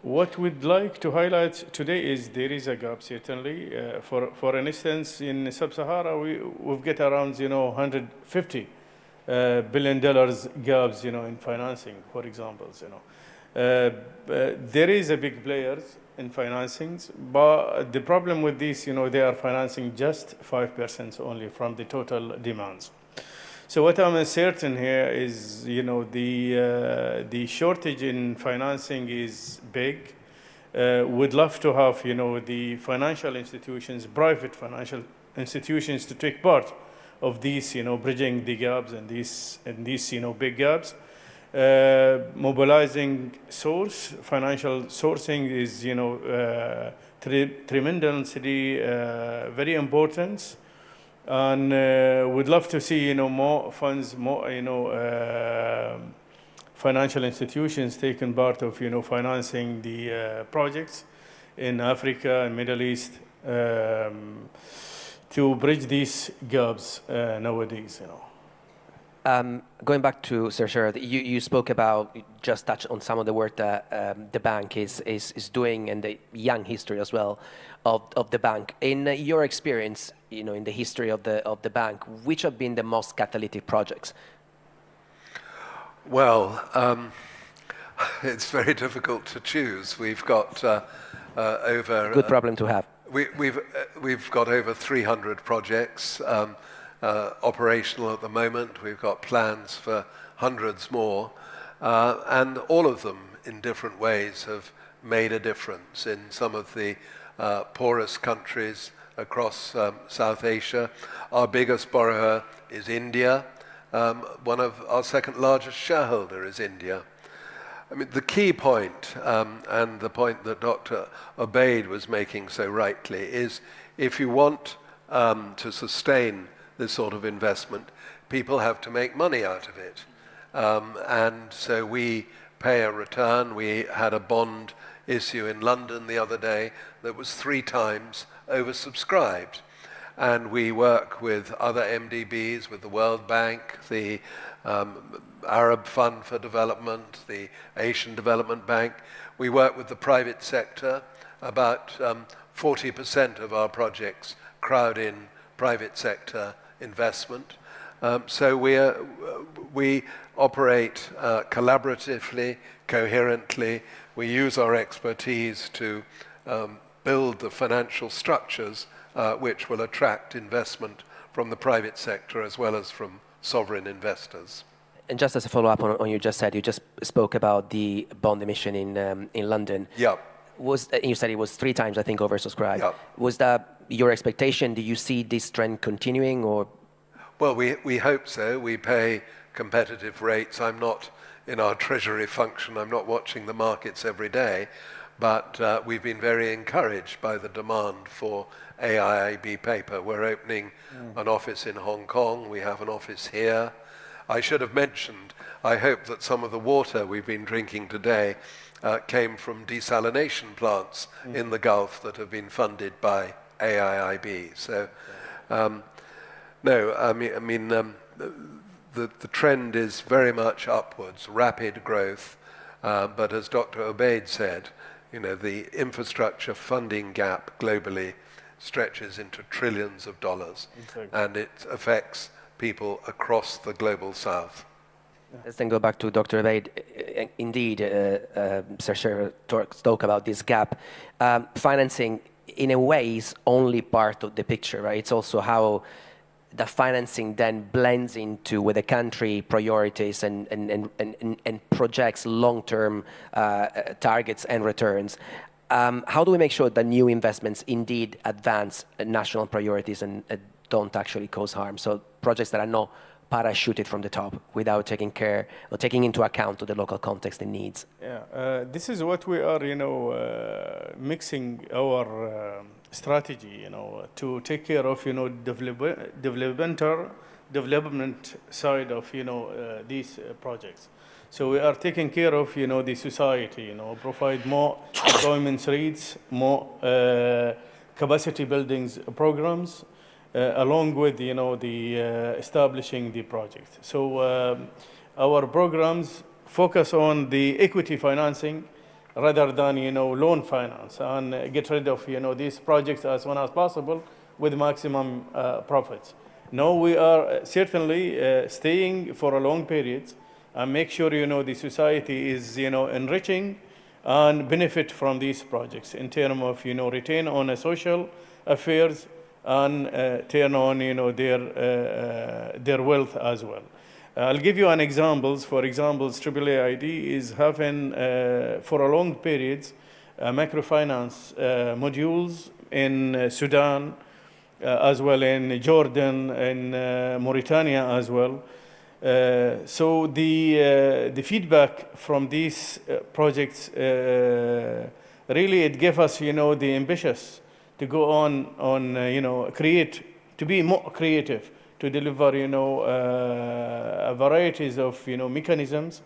What we'd like to highlight today is there is a gap, certainly. For instance, in Sub-Sahara, we've got around, $150 billion gaps, in financing, for example. There is a big players in financings, but the problem with this, they are financing just 5% only from the total demands. So what I'm certain here is, the shortage in financing is big. We'd love to have, the financial institutions, private financial institutions, to take part of these, bridging the gaps and these, big gaps. Mobilizing financial sourcing is, tremendously very important, and we'd love to see, more funds, more, financial institutions taking part of, financing the projects in Africa and Middle East to bridge these gaps nowadays, Going back to Sir Sherrod, you spoke about, just touched on some of the work that the bank is doing and the young history as well of the bank. In your experience, in the history of the bank, which have been the most catalytic projects? Well, it's very difficult to choose. We've got over... Good problem to have. We've got over 300 projects operational at the moment. We've got plans for hundreds more, and all of them in different ways have made a difference in some of the poorest countries across South Asia. Our biggest borrower is India. One of our second largest shareholder is India. I mean, the key point, and the point that Dr. Obeid was making so rightly, is if you want to sustain this sort of investment, people have to make money out of it. And so we pay a return. We had a bond issue in London the other day that was 3 times oversubscribed. And we work with other MDBs, with the World Bank, the Arab Fund for Development, the Asian Development Bank. We work with the private sector. About 40% of our projects crowd in private sector investment. So we operate collaboratively, coherently. We use our expertise to build the financial structures which will attract investment from the private sector as well as from sovereign investors. And just as a follow-up on what you just said, you just spoke about the bond emission in London. Yeah. You said it was 3 times, I think, oversubscribed. Yeah. Was that your expectation? Do you see this trend continuing, or? Well, we hope so. We pay competitive rates. I'm not in our treasury function. I'm not watching the markets every day, but we've been very encouraged by the demand for AIIB paper. We're opening an office in Hong Kong. We have an office here. I should have mentioned, I hope that some of the water we've been drinking today came from desalination plants in the Gulf that have been funded by AIIB. So No, the trend is very much upwards, rapid growth. But as Dr. Obaid said, the infrastructure funding gap globally stretches into trillions of dollars, and it affects people across the global south. Let's then go back to Dr. Obaid. Indeed, Sir Sher spoke about this gap. Financing, in a way, is only part of the picture, right? It's also how the financing then blends into with the country priorities and projects long-term targets and returns. How do we make sure that new investments indeed advance national priorities and don't actually cause harm? So projects that are not parachuted from the top without taking care or taking into account the local context and needs. Yeah, this is what we are, mixing our strategy, to take care of, development side of, these projects. So we are taking care of, the society, provide more employment rates, more capacity buildings programs, along with, establishing the project. So our programs focus on the equity financing rather than, loan finance, and get rid of, these projects as soon as possible with maximum profits. Now we are certainly staying for a long period and make sure, the society is, enriching and benefit from these projects in terms of, return on social affairs and turn on, their wealth as well. I'll give you an example. For example, AAAID is having, for a long period, microfinance modules in Sudan, as well in Jordan and Mauritania as well. So the feedback from these projects, really it gave us, the ambitious to go on, to be more creative, to deliver, varieties of, mechanisms.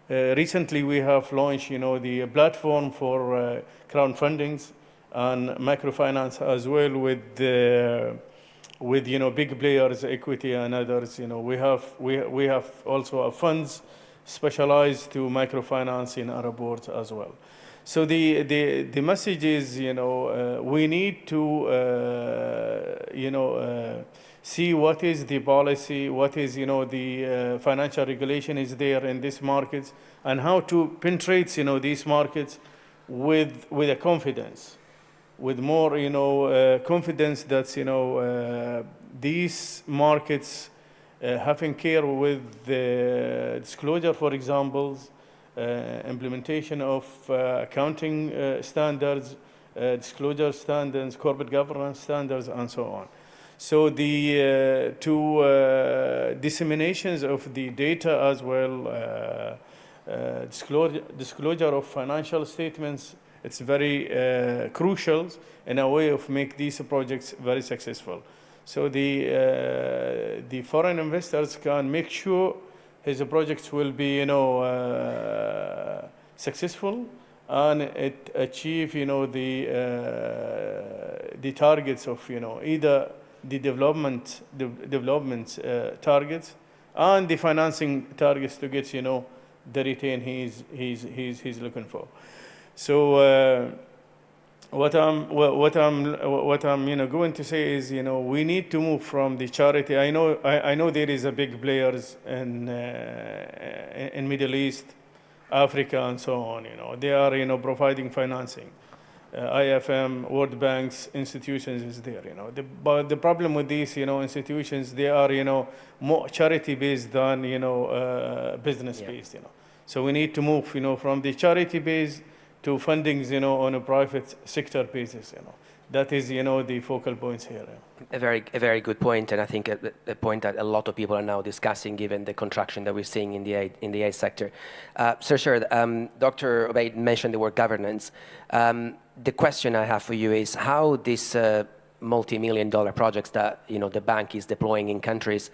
Recently, we have launched, the platform for crowdfundings and microfinance as well with big players, equity and others. We have also funds specialized to microfinance in Arab world as well. So the message is, we need to, see what is the policy, what is, the financial regulation is there in these markets, and how to penetrate, these markets with a confidence, with more, confidence that, these markets having care with the disclosure, for example, implementation of accounting standards, disclosure standards, corporate governance standards, and so on. So the disseminations of the data as well, disclosure of financial statements, it's very crucial in a way of make these projects very successful. So the foreign investors can make sure his projects will be, successful, and it achieve, the targets of, either the development targets and the financing targets to get, the return he's looking for. So what I'm going to say is, we need to move from the charity. I know there is a big players in Middle East, Africa, and so on. They are, providing financing. IFM, World Bank's institutions is there. But the problem with these, institutions, they are, more charity-based than, business-based. So we need to move, from the charity-based to fundings, on a private sector basis. That is, the focal points here. A very good point, and I think a point that a lot of people are now discussing, given the contraction that we're seeing in the aid sector. Sir, Dr. Obaid mentioned the word governance. The question I have for you is how these multi-million-dollar projects that the bank is deploying in countries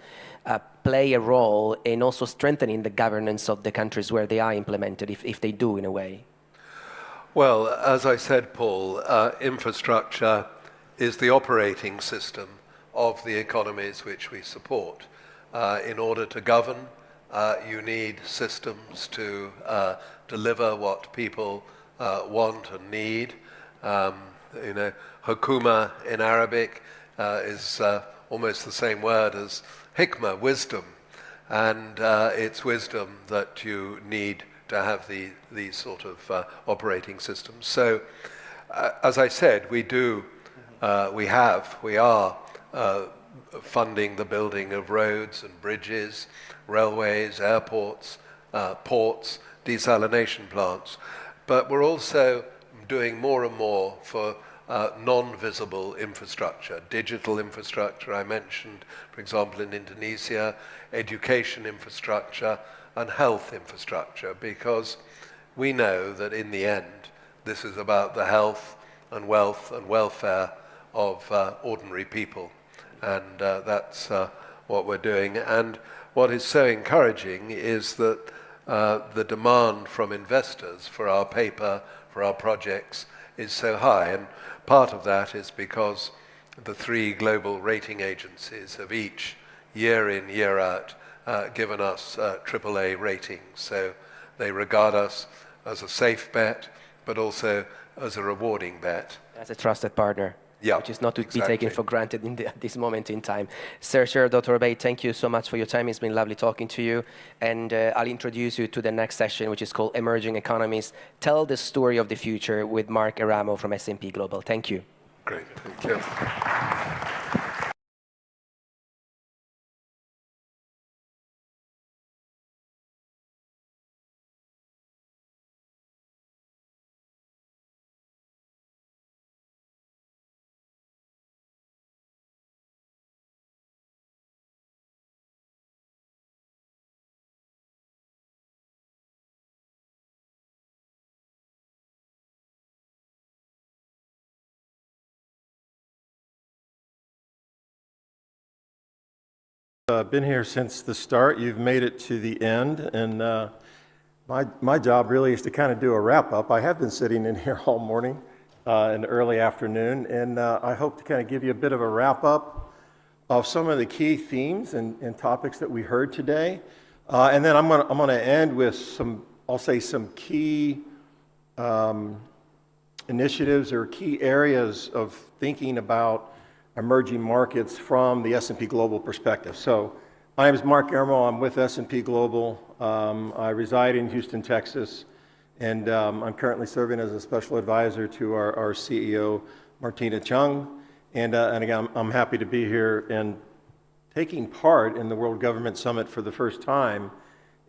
play a role in also strengthening the governance of the countries where they are implemented, if they do in a way. Well, as I said, Paul, infrastructure is the operating system of the economies which we support. In order to govern, you need systems to deliver what people want and need. Hukuma in Arabic is almost the same word as hikmah, wisdom. And it's wisdom that you need to have these sort of operating systems. So, as I said, we are funding the building of roads and bridges, railways, airports, ports, desalination plants. But we're also doing more and more for non-visible infrastructure, digital infrastructure, I mentioned, for example, in Indonesia, education infrastructure, and health infrastructure, because we know that in the end, this is about the health and wealth and welfare of ordinary people. And that's what we're doing. And what is so encouraging is that the demand from investors for our paper, for our projects, is so high. And part of that is because the 3 global rating agencies have each, year in, year out, given us AAA ratings. So they regard us as a safe bet, but also as a rewarding bet. As a trusted partner. Yeah, which is not to be taken for granted at this moment in time. Sir, Dr. Obeid, thank you so much for your time. It's been lovely talking to you. And I'll introduce you to the next session, which is called Emerging Economies. Tell the story of the future with Mark Eramo from S&P Global. Thank you. Great, thank you. Been here since the start. You've made it to the end, and my job really is to kind of do a wrap-up. I have been sitting in here all morning in the early afternoon, and I hope to kind of give you a bit of a wrap-up of some of the key themes and topics that we heard today, and then I'm going to end with some key initiatives or key areas of thinking about emerging markets from the S&P Global perspective. So my name is Mark Eramo. I'm with S&P Global. I reside in Houston, Texas, and I'm currently serving as a special advisor to our CEO, Martina Chung. And again, I'm happy to be here and taking part in the World Government Summit for the first time.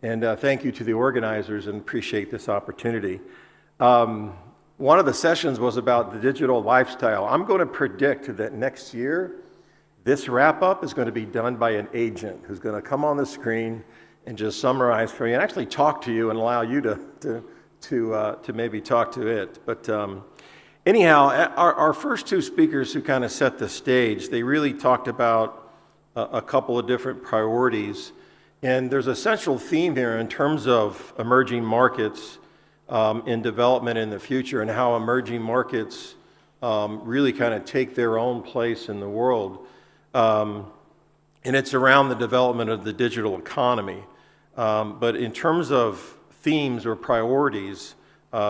And thank you to the organizers, and appreciate this opportunity. One of the sessions was about the digital lifestyle. I'm going to predict that next year, this wrap-up is going to be done by an agent who's going to come on the screen and just summarize for you and actually talk to you and allow you to maybe talk to it. But anyhow, our first 2 speakers who kind of set the stage, they really talked about a couple of different priorities. And there's a central theme here in terms of emerging markets in development in the future, and how emerging markets really kind of take their own place in the world. And it's around the development of the digital economy. But in terms of themes or priorities,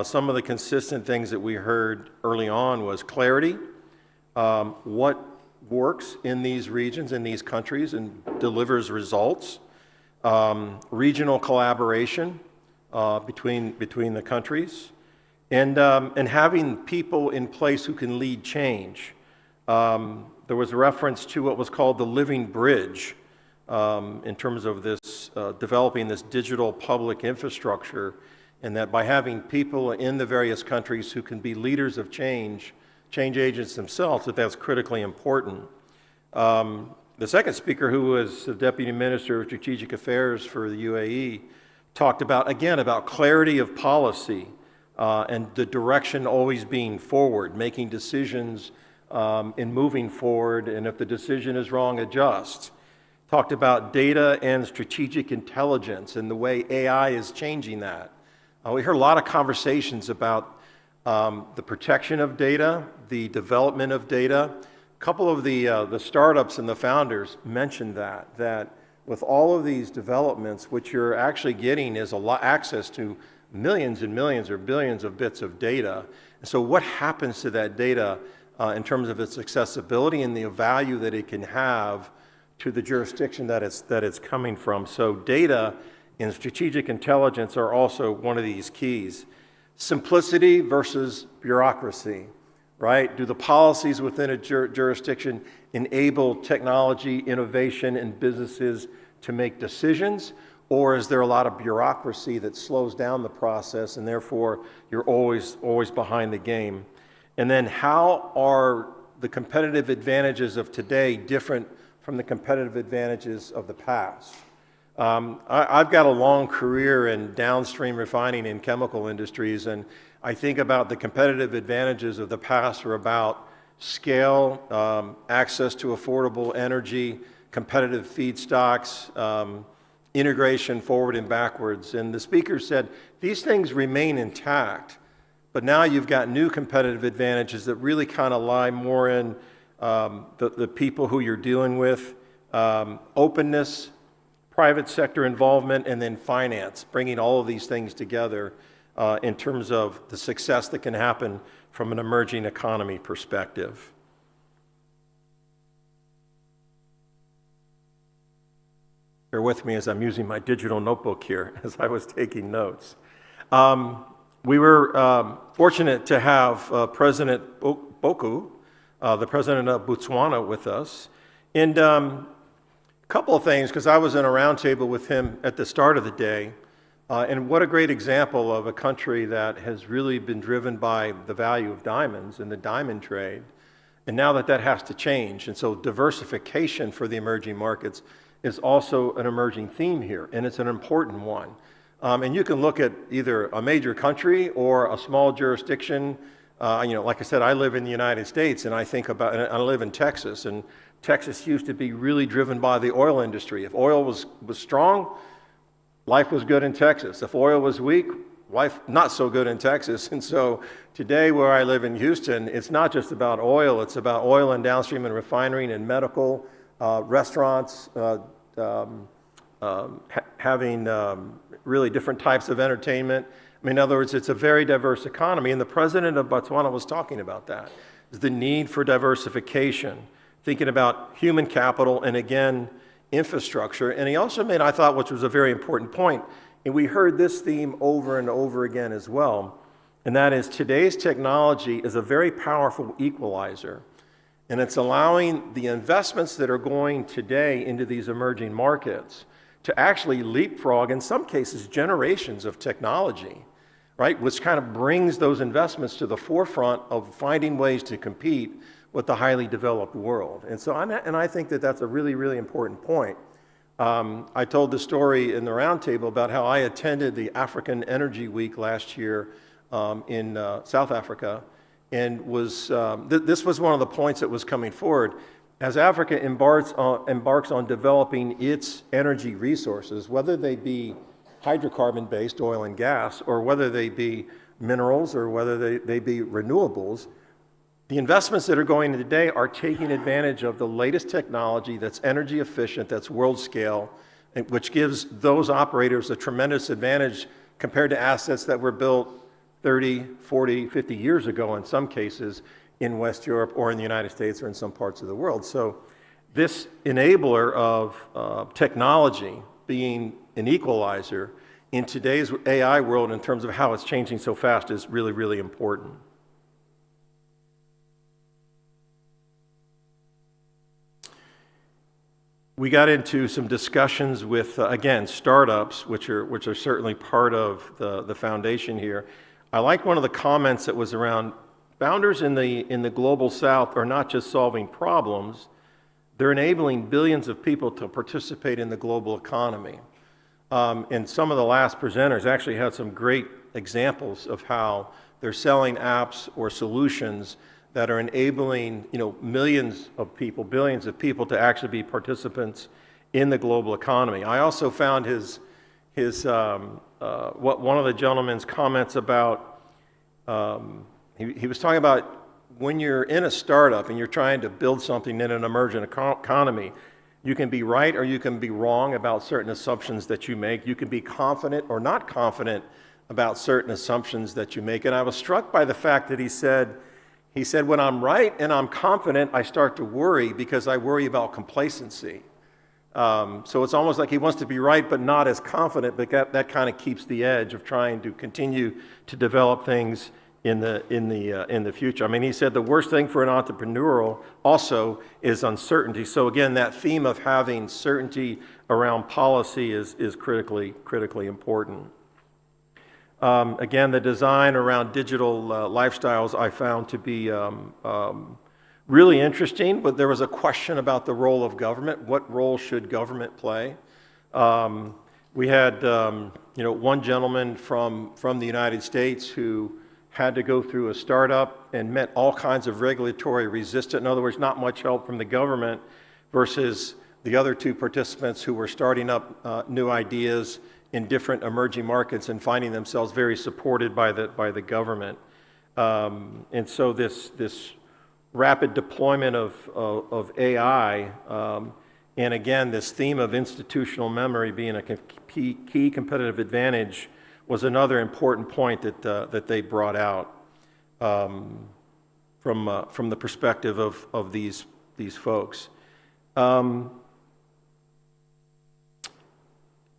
some of the consistent things that we heard early on was clarity, what works in these regions, in these countries, and delivers results, regional collaboration, between the countries, and having people in place who can lead change. There was a reference to what was called the living bridge in terms of this developing this digital public infrastructure, and that by having people in the various countries who can be leaders of change agents themselves, that's critically important. The second speaker, who was the Deputy Minister of Strategic Affairs for the UAE, talked about clarity of policy and the direction always being forward, making decisions in moving forward, and if the decision is wrong, adjust. Talked about data and strategic intelligence and the way AI is changing that. We heard a lot of conversations about the protection of data, the development of data, couple of the startups and the founders mentioned that with all of these developments, what you're actually getting is access to millions and millions or billions of bits of data. And so what happens to that data in terms of its accessibility and the value that it can have to the jurisdiction that it's coming from? So data and strategic intelligence are also one of these keys. Simplicity versus bureaucracy, right? Do the policies within a jurisdiction enable technology, innovation, and businesses to make decisions? Or is there a lot of bureaucracy that slows down the process and therefore you're always behind the game? And then how are the competitive advantages of today different from the competitive advantages of the past? I've got a long career in downstream refining and chemical industries, and I think about the competitive advantages of the past are about scale, access to affordable energy, competitive feedstocks, integration forward and backwards. And the speaker said these things remain intact, but now you've got new competitive advantages that really kind of lie more in the people who you're dealing with, openness, private sector involvement, and then finance, bringing all of these things together in terms of the success that can happen from an emerging economy perspective. Bear with me as I'm using my digital notebook here as I was taking notes. We were fortunate to have President Boku, the president of Botswana, with us. And a couple of things, because I was in a roundtable with him at the start of the day. And what a great example of a country that has really been driven by the value of diamonds and the diamond trade. And now that has to change. And so diversification for the emerging markets is also an emerging theme here, and it's an important one. And you can look at either a major country or a small jurisdiction. Like I said, I live in the United States, and I live in Texas, and Texas used to be really driven by the oil industry. If oil was strong, life was good in Texas. If oil was weak, life not so good in Texas. And so today where I live in Houston, it's not just about oil, it's about oil and downstream and refinery and medical, restaurants, having really different types of entertainment. I mean, in other words, it's a very diverse economy, and the president of Botswana was talking about that. Is the need for diversification, thinking about human capital and, again, infrastructure. And he also made, I thought, which was a very important point, and we heard this theme over and over again as well, and that is today's technology is a very powerful equalizer. And it's allowing the investments that are going today into these emerging markets to actually leapfrog, in some cases, generations of technology, right? Which kind of brings those investments to the forefront of finding ways to compete with the highly developed world. And so, I think that's a really, really important point. I told the story in the roundtable about how I attended the African Energy Week last year in South Africa. And this was one of the points that was coming forward. As Africa embarks on developing its energy resources, whether they be hydrocarbon-based oil and gas, or whether they be minerals, or whether they be renewables, the investments that are going in today are taking advantage of the latest technology that's energy efficient, that's world scale, which gives those operators a tremendous advantage compared to assets that were built 30, 40, 50 years ago in some cases in West Europe or in the United States or in some parts of the world. So this enabler of technology being an equalizer in today's AI world in terms of how it's changing so fast is really, really important. We got into some discussions with, again, startups, which are certainly part of the foundation here. I like one of the comments that was around founders in the global south are not just solving problems, they're enabling billions of people to participate in the global economy. And some of the last presenters actually had some great examples of how they're selling apps or solutions that are enabling millions of people, billions of people to actually be participants in the global economy. I also found one of the gentleman's comments about, he was talking about when you're in a startup and you're trying to build something in an emerging economy, you can be right or you can be wrong about certain assumptions that you make. You can be confident or not confident about certain assumptions that you make. And I was struck by the fact that he said, when I'm right and I'm confident, I start to worry because I worry about complacency. So it's almost like he wants to be right but not as confident, but that kind of keeps the edge of trying to continue to develop things in the future. I mean, he said the worst thing for an entrepreneur also is uncertainty. So again, that theme of having certainty around policy is critically important. Again, the design around digital lifestyles I found to be really interesting, but there was a question about the role of government. What role should government play? We had one gentleman from the United States who had to go through a startup and met all kinds of regulatory resistance. In other words, not much help from the government, versus the other two participants who were starting up new ideas in different emerging markets and finding themselves very supported by the government. And so this rapid deployment of AI, and again, this theme of institutional memory being a key competitive advantage was another important point that they brought out from the perspective of these folks.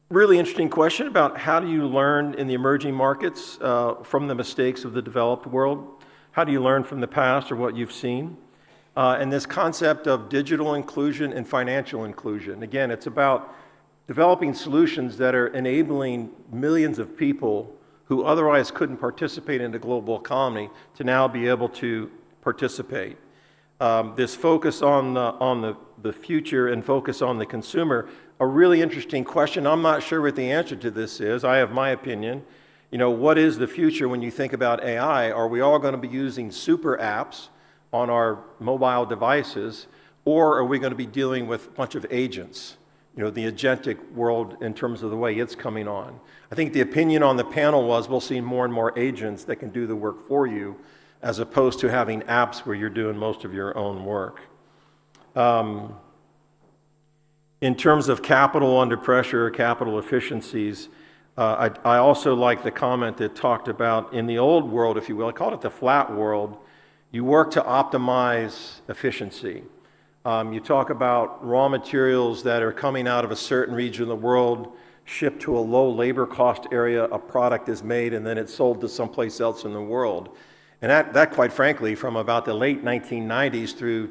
Really interesting question about how do you learn in the emerging markets from the mistakes of the developed world? How do you learn from the past or what you've seen? And this concept of digital inclusion and financial inclusion. Again, it's about developing solutions that are enabling millions of people who otherwise couldn't participate in the global economy to now be able to participate. This focus on the future and focus on the consumer, a really interesting question. I'm not sure what the answer to this is. I have my opinion. What is the future when you think about AI? Are we all going to be using super apps on our mobile devices, or are we going to be dealing with a bunch of agents? The agentic world in terms of the way it's coming on. I think the opinion on the panel was we'll see more and more agents that can do the work for you, as opposed to having apps where you're doing most of your own work. In terms of capital under pressure, capital efficiencies, I also like the comment that talked about in the old world, if you will, I called it the flat world, you work to optimize efficiency. You talk about raw materials that are coming out of a certain region of the world, shipped to a low labor cost area, a product is made, and then it's sold to someplace else in the world. And that quite frankly, from about the late 1990s through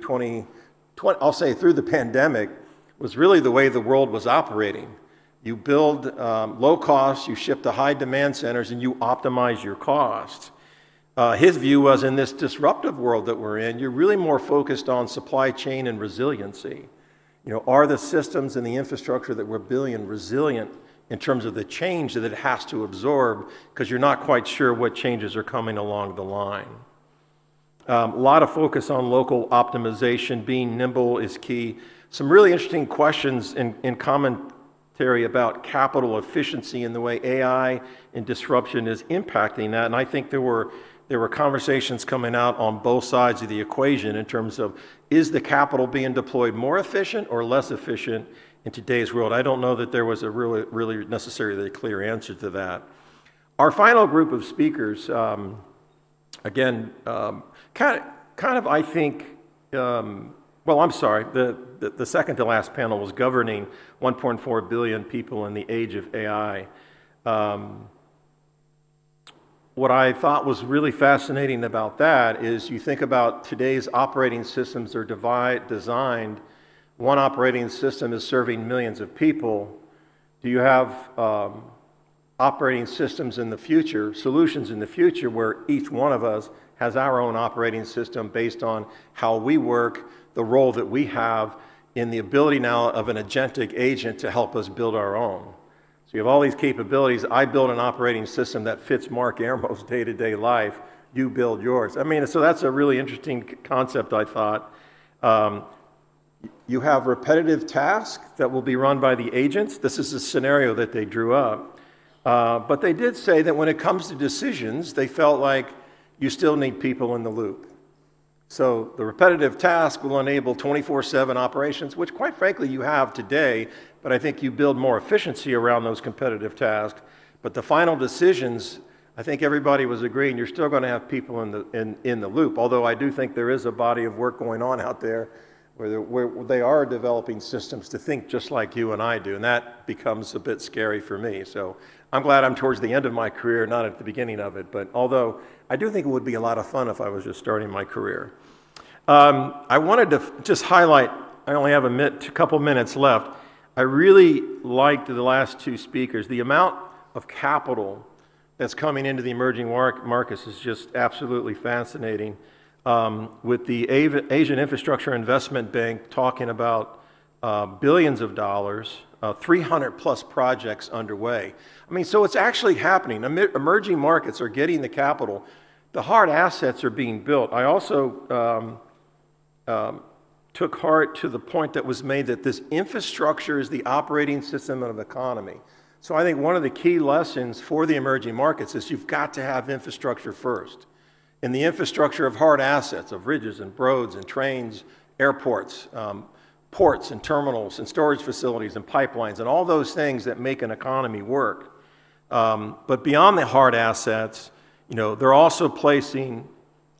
I'll say through the pandemic, was really the way the world was operating. You build low cost, you ship to high demand centers, and you optimize your costs. His view was, in this disruptive world that we're in, you're really more focused on supply chain and resiliency. Are the systems and the infrastructure that we're building resilient in terms of the change that it has to absorb, because you're not quite sure what changes are coming along the line. A lot of focus on local optimization, being nimble is key. Some really interesting questions in commentary about capital efficiency and the way AI and disruption is impacting that, and I think there were conversations coming out on both sides of the equation in terms of, is the capital being deployed more efficient or less efficient in today's world? I don't know that there was a really necessarily clear answer to that. Our final group of speakers, again, kind of I think, well, I'm sorry, the second to last panel was governing 1.4 billion people in the age of AI. What I thought was really fascinating about that is you think about today's operating systems are designed, one operating system is serving millions of people. Do you have operating systems in the future, solutions in the future, where each one of us has our own operating system based on how we work, the role that we have in the ability now of an agentic agent to help us build our own? So you have all these capabilities. I build an operating system that fits Mark Ermo's day-to-day life. You build yours. I mean, so that's a really interesting concept, I thought. You have repetitive tasks that will be run by the agents. This is a scenario that they drew up. But they did say that when it comes to decisions, they felt like you still need people in the loop. So the repetitive task will enable 24/7 operations, which quite frankly you have today, but I think you build more efficiency around those competitive tasks. But the final decisions, I think everybody was agreeing, you're still going to have people in the loop, although I do think there is a body of work going on out there where they are developing systems to think just like you and I do, and that becomes a bit scary for me. So I'm glad I'm towards the end of my career, not at the beginning of it, but although I do think it would be a lot of fun if I was just starting my career. I wanted to just highlight, I only have a couple minutes left. I really liked the last two speakers. The amount of capital that's coming into the emerging markets is just absolutely fascinating. With the Asian Infrastructure Investment Bank talking about billions of dollars, 300 plus projects underway. I mean, so it's actually happening. Emerging markets are getting the capital. The hard assets are being built. I also took heart to the point that was made that this infrastructure is the operating system of the economy. So I think one of the key lessons for the emerging markets is you've got to have infrastructure first. And the infrastructure of hard assets, of bridges and roads and trains, airports, ports and terminals and storage facilities and pipelines and all those things that make an economy work. But beyond the hard assets, they're also placing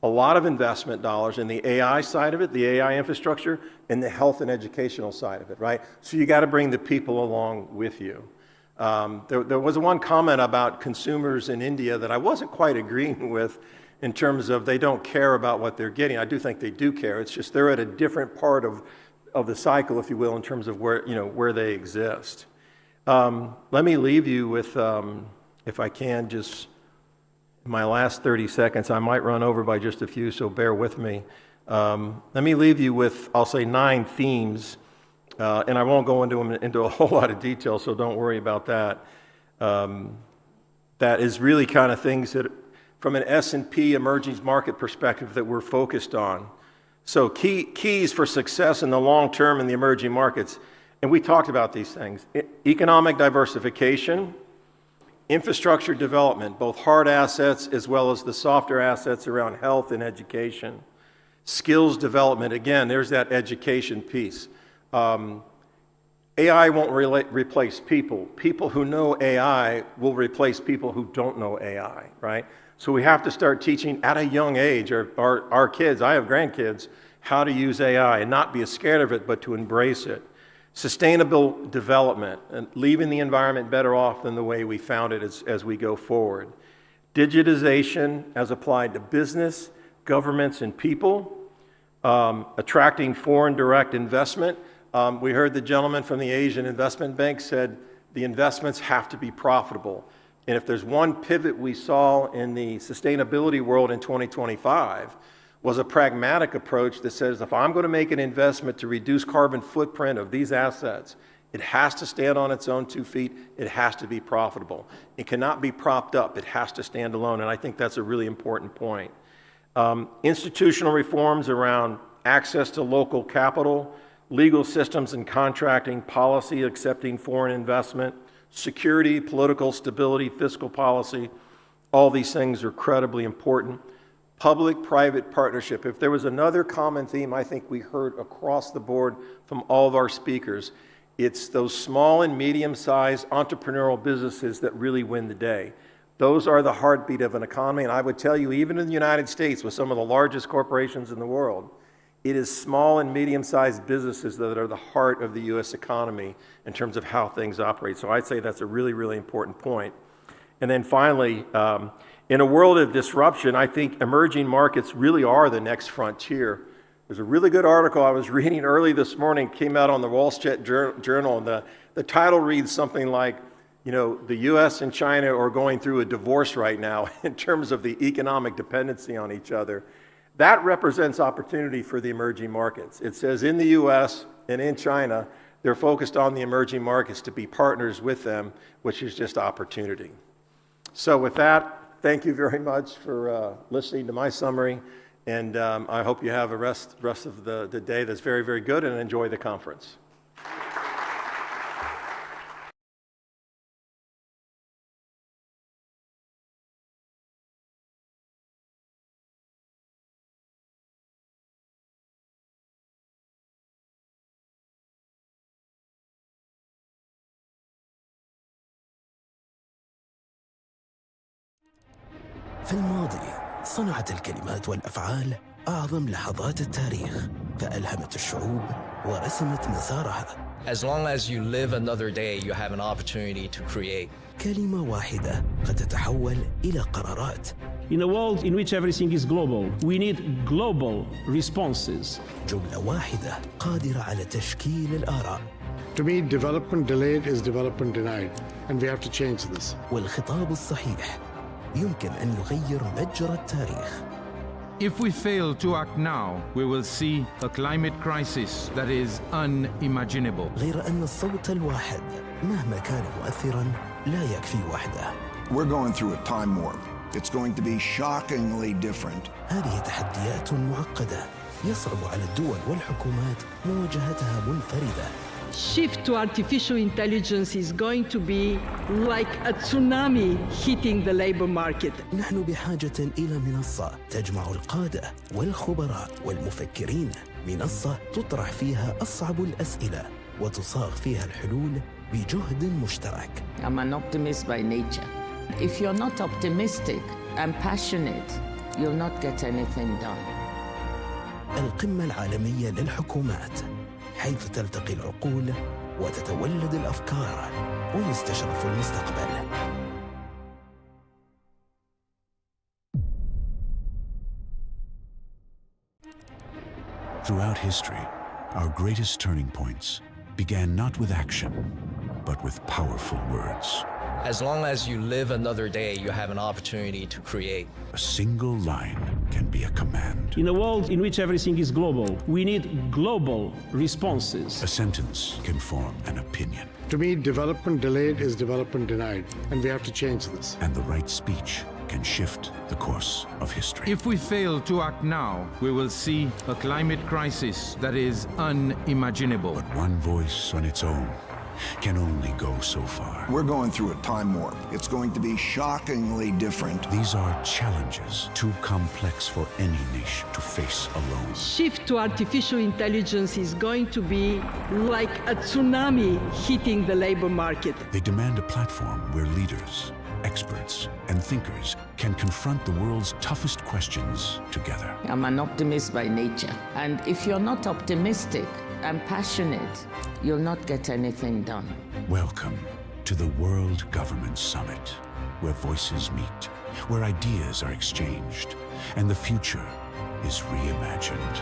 a lot of investment dollars in the AI side of it, the AI infrastructure, and the health and educational side of it, right? So you got to bring the people along with you. There was one comment about consumers in India that I wasn't quite agreeing with in terms of they don't care about what they're getting. I do think they do care. It's just they're at a different part of the cycle, if you will, in terms of where they exist. Let me leave you with, if I can, just my last 30 seconds. I might run over by just a few, so bear with me. Let me leave you with, I'll say, 9 themes, and I won't go into a whole lot of detail, so don't worry about that. That is really kind of things that, from an S&P emerging market perspective, that we're focused on. So keys for success in the long term in the emerging markets, and we talked about these things. Economic diversification, infrastructure development, both hard assets as well as the softer assets around health and education. Skills development, again, there's that education piece. AI won't replace people. People who know AI will replace people who don't know AI, right? So we have to start teaching at a young age, our kids, I have grandkids, how to use AI and not be scared of it, but to embrace it. Sustainable development and leaving the environment better off than the way we found it as we go forward. Digitization as applied to business, governments, and people. Attracting foreign direct investment. We heard the gentleman from the Asian Investment Bank said the investments have to be profitable. And if there's one pivot we saw in the sustainability world in 2025 was a pragmatic approach that says if I'm going to make an investment to reduce carbon footprint of these assets, it has to stand on its own 2 feet. It has to be profitable. It cannot be propped up. It has to stand alone. And I think that's a really important point. Institutional reforms around access to local capital, legal systems and contracting, policy accepting foreign investment, security, political stability, fiscal policy, all these things are incredibly important. Public-private partnership. If there was another common theme I think we heard across the board from all of our speakers, it's those small and medium-sized entrepreneurial businesses that really win the day. Those are the heartbeat of an economy, and I would tell you, even in the United States, with some of the largest corporations in the world, it is small and medium-sized businesses that are the heart of the U.S. economy in terms of how things operate. So I'd say that's a really, really important point. And then finally, in a world of disruption, I think emerging markets really are the next frontier. There's a really good article I was reading early this morning, came out on the Wall Street Journal, and the title reads something like, the U.S. and China are going through a divorce right now in terms of the economic dependency on each other. That represents opportunity for the emerging markets. It says in the U.S. and in China, they're focused on the emerging markets to be partners with them, which is just opportunity. So with that, thank you very much for listening to my summary, and I hope you have a rest of the day that's very, very good, and enjoy the conference. في الماضي صنعت الكلمات والأفعال أعظم لحظات التاريخ، فألهمت الشعوب ورسمت مسارها. As long as you live another day, you have an opportunity to create. كلمة واحدة قد تتحول إلى قرارات. In a world in which everything is global, we need global responses. جملة واحدة قادرة على تشكيل الآراء. To me, development delayed is development denied, and we have to change this. والخطاب الصحيح يمكن أن يغير مجرى التاريخ. If we fail to act now, we will see a climate crisis that is unimaginable. غير أن الصوت الواحد مهما كان مؤثراً لا يكفي وحده. We're going through a time warp. It's going to be shockingly different. هذه تحديات معقدة يصعب على الدول والحكومات مواجهتها منفردة. Shift to artificial intelligence is going to be like a tsunami hitting the labor market. نحن بحاجة إلى منصة تجمع القادة والخبراء والمفكرين، منصة تطرح فيها أصعب الأسئلة وتصاغ فيها الحلول بجهد مشترك. I'm an optimist by nature. If you're not optimistic and passionate, you'll not get anything done. القمة العالمية للحكومات، حيث تلتقي العقول وتتولد الأفكار ويستشرف المستقبل. Throughout history, our greatest turning points began not with action, but with powerful words. As long as you live another day, you have an opportunity to create. A single line can be a command. In a world in which everything is global, we need global responses. A sentence can form an opinion. To me, development delayed is development denied, and we have to change this. And the right speech can shift the course of history. If we fail to act now, we will see a climate crisis that is unimaginable. But one voice on its own can only go so far. We're going through a time warp. It's going to be shockingly different. These are challenges too complex for any nation to face alone. Shift to artificial intelligence is going to be like a tsunami hitting the labor market. They demand a platform where leaders, experts, and thinkers can confront the world's toughest questions together. I'm an optimist by nature. And if you're not optimistic and passionate, you'll not get anything done. Welcome to the World Government Summit, where voices meet, where ideas are exchanged, and the future is reimagined.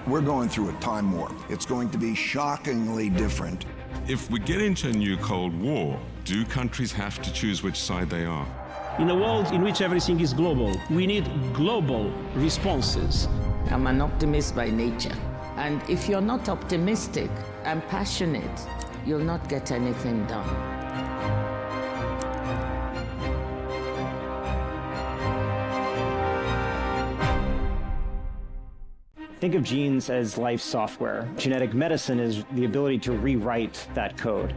We're going through a time warp. It's going to be shockingly different. If we get into a new Cold War, do countries have to choose which side they are? In a world in which everything is global, we need global responses. I'm an optimist by nature. And if you're not optimistic and passionate, you'll not get anything done. Think of genes as life software. Genetic medicine is the ability to rewrite that code.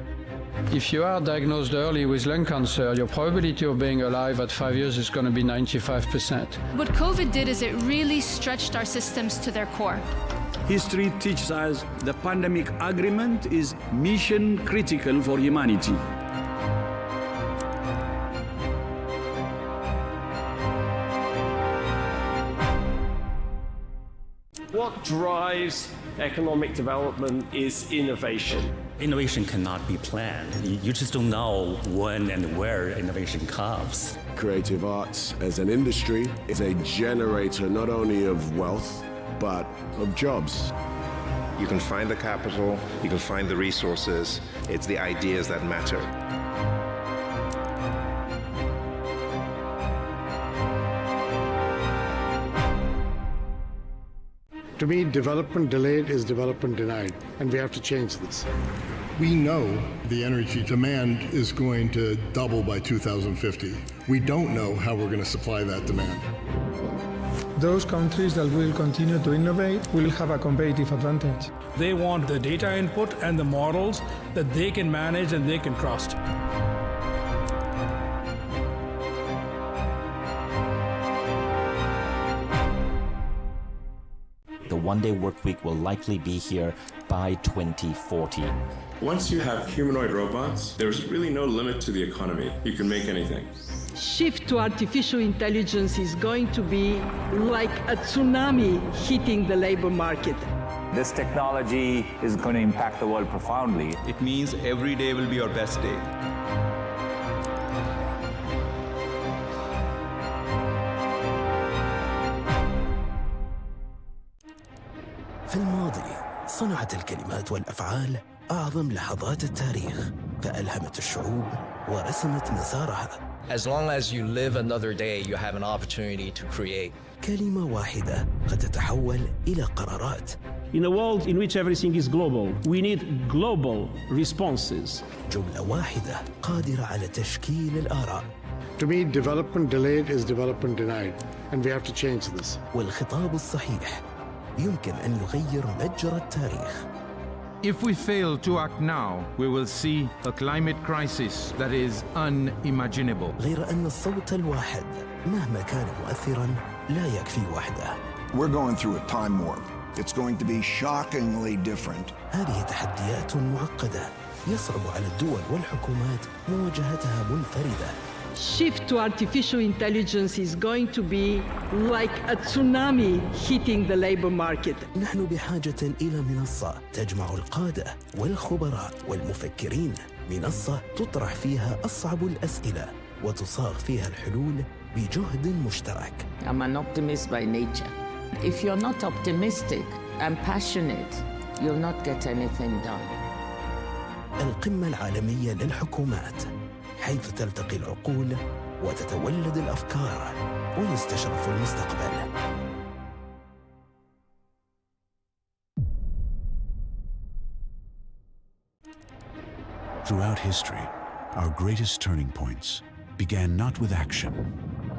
If you are diagnosed early with lung cancer, your probability of being alive at 5 years is going to be 95%. What COVID did is it really stretched our systems to their core. History teaches us the pandemic agreement is mission critical for humanity. What drives economic development is innovation. Innovation cannot be planned. You just don't know when and where innovation comes. Creative arts as an industry is a generator not only of wealth, but of jobs. You can find the capital, you can find the resources. It's the ideas that matter. To me, development delayed is development denied, and we have to change this. We know the energy demand is going to double by 2050. We don't know how we're going to supply that demand. Those countries that will continue to innovate will have a competitive advantage. They want the data input and the models that they can manage and they can trust. The one-day work week will likely be here by 2040. Once you have humanoid robots, there's really no limit to the economy. You can make anything. Shift to artificial intelligence is going to be like a tsunami hitting the labor market. This technology is going to impact the world profoundly. It means every day will be our best day. في الماضي صنعت الكلمات والأفعال أعظم لحظات التاريخ، فألهمت الشعوب ورسمت مسارها. As long as you live another day, you have an opportunity to create. كلمة واحدة قد تتحول إلى قرارات. In a world in which everything is global, we need global responses. جملة واحدة قادرة على تشكيل الآراء. To me, development delayed is development denied, and we have to change this. والخطاب الصحيح يمكن أن يغير مجرى التاريخ. If we fail to act now, we will see a climate crisis that is unimaginable. غير أن الصوت الواحد مهما كان مؤثراً لا يكفي وحده. We're going through a time warp. It's going to be shockingly different. هذه تحديات معقدة يصعب على الدول والحكومات مواجهتها منفردة. Shift to artificial intelligence is going to be like a tsunami hitting the labor market. نحن بحاجة إلى منصة تجمع القادة والخبراء والمفكرين، منصة تطرح فيها أصعب الأسئلة وتصاغ فيها الحلول بجهد مشترك. I'm an optimist by nature. If you're not optimistic and passionate, you'll not get anything done. القمة العالمية للحكومات، حيث تلتقي العقول وتتولد الأفكار ويستشرف المستقبل. Throughout history, our greatest turning points began not with action,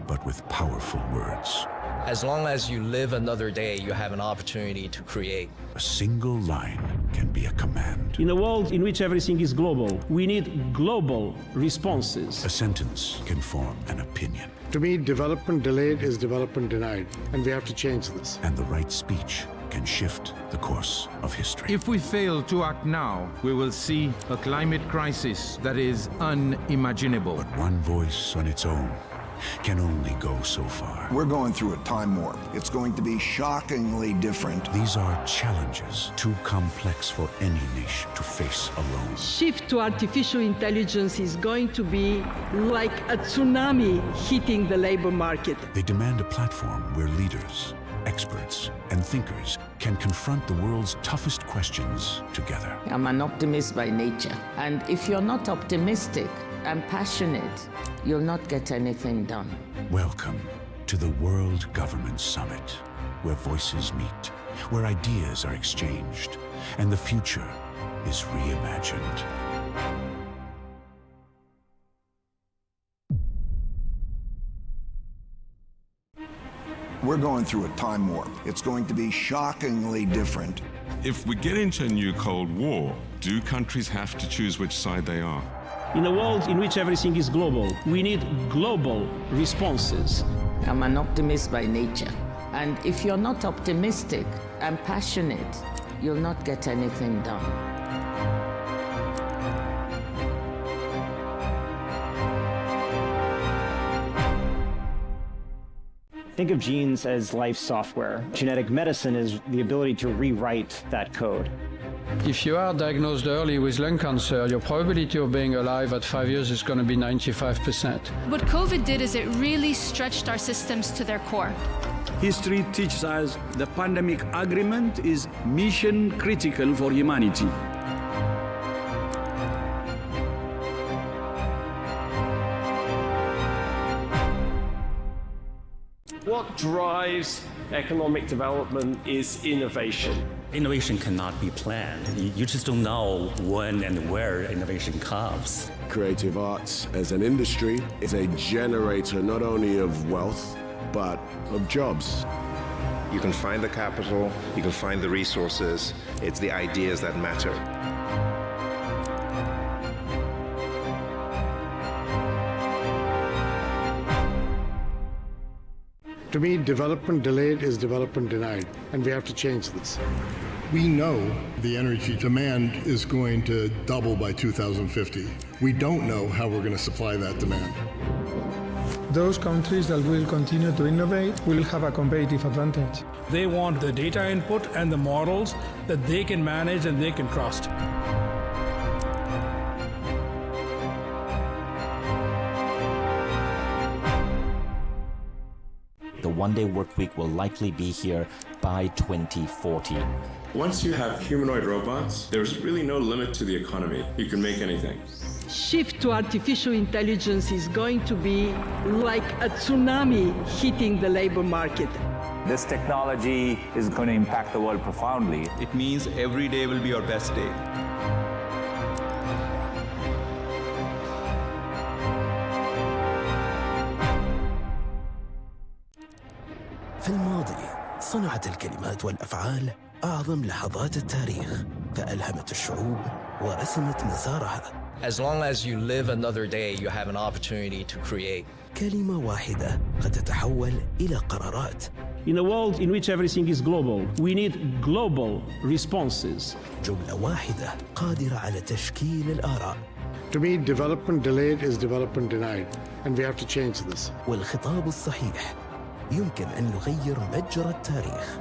but with powerful words. As long as you live another day, you have an opportunity to create. A single line can be a command. In a world in which everything is global, we need global responses. A sentence can form an opinion. To me, development delayed is development denied, and we have to change this. And the right speech can shift the course of history. If we fail to act now, we will see a climate crisis that is unimaginable. But one voice on its own can only go so far. We're going through a time warp. It's going to be shockingly different. These are challenges too complex for any nation to face alone. Shift to artificial intelligence is going to be like a tsunami hitting the labor market. They demand a platform where leaders, experts, and thinkers can confront the world's toughest questions together. I'm an optimist by nature. And if you're not optimistic and passionate, you'll not get anything done. Welcome to the World Government Summit, where voices meet, where ideas are exchanged, and the future is reimagined. We're going through a time warp. It's going to be shockingly different. If we get into a new Cold War, do countries have to choose which side they are? In a world in which everything is global, we need global responses. I'm an optimist by nature. And if you're not optimistic and passionate, you'll not get anything done. Think of genes as life software. Genetic medicine is the ability to rewrite that code. If you are diagnosed early with lung cancer, your probability of being alive at 5 years is going to be 95%. What COVID did is it really stretched our systems to their core. History teaches us the pandemic agreement is mission critical for humanity. What drives economic development is innovation. Innovation cannot be planned. You just don't know when and where innovation comes. Creative arts as an industry is a generator not only of wealth, but of jobs. You can find the capital, you can find the resources. It's the ideas that matter. To me, development delayed is development denied, and we have to change this. We know the energy demand is going to double by 2050. We don't know how we're going to supply that demand. Those countries that will continue to innovate will have a competitive advantage. They want the data input and the models that they can manage and they can trust. The one-day work week will likely be here by 2040. Once you have humanoid robots, there's really no limit to the economy. You can make anything. Shift to artificial intelligence is going to be like a tsunami hitting the labor market. This technology is going to impact the world profoundly. It means every day will be your best day. في الماضي صنعت الكلمات والأفعال أعظم لحظات التاريخ، فألهمت الشعوب ورسمت مسارها. As long as you live another day, you have an opportunity to create. كلمة واحدة قد تتحول إلى قرارات. In a world in which everything is global, we need global responses. جملة واحدة قادرة على تشكيل الآراء. To me, development delayed is development denied, and we have to change this. والخطاب الصحيح يمكن أن يغير مجرى التاريخ.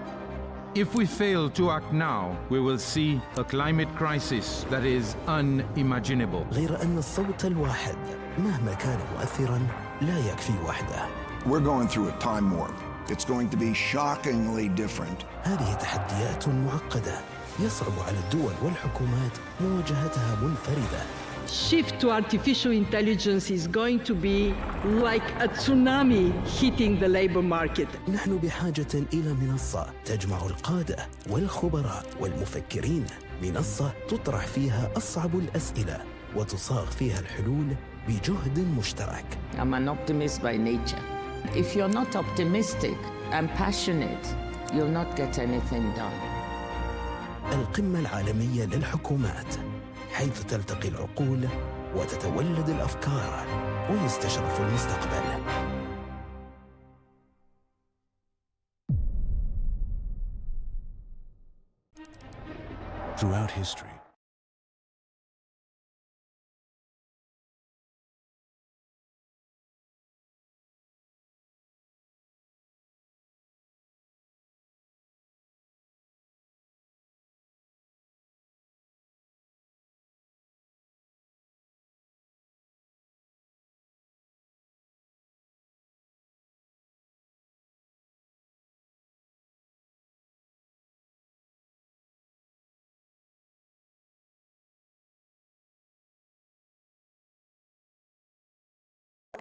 If we fail to act now, we will see a climate crisis that is unimaginable. غير أن الصوت الواحد مهما كان مؤثراً لا يكفي وحده. We're going through a time warp. It's going to be shockingly different. هذه تحديات معقدة يصعب على الدول والحكومات مواجهتها منفردة. Shift to artificial intelligence is going to be like a tsunami hitting the labor market. نحن بحاجة إلى منصة تجمع القادة والخبراء والمفكرين، منصة تطرح فيها أصعب الأسئلة وتصاغ فيها الحلول بجهد مشترك. I'm an optimist by nature. If you're not optimistic and passionate, you'll not get anything done. القمة العالمية للحكومات، حيث تلتقي العقول وتتولد الأفكار ويستشرف المستقبل. Throughout history,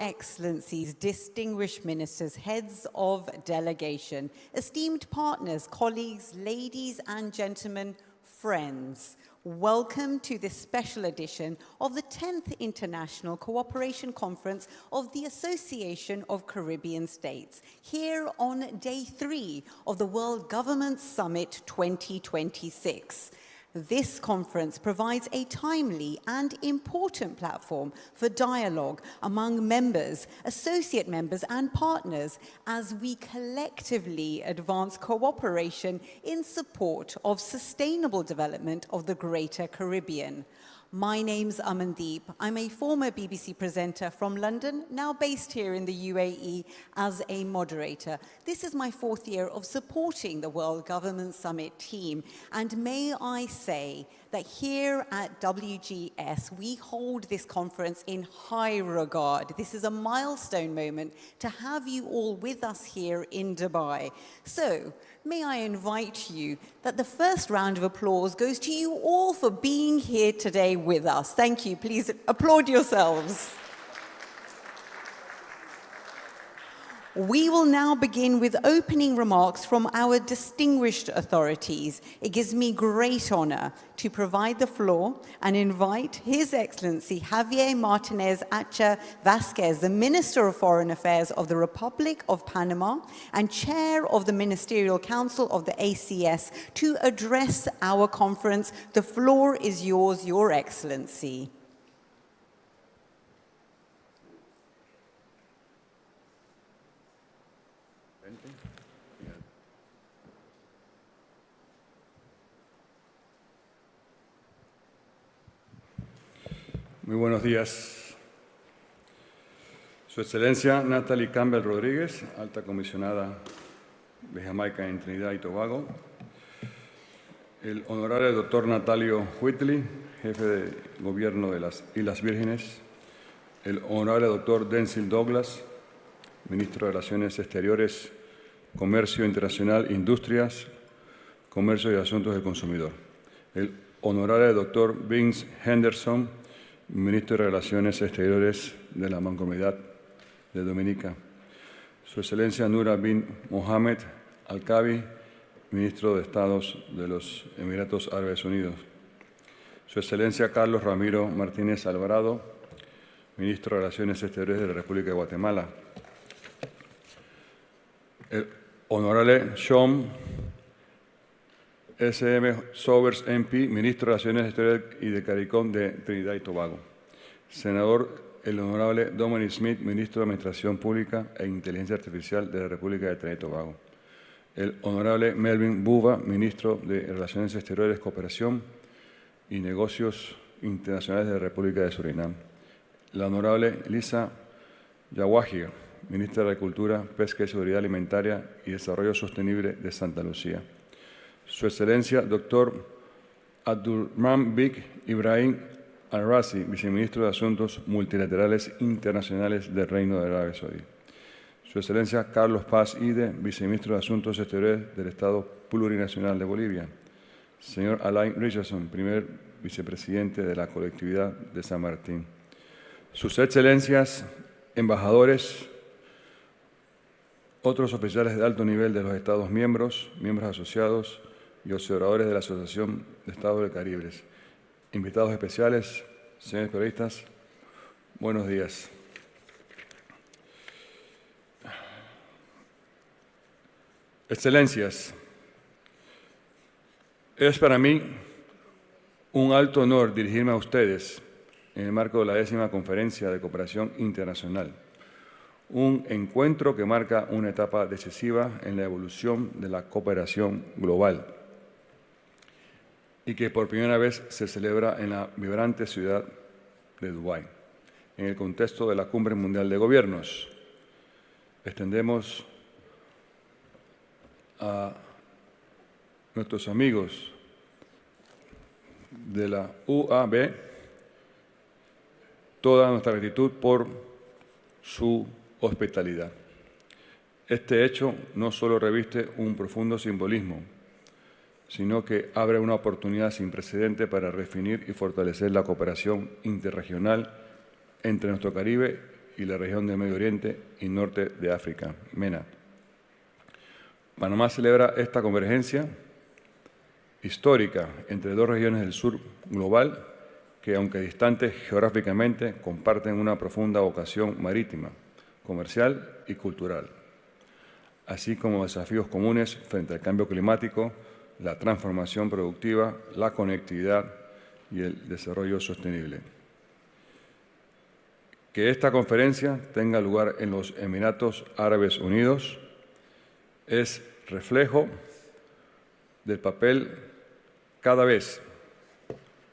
Excellencies, distinguished ministers, heads of delegation, esteemed partners, colleagues, ladies and gentlemen, friends, welcome to this special edition of the 10th International Cooperation Conference of the Association of Caribbean States, here on day 3 of the World Government Summit 2026. This conference provides a timely and important platform for dialogue among members, associate members and partners as we collectively advance cooperation in support of sustainable development of the Greater Caribbean. My name's Amandeep. I'm a former BBC presenter from London, now based here in the UAE as a moderator. This is my 4th year of supporting the World Government Summit team. And may I say that here at WGS, we hold this conference in high regard. This is a milestone moment to have you all with us here in Dubai. So, may I invite you that the first round of applause goes to you all for being here today with us. Thank you. Please applaud yourselves. We will now begin with opening remarks from our distinguished authorities. It gives me great honor to provide the floor and invite His Excellency Javier Martinez Acha Vasquez, the Minister of Foreign Affairs of the Republic of Panama and Chair of the Ministerial Council of the ACS, to address our conference. The floor is yours, Your Excellency. Muy buenos días. Su Excelencia Natalie Campbell Rodríguez, alta comisionada de Jamaica en Trinidad y Tobago. El honorable doctor Natalio Whitley, jefe de gobierno de las Islas Vírgenes. El honorable doctor Denzil Douglas, ministro de Relaciones Exteriores, Comercio Internacional, Industrias, Comercio y Asuntos del Consumidor. El honorable doctor Vince Henderson, ministro de Relaciones Exteriores de la Mancomunidad de Dominica. Su Excelencia Nura bin Mohammed Al-Kabi, ministro de Estados de los Emiratos Árabes Unidos. Su Excelencia Carlos Ramiro Martínez Alvarado, ministro de Relaciones Exteriores de la República de Guatemala. El honorable Sean S.M. Sobers, MP, ministro de Relaciones Exteriores y de CARICOM de Trinidad y Tobago. Senador, el honorable Dominic Smith, ministro de Administración Pública e Inteligencia Artificial de la República de Trinidad y Tobago. El honorable Melvin Buba, ministro de Relaciones Exteriores, Cooperación y Negocios Internacionales de la República de Surinam. La honorable Lisa Yawajiga, ministra de Agricultura, Pesca y Seguridad Alimentaria y Desarrollo Sostenible de Santa Lucía. Su Excelencia, Dr. Abdulrahman Bik Ibrahim Al-Razi, viceministro de Asuntos Multilaterales Internacionales del Reino de Arabia Saudí. Su Excelencia, Carlos Paz Ide, viceministro de Asuntos Exteriores del Estado Plurinacional de Bolivia. Señor Alain Richardson, primer vicepresidente de la colectividad de San Martín. Sus Excelencias, embajadores, otros oficiales de alto nivel de los Estados miembros, miembros asociados y observadores de la Asociación de Estados del Caribe. Invitados especiales, señores periodistas, buenos días. Excelencias, es para mí un alto honor dirigirme a ustedes en el marco de la 10ª Conferencia de Cooperación Internacional, un encuentro que marca una etapa decisiva en la evolución de la cooperación global y que por primera vez se celebra en la vibrante ciudad de Dubái, en el contexto de la Cumbre Mundial de Gobiernos. Extendemos a nuestros amigos de la UAB toda nuestra gratitud por su hospitalidad. Este hecho no solo reviste un profundo simbolismo, sino que abre una oportunidad sin precedente para redefinir y fortalecer la cooperación interregional entre nuestro Caribe y la región del Medio Oriente y norte de África, MENA. Panamá celebra esta convergencia histórica entre dos regiones del sur global que, aunque distantes geográficamente, comparten una profunda vocación marítima, comercial y cultural, así como desafíos comunes frente al cambio climático, la transformación productiva, la conectividad y el desarrollo sostenible. Que esta conferencia tenga lugar en los Emiratos Árabes Unidos es reflejo del papel cada vez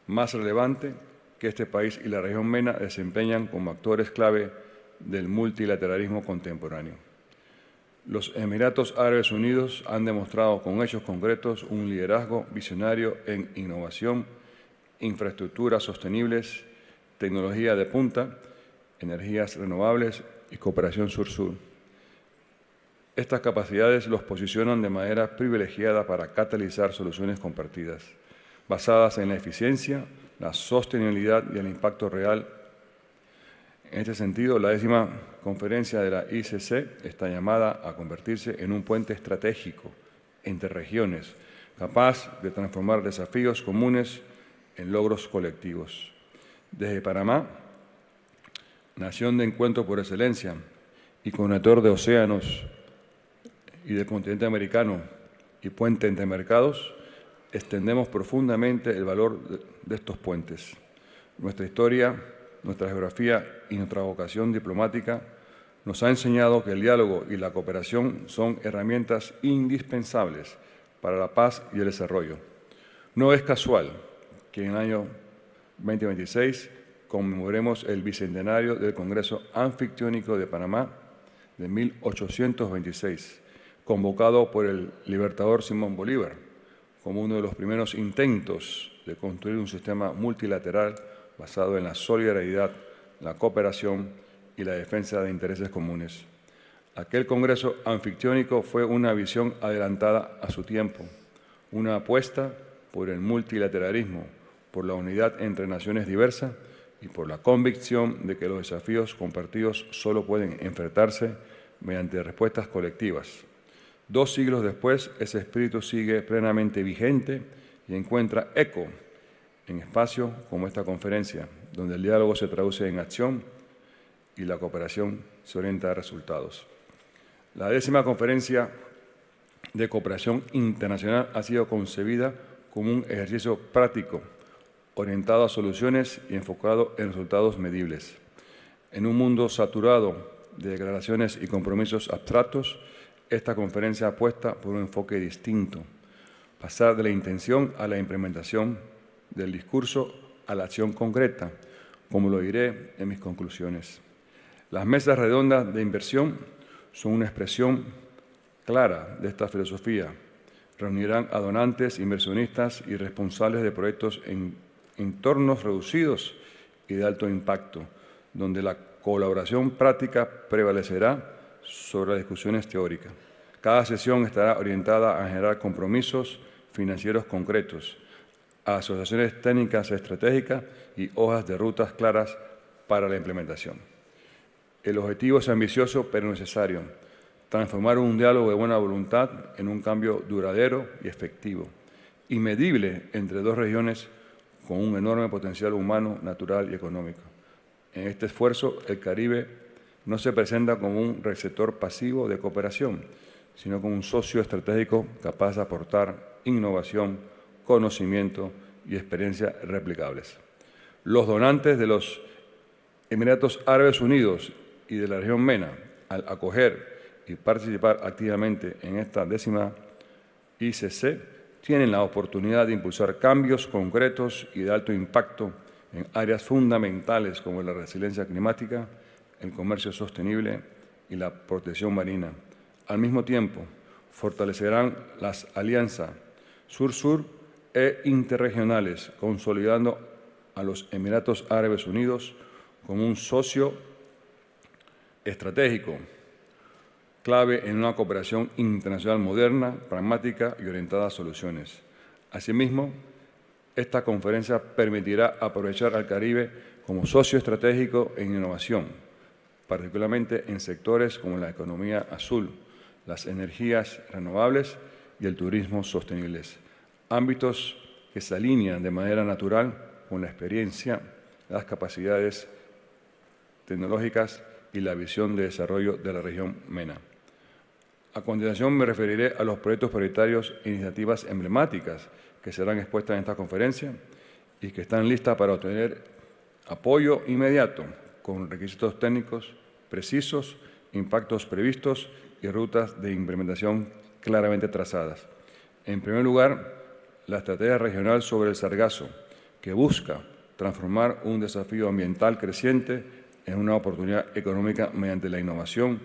más relevante que este país y la región MENA desempeñan como actores clave del multilateralismo contemporáneo. Los Emiratos Árabes Unidos han demostrado con hechos concretos un liderazgo visionario en innovación, infraestructuras sostenibles, tecnología de punta, energías renovables y cooperación sur-sur. Estas capacidades los posicionan de manera privilegiada para catalizar soluciones compartidas, basadas en la eficiencia, la sostenibilidad y el impacto real. En este sentido, la 10ª conferencia de la ICC está llamada a convertirse en un puente estratégico entre regiones, capaz de transformar desafíos comunes en logros colectivos. Desde Panamá, nación de encuentro por excelencia y conector de océanos y del continente americano y puente entre mercados, extendemos profundamente el valor de estos puentes. Nuestra historia, nuestra geografía y nuestra vocación diplomática nos ha enseñado que el diálogo y la cooperación son herramientas indispensables para la paz y el desarrollo. No es casual que en el año 2026 conmemoremos el bicentenario del Congreso Anfictiónico de Panamá de 1826, convocado por el libertador Simón Bolívar como uno de los primeros intentos de construir un sistema multilateral basado en la solidaridad, la cooperación y la defensa de intereses comunes. Aquel Congreso Anfictiónico fue una visión adelantada a su tiempo, una apuesta por el multilateralismo, por la unidad entre naciones diversas y por la convicción de que los desafíos compartidos solo pueden enfrentarse mediante respuestas colectivas. 2 siglos después, ese espíritu sigue plenamente vigente y encuentra eco en espacios como esta conferencia, donde el diálogo se traduce en acción y la cooperación se orienta a resultados. La 10ª Conferencia de Cooperación Internacional ha sido concebida como un ejercicio práctico, orientado a soluciones y enfocado en resultados medibles. En un mundo saturado de declaraciones y compromisos abstractos, esta conferencia apuesta por un enfoque distinto, pasar de la intención a la implementación, del discurso a la acción concreta, como lo diré en mis conclusiones. Las mesas redondas de inversión son una expresión clara de esta filosofía. Reunirán a donantes, inversionistas y responsables de proyectos en entornos reducidos y de alto impacto, donde la colaboración práctica prevalecerá sobre las discusiones teóricas. Cada sesión estará orientada a generar compromisos financieros concretos, a asociaciones técnicas estratégicas y hojas de rutas claras para la implementación. El objetivo es ambicioso pero necesario: transformar un diálogo de buena voluntad en un cambio duradero y efectivo, y medible entre 2 regiones con un enorme potencial humano, natural y económico. En este esfuerzo, el Caribe no se presenta como un receptor pasivo de cooperación, sino como un socio estratégico capaz de aportar innovación, conocimiento y experiencias replicables. Los donantes de los Emiratos Árabes Unidos y de la región MENA, al acoger y participar activamente en esta 10ª ICC, tienen la oportunidad de impulsar cambios concretos y de alto impacto en áreas fundamentales como la resiliencia climática, el comercio sostenible y la protección marina. Al mismo tiempo, fortalecerán las alianzas sur-sur e interregionales, consolidando a los Emiratos Árabes Unidos como un socio estratégico, clave en una cooperación internacional moderna, pragmática y orientada a soluciones. Asimismo, esta conferencia permitirá aprovechar al Caribe como socio estratégico en innovación, particularmente en sectores como la economía azul, las energías renovables y el turismo sostenibles, ámbitos que se alinean de manera natural con la experiencia, las capacidades tecnológicas y la visión de desarrollo de la región MENA. A continuación me referiré a los proyectos prioritarios e iniciativas emblemáticas que serán expuestas en esta conferencia y que están listas para obtener apoyo inmediato, con requisitos técnicos precisos, impactos previstos y rutas de implementación claramente trazadas. En primer lugar, la estrategia regional sobre el sargazo, que busca transformar un desafío ambiental creciente en una oportunidad económica mediante la innovación,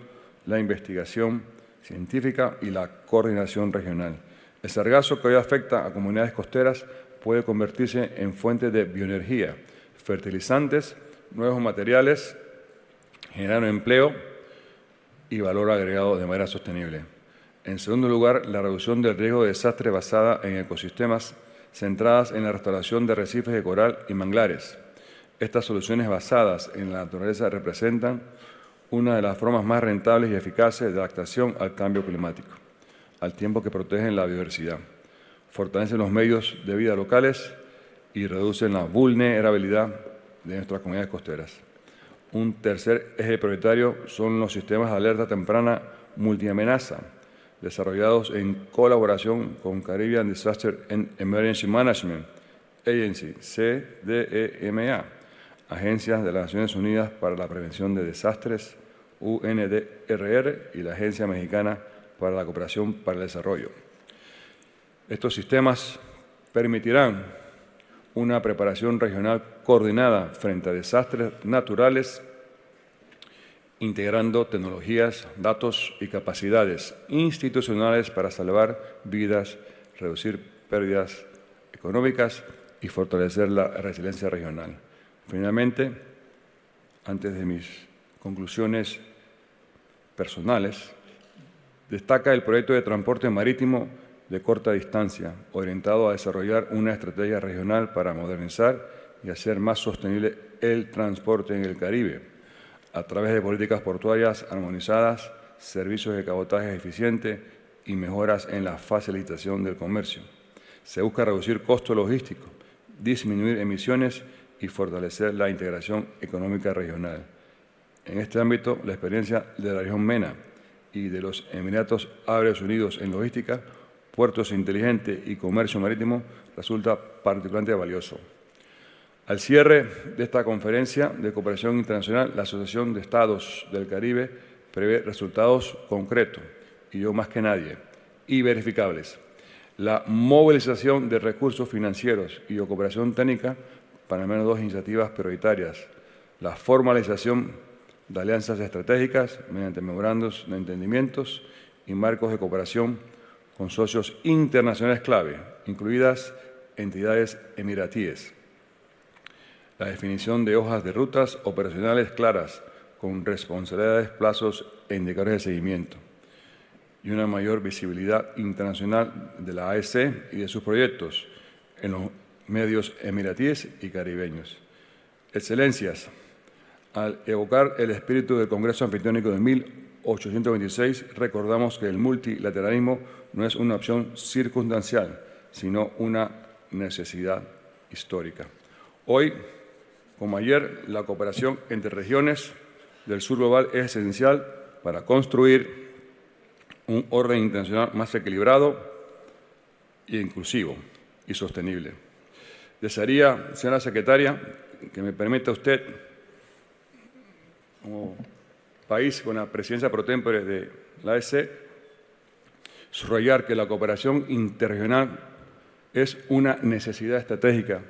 la investigación científica y la coordinación regional. El sargazo, que hoy afecta a comunidades costeras, puede convertirse en fuente de bioenergía, fertilizantes, nuevos materiales, generar empleo y valor agregado de manera sostenible. En segundo lugar, la reducción del riesgo de desastre basada en ecosistemas centradas en la restauración de arrecifes de coral y manglares. Estas soluciones basadas en la naturaleza representan una de las formas más rentables y eficaces de adaptación al cambio climático, al tiempo que protegen la biodiversidad, fortalecen los medios de vida locales y reducen la vulnerabilidad de nuestras comunidades costeras. Un tercer eje prioritario son los sistemas de alerta temprana multiamenaza, desarrollados en colaboración con Caribbean Disaster and Emergency Management Agency, CDEMA, agencias de las Naciones Unidas para la Prevención de Desastres, UNDRR y la Agencia Mexicana para la Cooperación para el Desarrollo. Estos sistemas permitirán una preparación regional coordinada frente a desastres naturales, integrando tecnologías, datos y capacidades institucionales para salvar vidas, reducir pérdidas económicas y fortalecer la resiliencia regional. Finalmente, antes de mis conclusiones personales, destaca el proyecto de transporte marítimo de corta distancia, orientado a desarrollar una estrategia regional para modernizar y hacer más sostenible el transporte en el Caribe, a través de políticas portuarias armonizadas, servicios de cabotaje eficientes y mejoras en la facilitación del comercio. Se busca reducir costos logísticos, disminuir emisiones y fortalecer la integración económica regional. En este ámbito, la experiencia de la región MENA y de los Emiratos Árabes Unidos en logística, puertos inteligentes y comercio marítimo resulta particularmente valioso. Al cierre de esta conferencia de cooperación internacional, la Asociación de Estados del Caribe prevé resultados concretos, y yo más que nadie, y verificables. La movilización de recursos financieros y de cooperación técnica para al menos dos iniciativas prioritarias: la formalización de alianzas estratégicas mediante memorandos de entendimientos y marcos de cooperación con socios internacionales clave, incluidas entidades emiratíes. La definición de hojas de rutas operacionales claras con responsabilidades, plazos e indicadores de seguimiento. Y una mayor visibilidad internacional de la AEC y de sus proyectos en los medios emiratíes y caribeños. Excelencias, al evocar el espíritu del Congreso Anfitriónico de 1826, recordamos que el multilateralismo no es una opción circunstancial, sino una necesidad histórica. Hoy, como ayer, la cooperación entre regiones del sur global es esencial para construir un orden internacional más equilibrado e inclusivo y sostenible. Desearía, señora secretaria, que me permita usted, como país con la presidencia pro tempore de la AEC, subrayar que la cooperación interregional es una necesidad estratégica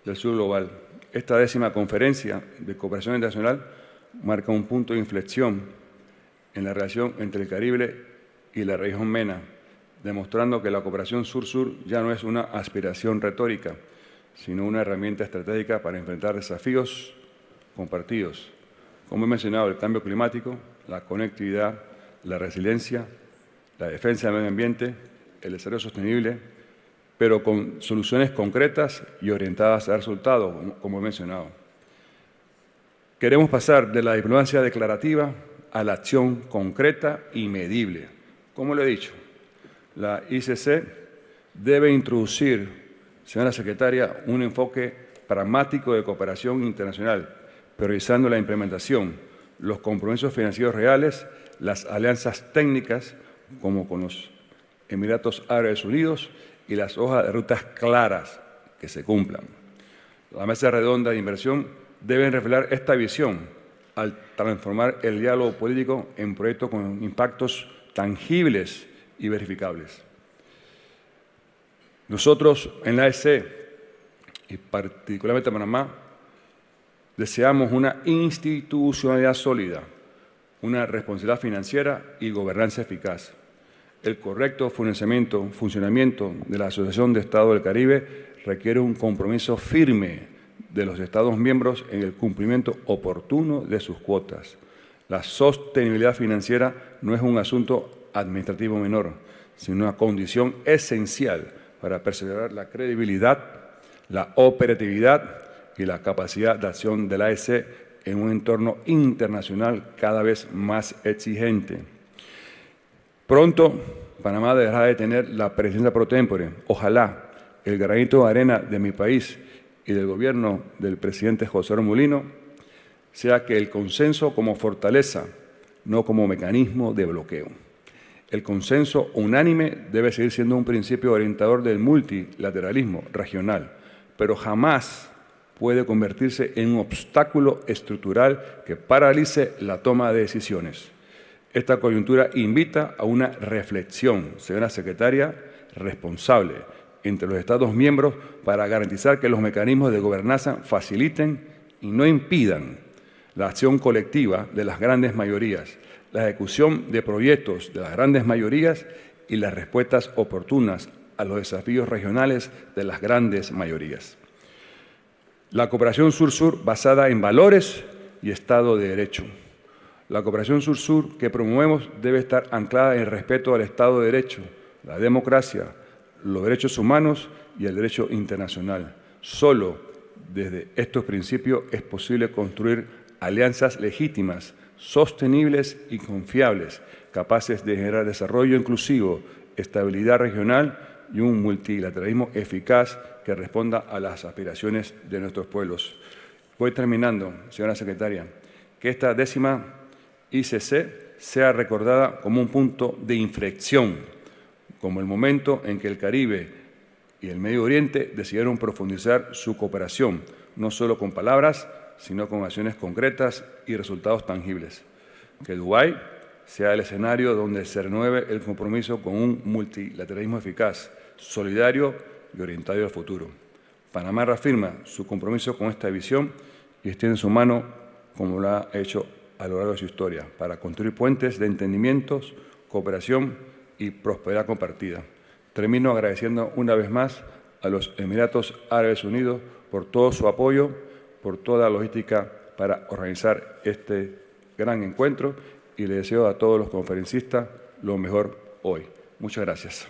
del sur global. Esta 10ª conferencia de cooperación internacional marca un punto de inflexión en la relación entre el Caribe y la región MENA, demostrando que la cooperación sur-sur ya no es una aspiración retórica, sino una herramienta estratégica para enfrentar desafíos compartidos, como he mencionado, el cambio climático, la conectividad, la resiliencia, la defensa del medio ambiente, el desarrollo sostenible, pero con soluciones concretas y orientadas a resultados, como he mencionado. Queremos pasar de la diplomacia declarativa a la acción concreta y medible. Como lo he dicho, la ICC debe introducir, señora secretaria, un enfoque pragmático de cooperación internacional, priorizando la implementación, los compromisos financieros reales, las alianzas técnicas, como con los Emiratos Árabes Unidos, y las hojas de rutas claras que se cumplan. La mesa redonda de inversión deben reflejar esta visión al transformar el diálogo político en proyectos con impactos tangibles y verificables. Nosotros en la AEC, y particularmente en Panamá, deseamos una institucionalidad sólida, una responsabilidad financiera y gobernanza eficaz. El correcto funcionamiento de la Asociación de Estados del Caribe requiere un compromiso firme de los Estados miembros en el cumplimiento oportuno de sus cuotas. La sostenibilidad financiera no es un asunto administrativo menor, sino una condición esencial para preservar la credibilidad, la operatividad y la capacidad de acción de la AEC en un entorno internacional cada vez más exigente. Pronto, Panamá dejará de tener la presidencia pro tempore. Ojalá el granito de arena de mi país y del gobierno del presidente José Molino sea que el consenso como fortaleza, no como mecanismo de bloqueo. El consenso unánime debe seguir siendo un principio orientador del multilateralismo regional, pero jamás puede convertirse en un obstáculo estructural que paralice la toma de decisiones. Esta coyuntura invita a una reflexión, señora secretaria, responsable entre los Estados miembros para garantizar que los mecanismos de gobernanza faciliten y no impidan la acción colectiva de las grandes mayorías, la ejecución de proyectos de las grandes mayorías y las respuestas oportunas a los desafíos regionales de las grandes mayorías. La cooperación sur-sur basada en valores y Estado de Derecho. La cooperación sur-sur que promovemos debe estar anclada en el respeto al Estado de Derecho, la democracia, los derechos humanos y el derecho internacional. Solo desde estos principios es posible construir alianzas legítimas, sostenibles y confiables, capaces de generar desarrollo inclusivo, estabilidad regional y un multilateralismo eficaz que responda a las aspiraciones de nuestros pueblos. Voy terminando, señora secretaria, que esta 10ª ICC sea recordada como un punto de inflexión, como el momento en que el Caribe y el Medio Oriente decidieron profundizar su cooperación, no solo con palabras, sino con acciones concretas y resultados tangibles. Que Dubái sea el escenario donde se renueve el compromiso con un multilateralismo eficaz, solidario y orientado al futuro. Panamá reafirma su compromiso con esta visión y extiende su mano, como lo ha hecho a lo largo de su historia, para construir puentes de entendimientos, cooperación y prosperidad compartida. Termino agradeciendo una vez más a los Emiratos Árabes Unidos por todo su apoyo, por toda la logística para organizar este gran encuentro y le deseo a todos los conferencistas lo mejor hoy. Muchas gracias.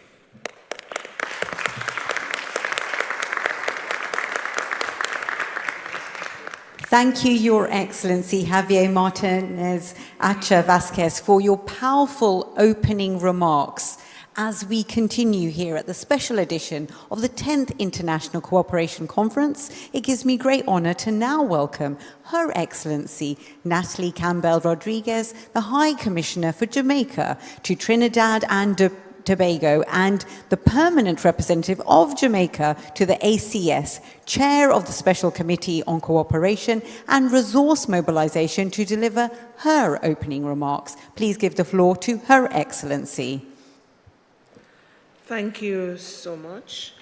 Thank you, Your Excellency Javier Martinez Acha Vasquez, for your powerful opening remarks as we continue here at the special edition of the 10th International Cooperation Conference. It gives me great honor to now welcome Her Excellency Natalie Campbell-Rodriguez, the High Commissioner for Jamaica to Trinidad and Tobago, and the permanent representative of Jamaica to the ACS, chair of the Special Committee on Cooperation and Resource Mobilization, to deliver her opening remarks. Please give the floor to Her Excellency. Thank you so much.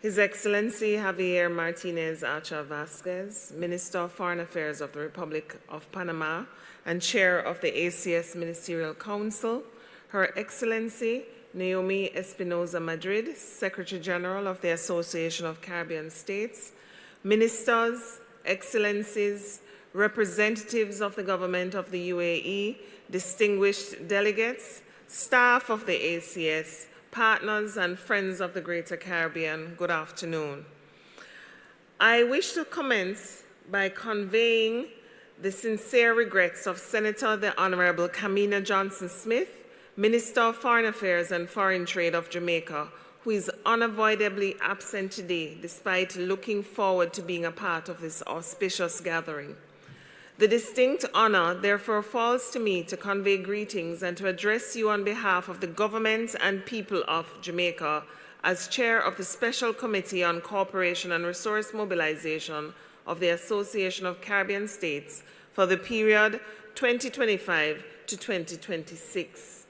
His Excellency Javier Martinez Acha Vasquez, Minister of Foreign Affairs of the Republic of Panama and Chair of the ACS Ministerial Council, Her Excellency Naomi Espinosa Madrid, Secretary General of the Association of Caribbean States, Ministers, Excellencies, representatives of the Government of the UAE, distinguished delegates, staff of the ACS, partners and friends of the Greater Caribbean, good afternoon. I wish to commence by conveying the sincere regrets of Senator the Honorable Kamina Johnson-Smith, Minister of Foreign Affairs and Foreign Trade of Jamaica, who is unavoidably absent today despite looking forward to being a part of this auspicious gathering. The distinct honor therefore falls to me to convey greetings and to address you on behalf of the government and people of Jamaica as chair of the Special Committee on Cooperation and Resource Mobilization of the Association of Caribbean States for the period 2025 to 2026.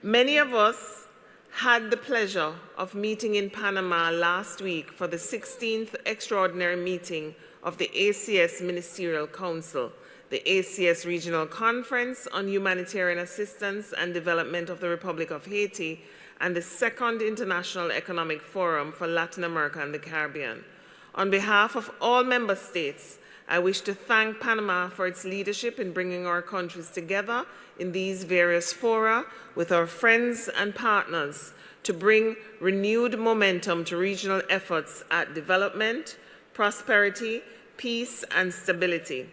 Many of us had the pleasure of meeting in Panama last week for the 16th extraordinary meeting of the ACS Ministerial Council, the ACS Regional Conference on Humanitarian Assistance and Development of the Republic of Haiti, and the Second International Economic Forum for Latin America and the Caribbean. On behalf of all member states, I wish to thank Panama for its leadership in bringing our countries together in these various fora with our friends and partners to bring renewed momentum to regional efforts at development, prosperity, peace, and stability.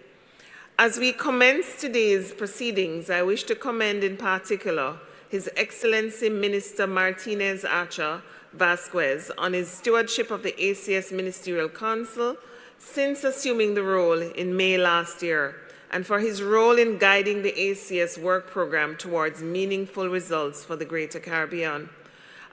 As we commence today's proceedings, I wish to commend in particular His Excellency Minister Martinez Acha Vasquez on his stewardship of the ACS Ministerial Council since assuming the role in May last year, and for his role in guiding the ACS work program towards meaningful results for the Greater Caribbean.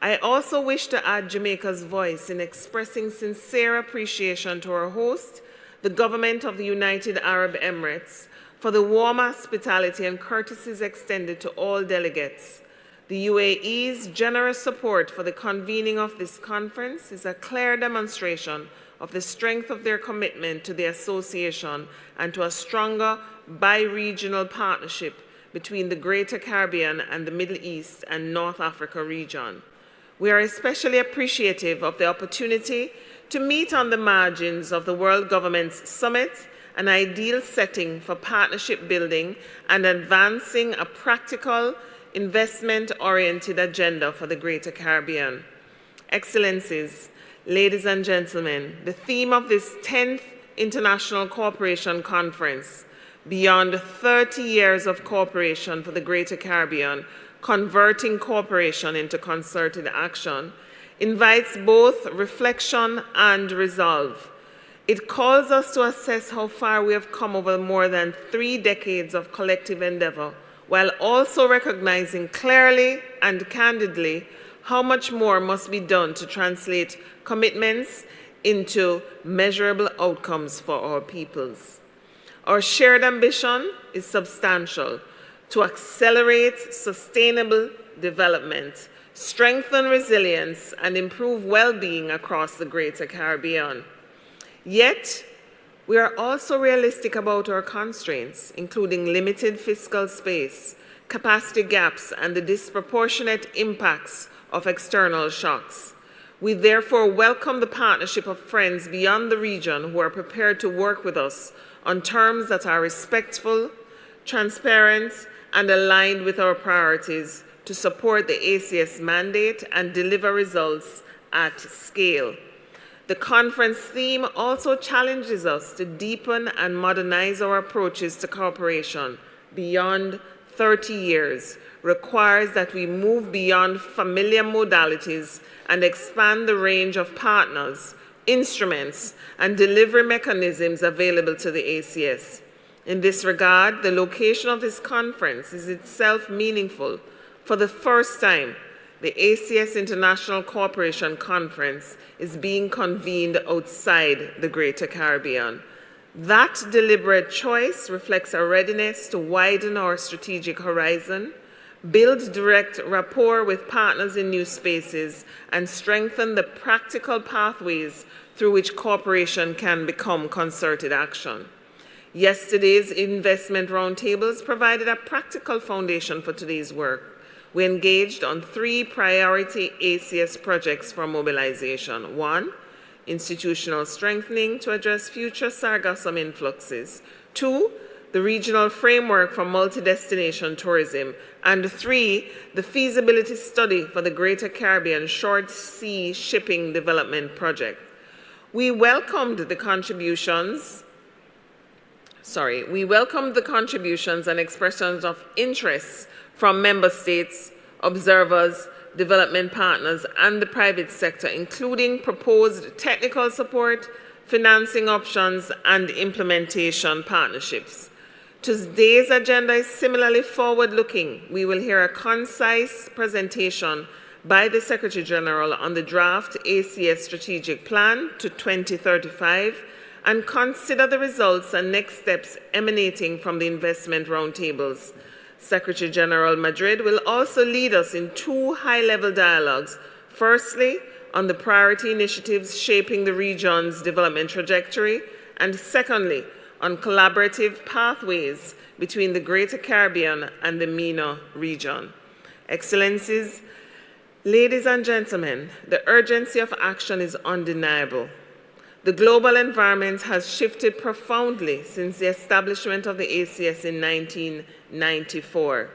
I also wish to add Jamaica's voice in expressing sincere appreciation to our host, the government of the United Arab Emirates, for the warm hospitality and courtesies extended to all delegates. The UAE's generous support for the convening of this conference is a clear demonstration of the strength of their commitment to the association and to a stronger bi-regional partnership between the Greater Caribbean and the Middle East and North Africa region. We are especially appreciative of the opportunity to meet on the margins of the World Government's Summit, an ideal setting for partnership building and advancing a practical, investment-oriented agenda for the Greater Caribbean. Excellencies, ladies and gentlemen, the theme of this 10th International Cooperation Conference, Beyond 30 Years of Cooperation for the Greater Caribbean, Converting Cooperation into Concerted Action, invites both reflection and resolve. It calls us to assess how far we have come over more than 3 decades of collective endeavor, while also recognizing clearly and candidly how much more must be done to translate commitments into measurable outcomes for our peoples. Our shared ambition is substantial: to accelerate sustainable development, strengthen resilience, and improve well-being across the Greater Caribbean. Yet, we are also realistic about our constraints, including limited fiscal space, capacity gaps, and the disproportionate impacts of external shocks. We therefore welcome the partnership of friends beyond the region who are prepared to work with us on terms that are respectful, transparent, and aligned with our priorities to support the ACS mandate and deliver results at scale. The conference theme also challenges us to deepen and modernize our approaches to cooperation beyond 30 years, requires that we move beyond familiar modalities and expand the range of partners, instruments, and delivery mechanisms available to the ACS. In this regard, the location of this conference is itself meaningful. For the first time, the ACS International Cooperation Conference is being convened outside the Greater Caribbean. That deliberate choice reflects our readiness to widen our strategic horizon, build direct rapport with partners in new spaces, and strengthen the practical pathways through which cooperation can become concerted action. Yesterday's investment roundtables provided a practical foundation for today's work. We engaged on 3 priority ACS projects for mobilization. 1, institutional strengthening to address future sargassum influxes. 2, the regional framework for multi-destination tourism. And 3, the feasibility study for the Greater Caribbean Short Sea Shipping Development Project. We welcomed the contributions and expressions of interest from member states, observers, development partners, and the private sector, including proposed technical support, financing options, and implementation partnerships. Today's agenda is similarly forward-looking. We will hear a concise presentation by the Secretary General on the draft ACS Strategic Plan to 2035 and consider the results and next steps emanating from the investment roundtables. Secretary General Madrid will also lead us in 2 high-level dialogues. Firstly, on the priority initiatives shaping the region's development trajectory, and secondly, on collaborative pathways between the Greater Caribbean and the MENA region. Excellencies, ladies and gentlemen, the urgency of action is undeniable. The global environment has shifted profoundly since the establishment of the ACS in 1994.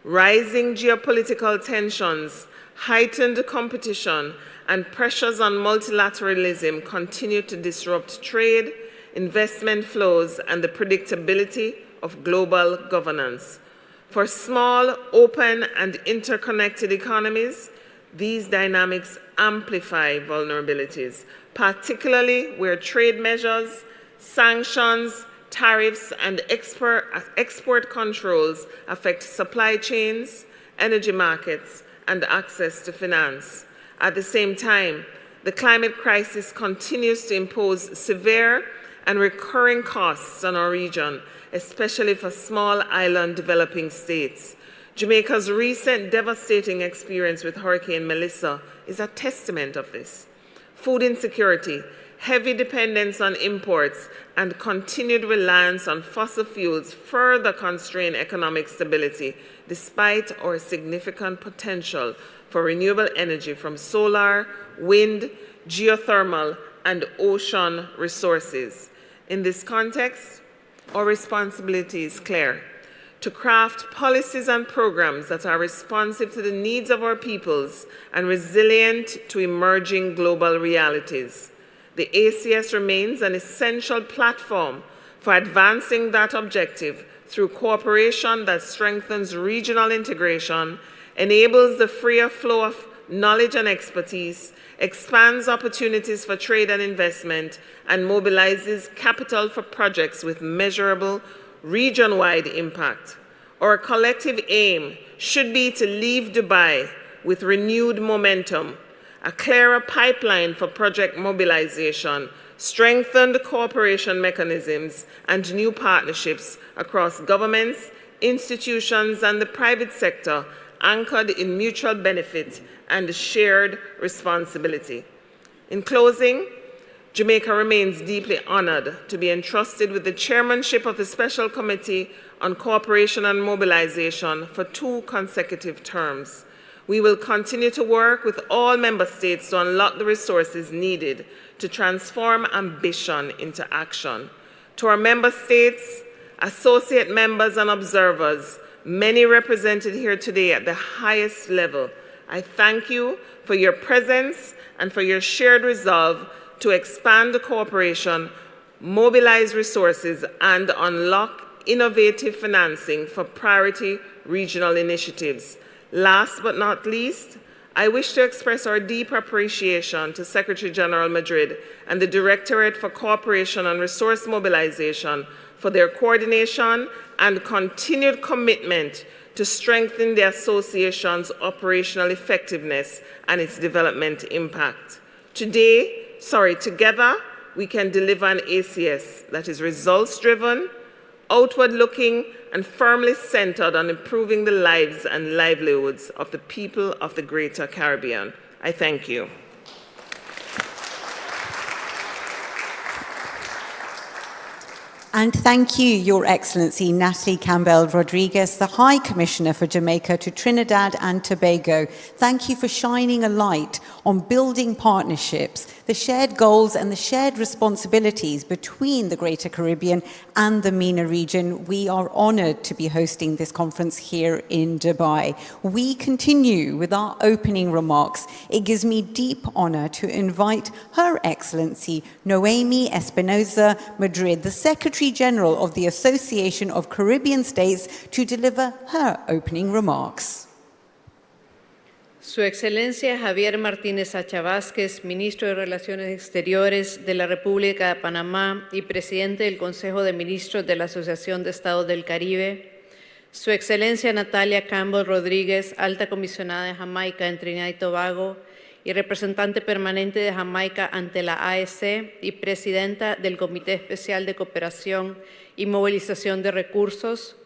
Rising geopolitical tensions, heightened competition, and pressures on multilateralism continue to disrupt trade, investment flows, and the predictability of global governance. For small, open, and interconnected economies, these dynamics amplify vulnerabilities, particularly where trade measures, sanctions, tariffs, and export controls affect supply chains, energy markets, and access to finance. At the same time, the climate crisis continues to impose severe and recurring costs on our region, especially for small island developing states. Jamaica's recent devastating experience with Hurricane Melissa is a testament of this. Food insecurity, heavy dependence on imports, and continued reliance on fossil fuels further constrain economic stability, despite our significant potential for renewable energy from solar, wind, geothermal, and ocean resources. In this context, our responsibility is clear: to craft policies and programs that are responsive to the needs of our peoples and resilient to emerging global realities. The ACS remains an essential platform for advancing that objective through cooperation that strengthens regional integration, enables the freer flow of knowledge and expertise, expands opportunities for trade and investment, and mobilizes capital for projects with measurable region-wide impact. Our collective aim should be to leave Dubai with renewed momentum, a clearer pipeline for project mobilization, strengthened cooperation mechanisms, and new partnerships across governments, institutions, and the private sector, anchored in mutual benefit and shared responsibility. In closing, Jamaica remains deeply honored to be entrusted with the chairmanship of the Special Committee on Cooperation and Mobilization for 2 consecutive terms. We will continue to work with all member states to unlock the resources needed to transform ambition into action. To our member states, associate members and observers, many represented here today at the highest level, I thank you for your presence and for your shared resolve to expand the cooperation, mobilize resources, and unlock innovative financing for priority regional initiatives. Last but not least, I wish to express our deep appreciation to Secretary General Madrid and the Directorate for Cooperation and Resource Mobilization for their coordination and continued commitment to strengthen the association's operational effectiveness and its development impact. Together, we can deliver an ACS that is results-driven, outward-looking, and firmly centered on improving the lives and livelihoods of the people of the Greater Caribbean. I thank you. And thank you, Your Excellency Natalie Campbell-Rodriguez, the High Commissioner for Jamaica to Trinidad and Tobago. Thank you for shining a light on building partnerships, the shared goals and the shared responsibilities between the Greater Caribbean and the MENA region. We are honoured to be hosting this conference here in Dubai. We continue with our opening remarks. It gives me deep honour to invite Her Excellency Noemi Espinosa Madrid, the Secretary General of the Association of Caribbean States, to deliver her opening remarks. Su Excelencia Javier Martínez Acha Vázquez, Ministro de Relaciones Exteriores de la República de Panamá y Presidente del Consejo de Ministros de la Asociación de Estados del Caribe, Su Excelencia Natalia Campbell Rodríguez, Alta Comisionada de Jamaica en Trinidad y Tobago y Representante Permanente de Jamaica ante la AEC y Presidenta del Comité Especial de Cooperación y Movilización de Recursos,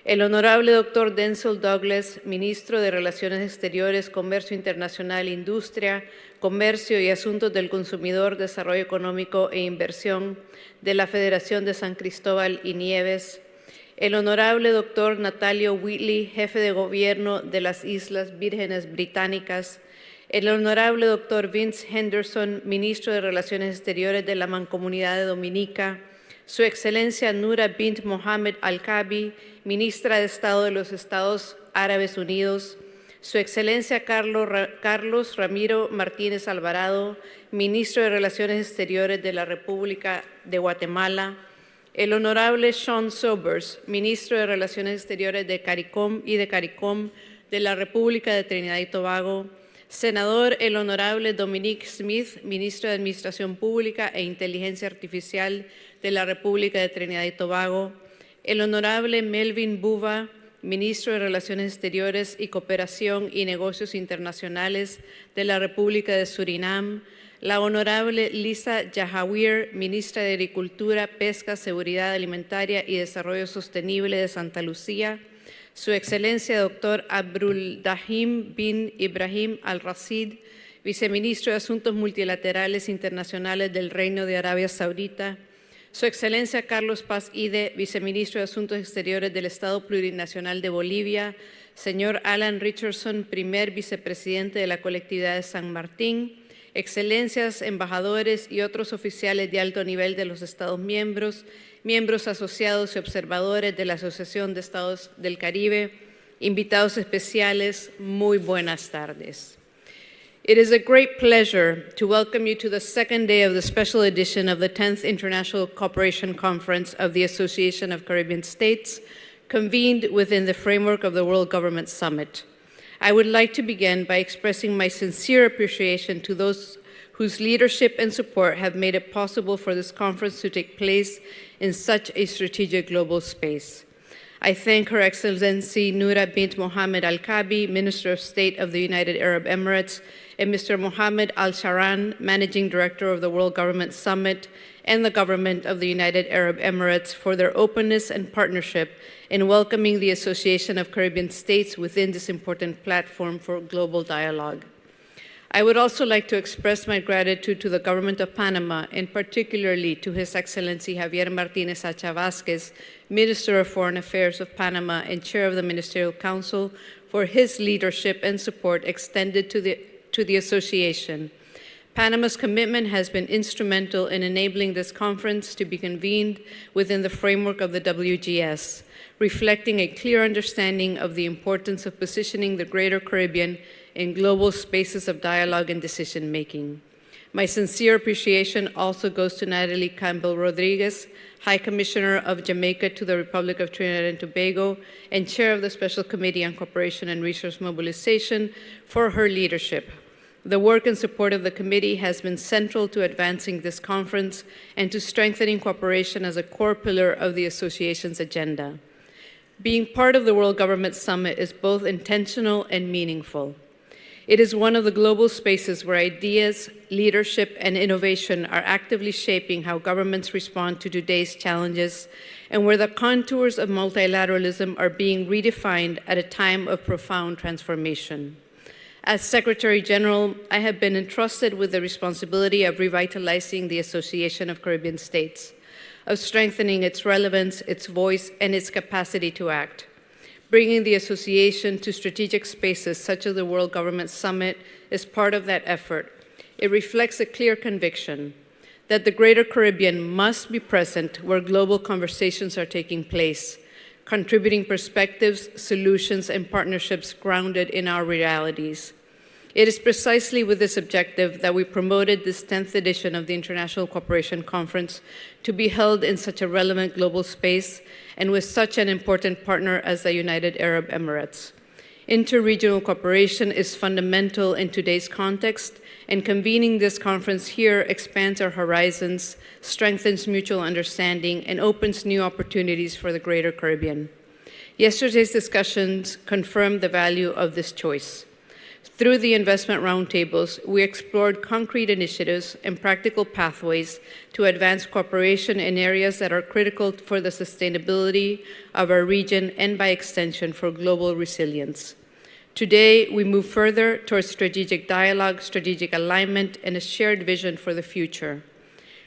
el Honorable Dr. Denzel Douglas, Ministro de Relaciones Exteriores, Comercio Internacional, Industria, Comercio y Asuntos del Consumidor, Desarrollo Económico e Inversión de la Federación de San Cristóbal y Nieves, el Honorable Dr. Natalio Whitley, Jefe de Gobierno de las Islas Vírgenes Británicas, el Honorable Dr. Vince Henderson, Ministro de Relaciones Exteriores de la Mancomunidad de Dominica, Su Excelencia Nura bint Mohammed Al-Kabi, Ministra de Estado de los Estados Árabes Unidos, Su Excelencia Carlos Ramiro Martínez Alvarado, Ministro de Relaciones Exteriores de la República de Guatemala, el Honorable Sean Sobers, Ministro de Relaciones Exteriores de CARICOM y de CARICOM de la República de Trinidad y Tobago, Senador el Honorable Dominic Smith, Ministro de Administración Pública e Inteligencia Artificial de la República de Trinidad y Tobago, el Honorable Melvin Buva, Ministro de Relaciones Exteriores y Cooperación y Negocios Internacionales de la República de Surinam, la Honorable Lisa Jahawir, Ministra de Agricultura, Pesca, Seguridad Alimentaria y Desarrollo Sostenible de Santa Lucía, Su Excelencia Dr. Abduldahim bin Ibrahim Al-Rasid, Viceministro de Asuntos Multilaterales Internacionales del Reino de Arabia Saudita, Su Excelencia Carlos Paz Ide, Viceministro de Asuntos Exteriores del Estado Plurinacional de Bolivia, señor Alan Richardson, Primer Vicepresidente de la Colectividad de San Martín, Excelencias, embajadores y otros oficiales de alto nivel de los Estados miembros, miembros asociados y observadores de la Asociación de Estados del Caribe, invitados especiales, muy buenas tardes. It is a great pleasure to welcome you to the second day of the special edition of the 10th International Cooperation Conference of the Association of Caribbean States, convened within the framework of the World Government Summit. I would like to begin by expressing my sincere appreciation to those whose leadership and support have made it possible for this conference to take place in such a strategic global space. I thank Her Excellency Noura bint Mohammed Al-Kabi, Minister of State of the United Arab Emirates, and Mr. Mohammed Al-Sharan, Managing Director of the World Government Summit, and the Government of the United Arab Emirates for their openness and partnership in welcoming the Association of Caribbean States within this important platform for global dialogue. I would also like to express my gratitude to the Government of Panama, and particularly to His Excellency Javier Martinez Acha Vázquez, Minister of Foreign Affairs of Panama and Chair of the Ministerial Council, for his leadership and support extended to the association. Panama's commitment has been instrumental in enabling this conference to be convened within the framework of the WGS, reflecting a clear understanding of the importance of positioning the Greater Caribbean in global spaces of dialogue and decision-making. My sincere appreciation also goes to Natalie Campbell Rodriguez, High Commissioner of Jamaica to the Republic of Trinidad and Tobago and Chair of the Special Committee on Cooperation and Resource Mobilization, for her leadership. The work and support of the committee has been central to advancing this conference and to strengthening cooperation as a core pillar of the association's agenda. Being part of the World Government Summit is both intentional and meaningful. It is one of the global spaces where ideas, leadership, and innovation are actively shaping how governments respond to today's challenges, and where the contours of multilateralism are being redefined at a time of profound transformation. As Secretary General, I have been entrusted with the responsibility of revitalizing the Association of Caribbean States, of strengthening its relevance, its voice, and its capacity to act. Bringing the association to strategic spaces such as the World Government Summit is part of that effort. It reflects a clear conviction that the Greater Caribbean must be present where global conversations are taking place, contributing perspectives, solutions, and partnerships grounded in our realities. It is precisely with this objective that we promoted this 10th edition of the International Cooperation Conference to be held in such a relevant global space and with such an important partner as the United Arab Emirates. Interregional cooperation is fundamental in today's context, and convening this conference here expands our horizons, strengthens mutual understanding, and opens new opportunities for the Greater Caribbean. Yesterday's discussions confirmed the value of this choice. Through the investment roundtables, we explored concrete initiatives and practical pathways to advance cooperation in areas that are critical for the sustainability of our region and, by extension, for global resilience. Today, we move further towards strategic dialogue, strategic alignment, and a shared vision for the future.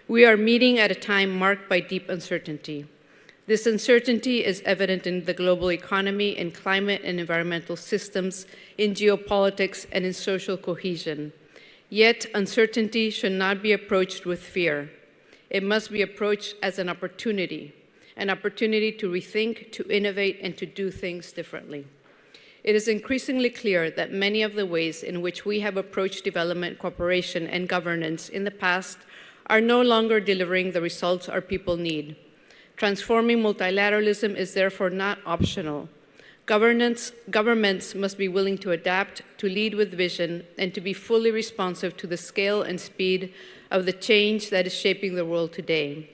We are meeting at a time marked by deep uncertainty. This uncertainty is evident in the global economy, in climate and environmental systems, in geopolitics, and in social cohesion. Yet, uncertainty should not be approached with fear. It must be approached as an opportunity to rethink, to innovate, and to do things differently. It is increasingly clear that many of the ways in which we have approached development, cooperation, and governance in the past are no longer delivering the results our people need. Transforming multilateralism is therefore not optional. Governments must be willing to adapt, to lead with vision, and to be fully responsive to the scale and speed of the change that is shaping the world today.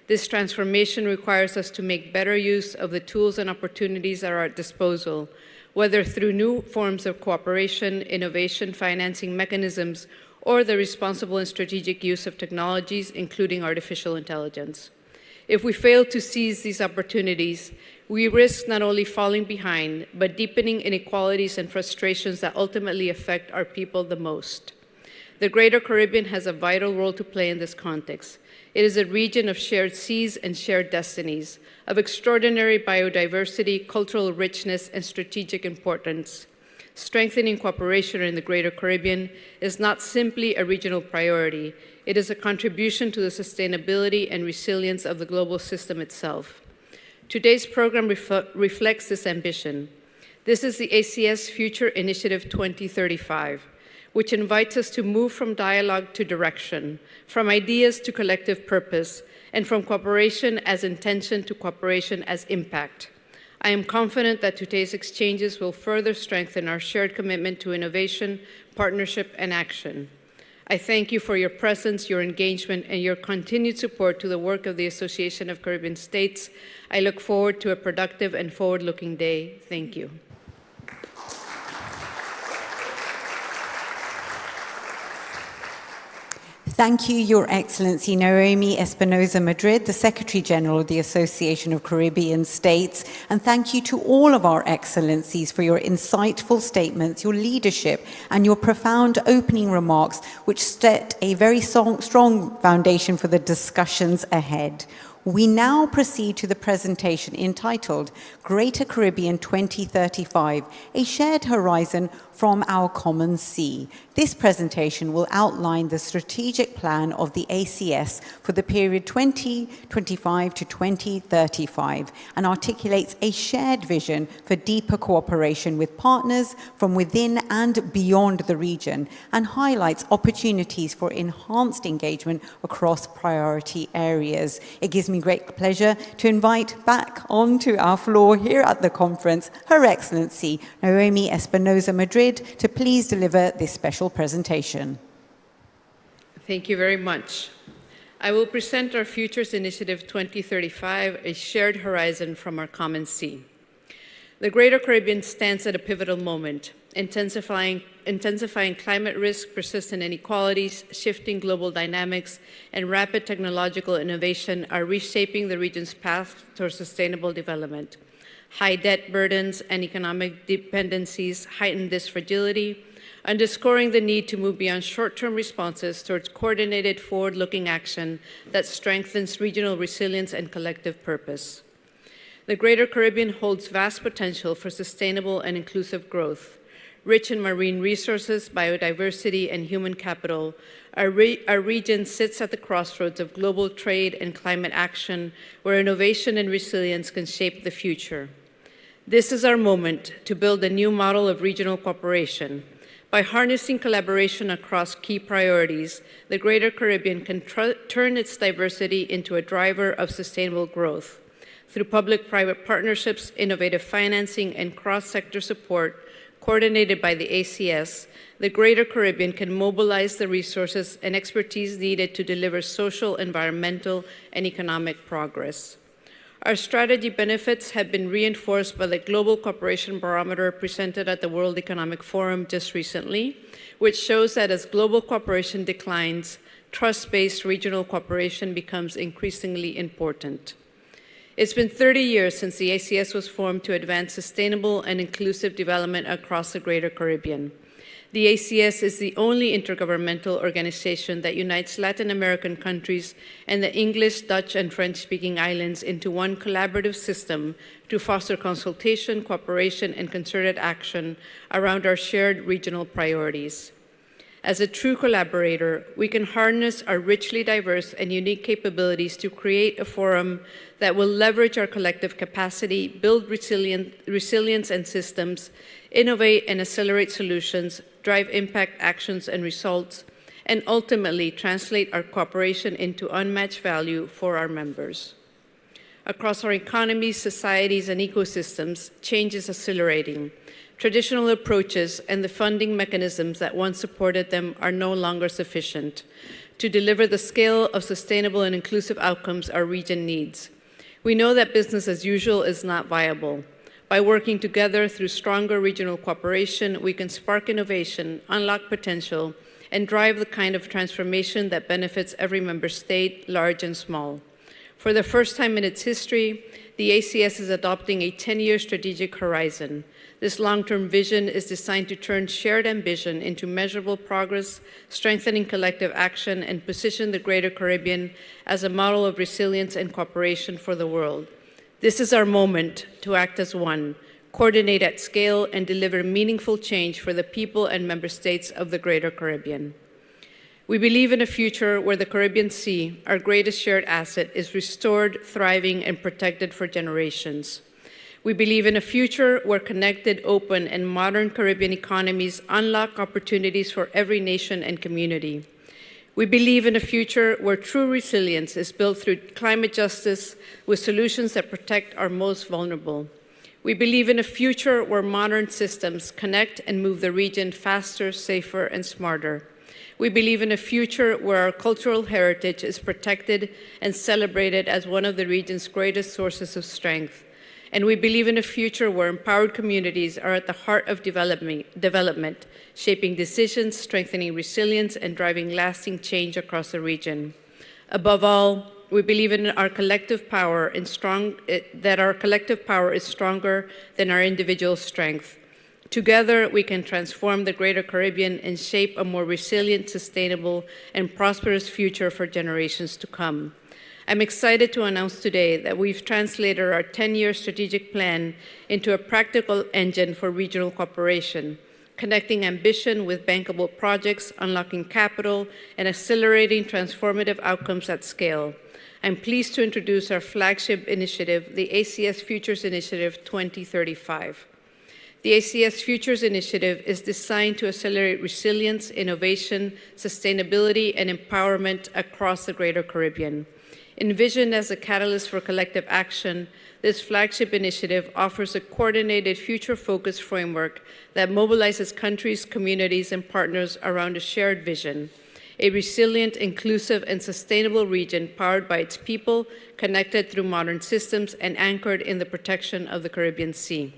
This transformation requires us to make better use of the tools and opportunities at our disposal, whether through new forms of cooperation, innovation, financing mechanisms, or the responsible and strategic use of technologies, including artificial intelligence. If we fail to seize these opportunities, we risk not only falling behind, but deepening inequalities and frustrations that ultimately affect our people the most. The Greater Caribbean has a vital role to play in this context. It is a region of shared seas and shared destinies, of extraordinary biodiversity, cultural richness, and strategic importance. Strengthening cooperation in the Greater Caribbean is not simply a regional priority. It is a contribution to the sustainability and resilience of the global system itself. Today's program reflects this ambition. This is the ACS Future Initiative 2035, which invites us to move from dialogue to direction, from ideas to collective purpose, and from cooperation as intention to cooperation as impact. I am confident that today's exchanges will further strengthen our shared commitment to innovation, partnership, and action. I thank you for your presence, your engagement, and your continued support to the work of the Association of Caribbean States. I look forward to a productive and forward-looking day. Thank you. Thank you, Your Excellency Naomi Espinosa Madrid, the Secretary General of the Association of Caribbean States, and thank you to all of our excellencies for your insightful statements, your leadership, and your profound opening remarks, which set a very strong foundation for the discussions ahead. We now proceed to the presentation entitled Greater Caribbean 2035, a Shared Horizon from Our Common Sea. This presentation will outline the strategic plan of the ACS for the period 2025 to 2035 and articulates a shared vision for deeper cooperation with partners from within and beyond the region and highlights opportunities for enhanced engagement across priority areas. It gives me great pleasure to invite back onto our floor here at the conference Her Excellency Naomi Espinosa Madrid to please deliver this special presentation. Thank you very much. I will present our Futures Initiative 2035, a shared horizon from our common sea. The Greater Caribbean stands at a pivotal moment. Intensifying climate risk, persistent inequalities, shifting global dynamics, and rapid technological innovation are reshaping the region's path towards sustainable development. High debt burdens and economic dependencies heighten this fragility, underscoring the need to move beyond short-term responses towards coordinated, forward-looking action that strengthens regional resilience and collective purpose. The Greater Caribbean holds vast potential for sustainable and inclusive growth. Rich in marine resources, biodiversity, and human capital, our region sits at the crossroads of global trade and climate action, where innovation and resilience can shape the future. This is our moment to build a new model of regional cooperation. By harnessing collaboration across key priorities, the Greater Caribbean can turn its diversity into a driver of sustainable growth. Through public-private partnerships, innovative financing, and cross-sector support, coordinated by the ACS, the Greater Caribbean can mobilize the resources and expertise needed to deliver social, environmental, and economic progress. Our strategy benefits have been reinforced by the Global Cooperation Barometer presented at the World Economic Forum just recently, which shows that as global cooperation declines, trust-based regional cooperation becomes increasingly important. It's been 30 years since the ACS was formed to advance sustainable and inclusive development across the Greater Caribbean. The ACS is the only intergovernmental organization that unites Latin American countries and the English, Dutch, and French-speaking islands into one collaborative system to foster consultation, cooperation, and concerted action around our shared regional priorities. As a true collaborator, we can harness our richly diverse and unique capabilities to create a forum that will leverage our collective capacity, build resilience and systems, innovate and accelerate solutions, drive impact actions and results, and ultimately translate our cooperation into unmatched value for our members. Across our economies, societies, and ecosystems, change is accelerating. Traditional approaches and the funding mechanisms that once supported them are no longer sufficient. to deliver the scale of sustainable and inclusive outcomes our region needs. We know that business as usual is not viable. By working together through stronger regional cooperation, we can spark innovation, unlock potential, and drive the kind of transformation that benefits every member state, large and small. For the first time in its history, the ACS is adopting a 10-year strategic horizon. This long-term vision is designed to turn shared ambition into measurable progress, strengthening collective action, and position the Greater Caribbean as a model of resilience and cooperation for the world. This is our moment to act as one, coordinate at scale, and deliver meaningful change for the people and member states of the Greater Caribbean. We believe in a future where the Caribbean Sea, our greatest shared asset, is restored, thriving, and protected for generations. We believe in a future where connected, open, and modern Caribbean economies unlock opportunities for every nation and community. We believe in a future where true resilience is built through climate justice with solutions that protect our most vulnerable. We believe in a future where modern systems connect and move the region faster, safer, and smarter. We believe in a future where our cultural heritage is protected and celebrated as one of the region's greatest sources of strength. And we believe in a future where empowered communities are at the heart of development, shaping decisions, strengthening resilience, and driving lasting change across the region. Above all, we believe in our collective power that our collective power is stronger than our individual strength. Together, we can transform the Greater Caribbean and shape a more resilient, sustainable, and prosperous future for generations to come. I'm excited to announce today that we've translated our 10-year strategic plan into a practical engine for regional cooperation, connecting ambition with bankable projects, unlocking capital, and accelerating transformative outcomes at scale. I'm pleased to introduce our flagship initiative, the ACS Futures Initiative 2035. The ACS Futures Initiative is designed to accelerate resilience, innovation, sustainability, and empowerment across the Greater Caribbean. Envisioned as a catalyst for collective action, this flagship initiative offers a coordinated, future-focused framework that mobilizes countries, communities, and partners around a shared vision, a resilient, inclusive, and sustainable region powered by its people, connected through modern systems, and anchored in the protection of the Caribbean Sea.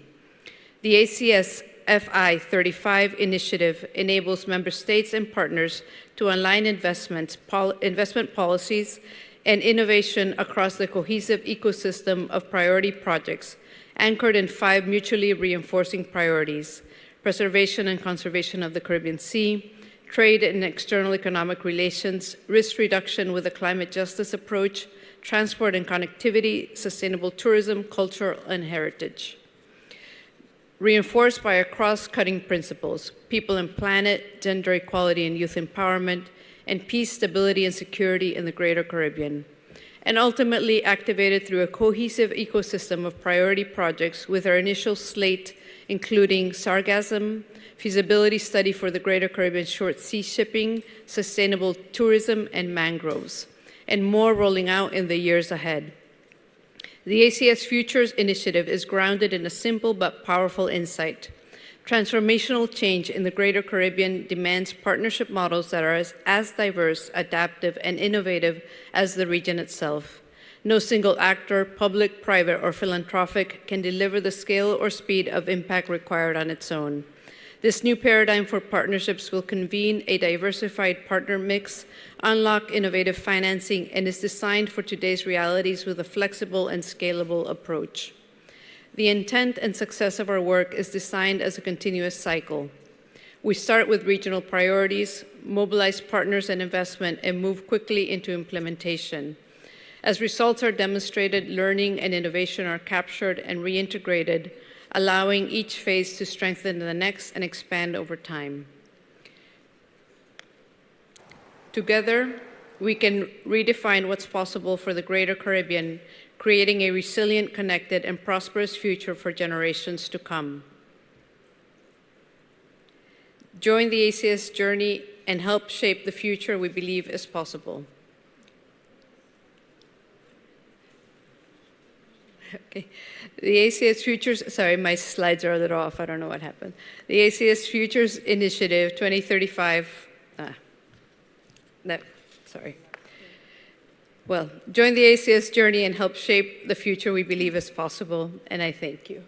The ACS FI 35 initiative enables member states and partners to align investment policies and innovation across the cohesive ecosystem of priority projects, anchored in 5 mutually reinforcing priorities: preservation and conservation of the Caribbean Sea, trade and external economic relations, risk reduction with a climate justice approach, transport and connectivity, sustainable tourism, culture, and heritage. Reinforced by our cross-cutting principles: people and planet, gender equality and youth empowerment, and peace, stability, and security in the Greater Caribbean, and ultimately activated through a cohesive ecosystem of priority projects with our initial slate including sargassum, feasibility study for the Greater Caribbean short sea shipping, sustainable tourism, and mangroves, and more rolling out in the years ahead. The ACS Futures Initiative is grounded in a simple but powerful insight. Transformational change in the Greater Caribbean demands partnership models that are as diverse, adaptive, and innovative as the region itself. No single actor, public, private, or philanthropic, can deliver the scale or speed of impact required on its own. This new paradigm for partnerships will convene a diversified partner mix, unlock innovative financing, and is designed for today's realities with a flexible and scalable approach. The intent and success of our work is designed as a continuous cycle. We start with regional priorities, mobilize partners and investment, and move quickly into implementation. As results are demonstrated, learning and innovation are captured and reintegrated, allowing each phase to strengthen the next and expand over time. Together, we can redefine what's possible for the Greater Caribbean, creating a resilient, connected, and prosperous future for generations to come. Join the ACS journey and help shape the future we believe is possible. Okay. The ACS Futures, sorry, my slides are a little off. I don't know what happened. The ACS Futures Initiative 2035, Sorry. Well, join the ACS journey and help shape the future we believe is possible, and I thank you.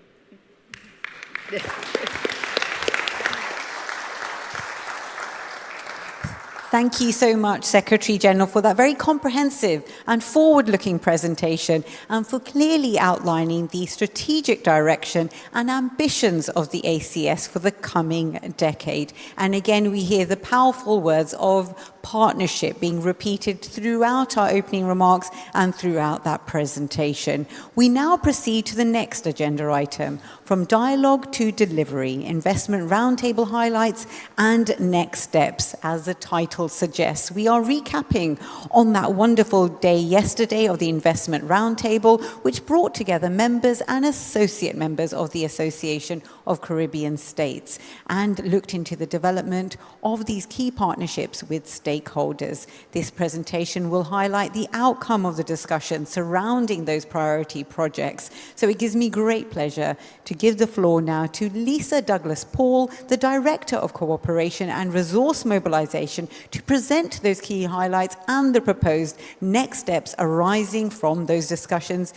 Thank you so much, Secretary General, for that very comprehensive and forward-looking presentation and for clearly outlining the strategic direction and ambitions of the ACS for the coming decade. And again, we hear the powerful words of partnership being repeated throughout our opening remarks and throughout that presentation. We now proceed to the next agenda item, from dialogue to delivery, investment roundtable highlights and next steps. As the title suggests, we are recapping on that wonderful day yesterday of the investment roundtable, which brought together members and associate members of the Association of Caribbean States and looked into the development of these key partnerships with stakeholders. This presentation will highlight the outcome of the discussion surrounding those priority projects. So it gives me great pleasure to give the floor now to Lisa Douglas-Paul, the Director of Cooperation and Resource Mobilization, to present those key highlights and the proposed next steps arising from those discussions.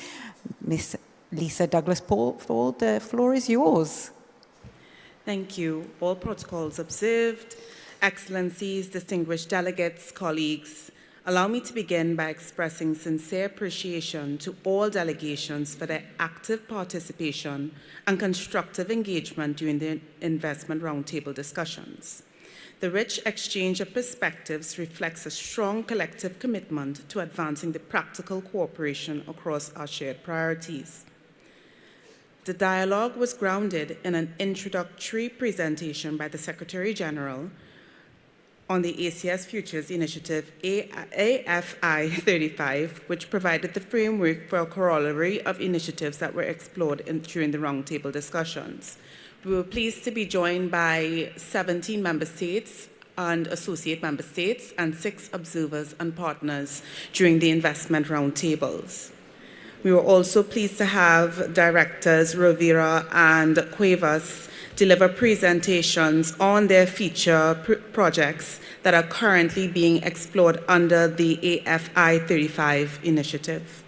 Miss Lisa Douglas-Paul, the floor is yours. Thank you. All protocols observed. Excellencies, distinguished delegates, colleagues, allow me to begin by expressing sincere appreciation to all delegations for their active participation and constructive engagement during the investment roundtable discussions. The rich exchange of perspectives reflects a strong collective commitment to advancing the practical cooperation across our shared priorities. The dialogue was grounded in an introductory presentation by the Secretary General on the ACS Futures Initiative AFI 35, which provided the framework for a corollary of initiatives that were explored during the roundtable discussions. We were pleased to be joined by 17 member states and associate member states and 6 observers and partners during the investment roundtables. We were also pleased to have Directors Rovira and Cuevas deliver presentations on their feature projects that are currently being explored under the AFI 35 initiative.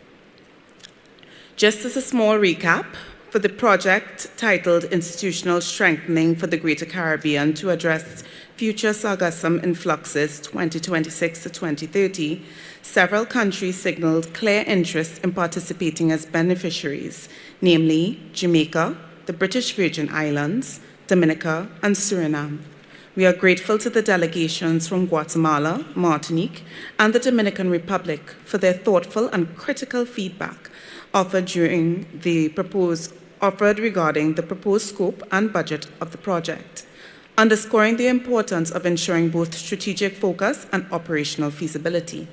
Just as a small recap, for the project titled Institutional Strengthening for the Greater Caribbean to address future sargassum influxes 2026 to 2030, several countries signaled clear interest in participating as beneficiaries, namely Jamaica, the British Virgin Islands, Dominica, and Suriname. We are grateful to the delegations from Guatemala, Martinique, and the Dominican Republic for their thoughtful and critical feedback offered regarding the proposed scope and budget of the project, underscoring the importance of ensuring both strategic focus and operational feasibility.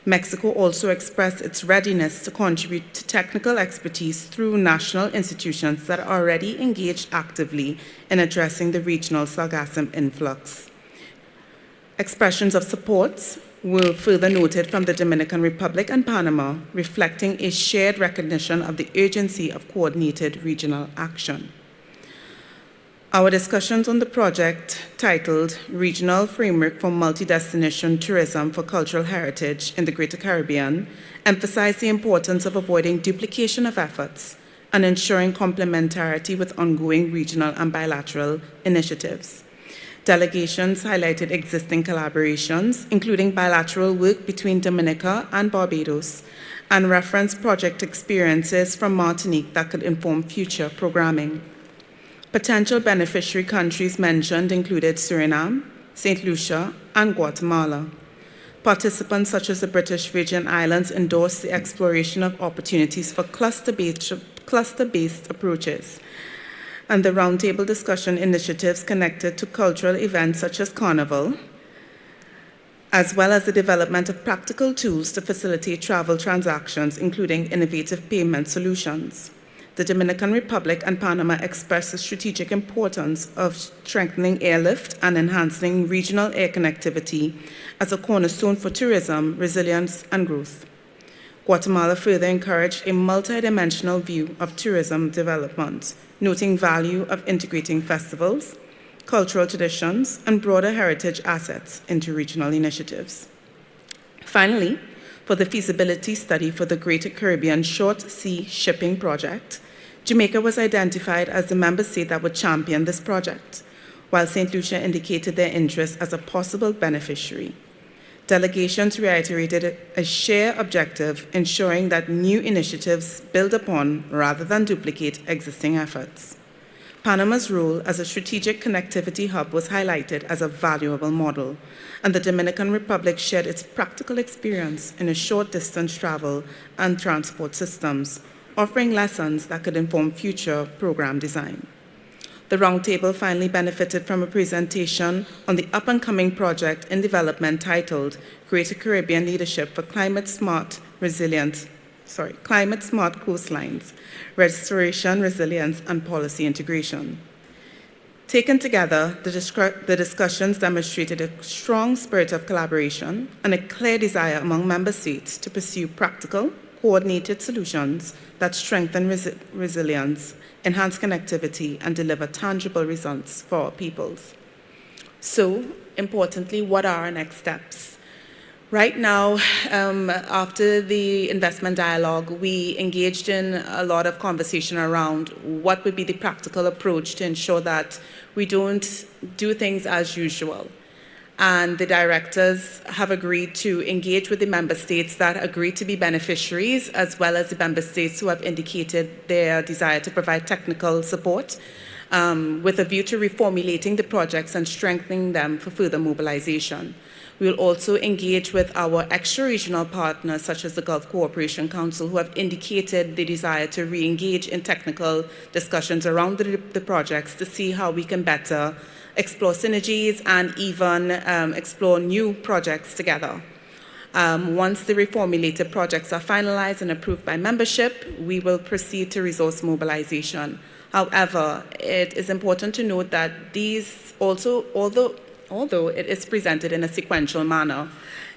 Mexico also expressed its readiness to contribute to technical expertise through national institutions that are already engaged actively in addressing the regional sargassum influx. Expressions of support were further noted from the Dominican Republic and Panama, reflecting a shared recognition of the urgency of coordinated regional action. Our discussions on the project, titled Regional Framework for Multi-Destination Tourism for Cultural Heritage in the Greater Caribbean, emphasized the importance of avoiding duplication of efforts and ensuring complementarity with ongoing regional and bilateral initiatives. Delegations highlighted existing collaborations, including bilateral work between Dominica and Barbados, and referenced project experiences from Martinique that could inform future programming. Potential beneficiary countries mentioned included Suriname, St. Lucia, and Guatemala. Participants such as the British Virgin Islands endorsed the exploration of opportunities for cluster-based approaches, and the roundtable discussion initiatives connected to cultural events such as Carnival, as well as the development of practical tools to facilitate travel transactions, including innovative payment solutions. The Dominican Republic and Panama expressed the strategic importance of strengthening airlift and enhancing regional air connectivity as a cornerstone for tourism, resilience, and growth. Guatemala further encouraged a multidimensional view of tourism development, noting value of integrating festivals, cultural traditions, and broader heritage assets into regional initiatives. Finally, for the feasibility study for the Greater Caribbean Short Sea Shipping Project, Jamaica was identified as the member state that would champion this project, while St. Lucia indicated their interest as a possible beneficiary. Delegations reiterated a shared objective, ensuring that new initiatives build upon rather than duplicate existing efforts. Panama's role as a strategic connectivity hub was highlighted as a valuable model, and the Dominican Republic shared its practical experience in a short-distance travel and transport systems, offering lessons that could inform future program design. The Roundtable finally benefited from a presentation on the up-and-coming project in development titled Greater Caribbean Leadership for Climate Smart Coastlines, Restoration, Resilience, and Policy Integration. Taken together, the discussions demonstrated a strong spirit of collaboration and a clear desire among member states to pursue practical, coordinated solutions that strengthen resilience, enhance connectivity, and deliver tangible results for our peoples. So, importantly, what are our next steps? Right now, after the investment dialogue, we engaged in a lot of conversation around what would be the practical approach to ensure that we don't do things as usual. And the directors have agreed to engage with the member states that agree to be beneficiaries, as well as the member states who have indicated their desire to provide technical support, with a view to reformulating the projects and strengthening them for further mobilization. We will also engage with our extra-regional partners, such as the Gulf Cooperation Council, who have indicated the desire to re-engage in technical discussions around the projects to see how we can better explore synergies and even explore new projects together. Once the reformulated projects are finalized and approved by membership, we will proceed to resource mobilization. However, it is important to note that these also, although it is presented in a sequential manner,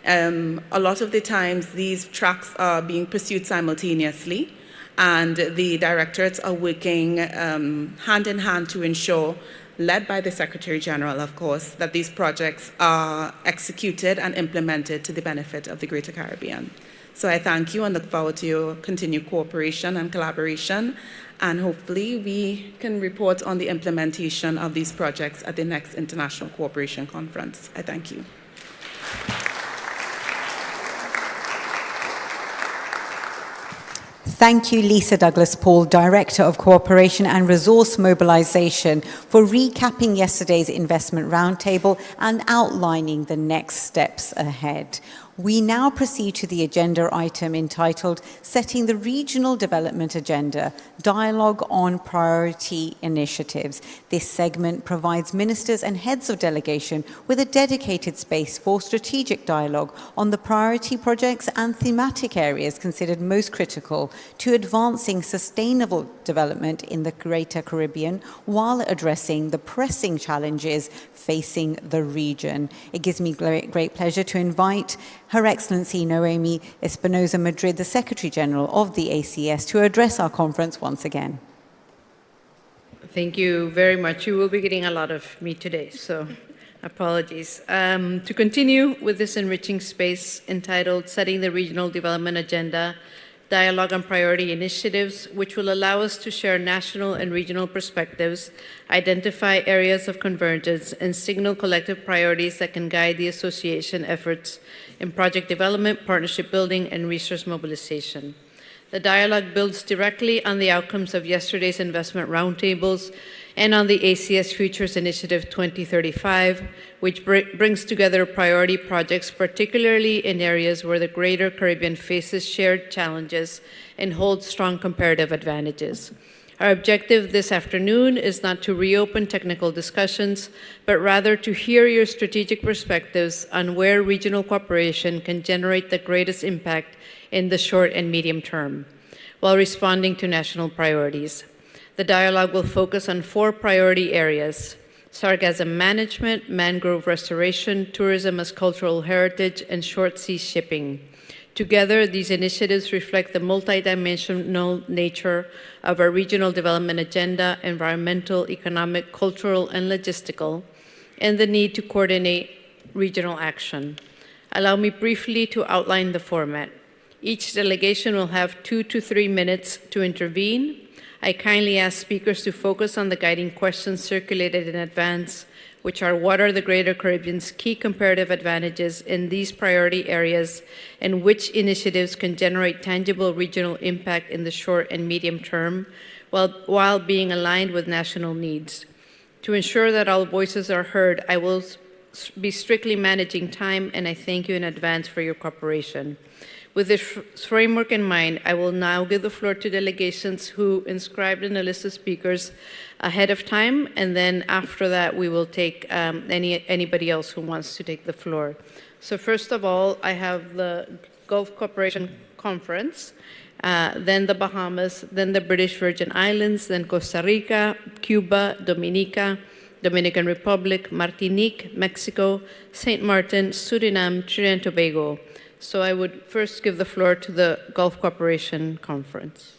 a lot of the times these tracks are being pursued simultaneously, and the directorates are working hand in hand to ensure, led by the Secretary General, of course, that these projects are executed and implemented to the benefit of the Greater Caribbean. So I thank you and look forward to your continued cooperation and collaboration, and hopefully we can report on the implementation of these projects at the next International Cooperation Conference. I thank you. Thank you, Lisa Douglas-Paul, Director of Cooperation and Resource Mobilization, for recapping yesterday's investment roundtable and outlining the next steps ahead. We now proceed to the agenda item entitled Setting the Regional Development Agenda, Dialogue on Priority Initiatives. This segment provides ministers and heads of delegation with a dedicated space for strategic dialogue on the priority projects and thematic areas considered most critical to advancing sustainable development in the Greater Caribbean while addressing the pressing challenges facing the region. It gives me great pleasure to invite Her Excellency Noemi Espinosa Madrid, the Secretary General of the ACS, to address our conference once again. Thank you very much. You will be getting a lot of me today, so apologies. To continue with this enriching space entitled Setting the Regional Development Agenda, Dialogue on Priority Initiatives, which will allow us to share national and regional perspectives, identify areas of convergence, and signal collective priorities that can guide the association efforts in project development, partnership building, and resource mobilization. The dialogue builds directly on the outcomes of yesterday's investment roundtables and on the ACS Futures Initiative 2035, which brings together priority projects, particularly in areas where the Greater Caribbean faces shared challenges and holds strong comparative advantages. Our objective this afternoon is not to reopen technical discussions, but rather to hear your strategic perspectives on where regional cooperation can generate the greatest impact in the short and medium term, while responding to national priorities. The dialogue will focus on 4 priority areas: sargassum management, mangrove restoration, tourism as cultural heritage, and short sea shipping. Together, these initiatives reflect the multidimensional nature of our regional development agenda, environmental, economic, cultural, and logistical, and the need to coordinate regional action. Allow me briefly to outline the format. Each delegation will have 2 to 3 minutes to intervene. I kindly ask speakers to focus on the guiding questions circulated in advance, which are: what are the Greater Caribbean's key comparative advantages in these priority areas, and which initiatives can generate tangible regional impact in the short and medium term while being aligned with national needs? To ensure that all voices are heard, I will be strictly managing time, and I thank you in advance for your cooperation. With this framework in mind, I will now give the floor to delegations who inscribed in the list of speakers ahead of time, and then after that we will take anybody else who wants to take the floor. So first of all, I have the Gulf Cooperation Conference, then the Bahamas, then the British Virgin Islands, then Costa Rica, Cuba, Dominica, Dominican Republic, Martinique, Mexico, St. Martin, Suriname, Trinidad and Tobago. So I would first give the floor to the Gulf Cooperation Conference.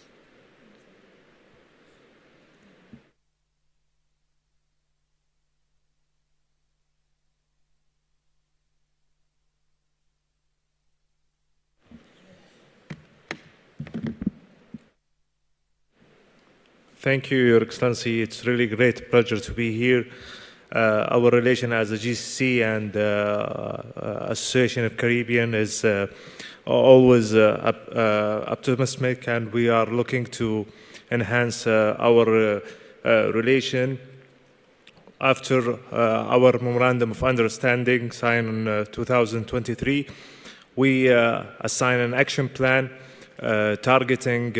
Thank you, Your Excellency. It's really a great pleasure to be here. Our relation as a GCC and Association of Caribbean is always optimistic, and we are looking to enhance our relation. After our Memorandum of Understanding signed in 2023, we assigned an action plan targeting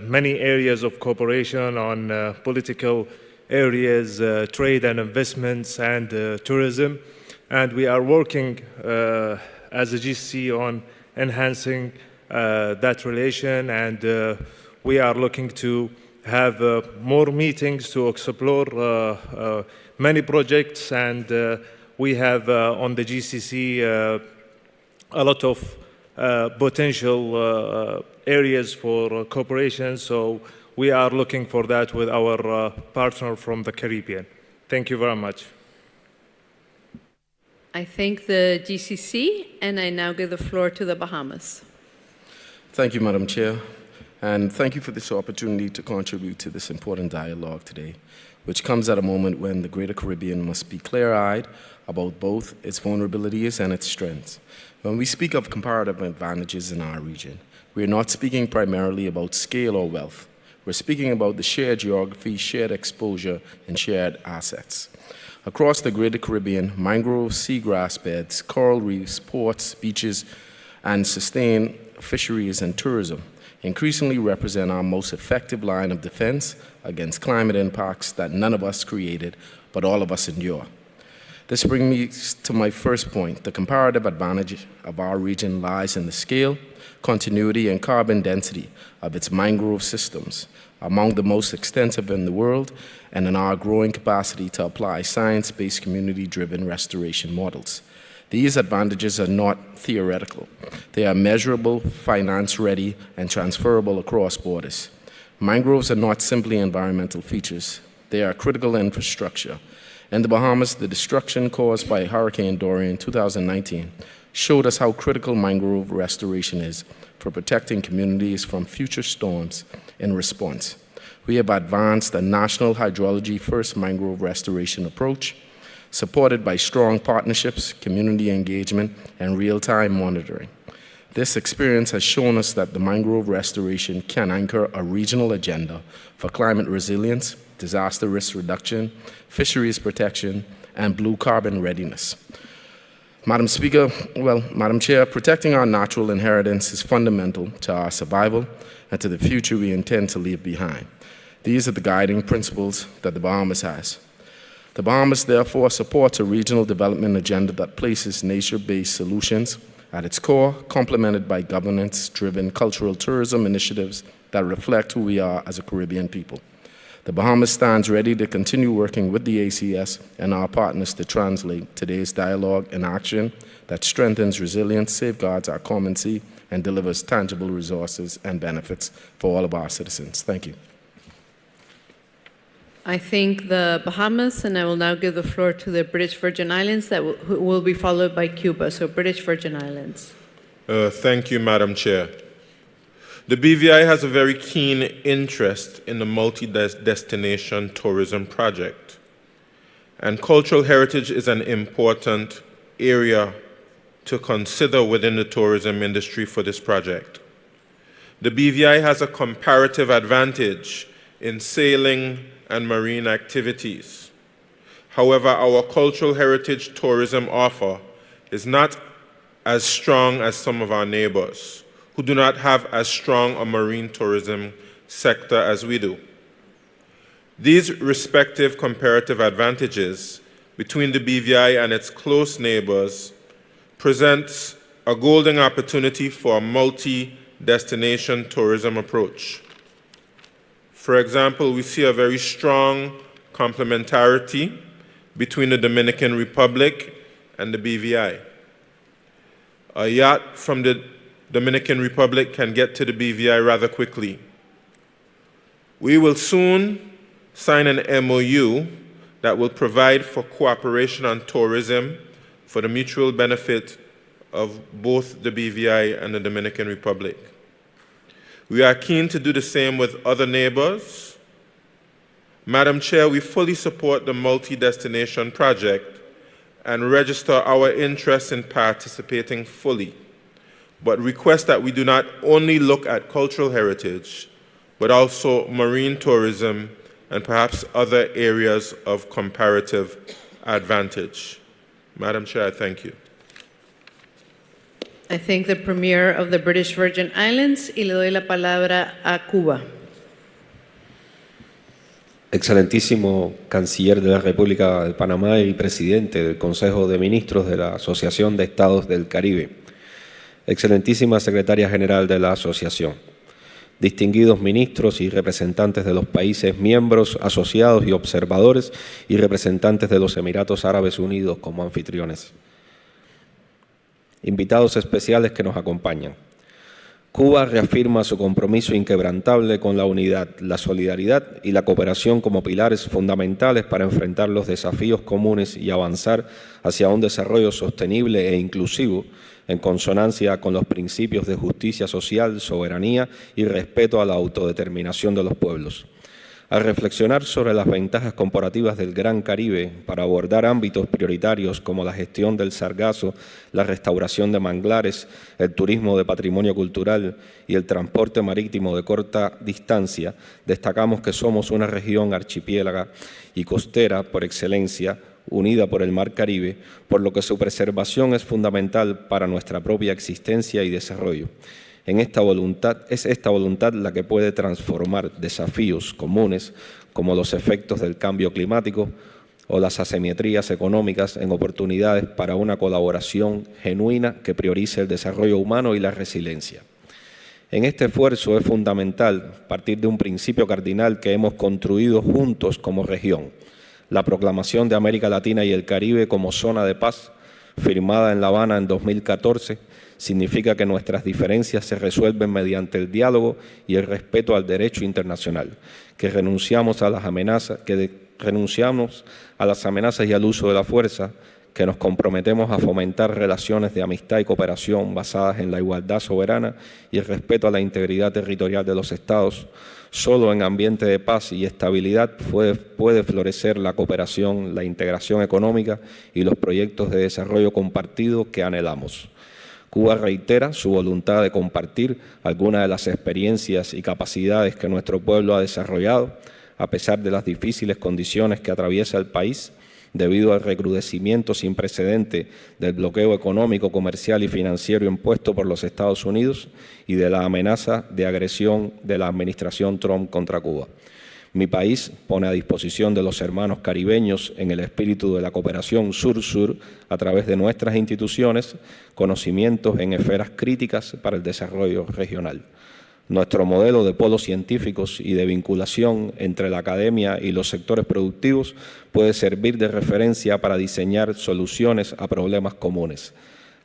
many areas of cooperation on political areas, trade and investments, and tourism. And we are working as a GCC on enhancing that relation, and we are looking to have more meetings to explore many projects, and we have on the GCC a lot of potential areas for cooperation, so we are looking for that with our partner from the Caribbean. Thank you very much. I thank the GCC, and I now give the floor to the Bahamas. Thank you, Madam Chair, and thank you for this opportunity to contribute to this important dialogue today, which comes at a moment when the Greater Caribbean must be clear-eyed about both its vulnerabilities and its strengths. When we speak of comparative advantages in our region, we are not speaking primarily about scale or wealth. We're speaking about the shared geography, shared exposure, and shared assets. Across the Greater Caribbean, mangroves, seagrass beds, coral reefs, ports, beaches, and sustained fisheries and tourism increasingly represent our most effective line of defense against climate impacts that none of us created, but all of us endure. This brings me to my first point. The comparative advantage of our region lies in the scale, continuity, and carbon density of its mangrove systems, among the most extensive in the world, and in our growing capacity to apply science-based community-driven restoration models. These advantages are not theoretical. They are measurable, finance-ready, and transferable across borders. Mangroves are not simply environmental features. They are critical infrastructure. In the Bahamas, the destruction caused by Hurricane Dorian in 2019 showed us how critical mangrove restoration is for protecting communities from future storms in response. We have advanced a national hydrology-first mangrove restoration approach, supported by strong partnerships, community engagement, and real-time monitoring. This experience has shown us that the mangrove restoration can anchor a regional agenda for climate resilience, disaster risk reduction, fisheries protection, and blue carbon readiness. Madam Chair, protecting our natural inheritance is fundamental to our survival and to the future we intend to leave behind. These are the guiding principles that the Bahamas has. The Bahamas, therefore, supports a regional development agenda that places nature-based solutions at its core, complemented by governance-driven cultural tourism initiatives that reflect who we are as a Caribbean people. The Bahamas stands ready to continue working with the ACS and our partners to translate today's dialogue in action that strengthens resilience, safeguards our common sea, and delivers tangible resources and benefits for all of our citizens. Thank you. I thank the Bahamas, and I will now give the floor to the British Virgin Islands, that will be followed by Cuba. So British Virgin Islands. Thank you, Madam Chair. The BVI has a very keen interest in the multi-destination tourism project, and cultural heritage is an important area to consider within the tourism industry for this project. The BVI has a comparative advantage in sailing and marine activities. However, our cultural heritage tourism offer is not as strong as some of our neighbors, who do not have as strong a marine tourism sector as we do. These respective comparative advantages between the BVI and its close neighbors presents a golden opportunity for a multi-destination tourism approach. For example, we see a very strong complementarity between the Dominican Republic and the BVI. A yacht from the Dominican Republic can get to the BVI rather quickly. We will soon sign an MOU that will provide for cooperation on tourism for the mutual benefit of both the BVI and the Dominican Republic. We are keen to do the same with other neighbors. Madam Chair, we fully support the multi-destination project and register our interest in participating fully, but request that we do not only look at cultural heritage, but also marine tourism and perhaps other areas of comparative advantage. Madam Chair, I thank you. I thank the Premier of the British Virgin Islands y le doy la palabra a Cuba. Excelentísimo Canciller de la República de Panamá y Presidente del Consejo de Ministros de la Asociación de Estados del Caribe. Excelentísima Secretaria General de la Asociación. Distinguidos ministros y representantes de los países miembros, asociados y observadores y representantes de los Emiratos Árabes Unidos como anfitriones. Invitados especiales que nos acompañan. Cuba reafirma su compromiso inquebrantable con la unidad, la solidaridad y la cooperación como pilares fundamentales para enfrentar los desafíos comunes y avanzar hacia un desarrollo sostenible e inclusivo en consonancia con los principios de justicia social, soberanía y respeto a la autodeterminación de los pueblos. Al reflexionar sobre las ventajas comparativas del Gran Caribe para abordar ámbitos prioritarios como la gestión del sargazo, la restauración de manglares, el turismo de patrimonio cultural y el transporte marítimo de corta distancia, destacamos que somos una región archipiélaga y costera por excelencia, unida por el Mar Caribe, por lo que su preservación es fundamental para nuestra propia existencia y desarrollo. Es esta voluntad la que puede transformar desafíos comunes como los efectos del cambio climático o las asimetrías económicas en oportunidades para una colaboración genuina que priorice el desarrollo humano y la resiliencia. En este esfuerzo es fundamental partir de un principio cardinal que hemos construido juntos como región, la proclamación de América Latina y el Caribe como zona de paz, firmada en La Habana en 2014, significa que nuestras diferencias se resuelven mediante el diálogo y el respeto al derecho internacional, que renunciamos a las amenazas y al uso de la fuerza, que nos comprometemos a fomentar relaciones de amistad y cooperación basadas en la igualdad soberana y el respeto a la integridad territorial de los Estados. Solo en ambiente de paz y estabilidad puede florecer la cooperación, la integración económica y los proyectos de desarrollo compartido que anhelamos. Cuba reitera su voluntad de compartir algunas de las experiencias y capacidades que nuestro pueblo ha desarrollado, a pesar de las difíciles condiciones que atraviesa el país, debido al recrudecimiento sin precedente del bloqueo económico, comercial y financiero impuesto por los Estados Unidos y de la amenaza de agresión de la administración Trump contra Cuba. Mi país pone a disposición de los hermanos caribeños, en el espíritu de la cooperación sur-sur, a través de nuestras instituciones, conocimientos en esferas críticas para el desarrollo regional. Nuestro modelo de polos científicos y de vinculación entre la academia y los sectores productivos puede servir de referencia para diseñar soluciones a problemas comunes.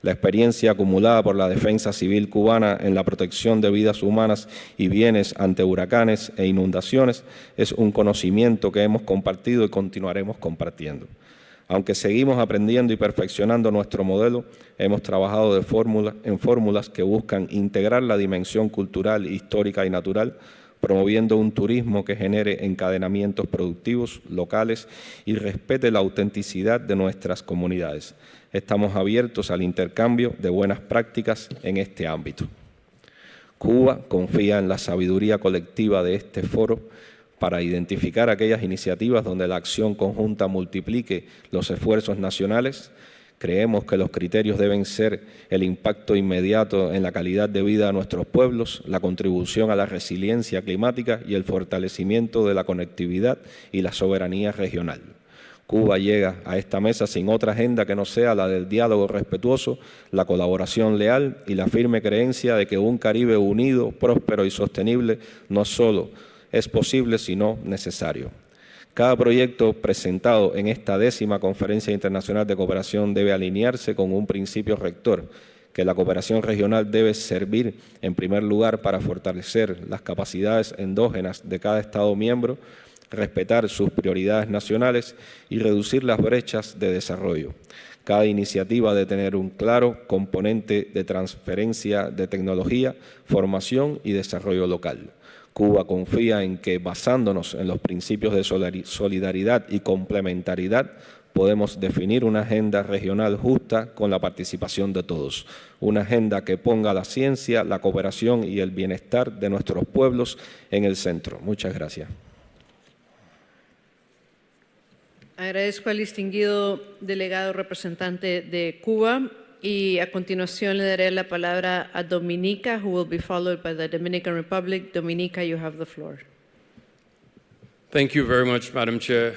La experiencia acumulada por la defensa civil cubana en la protección de vidas humanas y bienes ante huracanes e inundaciones es un conocimiento que hemos compartido y continuaremos compartiendo. Aunque seguimos aprendiendo y perfeccionando nuestro modelo, hemos trabajado en fórmulas que buscan integrar la dimensión cultural, histórica y natural, promoviendo un turismo que genere encadenamientos productivos locales y respete la autenticidad de nuestras comunidades. Estamos abiertos al intercambio de buenas prácticas en este ámbito. Cuba confía en la sabiduría colectiva de este foro para identificar aquellas iniciativas donde la acción conjunta multiplique los esfuerzos nacionales. Creemos que los criterios deben ser el impacto inmediato en la calidad de vida de nuestros pueblos, la contribución a la resiliencia climática y el fortalecimiento de la conectividad y la soberanía regional. Cuba llega a esta mesa sin otra agenda que no sea la del diálogo respetuoso, la colaboración leal y la firme creencia de que un Caribe unido, próspero y sostenible no solo es posible, sino necesario. Cada proyecto presentado en esta 10ª Conferencia Internacional de Cooperación debe alinearse con un principio rector, que la cooperación regional debe servir en primer lugar para fortalecer las capacidades endógenas de cada Estado miembro, respetar sus prioridades nacionales y reducir las brechas de desarrollo. Cada iniciativa debe tener un claro componente de transferencia de tecnología, formación y desarrollo local. Cuba confía en que, basándonos en los principios de solidaridad y complementariedad, podemos definir una agenda regional justa con la participación de todos. Una agenda que ponga la ciencia, la cooperación y el bienestar de nuestros pueblos en el centro. Muchas gracias. Agradezco al distinguido delegado representante de Cuba y a continuación le daré la palabra a Dominica, who will be followed by the Dominican Republic. Dominica, you have the floor. Thank you very much, Madam Chair.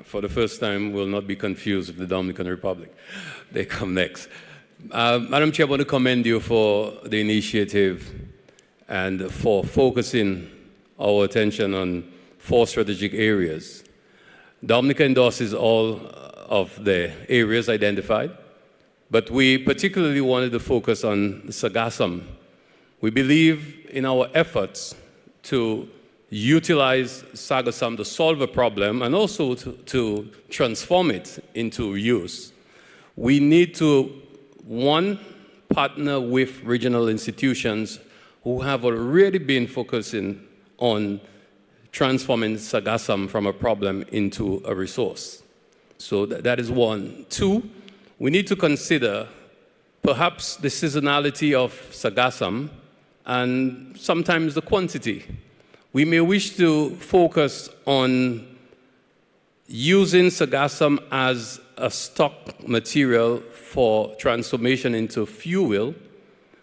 For the first time, we'll not be confused with the Dominican Republic. They come next. Madam Chair, I want to commend you for the initiative and for focusing our attention on 4 strategic areas. Dominica endorses all of the areas identified, but we particularly wanted to focus on Sagasam. We believe in our efforts to utilize Sagasam to solve a problem and also to transform it into use. We need to, 1, partner with regional institutions who have already been focusing on transforming Sagasam from a problem into a resource. So that is 1. 2, we need to consider perhaps the seasonality of Sagasam and sometimes the quantity. We may wish to focus on using Sagasam as a stock material for transformation into fuel,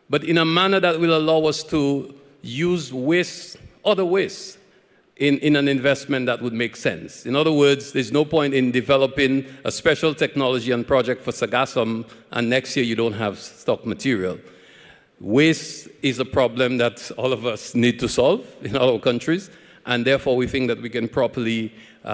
but in a manner that will allow us to use waste, other waste, in an investment that would make sense. In other words, there's no point in developing a special technology and project for Sagasam and next year you don't have stock material. Waste is a problem that all of us need to solve in our countries, and therefore we think that we can properly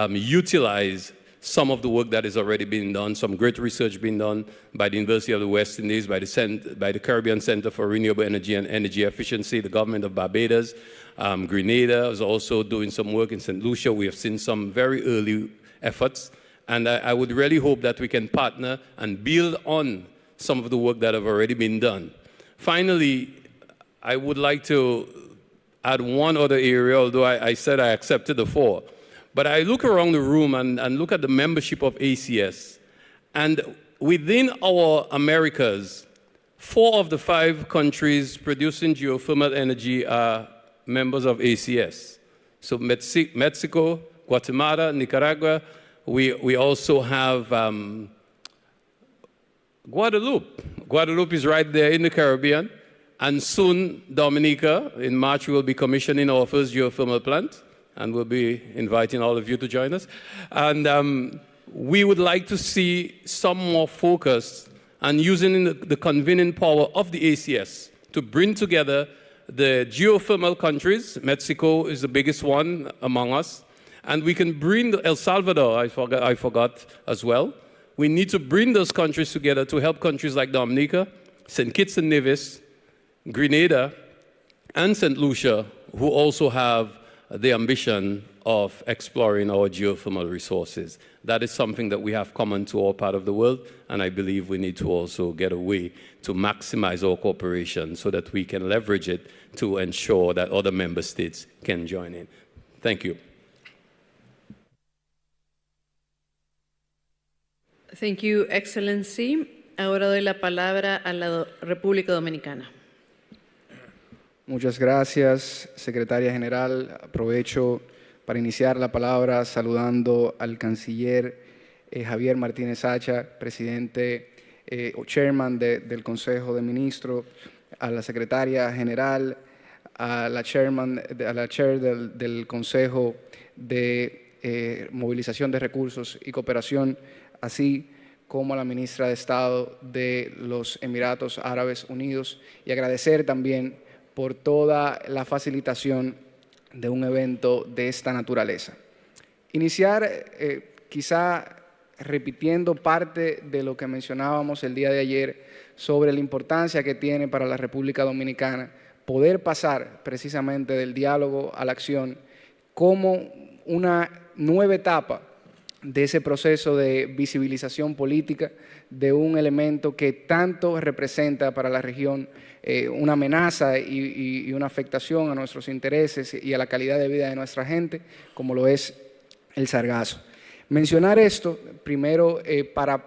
utilize some of the work that is already being done, some great research being done by the University of the West Indies, by the Caribbean Center for Renewable Energy and Energy Efficiency, the government of Barbados. Grenada is also doing some work in St. Lucia. We have seen some very early efforts, and I would really hope that we can partner and build on some of the work that have already been done. Finally, I would like to add one other area, although I said I accepted the 4. But I look around the room and look at the membership of ACS. And within our Americas, 4 of the 5 countries producing geothermal energy are members of ACS. So Mexico, Guatemala, Nicaragua. We also have Guadeloupe. Guadeloupe is right there in the Caribbean. And soon, Dominica, in March, we will be commissioning our first geothermal plant. And we'll be inviting all of you to join us. And we would like to see some more focus on using the convening power of the ACS to bring together the geothermal countries. Mexico is the biggest one among us. And we can bring El Salvador, I forgot as well. We need to bring those countries together to help countries like Dominica St. Kitts and Nevis, Grenada, and St. Lucia, who also have the ambition of exploring our geothermal resources. That is something that we have common to our part of the world, and I believe we need to also get a way to maximize our cooperation so that we can leverage it to ensure that other member states can join in. Thank you. Thank you, Excellency. Ahora doy la palabra a la República Dominicana. Muchas gracias, Secretaria General. Aprovecho para iniciar la palabra saludando al canciller Javier Martínez Sacha, presidente o chairman del Consejo de Ministros, a la Secretaria General, a la chair del Consejo de Movilización de Recursos y Cooperación, así como a la ministra de Estado de los Emiratos Árabes Unidos, y agradecer también por toda la facilitación de un evento de esta naturaleza. Iniciar quizá repitiendo parte de lo que mencionábamos el día de ayer sobre la importancia que tiene para la República Dominicana poder pasar precisamente del diálogo a la acción como una nueva etapa de ese proceso de visibilización política de un elemento que tanto representa para la región una amenaza y una afectación a nuestros intereses y a la calidad de vida de nuestra gente, como lo es el sargazo. Mencionar esto, primero, para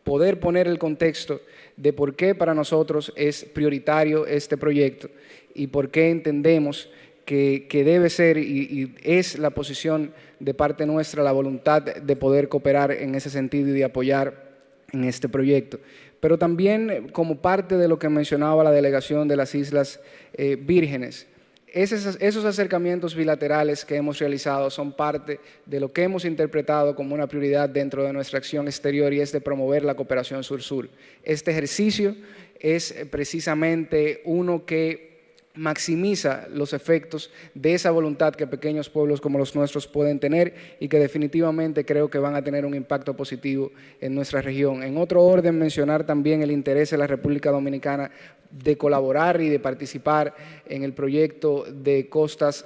poder poner el contexto de por qué para nosotros es prioritario este proyecto y por qué entendemos que debe ser y es la posición de parte nuestra la voluntad de poder cooperar en ese sentido y de apoyar en este proyecto. Pero también como parte de lo que mencionaba la delegación de las Islas Vírgenes, esos acercamientos bilaterales que hemos realizado son parte de lo que hemos interpretado como una prioridad dentro de nuestra acción exterior, y es de promover la cooperación sur-sur. Este ejercicio es precisamente uno que maximiza los efectos de esa voluntad que pequeños pueblos como los nuestros pueden tener y que definitivamente creo que van a tener un impacto positivo en nuestra región. En otro orden, mencionar también el interés de la República Dominicana de colaborar y de participar en el proyecto de costas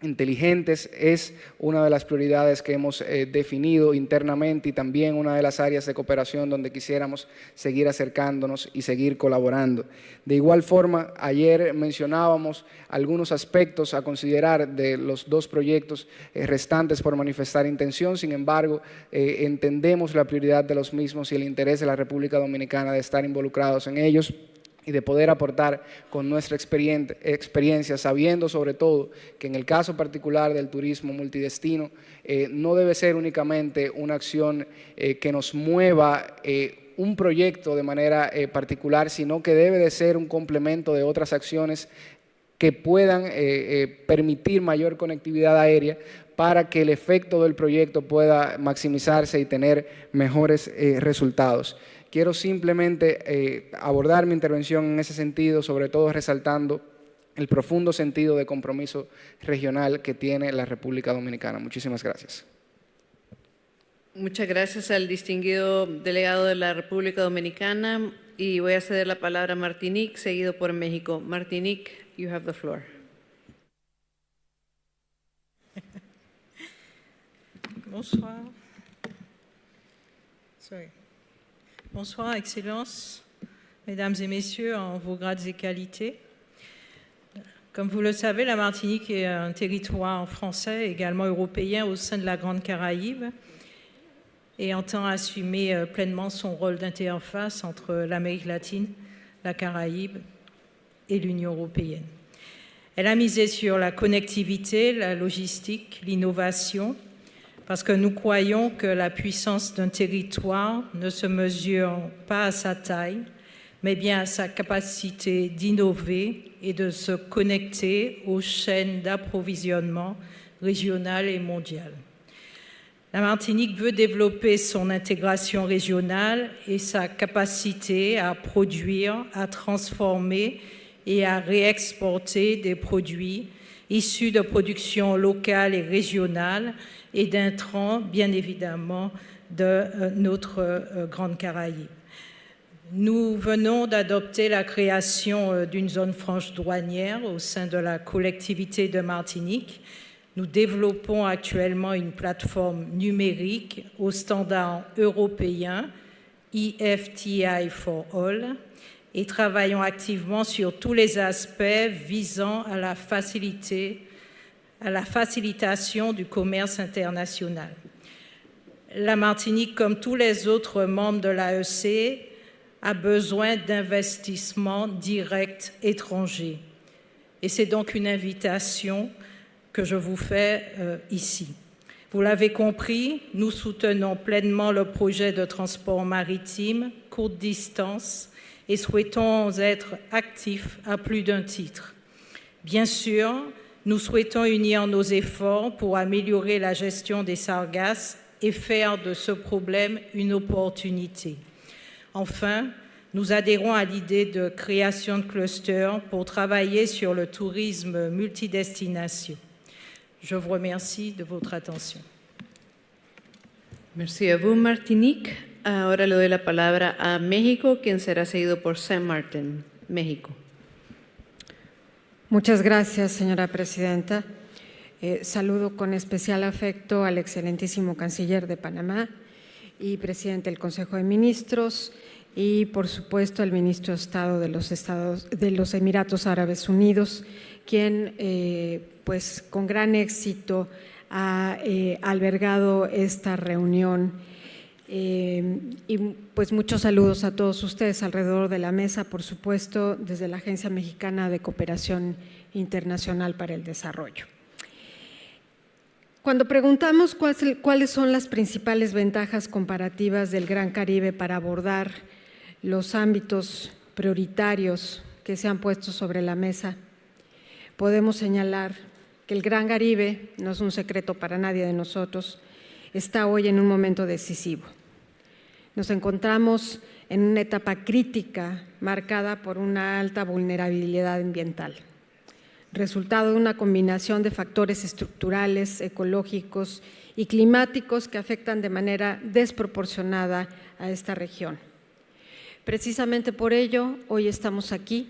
inteligentes. Es una de las prioridades que hemos definido internamente y también una de las áreas de cooperación donde quisiéramos seguir acercándonos y seguir colaborando. De igual forma, ayer mencionábamos algunos aspectos a considerar de los dos proyectos restantes por manifestar intención. Sin embargo, entendemos la prioridad de los mismos y el interés de la República Dominicana de estar involucrados en ellos y de poder aportar con nuestra experiencia, sabiendo sobre todo que en el caso particular del turismo multidestino, no debe ser únicamente una acción que nos mueva un proyecto de manera particular, sino que debe de ser un complemento de otras acciones que puedan permitir mayor conectividad aérea para que el efecto del proyecto pueda maximizarse y tener mejores resultados. Quiero simplemente abordar mi intervención en ese sentido, sobre todo resaltando el profundo sentido de compromiso regional que tiene la República Dominicana. Muchísimas gracias. Muchas gracias al distinguido delegado de la República Dominicana, y voy a ceder la palabra a Martinique, seguido por México. Martinique, you have the floor. Bonsoir. Sorry. Bonsoir, Excellences, Mesdames et Messieurs, en vos grades et qualités. Comme vous le savez, la Martinique est un territoire français, également européen, au sein de la Grande Caraïbe, et entend assumer pleinement son rôle d'interface entre l'Amérique latine, la Caraïbe et l'Union européenne. Elle a misé sur la connectivité, la logistique, l'innovation, parce que nous croyons que la puissance d'un territoire ne se mesure pas à sa taille, mais bien à sa capacité d'innover et de se connecter aux chaînes d'approvisionnement régionales et mondiales. La Martinique veut développer son intégration régionale et sa capacité à produire, à transformer et à réexporter des produits issus de productions locales et régionales et d'intrants, bien évidemment, de notre Grande Caraïbe. Nous venons d'adopter la création d'une zone franche douanière au sein de la collectivité de Martinique. Nous développons actuellement une plateforme numérique aux standards européens, EFTI for All, et travaillons activement sur tous les aspects visant à la facilitation du commerce international. La Martinique, comme tous les autres membres de l'AEC, a besoin d'investissements directs étrangers. Et c'est donc une invitation que je vous fais ici. Vous l'avez compris, nous soutenons pleinement le projet de transport maritime courte distance et souhaitons être actifs à plus d'un titre. Bien sûr, nous souhaitons unir nos efforts pour améliorer la gestion des sargasses et faire de ce problème une opportunité. Enfin, nous adhérons à l'idée de création de clusters pour travailler sur le tourisme multidestination. Je vous remercie de votre attention. Merci a vous, Martinique. Ahora le doy la palabra a México, quien será seguido por San Martín. México. Muchas gracias, señora presidenta. Saludo con especial afecto al excelentísimo canciller de Panamá y presidente del Consejo de Ministros y, por supuesto, al ministro de Estado de los Emiratos Árabes Unidos, quien, pues, con gran éxito ha albergado esta reunión. Y pues muchos saludos a todos ustedes alrededor de la mesa, por supuesto, desde la Agencia Mexicana de Cooperación Internacional para el Desarrollo. Cuando preguntamos cuáles son las principales ventajas comparativas del Gran Caribe para abordar los ámbitos prioritarios que se han puesto sobre la mesa, podemos señalar que el Gran Caribe, no es un secreto para nadie de nosotros, está hoy en un momento decisivo. Nos encontramos en una etapa crítica marcada por una alta vulnerabilidad ambiental, resultado de una combinación de factores estructurales, ecológicos y climáticos que afectan de manera desproporcionada a esta región. Precisamente por ello, hoy estamos aquí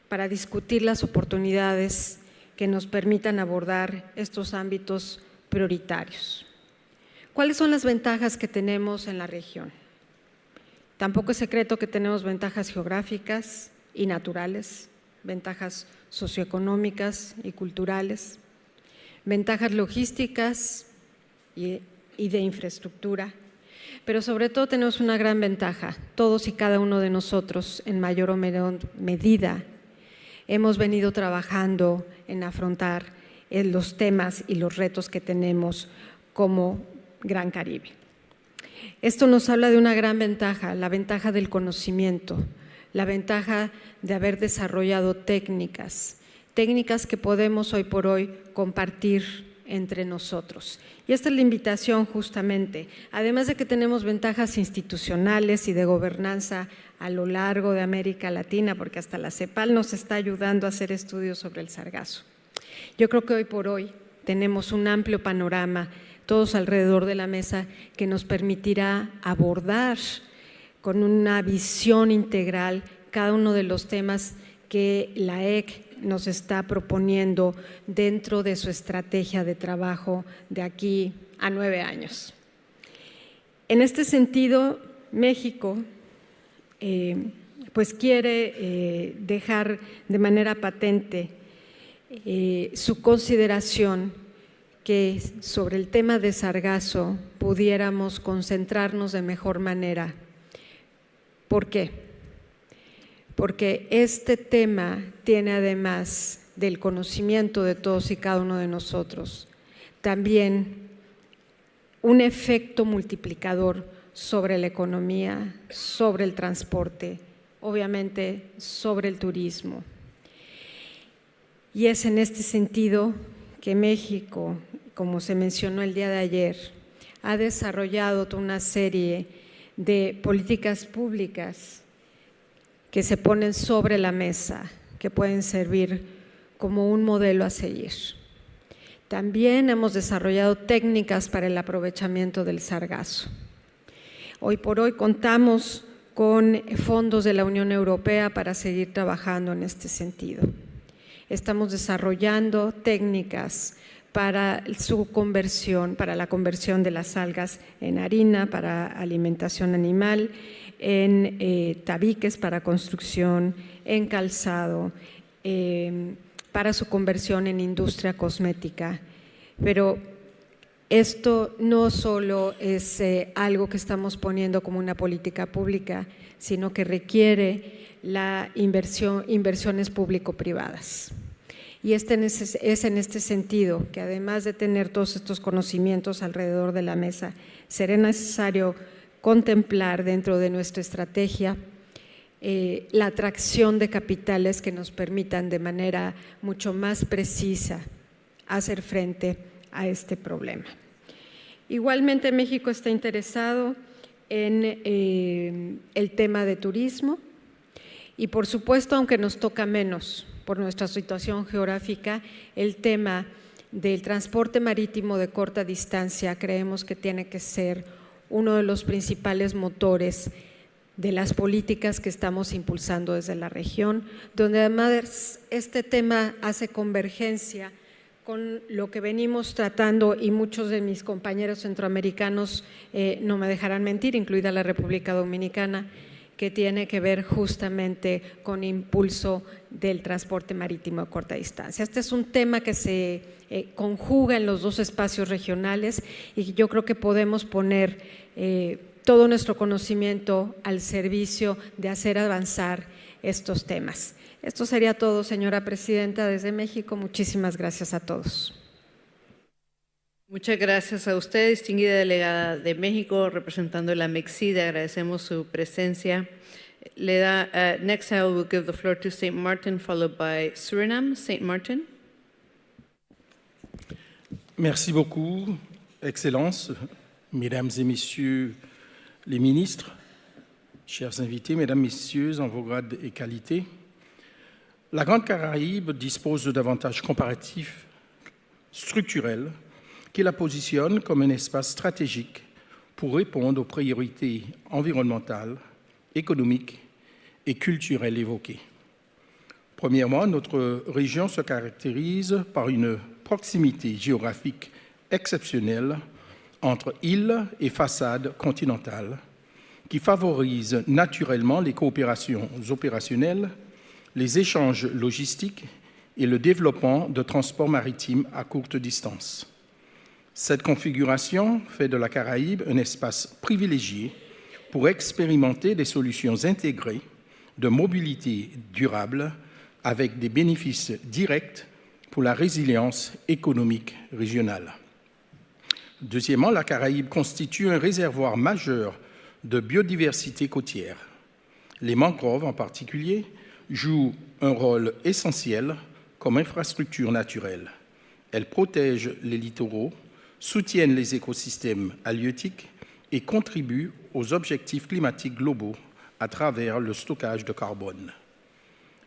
para discutir las oportunidades que nos permitan abordar estos ámbitos prioritarios. ¿Cuáles son las ventajas que tenemos en la región? Tampoco es secreto que tenemos ventajas geográficas y naturales, ventajas socioeconómicas y culturales, ventajas logísticas y de infraestructura, pero sobre todo tenemos una gran ventaja. Todos y cada uno de nosotros, en mayor o menor medida, hemos venido trabajando en afrontar los temas y los retos que tenemos como Gran Caribe. Esto nos habla de una gran ventaja, la ventaja del conocimiento, la ventaja de haber desarrollado técnicas que podemos hoy por hoy compartir entre nosotros. Y esta es la invitación justamente, además de que tenemos ventajas institucionales y de gobernanza a lo largo de América Latina, porque hasta la CEPAL nos está ayudando a hacer estudios sobre el sargazo. Yo creo que hoy por hoy tenemos un amplio panorama, todos alrededor de la mesa, que nos permitirá abordar con una visión integral cada uno de los temas que la EC nos está proponiendo dentro de su estrategia de trabajo de aquí a 9 años. En este sentido, México pues quiere dejar de manera patente su consideración que sobre el tema de sargazo pudiéramos concentrarnos de mejor manera. ¿Por qué? Porque este tema tiene, además del conocimiento de todos y cada uno de nosotros, también un efecto multiplicador sobre la economía, sobre el transporte, obviamente sobre el turismo. Y es en este sentido que México, como se mencionó el día de ayer, ha desarrollado toda una serie de políticas públicas que se ponen sobre la mesa, que pueden servir como un modelo a seguir. También hemos desarrollado técnicas para el aprovechamiento del sargazo. Hoy por hoy contamos con fondos de la Unión Europea para seguir trabajando en este sentido. Estamos desarrollando técnicas para su conversión, para la conversión de las algas en harina, para alimentación animal, en tabiques para construcción, en calzado, para su conversión en industria cosmética. Pero esto no solo es algo que estamos poniendo como una política pública, sino que requiere la inversiones público-privadas. Y es en este sentido que, además de tener todos estos conocimientos alrededor de la mesa, será necesario contemplar dentro de nuestra estrategia la atracción de capitales que nos permitan de manera mucho más precisa hacer frente a este problema. Igualmente, México está interesado en el tema de turismo y, por supuesto, aunque nos toca menos por nuestra situación geográfica, el tema del transporte marítimo de corta distancia creemos que tiene que ser uno de los principales motores de las políticas que estamos impulsando desde la región, donde además este tema hace convergencia con lo que venimos tratando, y muchos de mis compañeros centroamericanos no me dejarán mentir, incluida la República Dominicana, que tiene que ver justamente con impulso del transporte marítimo a corta distancia. Este es un tema que se conjuga en los dos espacios regionales y yo creo que podemos poner todo nuestro conocimiento al servicio de hacer avanzar estos temas. Esto sería todo, señora presidenta, desde México. Muchísimas gracias a todos. Muchas gracias a usted, distinguida delegada de México, representando la MEXID. Agradecemos su presencia. Next, I will give the floor to St. Martin, followed by Suriname. St. Martin. Merci beaucoup, Excellences, Mesdames et Messieurs les ministres, chers invités, Mesdames, Messieurs, en vos grades et qualités. La Grande Caraïbe dispose d'avantages comparatifs structurels qui la positionnent comme un espace stratégique pour répondre aux priorités environnementales, économiques et culturelles évoquées. Premièrement, notre région se caractérise par une proximité géographique exceptionnelle entre îles et façades continentales qui favorise naturellement les coopérations opérationnelles, les échanges logistiques et le développement de transports maritimes à courte distance. Cette configuration fait de la Caraïbe un espace privilégié pour expérimenter des solutions intégrées de mobilité durable avec des bénéfices directs pour la résilience économique régionale. Deuxièmement, la Caraïbe constitue un réservoir majeur de biodiversité côtière. Les mangroves, en particulier, jouent un rôle essentiel comme infrastructure naturelle. Elles protègent les littoraux, soutiennent les écosystèmes halieutiques et contribuent aux objectifs climatiques globaux à travers le stockage de carbone.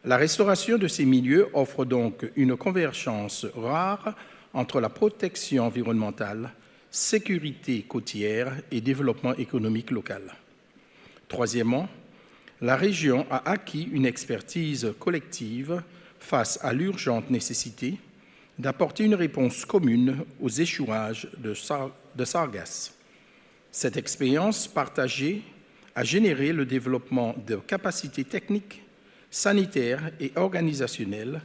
La restauration de ces milieux offre donc une convergence rare entre la protection environnementale, sécurité côtière et développement économique local. Troisièmement, la région a acquis une expertise collective face à l'urgente nécessité d'apporter une réponse commune aux échouages de sargasses. Cette expérience partagée a généré le développement de capacités techniques, sanitaires et organisationnelles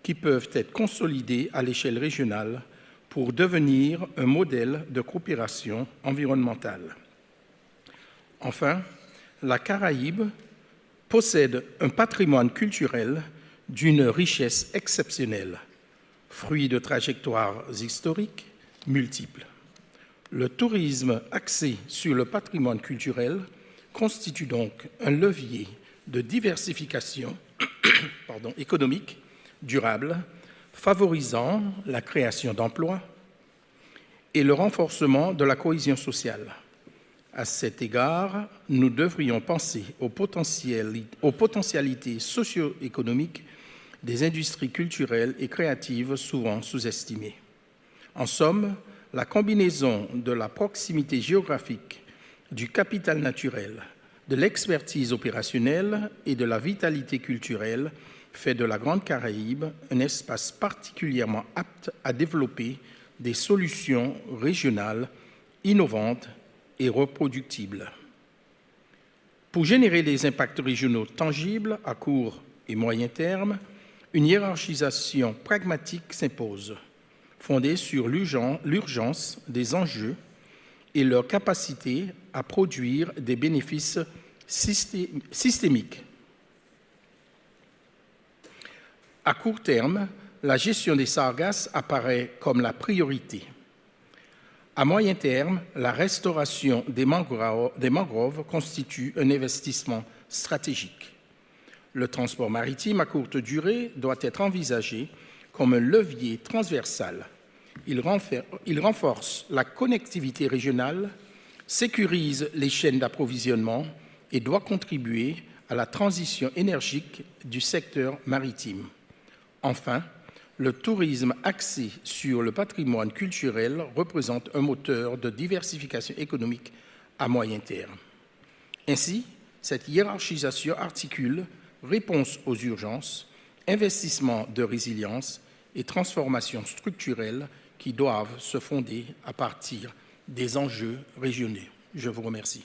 qui peuvent être consolidées à l'échelle régionale pour devenir un modèle de coopération environnementale. Enfin, la Caraïbe possède un patrimoine culturel d'une richesse exceptionnelle, fruit de trajectoires historiques multiples. Le tourisme axé sur le patrimoine culturel constitue donc un levier de diversification économique durable, favorisant la création d'emplois et le renforcement de la cohésion sociale. À cet égard, nous devrions penser aux potentialités socio-économiques des industries culturelles et créatives souvent sous-estimées. En somme, la combinaison de la proximité géographique, du capital naturel, de l'expertise opérationnelle et de la vitalité culturelle fait de la Grande Caraïbe un espace particulièrement apte à développer des solutions régionales innovantes et reproductibles. Pour générer des impacts régionaux tangibles à court et moyen terme, une hiérarchisation pragmatique s'impose, fondée sur l'urgence des enjeux et leur capacité à produire des bénéfices systémiques. À court terme, la gestion des sargasses apparaît comme la priorité. À moyen terme, la restauration des mangroves constitue un investissement stratégique. Le transport maritime à courte durée doit être envisagé comme un levier transversal. Il renforce la connectivité régionale, sécurise les chaînes d'approvisionnement et doit contribuer à la transition énergique du secteur maritime. Enfin, le tourisme axé sur le patrimoine culturel représente un moteur de diversification économique à moyen terme. Ainsi, cette hiérarchisation articule réponse aux urgences, investissement de résilience et transformation structurelle qui doivent se fonder à partir des enjeux régionaux. Je vous remercie.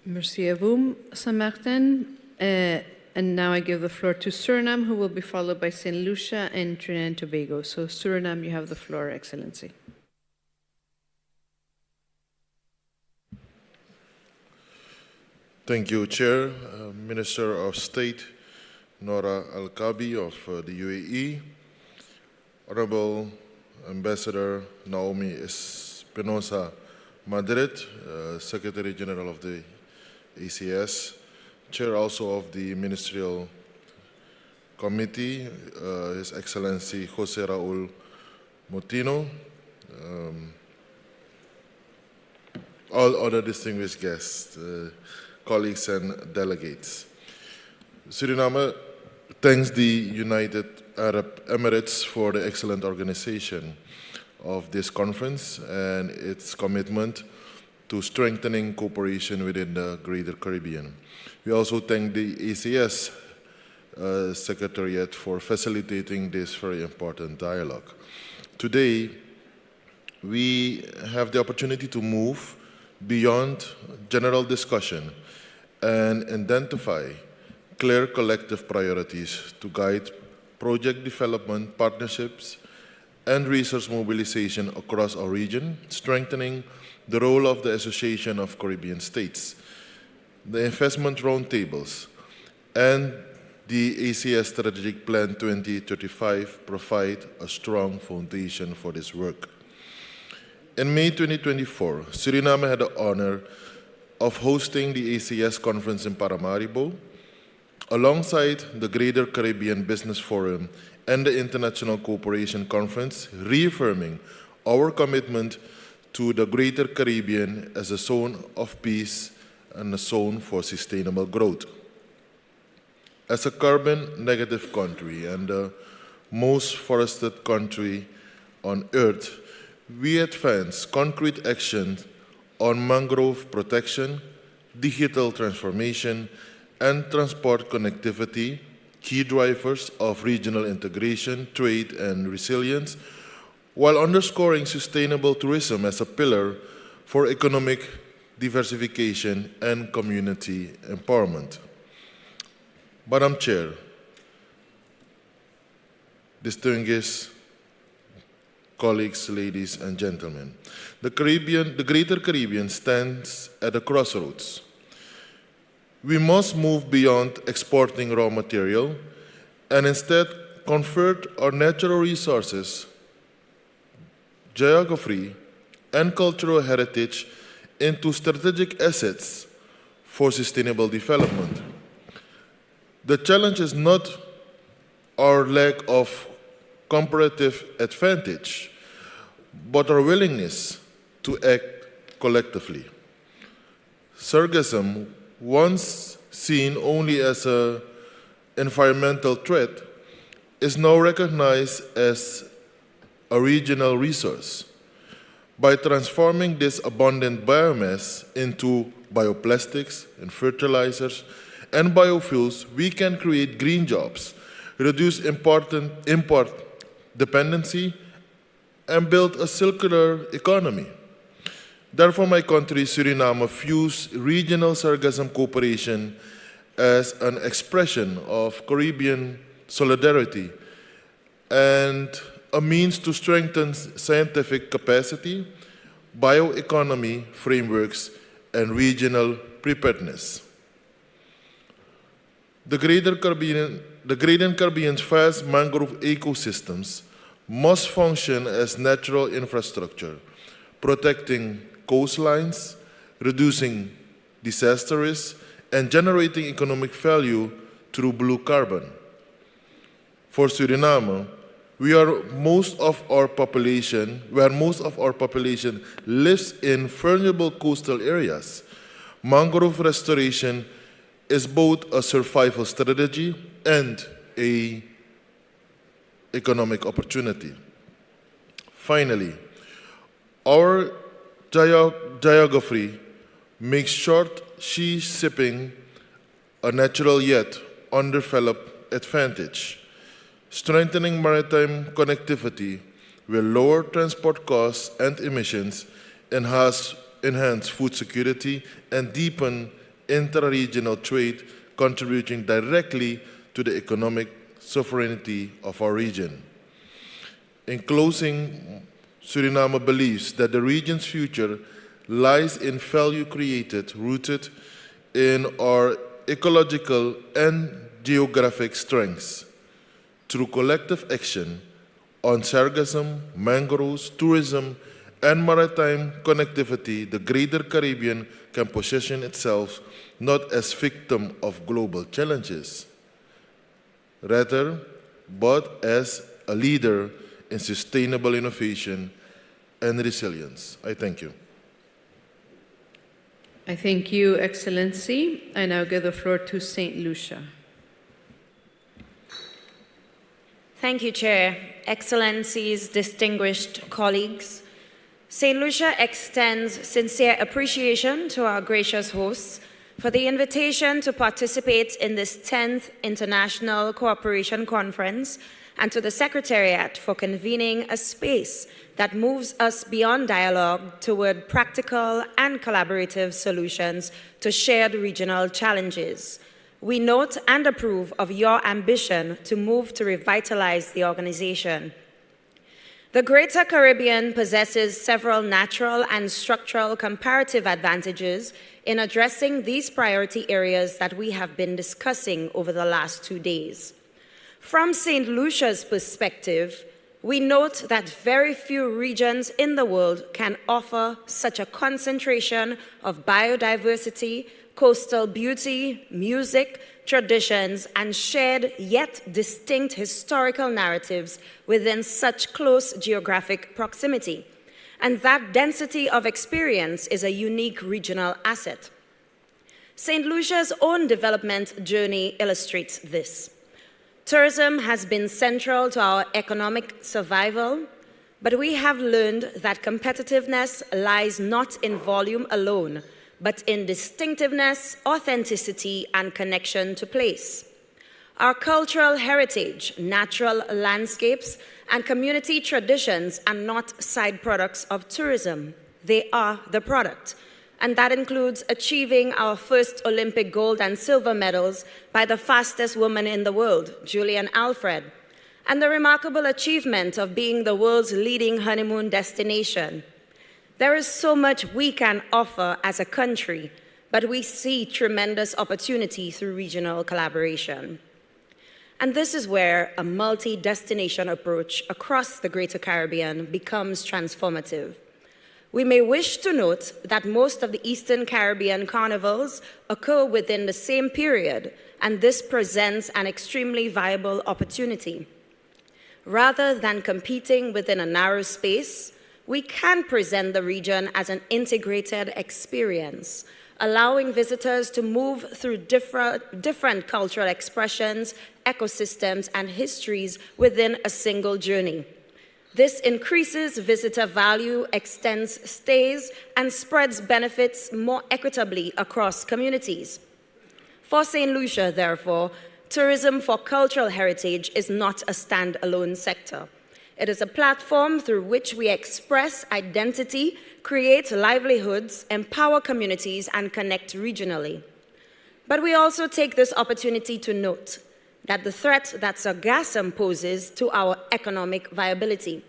Merci à vous, Saint-Martin. And now I give the floor to Suriname, who will be followed by St. Lucia and Trinidad and Tobago. So Suriname, you have the floor, Excellency. Thank you, Chair. Minister of State, Nora Al-Kabi of the UAE, Honorable Ambassador Naomi Espinosa Madrid, Secretary General of the ACS, Chair also of the Ministerial Committee, His Excellency Jose Raul Motino, all other distinguished guests, colleagues and delegates. Suriname thanks the United Arab Emirates for the excellent organization of this conference and its commitment to strengthening cooperation within the Greater Caribbean. We also thank the ACS Secretariat for facilitating this very important dialogue. Today, we have the opportunity to move beyond general discussion and identify clear collective priorities to guide project development, partnerships, and resource mobilization across our region, strengthening the role of the Association of Caribbean States. The investment roundtables and the ACS Strategic Plan 2035 provide a strong foundation for this work. In May 2024, Suriname had the honor of hosting the ACS conference in Paramaribo, alongside the Greater Caribbean Business Forum and the International Cooperation Conference, reaffirming our commitment to the Greater Caribbean as a zone of peace and a zone for sustainable growth. As a carbon-negative country and the most forested country on Earth, we advance concrete action on mangrove protection, digital transformation, and transport connectivity, key drivers of regional integration, trade, and resilience, while underscoring sustainable tourism as a pillar for economic diversification and community empowerment. Madam Chair, distinguished colleagues, ladies and gentlemen, the Greater Caribbean stands at a crossroads. We must move beyond exporting raw material and instead convert our natural resources, geography, and cultural heritage into strategic assets for sustainable development. The challenge is not our lack of comparative advantage, but our willingness to act collectively. Sargassum, once seen only as an environmental threat, is now recognized as a regional resource. By transforming this abundant biomass into bioplastics and fertilizers and biofuels, we can create green jobs, reduce import dependency, and build a circular economy. Therefore, my country, Suriname, views regional sargassum cooperation as an expression of Caribbean solidarity and a means to strengthen scientific capacity, bioeconomy frameworks, and regional preparedness. The Greater Caribbean's vast mangrove ecosystems must function as natural infrastructure, protecting coastlines, reducing disaster risk, and generating economic value through blue carbon. For Suriname, where most of our population lives in vulnerable coastal areas, mangrove restoration is both a survival strategy and an economic opportunity. Finally, our geography makes short sea shipping a natural yet undeveloped advantage. Strengthening maritime connectivity will lower transport costs and emissions, enhance food security, and deepen intra-regional trade, contributing directly to the economic sovereignty of our region. In closing, Suriname believes that the region's future lies in value created, rooted in our ecological and geographic strengths. Through collective action on sargassum, mangroves, tourism, and maritime connectivity, the Greater Caribbean can position itself not as victim of global challenges, rather, but as a leader in sustainable innovation and resilience. I thank you. I thank you, Excellency. I now give the floor to St. Lucia. Thank you, Chair. Excellencies, distinguished colleagues. St. Lucia extends sincere appreciation to our gracious hosts for the invitation to participate in this 10th International Cooperation Conference and to the Secretariat for convening a space that moves us beyond dialogue toward practical and collaborative solutions to shared regional challenges. We note and approve of your ambition to move to revitalize the organization. The Greater Caribbean possesses several natural and structural comparative advantages in addressing these priority areas that we have been discussing over the last 2 days. From St. Lucia's perspective, we note that very few regions in the world can offer such a concentration of biodiversity, coastal beauty, music, traditions, and shared yet distinct historical narratives within such close geographic proximity. And that density of experience is a unique regional asset. St. Lucia's own development journey illustrates this. Tourism has been central to our economic survival, but we have learned that competitiveness lies not in volume alone, but in distinctiveness, authenticity, and connection to place. Our cultural heritage, natural landscapes, and community traditions are not side products of tourism. They are the product. And that includes achieving our first Olympic gold and silver medals by the fastest woman in the world, Julian Alfred, and the remarkable achievement of being the world's leading honeymoon destination. There is so much we can offer as a country, but we see tremendous opportunity through regional collaboration. And this is where a multi-destination approach across the Greater Caribbean becomes transformative. We may wish to note that most of the Eastern Caribbean carnivals occur within the same period, and this presents an extremely viable opportunity. Rather than competing within a narrow space, we can present the region as an integrated experience, allowing visitors to move through different cultural expressions, ecosystems, and histories within a single journey. This increases visitor value, extends stays, and spreads benefits more equitably across communities. For St. Lucia, therefore, tourism for cultural heritage is not a standalone sector. It is a platform through which we express identity, create livelihoods, empower communities, and connect regionally. But we also take this opportunity to note that the threat that sargassum poses to our economic viability.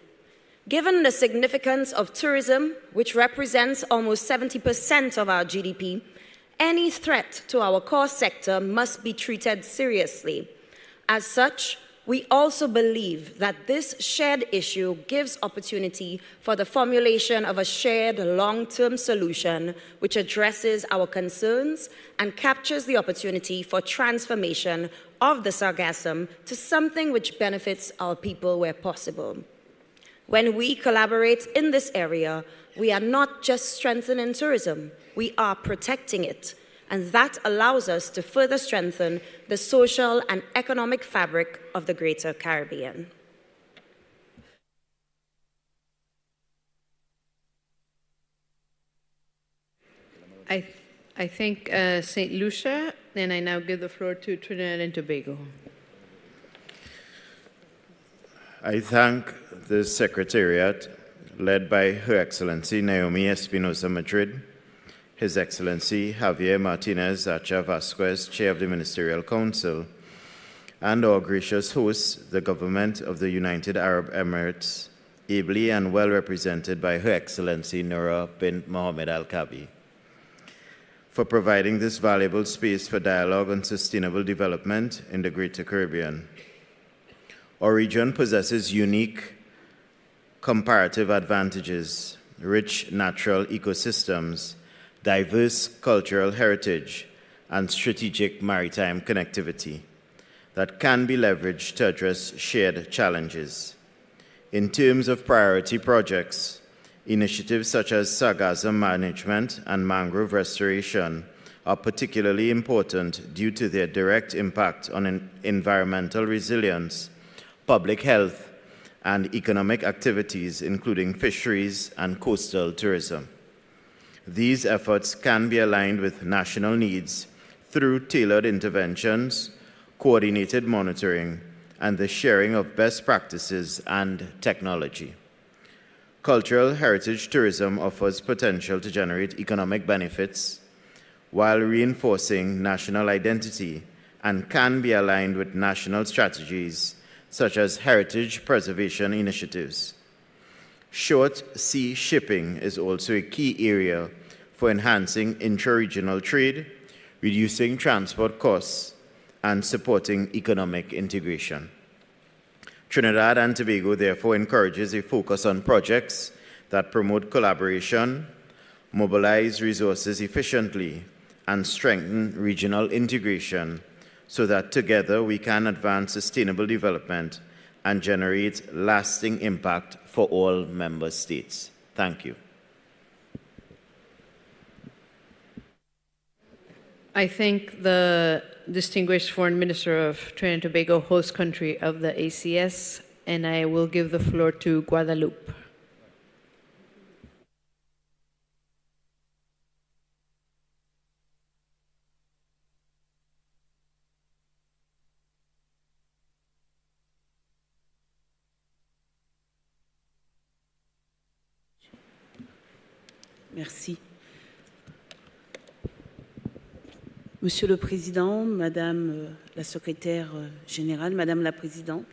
Given the significance of tourism, which represents almost 70% of our GDP, any threat to our core sector must be treated seriously. As such, we also believe that this shared issue gives opportunity for the formulation of a shared long-term solution which addresses our concerns and captures the opportunity for transformation of the sargassum to something which benefits our people where possible. When we collaborate in this area, we are not just strengthening tourism, we are protecting it. And that allows us to further strengthen the social and economic fabric of the Greater Caribbean. I thank St. Lucia, and I now give the floor to Trinidad and Tobago. I thank the Secretariat, led by Her Excellency Naomi Espinosa Madrid, His Excellency Javier Martinez Acha Vasquez, Chair of the Ministerial Council, and our gracious host, the Government of the United Arab Emirates, ably and well represented by Her Excellency Noura bint Mohammed Al-Kabi, for providing this valuable space for dialogue on sustainable development in the Greater Caribbean. Our region possesses unique comparative advantages, rich natural ecosystems, diverse cultural heritage, and strategic maritime connectivity that can be leveraged to address shared challenges. In terms of priority projects, initiatives such as sargassum management and mangrove restoration are particularly important due to their direct impact on environmental resilience, public health, and economic activities, including fisheries and coastal tourism. These efforts can be aligned with national needs through tailored interventions, coordinated monitoring, and the sharing of best practices and technology. Cultural heritage tourism offers potential to generate economic benefits while reinforcing national identity and can be aligned with national strategies such as heritage preservation initiatives. Short sea shipping is also a key area for enhancing intra-regional trade, reducing transport costs, and supporting economic integration. Trinidad and Tobago therefore encourages a focus on projects that promote collaboration, mobilize resources efficiently, and strengthen regional integration so that together we can advance sustainable development and generate lasting impact for all member states. Thank you. I thank the distinguished Foreign Minister of Trinidad and Tobago, host country of the ACS, and I will give the floor to Guadeloupe. Merci. Monsieur le Président, Madame la Secrétaire Générale, Madame la Présidente,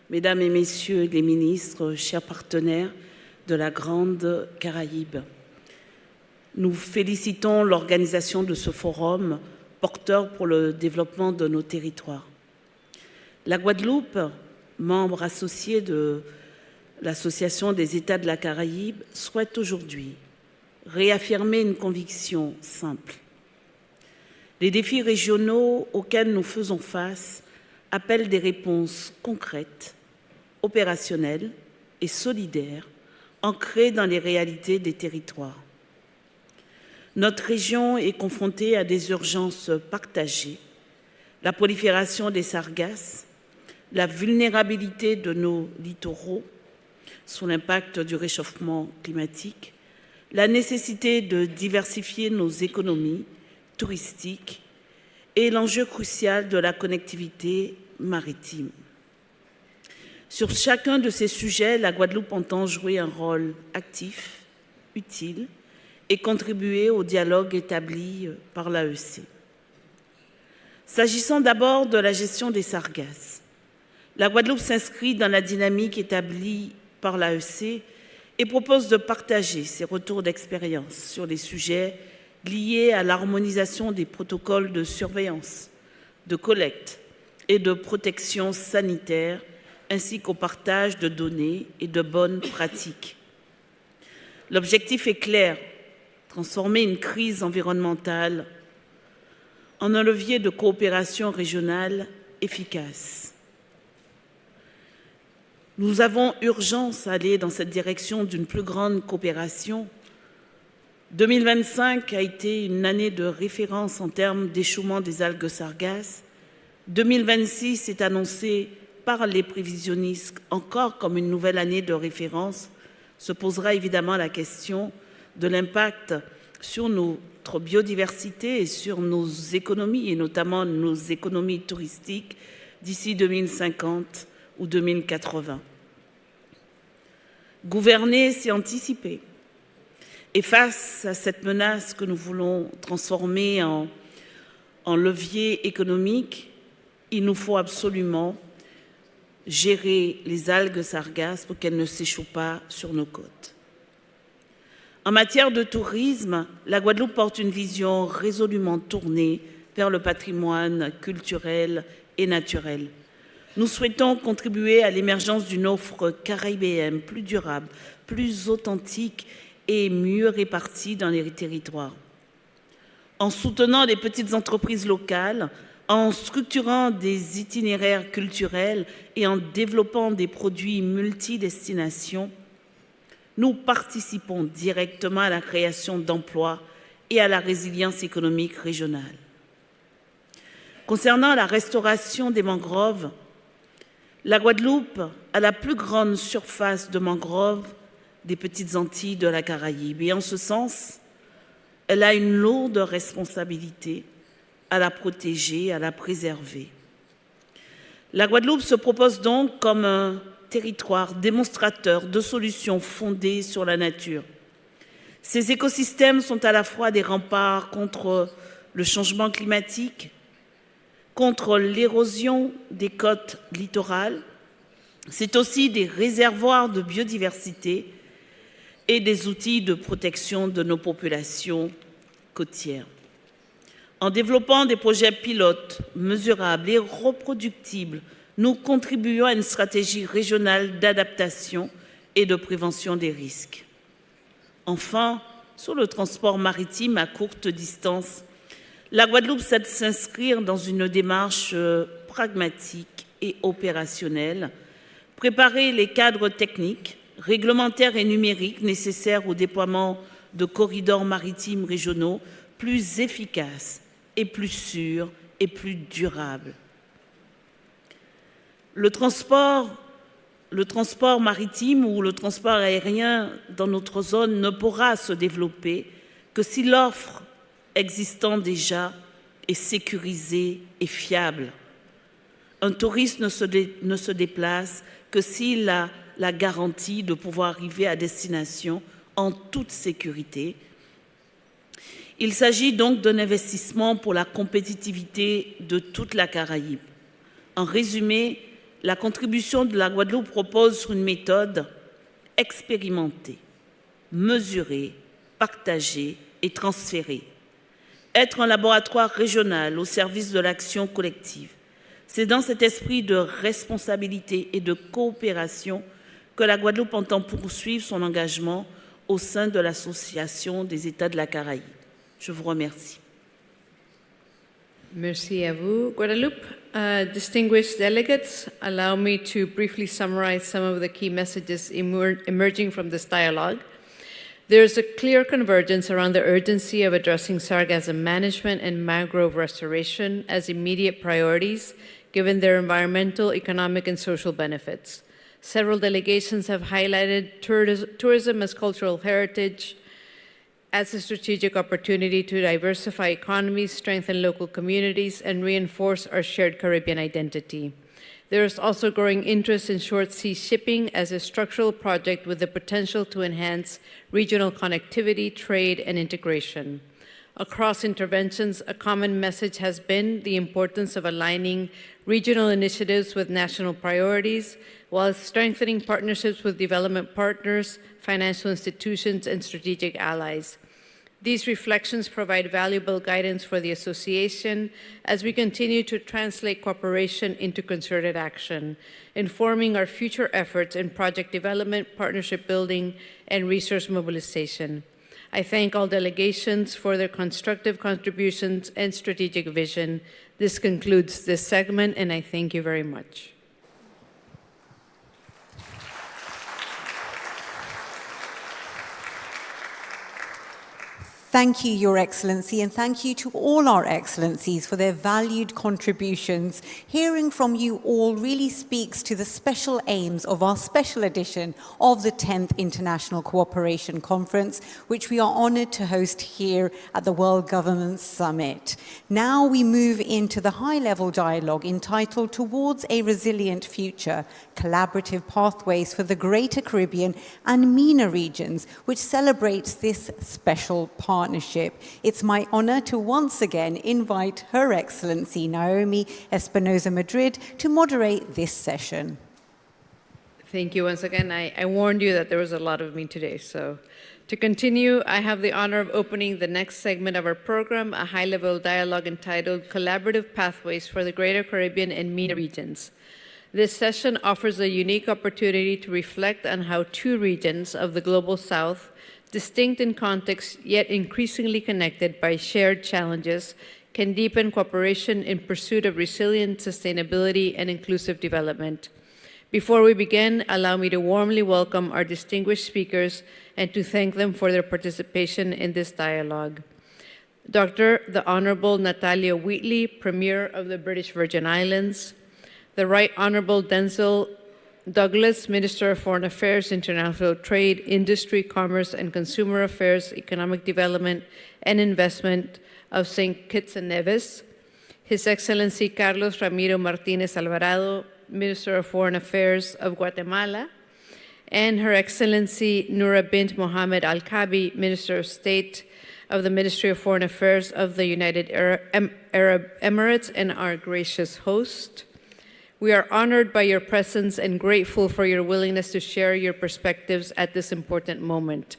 Mesdames et Messieurs les ministres, chers partenaires de la Grande Caraïbe, nous félicitons l'organisation de ce forum porteur pour le développement de nos territoires. La Guadeloupe, membre associé de l'Association des États de la Caraïbe, souhaite aujourd'hui réaffirmer une conviction simple. Les défis régionaux auxquels nous faisons face appellent des réponses concrètes, opérationnelles et solidaires, ancrées dans les réalités des territoires. Notre région est confrontée à des urgences partagées, la prolifération des sargasses, la vulnérabilité de nos littoraux, sous l'impact du réchauffement climatique, la nécessité de diversifier nos économies touristiques et l'enjeu crucial de la connectivité maritime. Sur chacun de ces sujets, la Guadeloupe entend jouer un rôle actif, utile et contribuer au dialogue établi par l'AEC. S'agissant d'abord de la gestion des sargasses, la Guadeloupe s'inscrit dans la dynamique établie par l'AEC et propose de partager ses retours d'expérience sur les sujets liés à l'harmonisation des protocoles de surveillance, de collecte et de protection sanitaire, ainsi qu'au partage de données et de bonnes pratiques. L'objectif est clair, transformer une crise environnementale en un levier de coopération régionale efficace. Nous avons urgence à aller dans cette direction d'une plus grande coopération. 2025 a été une année de référence en termes d'échouement des algues sargasses. 2026 est annoncé par les prévisionnistes encore comme une nouvelle année de référence. Se posera évidemment la question de l'impact sur notre biodiversité et sur nos économies, et notamment nos économies touristiques d'ici 2050 ou 2080. Gouverner, c'est anticiper. Et face à cette menace que nous voulons transformer en levier économique, il nous faut absolument gérer les algues sargasses pour qu'elles ne s'échouent pas sur nos côtes. En matière de tourisme, la Guadeloupe porte une vision résolument tournée vers le patrimoine culturel et naturel. Nous souhaitons contribuer à l'émergence d'une offre caribéenne plus durable, plus authentique et mieux répartie dans les territoires. En soutenant les petites entreprises locales, en structurant des itinéraires culturels et en développant des produits multidestinations, nous participons directement à la création d'emplois et à la résilience économique régionale. Concernant la restauration des mangroves, la Guadeloupe a la plus grande surface de mangroves des petites Antilles de la Caraïbe. Et en ce sens, elle a une lourde responsabilité à la protéger, à la préserver. La Guadeloupe se propose donc comme un territoire démonstrateur de solutions fondées sur la nature. Ces écosystèmes sont à la fois des remparts contre le changement climatique, contre l'érosion des côtes littorales. C'est aussi des réservoirs de biodiversité et des outils de protection de nos populations côtières. En développant des projets pilotes, mesurables et reproductibles, nous contribuons à une stratégie régionale d'adaptation et de prévention des risques. Enfin, sur le transport maritime à courte distance, la Guadeloupe souhaite s'inscrire dans une démarche pragmatique et opérationnelle, préparer les cadres techniques, réglementaires et numériques nécessaires au déploiement de corridors maritimes régionaux plus efficaces et plus sûrs et plus durables. Le transport maritime ou le transport aérien dans notre zone ne pourra se développer que si l'offre existant déjà est sécurisée et fiable. Un touriste ne se déplace que s'il a la garantie de pouvoir arriver à destination en toute sécurité. Il s'agit donc d'un investissement pour la compétitivité de toute la Caraïbe. En résumé, la contribution de la Guadeloupe repose sur une méthode expérimentée, mesurée, partagée et transférée. Être un laboratoire régional au service de l'action collective. C'est dans cet esprit de responsabilité et de coopération que la Guadeloupe entend poursuivre son engagement au sein de l'Association des États de la Caraïbe. Je vous remercie. Merci à vous, Guadeloupe. Distinguished delegates, allow me to briefly summarize some of the key messages emerging from this dialogue. There is a clear convergence around the urgency of addressing sargassum management and mangrove restoration as immediate priorities, given their environmental, economic, and social benefits. Several delegations have highlighted tourism as cultural heritage, as a strategic opportunity to diversify economies, strengthen local communities, and reinforce our shared Caribbean identity. There is also growing interest in short sea shipping as a structural project with the potential to enhance regional connectivity, trade, and integration. Across interventions, a common message has been the importance of aligning regional initiatives with national priorities, while strengthening partnerships with development partners, financial institutions, and strategic allies. These reflections provide valuable guidance for the association as we continue to translate cooperation into concerted action, informing our future efforts in project development, partnership building, and resource mobilization. I thank all delegations for their constructive contributions and strategic vision. This concludes this segment, and I thank you very much. Thank you, Your Excellency, and thank you to all our Excellencies for their valued contributions. Hearing from you all really speaks to the special aims of our special edition of the 10th International Cooperation Conference, which we are honored to host here at the World Government Summit. Now we move into the high-level dialogue entitled Towards a Resilient Future, Collaborative Pathways for the Greater Caribbean and MENA regions, which celebrates this special partnership. It's my honor to once again invite Her Excellency Naomi Espinosa Madrid to moderate this session. Thank you once again. I warned you that there was a lot of me today. So to continue, I have the honor of opening the next segment of our program, a high-level dialogue entitled Collaborative Pathways for the Greater Caribbean and MENA regions. This session offers a unique opportunity to reflect on how two regions of the Global South, distinct in context yet increasingly connected by shared challenges, can deepen cooperation in pursuit of resilient sustainability and inclusive development. Before we begin, allow me to warmly welcome our distinguished speakers and to thank them for their participation in this dialogue. Dr. the Honorable Natalia Wheatley, Premier of the British Virgin Islands, the Right Honorable Denzel Douglas, Minister of Foreign Affairs, International Trade, Industry, Commerce and Consumer Affairs, Economic Development and Investment of St. Kitts and Nevis, His Excellency Carlos Ramiro Martinez Alvarado, Minister of Foreign Affairs of Guatemala, and Her Excellency Noura bint Mohammed Al-Kabi, Minister of State of the Ministry of Foreign Affairs of the United Arab Emirates and our gracious host. We are honored by your presence and grateful for your willingness to share your perspectives at this important moment.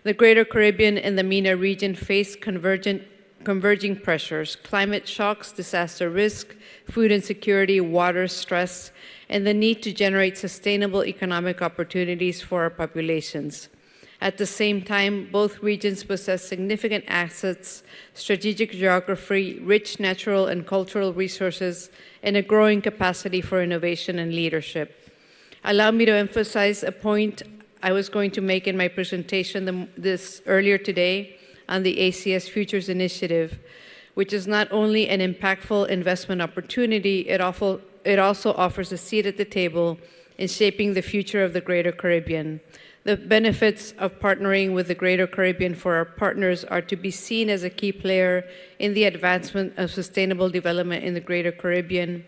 The Greater Caribbean and the MENA region face converging pressures: climate shocks, disaster risk, food insecurity, water stress, and the need to generate sustainable economic opportunities for our populations. At the same time, both regions possess significant assets, strategic geography, rich natural and cultural resources, and a growing capacity for innovation and leadership. Allow me to emphasize a point I was going to make in my presentation earlier today on the ACS Futures Initiative, which is not only an impactful investment opportunity, it also offers a seat at the table in shaping the future of the Greater Caribbean. The benefits of partnering with the Greater Caribbean for our partners are to be seen as a key player in the advancement of sustainable development in the Greater Caribbean,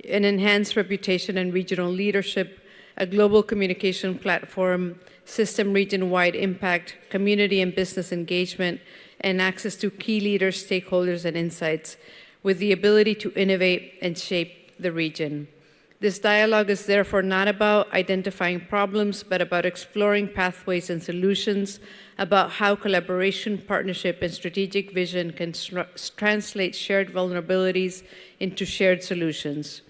an enhanced reputation and regional leadership, a global communication platform, system region-wide impact, community and business engagement, and access to key leaders, stakeholders, and insights, with the ability to innovate and shape the region. This dialogue is therefore not about identifying problems, but about exploring pathways and solutions, about how collaboration, partnership, and strategic vision can translate shared vulnerabilities into shared solutions.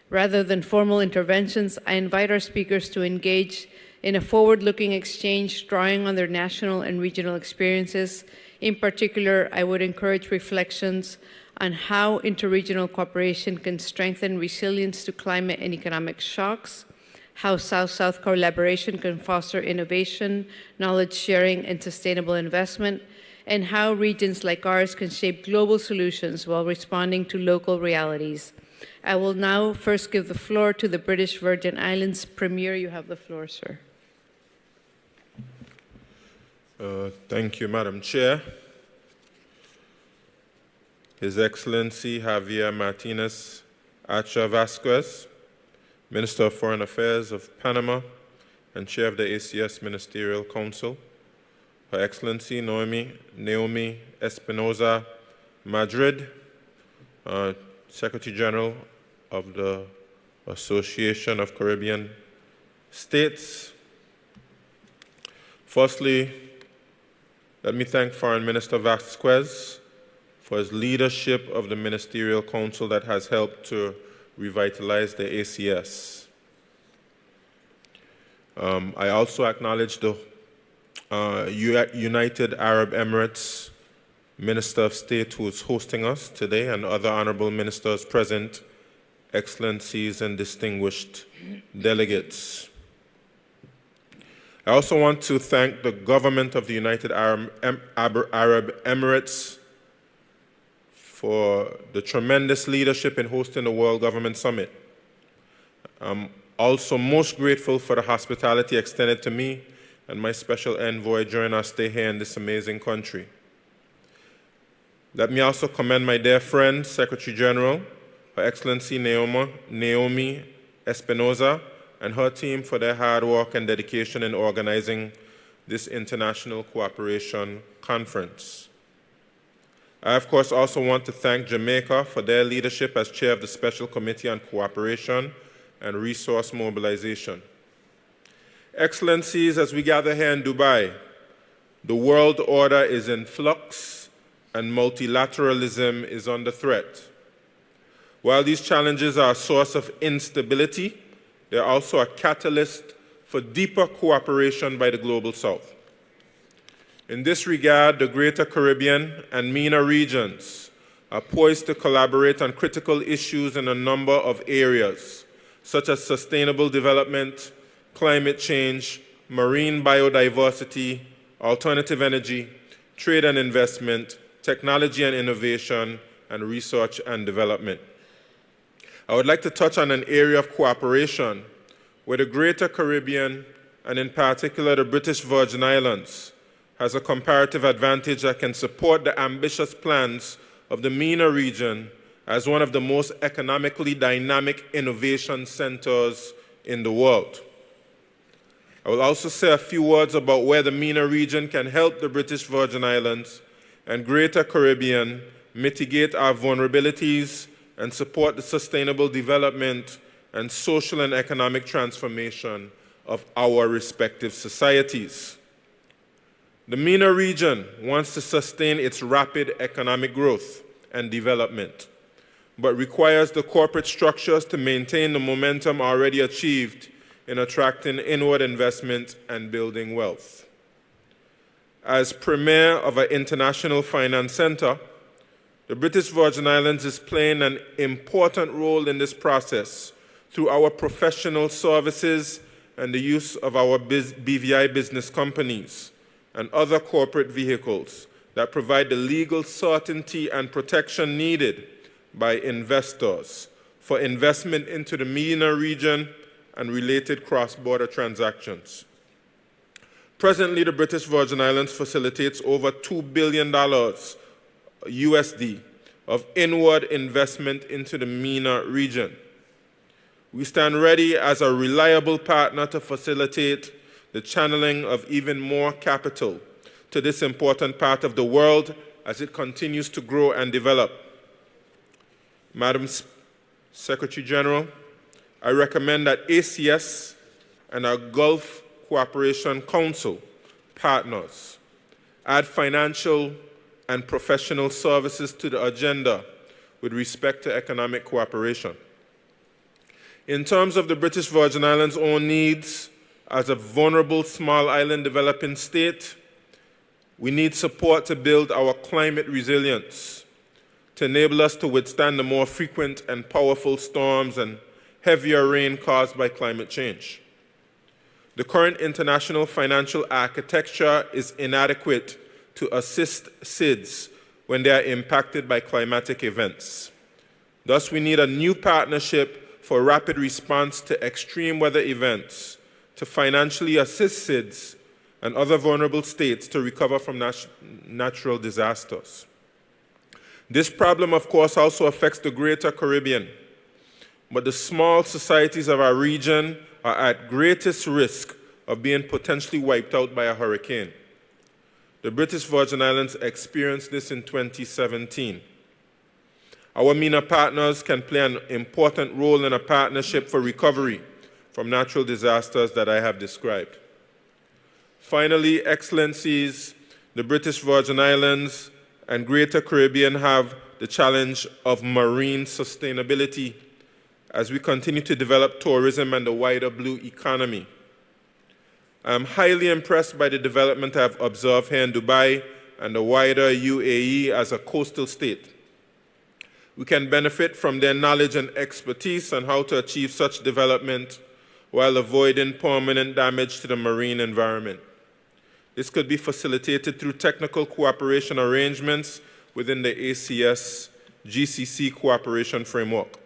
Rather than formal interventions, I invite our speakers to engage in a forward-looking exchange, drawing on their national and regional experiences. In particular, I would encourage reflections on how interregional cooperation can strengthen resilience to climate and economic shocks, how South-South collaboration can foster innovation, knowledge sharing, and sustainable investment, and how regions like ours can shape global solutions while responding to local realities. I will now first give the floor to the British Virgin Islands Premier. You have the floor, sir. Thank you, Madam Chair. His Excellency Javier Martinez Acha Vasquez, Minister of Foreign Affairs of Panama and Chair of the ACS Ministerial Council, Her Excellency Naomi Espinosa Madrid, Secretary General of the Association of Caribbean States. Firstly, let me thank Foreign Minister Vasquez for his leadership of the Ministerial Council that has helped to revitalize the ACS. I also acknowledge the United Arab Emirates Minister of State who is hosting us today, and other honorable ministers present, excellencies and distinguished delegates. I also want to thank the government of the United Arab Emirates for the tremendous leadership in hosting the World Government Summit. I'm also most grateful for the hospitality extended to me and my special envoy during our stay here in this amazing country. Let me also commend my dear friend, Secretary General, Her Excellency Naomi Espinosa, and her team for their hard work and dedication in organizing this international cooperation conference. I, of course, also want to thank Jamaica for their leadership as chair of the Special Committee on Cooperation and Resource Mobilization. Excellencies, as we gather here in Dubai, the world order is in flux and multilateralism is under threat. While these challenges are a source of instability, they're also a catalyst for deeper cooperation by the Global South. In this regard, the Greater Caribbean and MENA regions are poised to collaborate on critical issues in a number of areas, such as sustainable development, climate change, marine biodiversity, alternative energy, trade and investment, technology and innovation, and research and development. I would like to touch on an area of cooperation where the Greater Caribbean, and in particular the British Virgin Islands, has a comparative advantage that can support the ambitious plans of the MENA region as one of the most economically dynamic innovation centers in the world. I will also say a few words about where the MENA region can help the British Virgin Islands and Greater Caribbean mitigate our vulnerabilities and support the sustainable development and social and economic transformation of our respective societies. The MENA region wants to sustain its rapid economic growth and development, but requires the corporate structures to maintain the momentum already achieved in attracting inward investment and building wealth. As premier of an international finance center, the British Virgin Islands is playing an important role in this process through our professional services and the use of our BVI business companies and other corporate vehicles that provide the legal certainty and protection needed by investors for investment into the MENA region and related cross-border transactions. Presently, the British Virgin Islands facilitates over $2 billion USD of inward investment into the MENA region. We stand ready as a reliable partner to facilitate the channeling of even more capital to this important part of the world as it continues to grow and develop. Madam Secretary General, I recommend that ACS and our Gulf Cooperation Council partners add financial and professional services to the agenda with respect to economic cooperation. In terms of the British Virgin Islands' own needs as a vulnerable small island developing state, we need support to build our climate resilience, to enable us to withstand the more frequent and powerful storms and heavier rain caused by climate change. The current international financial architecture is inadequate to assist SIDS when they are impacted by climatic events. Thus, we need a new partnership for rapid response to extreme weather events to financially assist SIDS and other vulnerable states to recover from natural disasters. This problem, of course, also affects the greater Caribbean, but the small societies of our region are at greatest risk of being potentially wiped out by a hurricane. The British Virgin Islands experienced this in 2017. Our MENA partners can play an important role in a partnership for recovery from natural disasters that I have described. Finally, Excellencies, the British Virgin Islands and Greater Caribbean have the challenge of marine sustainability as we continue to develop tourism and the wider blue economy. I am highly impressed by the development I have observed here in Dubai and the wider UAE as a coastal state. We can benefit from their knowledge and expertise on how to achieve such development while avoiding permanent damage to the marine environment. This could be facilitated through technical cooperation arrangements within the ACS-GCC cooperation framework.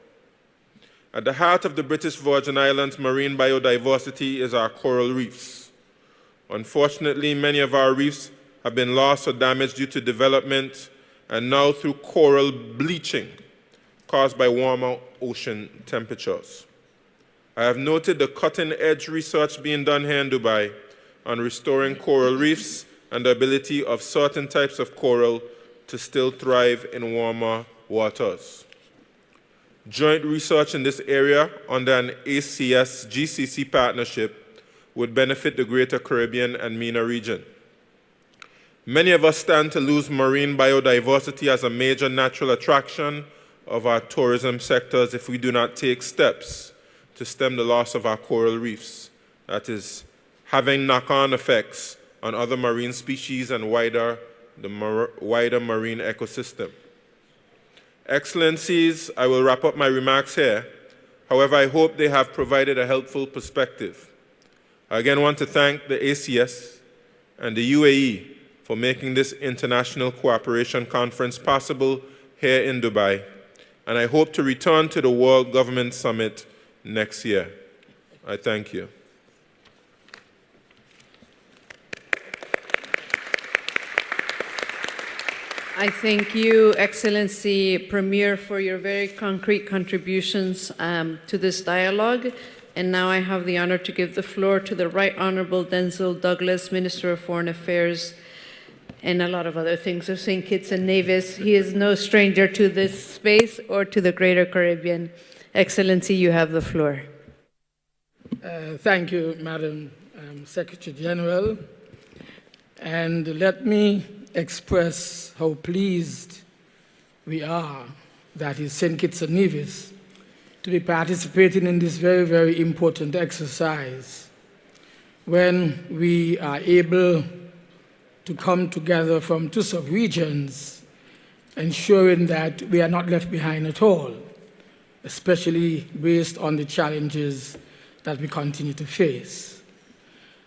At the heart of the British Virgin Islands marine biodiversity is our coral reefs. Unfortunately, many of our reefs have been lost or damaged due to development and now through coral bleaching caused by warmer ocean temperatures. I have noted the cutting-edge research being done here in Dubai on restoring coral reefs and the ability of certain types of coral to still thrive in warmer waters. Joint research in this area under an ACS-GCC partnership would benefit the Greater Caribbean and MENA region. Many of us stand to lose marine biodiversity as a major natural attraction of our tourism sectors if we do not take steps to stem the loss of our coral reefs. That is, having knock-on effects on other marine species and wider marine ecosystem. Excellencies, I will wrap up my remarks here. However, I hope they have provided a helpful perspective. I again want to thank the ACS and the UAE for making this international cooperation conference possible here in Dubai, and I hope to return to the World Government Summit next year. I thank you. I thank you, Excellency Premier, for your very concrete contributions to this dialogue. And now I have the honor to give the floor to the Right Honorable Denzel Douglas, Minister of Foreign Affairs, and a lot of other things of St. Kitts and Nevis. He is no stranger to this space or to the Greater Caribbean. Excellency, you have the floor. Thank you, Madam Secretary General. And let me express how pleased we are, that is St. Kitts and Nevis, to be participating in this very, very important exercise when we are able to come together from two sub-regions, ensuring that we are not left behind at all, especially based on the challenges that we continue to face.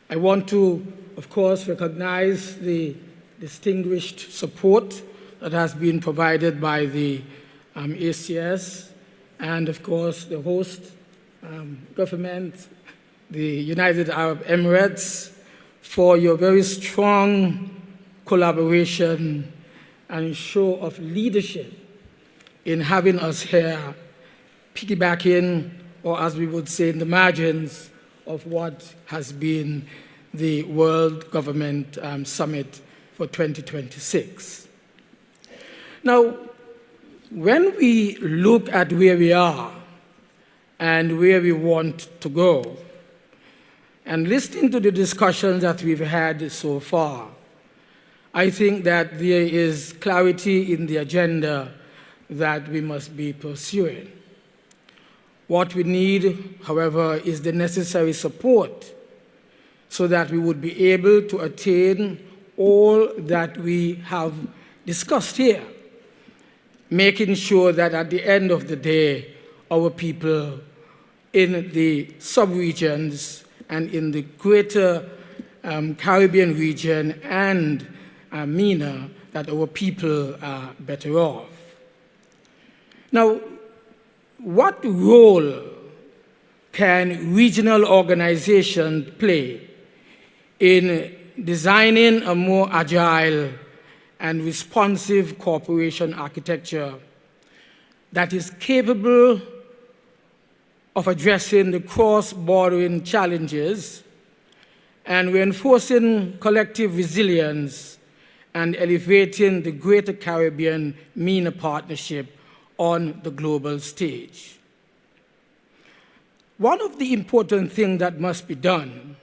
I want to, of course, recognize the distinguished support that has been provided by the ACS and, of course, the host government, the United Arab Emirates, for your very strong collaboration and show of leadership in having us here piggybacking, or as we would say, in the margins of what has been the World Government Summit for 2026. Now, when we look at where we are and where we want to go, and listening to the discussions that we've had so far, I think that there is clarity in the agenda that we must be pursuing. What we need, however, is the necessary support so that we would be able to attain all that we have discussed here, making sure that at the end of the day, our people in the sub-regions and in the greater Caribbean region and MENA, that our people are better off. Now, what role can regional organizations play in designing a more agile and responsive cooperation architecture that is capable of addressing the cross-bordering challenges and reinforcing collective resilience and elevating the Greater Caribbean MENA partnership on the global stage? One of the important things that must be done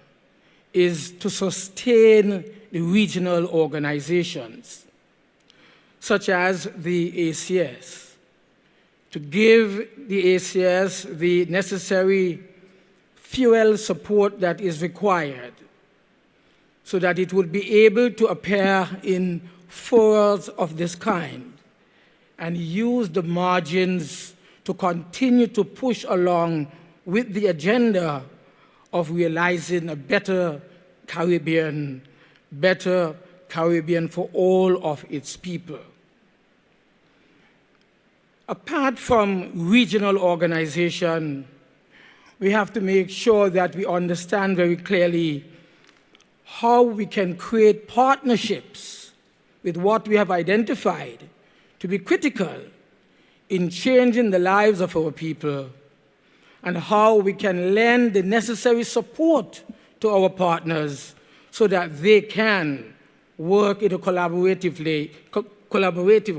is to sustain the regional organizations, such as the ACS, to give the ACS the necessary fuel support that is required so that it would be able to appear in forums of this kind and use the margins to continue to push along with the agenda of realizing a better Caribbean for all of its people. Apart from regional organization, we have to make sure that we understand very clearly how we can create partnerships with what we have identified to be critical in changing the lives of our people, and how we can lend the necessary support to our partners so that they can work in a collaborative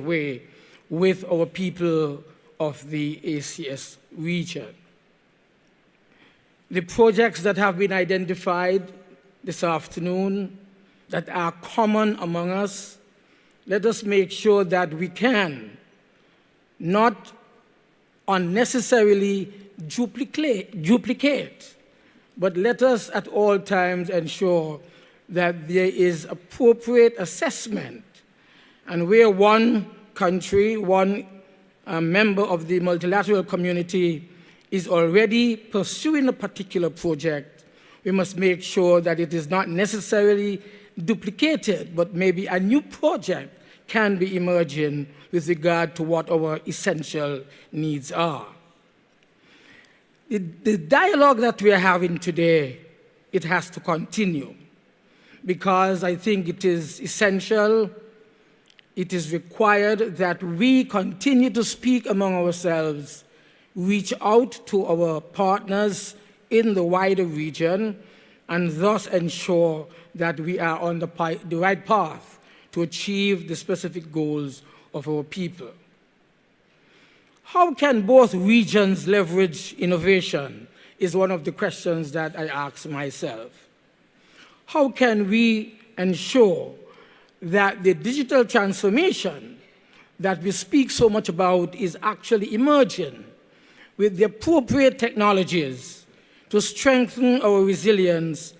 way with our people of the ACS region. The projects that have been identified this afternoon that are common among us, let us make sure that we can not unnecessarily duplicate, but let us at all times ensure that there is appropriate assessment, and where one country, one member of the multilateral community is already pursuing a particular project, we must make sure that it is not necessarily duplicated, but maybe a new project can be emerging with regard to what our essential needs are. The dialogue that we are having today, it has to continue, because I think it is essential, it is required that we continue to speak among ourselves, reach out to our partners in the wider region, and thus ensure that we are on the right path to achieve the specific goals of our people. How can both regions leverage innovation is one of the questions that I ask myself. How can we ensure that the digital transformation that we speak so much about is actually emerging with the appropriate technologies to strengthen our resilience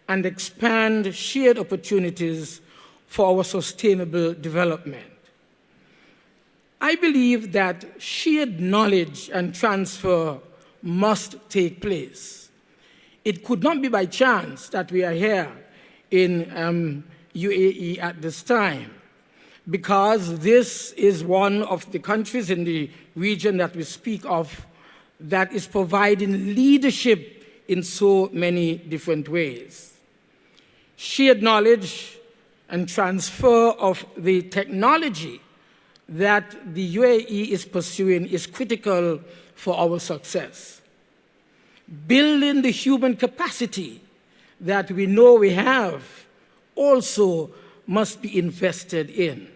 and expand shared opportunities for our sustainable development? I believe that shared knowledge and transfer must take place. It could not be by chance that we are here in UAE at this time, because this is one of the countries in the region that we speak of that is providing leadership in so many different ways. Shared knowledge and transfer of the technology that the UAE is pursuing is critical for our success. Building the human capacity that we know we have also must be invested in.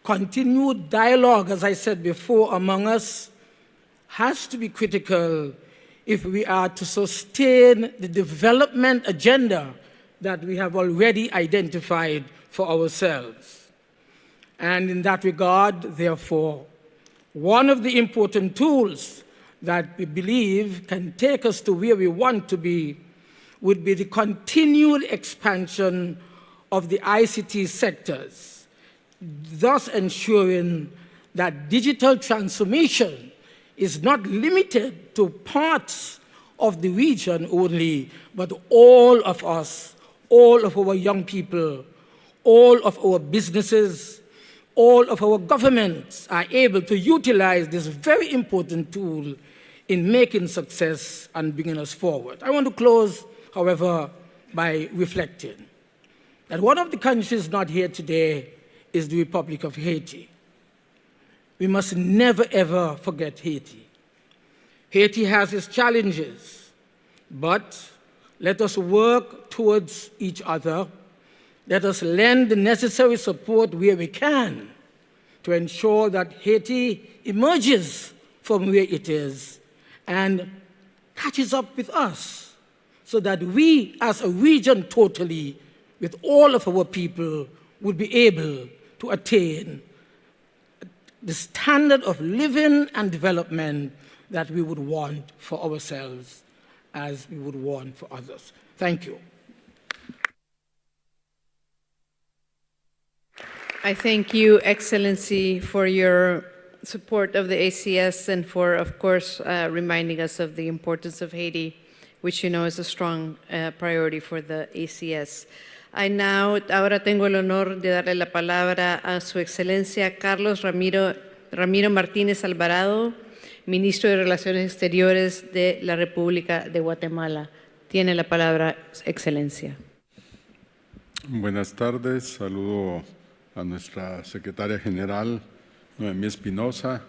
Continued dialogue, as I said before, among us has to be critical if we are to sustain the development agenda that we have already identified for ourselves. And in that regard, therefore, one of the important tools that we believe can take us to where we want to be would be the continued expansion of the ICT sectors, thus ensuring that digital transformation is not limited to parts of the region only, but all of us, all of our young people, all of our businesses, all of our governments are able to utilize this very important tool in making success and bringing us forward. I want to close, however, by reflecting that one of the countries not here today is the Republic of Haiti. We must never, ever forget Haiti. Haiti has its challenges, but let us work towards each other. Let us lend the necessary support where we can to ensure that Haiti emerges from where it is and catches up with us so that we, as a region totally, with all of our people, would be able to attain the standard of living and development that we would want for ourselves as we would want for others. Thank you. I thank you, Excellency, for your support of the ACS and for, of course, reminding us of the importance of Haiti, which you know is a strong priority for the ACS. Ahora tengo el honor de darle la palabra a Su Excelencia Carlos Ramiro Martínez Alvarado, Ministro de Relaciones Exteriores de la República de Guatemala. Tiene la palabra, Excelencia. Buenas tardes, saludo a nuestra Secretaria General, Noemí Espinosa,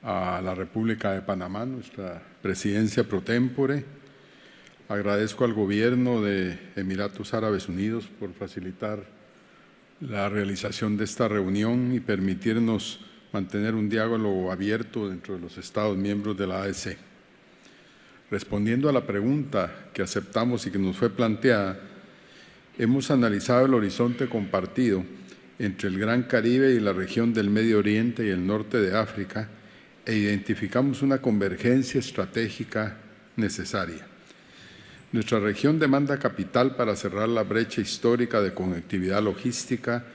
a la República de Panamá, nuestra Presidencia pro tempore. Agradezco al Gobierno de Emiratos Árabes Unidos por facilitar la realización de esta reunión y permitirnos mantener un diálogo abierto dentro de los Estados miembros de la AEC. Respondiendo a la pregunta que aceptamos y que nos fue planteada, hemos analizado el horizonte compartido entre el Gran Caribe y la región del Medio Oriente y el norte de África e identificamos una convergencia estratégica necesaria. Nuestra región demanda capital para cerrar la brecha histórica de conectividad logística,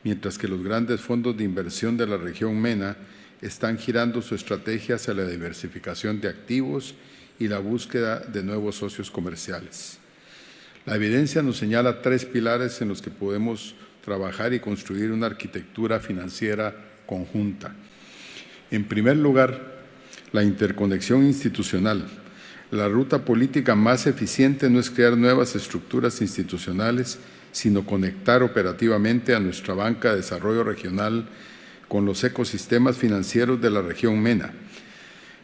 mientras que los grandes fondos de inversión de la región MENA están girando su estrategia hacia la diversificación de activos y la búsqueda de nuevos socios comerciales. La evidencia nos señala 3 pilares en los que podemos trabajar y construir una arquitectura financiera conjunta. En primer lugar, la interconexión institucional. La ruta política más eficiente no es crear nuevas estructuras institucionales, sino conectar operativamente a nuestra banca de desarrollo regional con los ecosistemas financieros de la región MENA.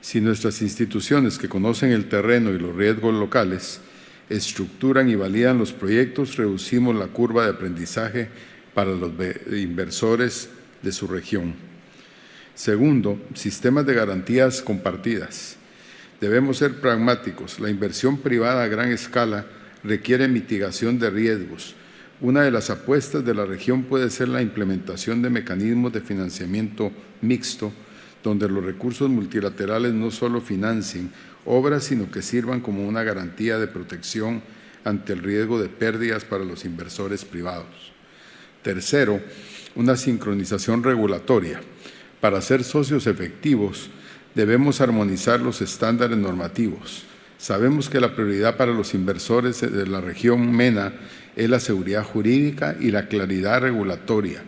Si nuestras instituciones, que conocen el terreno y los riesgos locales, estructuran y validan los proyectos, reducimos la curva de aprendizaje para los inversores de su región. Segundo, sistemas de garantías compartidas. Debemos ser pragmáticos. La inversión privada a gran escala requiere mitigación de riesgos. Una de las apuestas de la región puede ser la implementación de mecanismos de financiamiento mixto, donde los recursos multilaterales no solo financien obras, sino que sirvan como una garantía de protección ante el riesgo de pérdidas para los inversores privados. Tercero, una sincronización regulatoria. Para ser socios efectivos, debemos armonizar los estándares normativos. Sabemos que la prioridad para los inversores de la región MENA es la seguridad jurídica y la claridad regulatoria.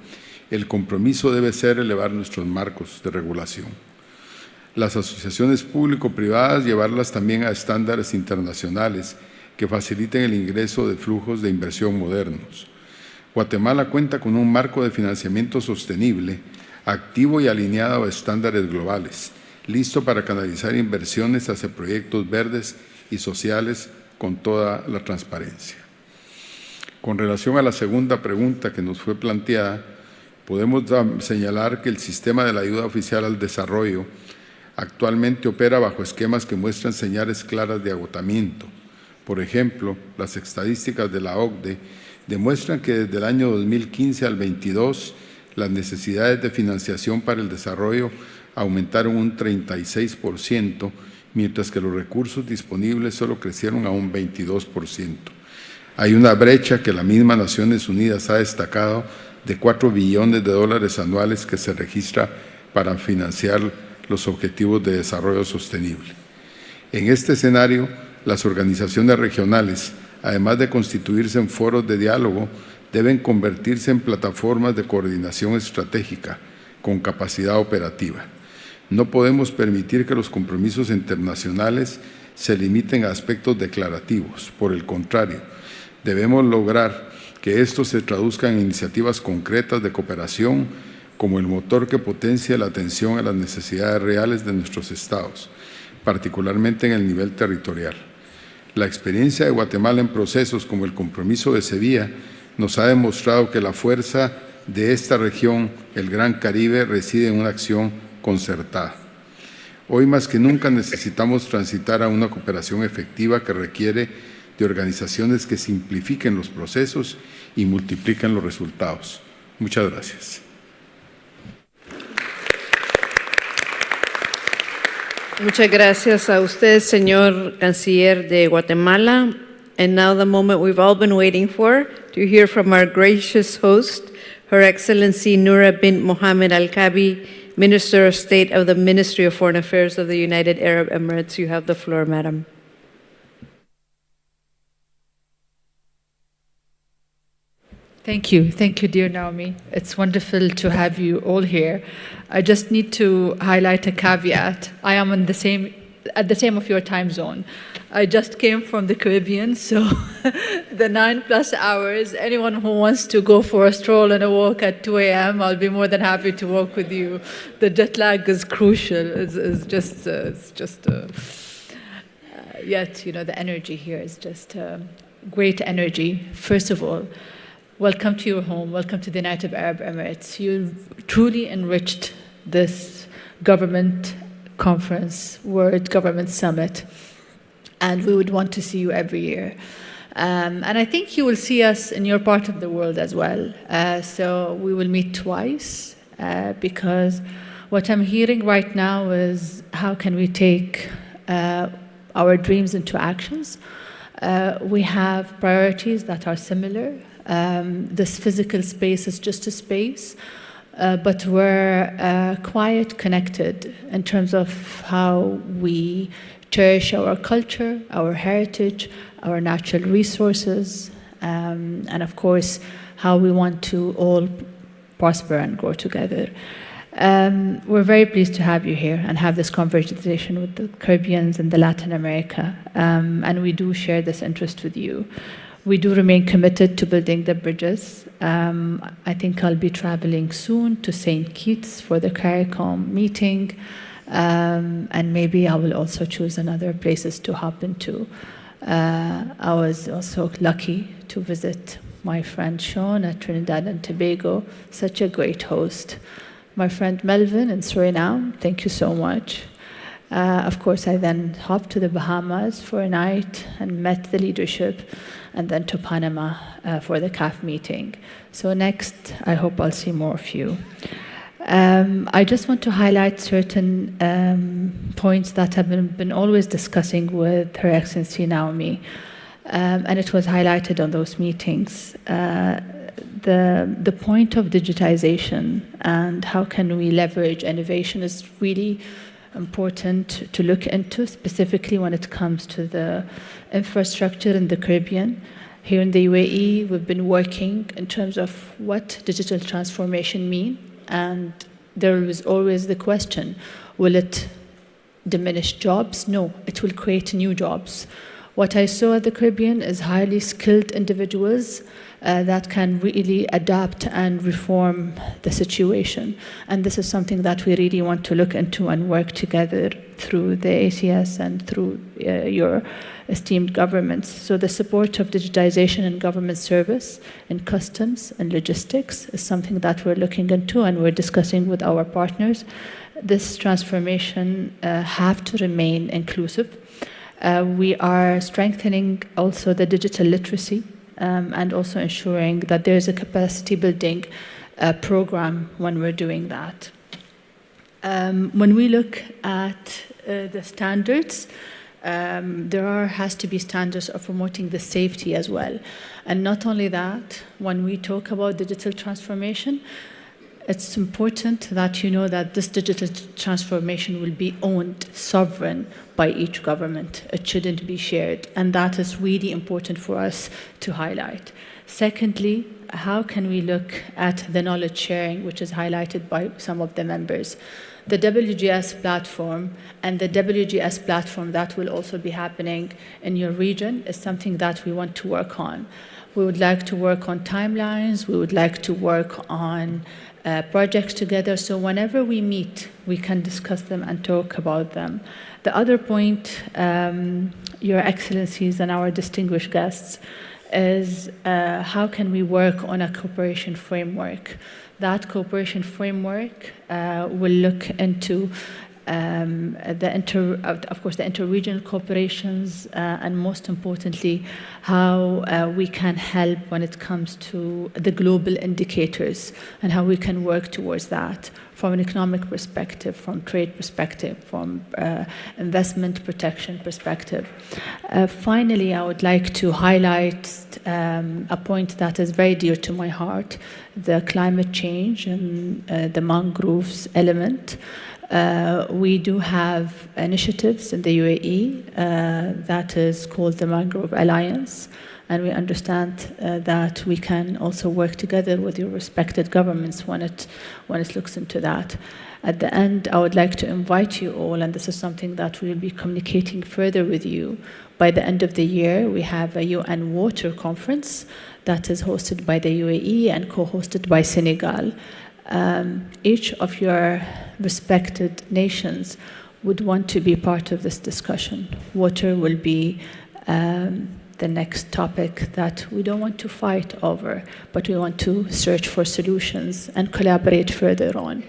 El compromiso debe ser elevar nuestros marcos de regulación. Las asociaciones público-privadas, llevarlas también a estándares internacionales que faciliten el ingreso de flujos de inversión modernos. Guatemala cuenta con un marco de financiamiento sostenible, activo y alineado a estándares globales, listo para canalizar inversiones hacia proyectos verdes y sociales con toda la transparencia. Con relación a la segunda pregunta que nos fue planteada, podemos señalar que el sistema de la ayuda oficial al desarrollo actualmente opera bajo esquemas que muestran señales claras de agotamiento. Por ejemplo, las estadísticas de la OCDE demuestran que desde el año 2015 al 22, las necesidades de financiación para el desarrollo aumentaron un 36%, mientras que los recursos disponibles solo crecieron a un 22%. Hay una brecha que la misma Naciones Unidas ha destacado de $4 billones anuales que se registra para financiar los objetivos de desarrollo sostenible. En este escenario, las organizaciones regionales, además de constituirse en foros de diálogo, deben convertirse en plataformas de coordinación estratégica con capacidad operativa. No podemos permitir que los compromisos internacionales se limiten a aspectos declarativos. Por el contrario, debemos lograr que esto se traduzca en iniciativas concretas de cooperación como el motor que potencia la atención a las necesidades reales de nuestros estados, particularmente en el nivel territorial. La experiencia de Guatemala en procesos como el compromiso de Sevilla nos ha demostrado que la fuerza de esta región, el Gran Caribe, reside en una acción concertada. Hoy más que nunca necesitamos transitar a una cooperación efectiva que requiere de organizaciones que simplifiquen los procesos y multipliquen los resultados. Muchas gracias. Muchas gracias a usted, señor canciller de Guatemala. And now the moment we've all been waiting for, to hear from our gracious host, Her Excellency Noura bint Mohammed Al-Kabi, Minister of State of the Ministry of Foreign Affairs of the United Arab Emirates. You have the floor, madam. Thank you, dear Naomi. It's wonderful to have you all here. I just need to highlight a caveat. I am at the same of your time zone. I just came from the Caribbean, so the 9+ hours, anyone who wants to go for a stroll and a walk at 2 a.m., I'll be more than happy to walk with you. The jet lag is crucial. Yet, you know, the energy here is just great energy. First of all, welcome to your home. Welcome to the United Arab Emirates. You've truly enriched this government conference, World Government Summit, and we would want to see you every year. And I think you will see us in your part of the world as well. So we will meet twice because what I'm hearing right now is how can we take our dreams into actions. We have priorities that are similar. This physical space is just a space, but we're quite connected in terms of how we cherish our culture, our heritage, our natural resources, and of course, how we want to all prosper and grow together. We're very pleased to have you here and have this conversation with the Caribbeans and the Latin America, and we do share this interest with you. We do remain committed to building the bridges. I think I'll be traveling soon to St. Kitts for the CARICOM meeting, and maybe I will also choose another places to hop into. I was also lucky to visit my friend Sean at Trinidad and Tobago, such a great host. My friend Melvin in Suriname, thank you so much. Of course, I then hopped to the Bahamas for a night and met the leadership, and then to Panama for the CAF meeting. So next, I hope I'll see more of you. I just want to highlight certain points that have been always discussing with Her Excellency Naomi, and it was highlighted on those meetings. The point of digitization and how can we leverage innovation is really important to look into, specifically when it comes to the infrastructure in the Caribbean. Here in the UAE, we've been working in terms of what digital transformation means, and there is always the question, will it diminish jobs? No, it will create new jobs. What I saw at the Caribbean is highly skilled individuals that can really adapt and reform the situation. And this is something that we really want to look into and work together through the ACS and through your esteemed governments. So the support of digitization in government service, in customs and logistics is something that we're looking into and we're discussing with our partners. This transformation have to remain inclusive. We are strengthening also the digital literacy and also ensuring that there's a capacity building program when we're doing that. When we look at the standards, there has to be standards of promoting the safety as well. And not only that, when we talk about digital transformation, it's important that you know that this digital transformation will be owned, sovereign by each government. It shouldn't be shared. And that is really important for us to highlight. Secondly, how can we look at the knowledge sharing, which is highlighted by some of the members? The WGS platform and the WGS platform that will also be happening in your region is something that we want to work on. We would like to work on timelines. We would like to work on projects together. So whenever we meet, we can discuss them and talk about them. The other point, Your Excellencies and our distinguished guests, is how can we work on a cooperation framework? That cooperation framework will look into of course, the interregional cooperations, and most importantly, how we can help when it comes to the global indicators and how we can work towards that from an economic perspective, from trade perspective, from investment protection perspective. Finally, I would like to highlight a point that is very dear to my heart, the climate change and the mangroves element. We do have initiatives in the UAE that is called the Mangrove Alliance, and we understand that we can also work together with your respected governments when it looks into that. At the end, I would like to invite you all, and this is something that we will be communicating further with you. By the end of the year, we have a UN Water Conference that is hosted by the UAE and co-hosted by Senegal. Each of your respected nations would want to be part of this discussion. Water will be the next topic that we don't want to fight over, but we want to search for solutions and collaborate further on.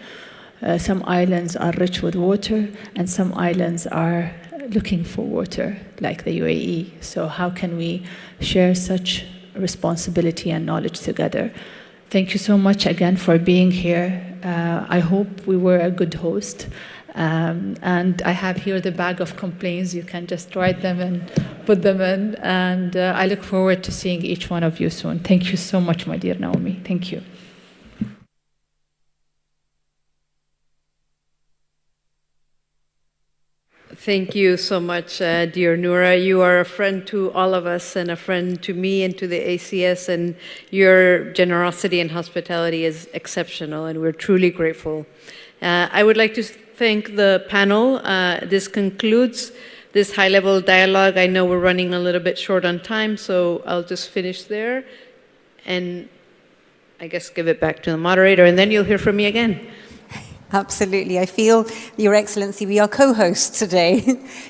Some islands are rich with water, and some islands are looking for water, like the UAE. So how can we share such responsibility and knowledge together? Thank you so much again for being here. I hope we were a good host. And I have here the bag of complaints. You can just write them and put them in. And I look forward to seeing each one of you soon. Thank you so much, my dear Naomi. Thank you. Thank you so much, dear Noura. You are a friend to all of us and a friend to me and to the ACS, and your generosity and hospitality is exceptional, and we're truly grateful. I would like to thank the panel. This concludes this high-level dialogue. I know we're running a little bit short on time, so I'll just finish there and I guess give it back to the moderator, and then you'll hear from me again. Absolutely. I feel, Your Excellency, we are co-hosts today.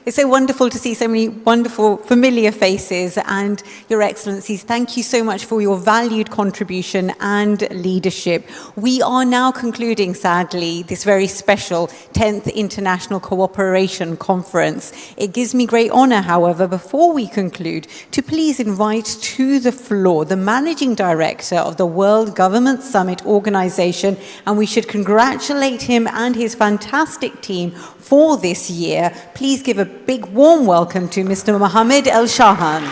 It's so wonderful to see so many wonderful, familiar faces. And Your Excellencies, thank you so much for your valued contribution and leadership. We are now concluding, sadly, this very special 10th International Cooperation Conference. It gives me great honor, however, before we conclude, to please invite to the floor the Managing Director of the World Government Summit Organization, and we should congratulate him and his fantastic team for this year. Please give a big warm welcome to Mr. Mohammed El Shahan.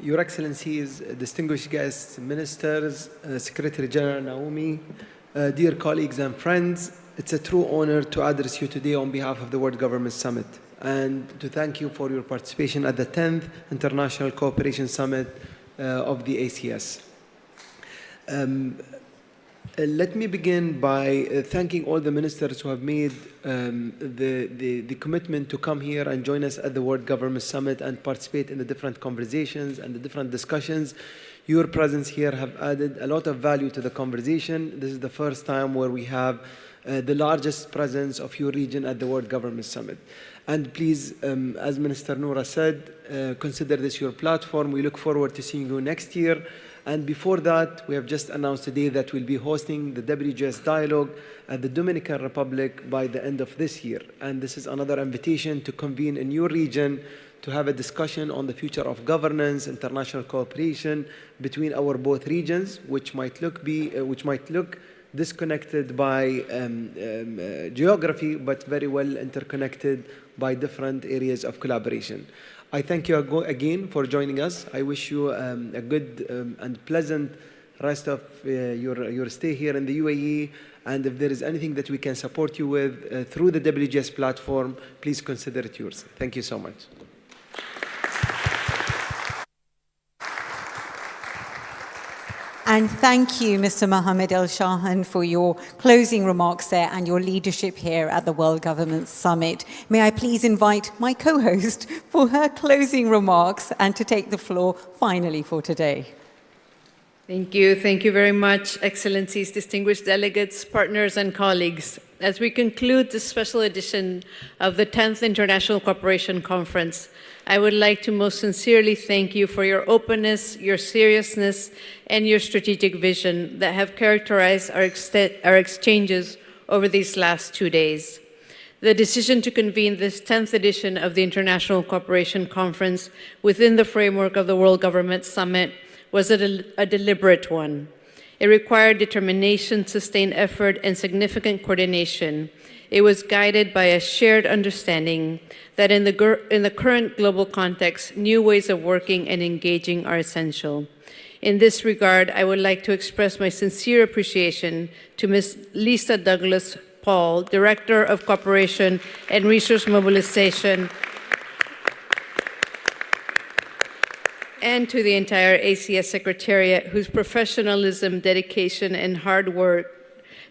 Your Excellencies, distinguished guests, ministers, Secretary General Naomi, dear colleagues and friends, it's a true honor to address you today on behalf of the World Government Summit and to thank you for your participation at the 10th International Cooperation Summit of the ACS. Let me begin by thanking all the ministers who have made the commitment to come here and join us at the World Government Summit and participate in the different conversations and the different discussions. Your presence here have added a lot of value to the conversation. This is the first time where we have the largest presence of your region at the World Government Summit. And please, as Minister Noura said, consider this your platform. We look forward to seeing you next year. And before that, we have just announced today that we'll be hosting the WGS Dialogue at the Dominican Republic by the end of this year. And this is another invitation to convene in your region to have a discussion on the future of governance, international cooperation between our both regions, which might look disconnected by geography, but very well interconnected by different areas of collaboration. I thank you again for joining us. I wish you a good and pleasant rest of your stay here in the UAE. And if there is anything that we can support you with through the WGS platform, please consider it yours. Thank you so much. And thank you, Mr. Mohammed El Shahan, for your closing remarks there and your leadership here at the World Government Summit. May I please invite my co-host for her closing remarks and to take the floor finally for today. Thank you. Thank you very much, Excellencies, distinguished delegates, partners, and colleagues. As we conclude this special edition of the 10th International Cooperation Conference, I would like to most sincerely thank you for your openness, your seriousness, and your strategic vision that have characterized our exchanges over these last 2 days. The decision to convene this 10th edition of the International Cooperation Conference within the framework of the World Government Summit was a deliberate one. It required determination, sustained effort, and significant coordination. It was guided by a shared understanding that in the current global context, new ways of working and engaging are essential. In this regard, I would like to express my sincere appreciation to Ms. Lisa Douglas-Paul, Director of Cooperation and Resource Mobilization, and to the entire ACS Secretariat, whose professionalism, dedication, and hard work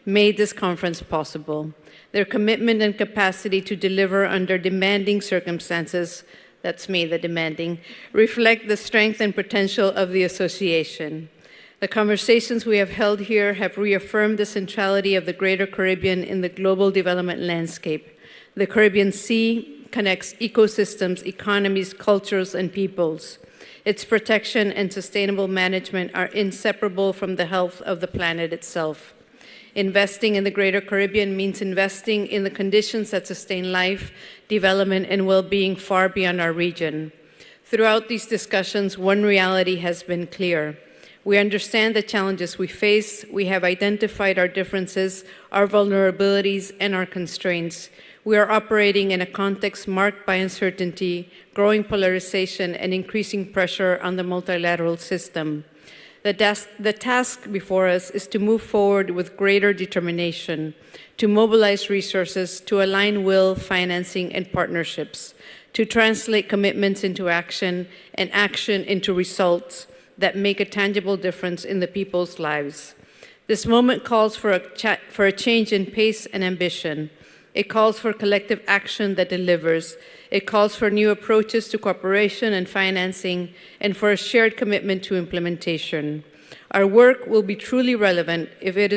made this conference possible. Their commitment and capacity to deliver under demanding circumstances, that's me, the demanding, reflect the strength and potential of the association. The conversations we have held here have reaffirmed the centrality of the Greater Caribbean in the global development landscape. The Caribbean Sea connects ecosystems, economies, cultures, and peoples. Its protection and sustainable management are inseparable from the health of the planet itself. Investing in the Greater Caribbean means investing in the conditions that sustain life, development, and well-being far beyond our region. Throughout these discussions, one reality has been clear. We understand the challenges we face. We have identified our differences, our vulnerabilities, and our constraints. We are operating in a context marked by uncertainty, growing polarization, and increasing pressure on the multilateral system. The task before us is to move forward with greater determination, to mobilize resources, to align will, financing, and partnerships, to translate commitments into action and action into results that make a tangible difference in the people's lives. This moment calls for a change in pace and ambition. It calls for collective action that delivers. It calls for new approaches to cooperation and financing, and for a shared commitment to implementation. Our work will be truly relevant if it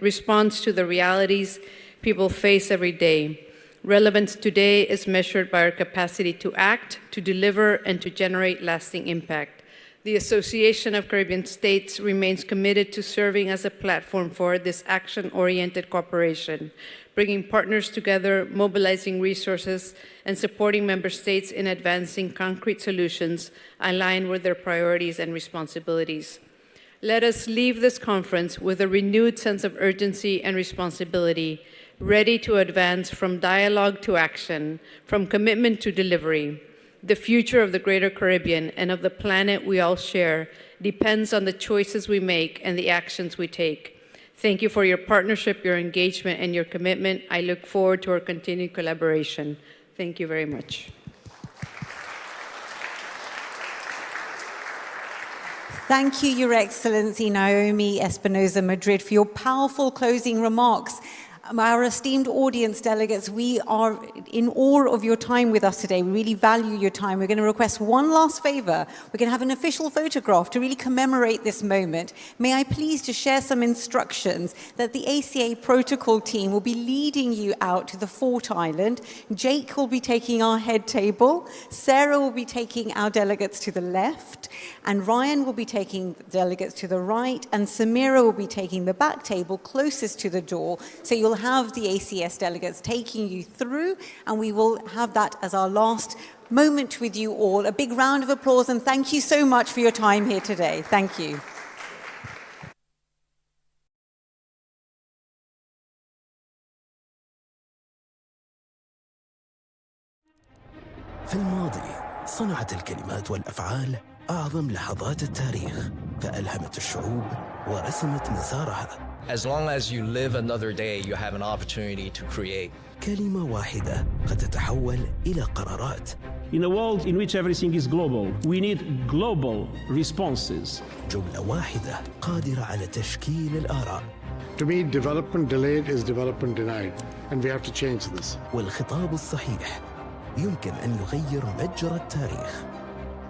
responds to the realities people face every day. Relevance today is measured by our capacity to act, to deliver, and to generate lasting impact. The Association of Caribbean States remains committed to serving as a platform for this action-oriented cooperation, bringing partners together, mobilizing resources, and supporting member states in advancing concrete solutions aligned with their priorities and responsibilities. Let us leave this conference with a renewed sense of urgency and responsibility, ready to advance from dialogue to action, from commitment to delivery. The future of the Greater Caribbean and of the planet we all share depends on the choices we make and the actions we take. Thank you for your partnership, your engagement, and your commitment. I look forward to our continued collaboration. Thank you very much. Thank you, Your Excellency Naomi Espinosa Madrid, for your powerful closing remarks. Our esteemed audience delegates, we are in awe of your time with us today. We really value your time. We're going to request one last favor. We're going to have an official photograph to really commemorate this moment. May I please just share some instructions that the ACA protocol team will be leading you out to the Fort Island. Jake will be taking our head table. Sarah will be taking our delegates to the left. And Ryan will be taking delegates to the right. And Samira will be taking the back table closest to the door. So you'll have the ACS delegates taking you through, and we will have that as our last moment with you all. A big round of applause, and thank you so much for your time here today. Thank you. في الماضي صنعت الكلمات والأفعال أعظم لحظات التاريخ. فألهمت الشعوب ورسمت مسارها. As long as you live another day, you have an opportunity to create. كلمة واحدة قد تتحول إلى قرارات. In a world in which everything is global, we need global responses. جملة واحدة قادرة على تشكيل الآراء. To me, development delayed is development denied, and we have to change this. والخطاب الصحيح يمكن أن يغير مجرى التاريخ.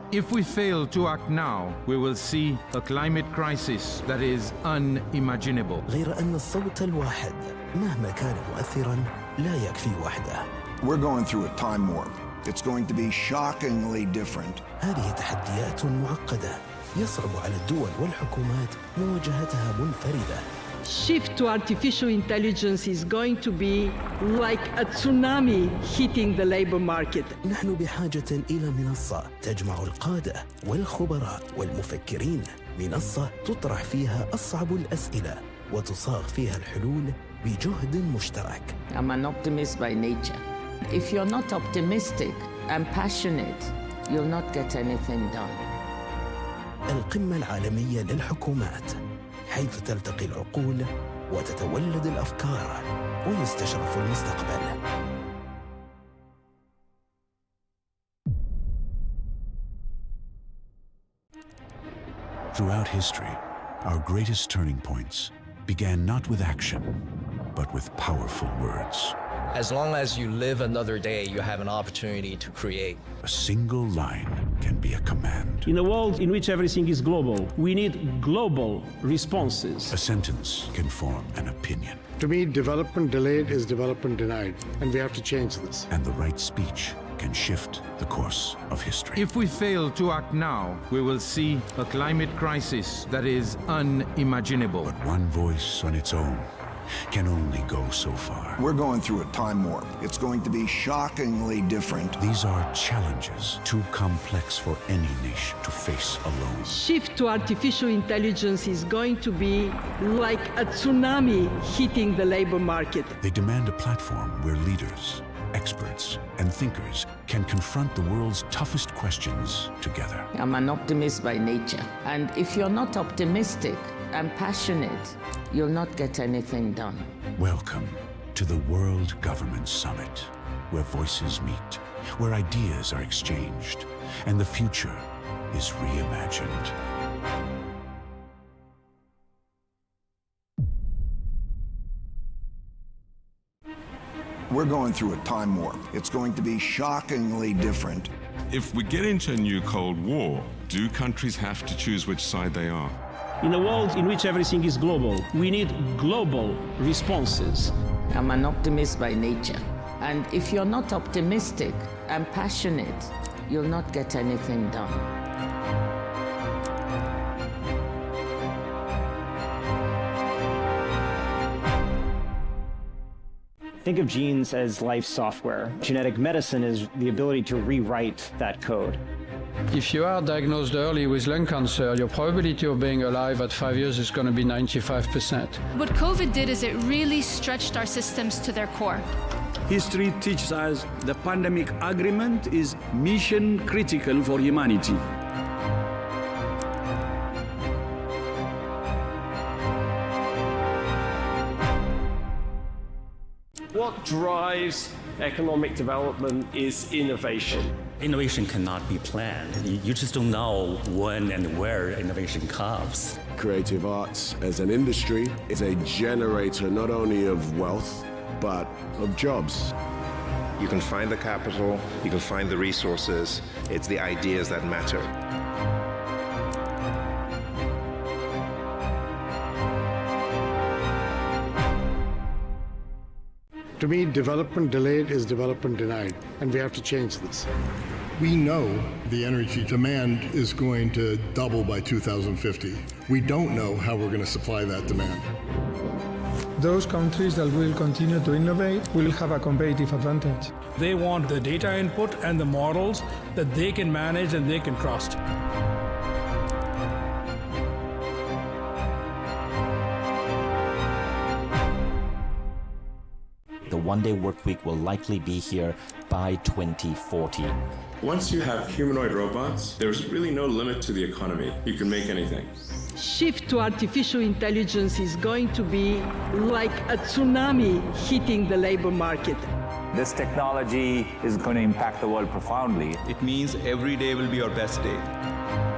If we fail to act now, we will see a climate crisis that is unimaginable. غير أن الصوت الواحد مهما كان مؤثراً لا يكفي وحده. We're going through a time warp. It's going to be shockingly different. هذه تحديات معقدة يصعب على الدول والحكومات مواجهتها منفردة. Shift to artificial intelligence is going to be like a tsunami hitting the labor market. نحن بحاجة إلى منصة تجمع القادة والخبراء والمفكرين، منصة تطرح فيها أصعب الأسئلة وتصاغ فيها الحلول بجهد مشترك. I'm an optimist by nature. If you're not optimistic and passionate, you'll not get anything done. القمة العالمية للحكومات، حيث تلتقي العقول وتتولد الأفكار ويستشرف المستقبل. Throughout history, our greatest turning points began not with action, but with powerful words. As long as you live another day, you have an opportunity to create. A single line can be a command. In a world in which everything is global, we need global responses. A sentence can form an opinion. To me, development delayed is development denied, and we have to change this. And the right speech can shift the course of history. If we fail to act now, we will see a climate crisis that is unimaginable. But one voice on its own can only go so far. We're going through a time warp. It's going to be shockingly different. These are challenges too complex for any nation to face alone. Shift to artificial intelligence is going to be like a tsunami hitting the labor market. They demand a platform where leaders, experts, and thinkers can confront the world's toughest questions together. I'm an optimist by nature. And if you're not optimistic and passionate, you'll not get anything done. Welcome to the World Government Summit, where voices meet, where ideas are exchanged, and the future is reimagined. We're going through a time warp. It's going to be shockingly different. If we get into a new Cold War, do countries have to choose which side they are? In a world in which everything is global, we need global responses. I'm an optimist by nature. And if you're not optimistic and passionate, you'll not get anything done. Think of genes as life software. Genetic medicine is the ability to rewrite that code. If you are diagnosed early with lung cancer, your probability of being alive at 5 years is going to be 95%. What COVID did is it really stretched our systems to their core. History teaches us the pandemic agreement is mission critical for humanity. What drives economic development is innovation. Innovation cannot be planned. You just don't know when and where innovation comes. Creative arts as an industry is a generator not only of wealth, but of jobs. You can find the capital, you can find the resources. It's the ideas that matter. To me, development delayed is development denied, and we have to change this. We know the energy demand is going to double by 2050. We don't know how we're going to supply that demand. Those countries that will continue to innovate will have a competitive advantage. They want the data input and the models that they can manage and they can trust. The one-day work week will likely be here by 2040. Once you have humanoid robots, there's really no limit to the economy. You can make anything. Shift to artificial intelligence is going to be like a tsunami hitting the labor market. This technology is going to impact the world profoundly. It means every day will be your best day.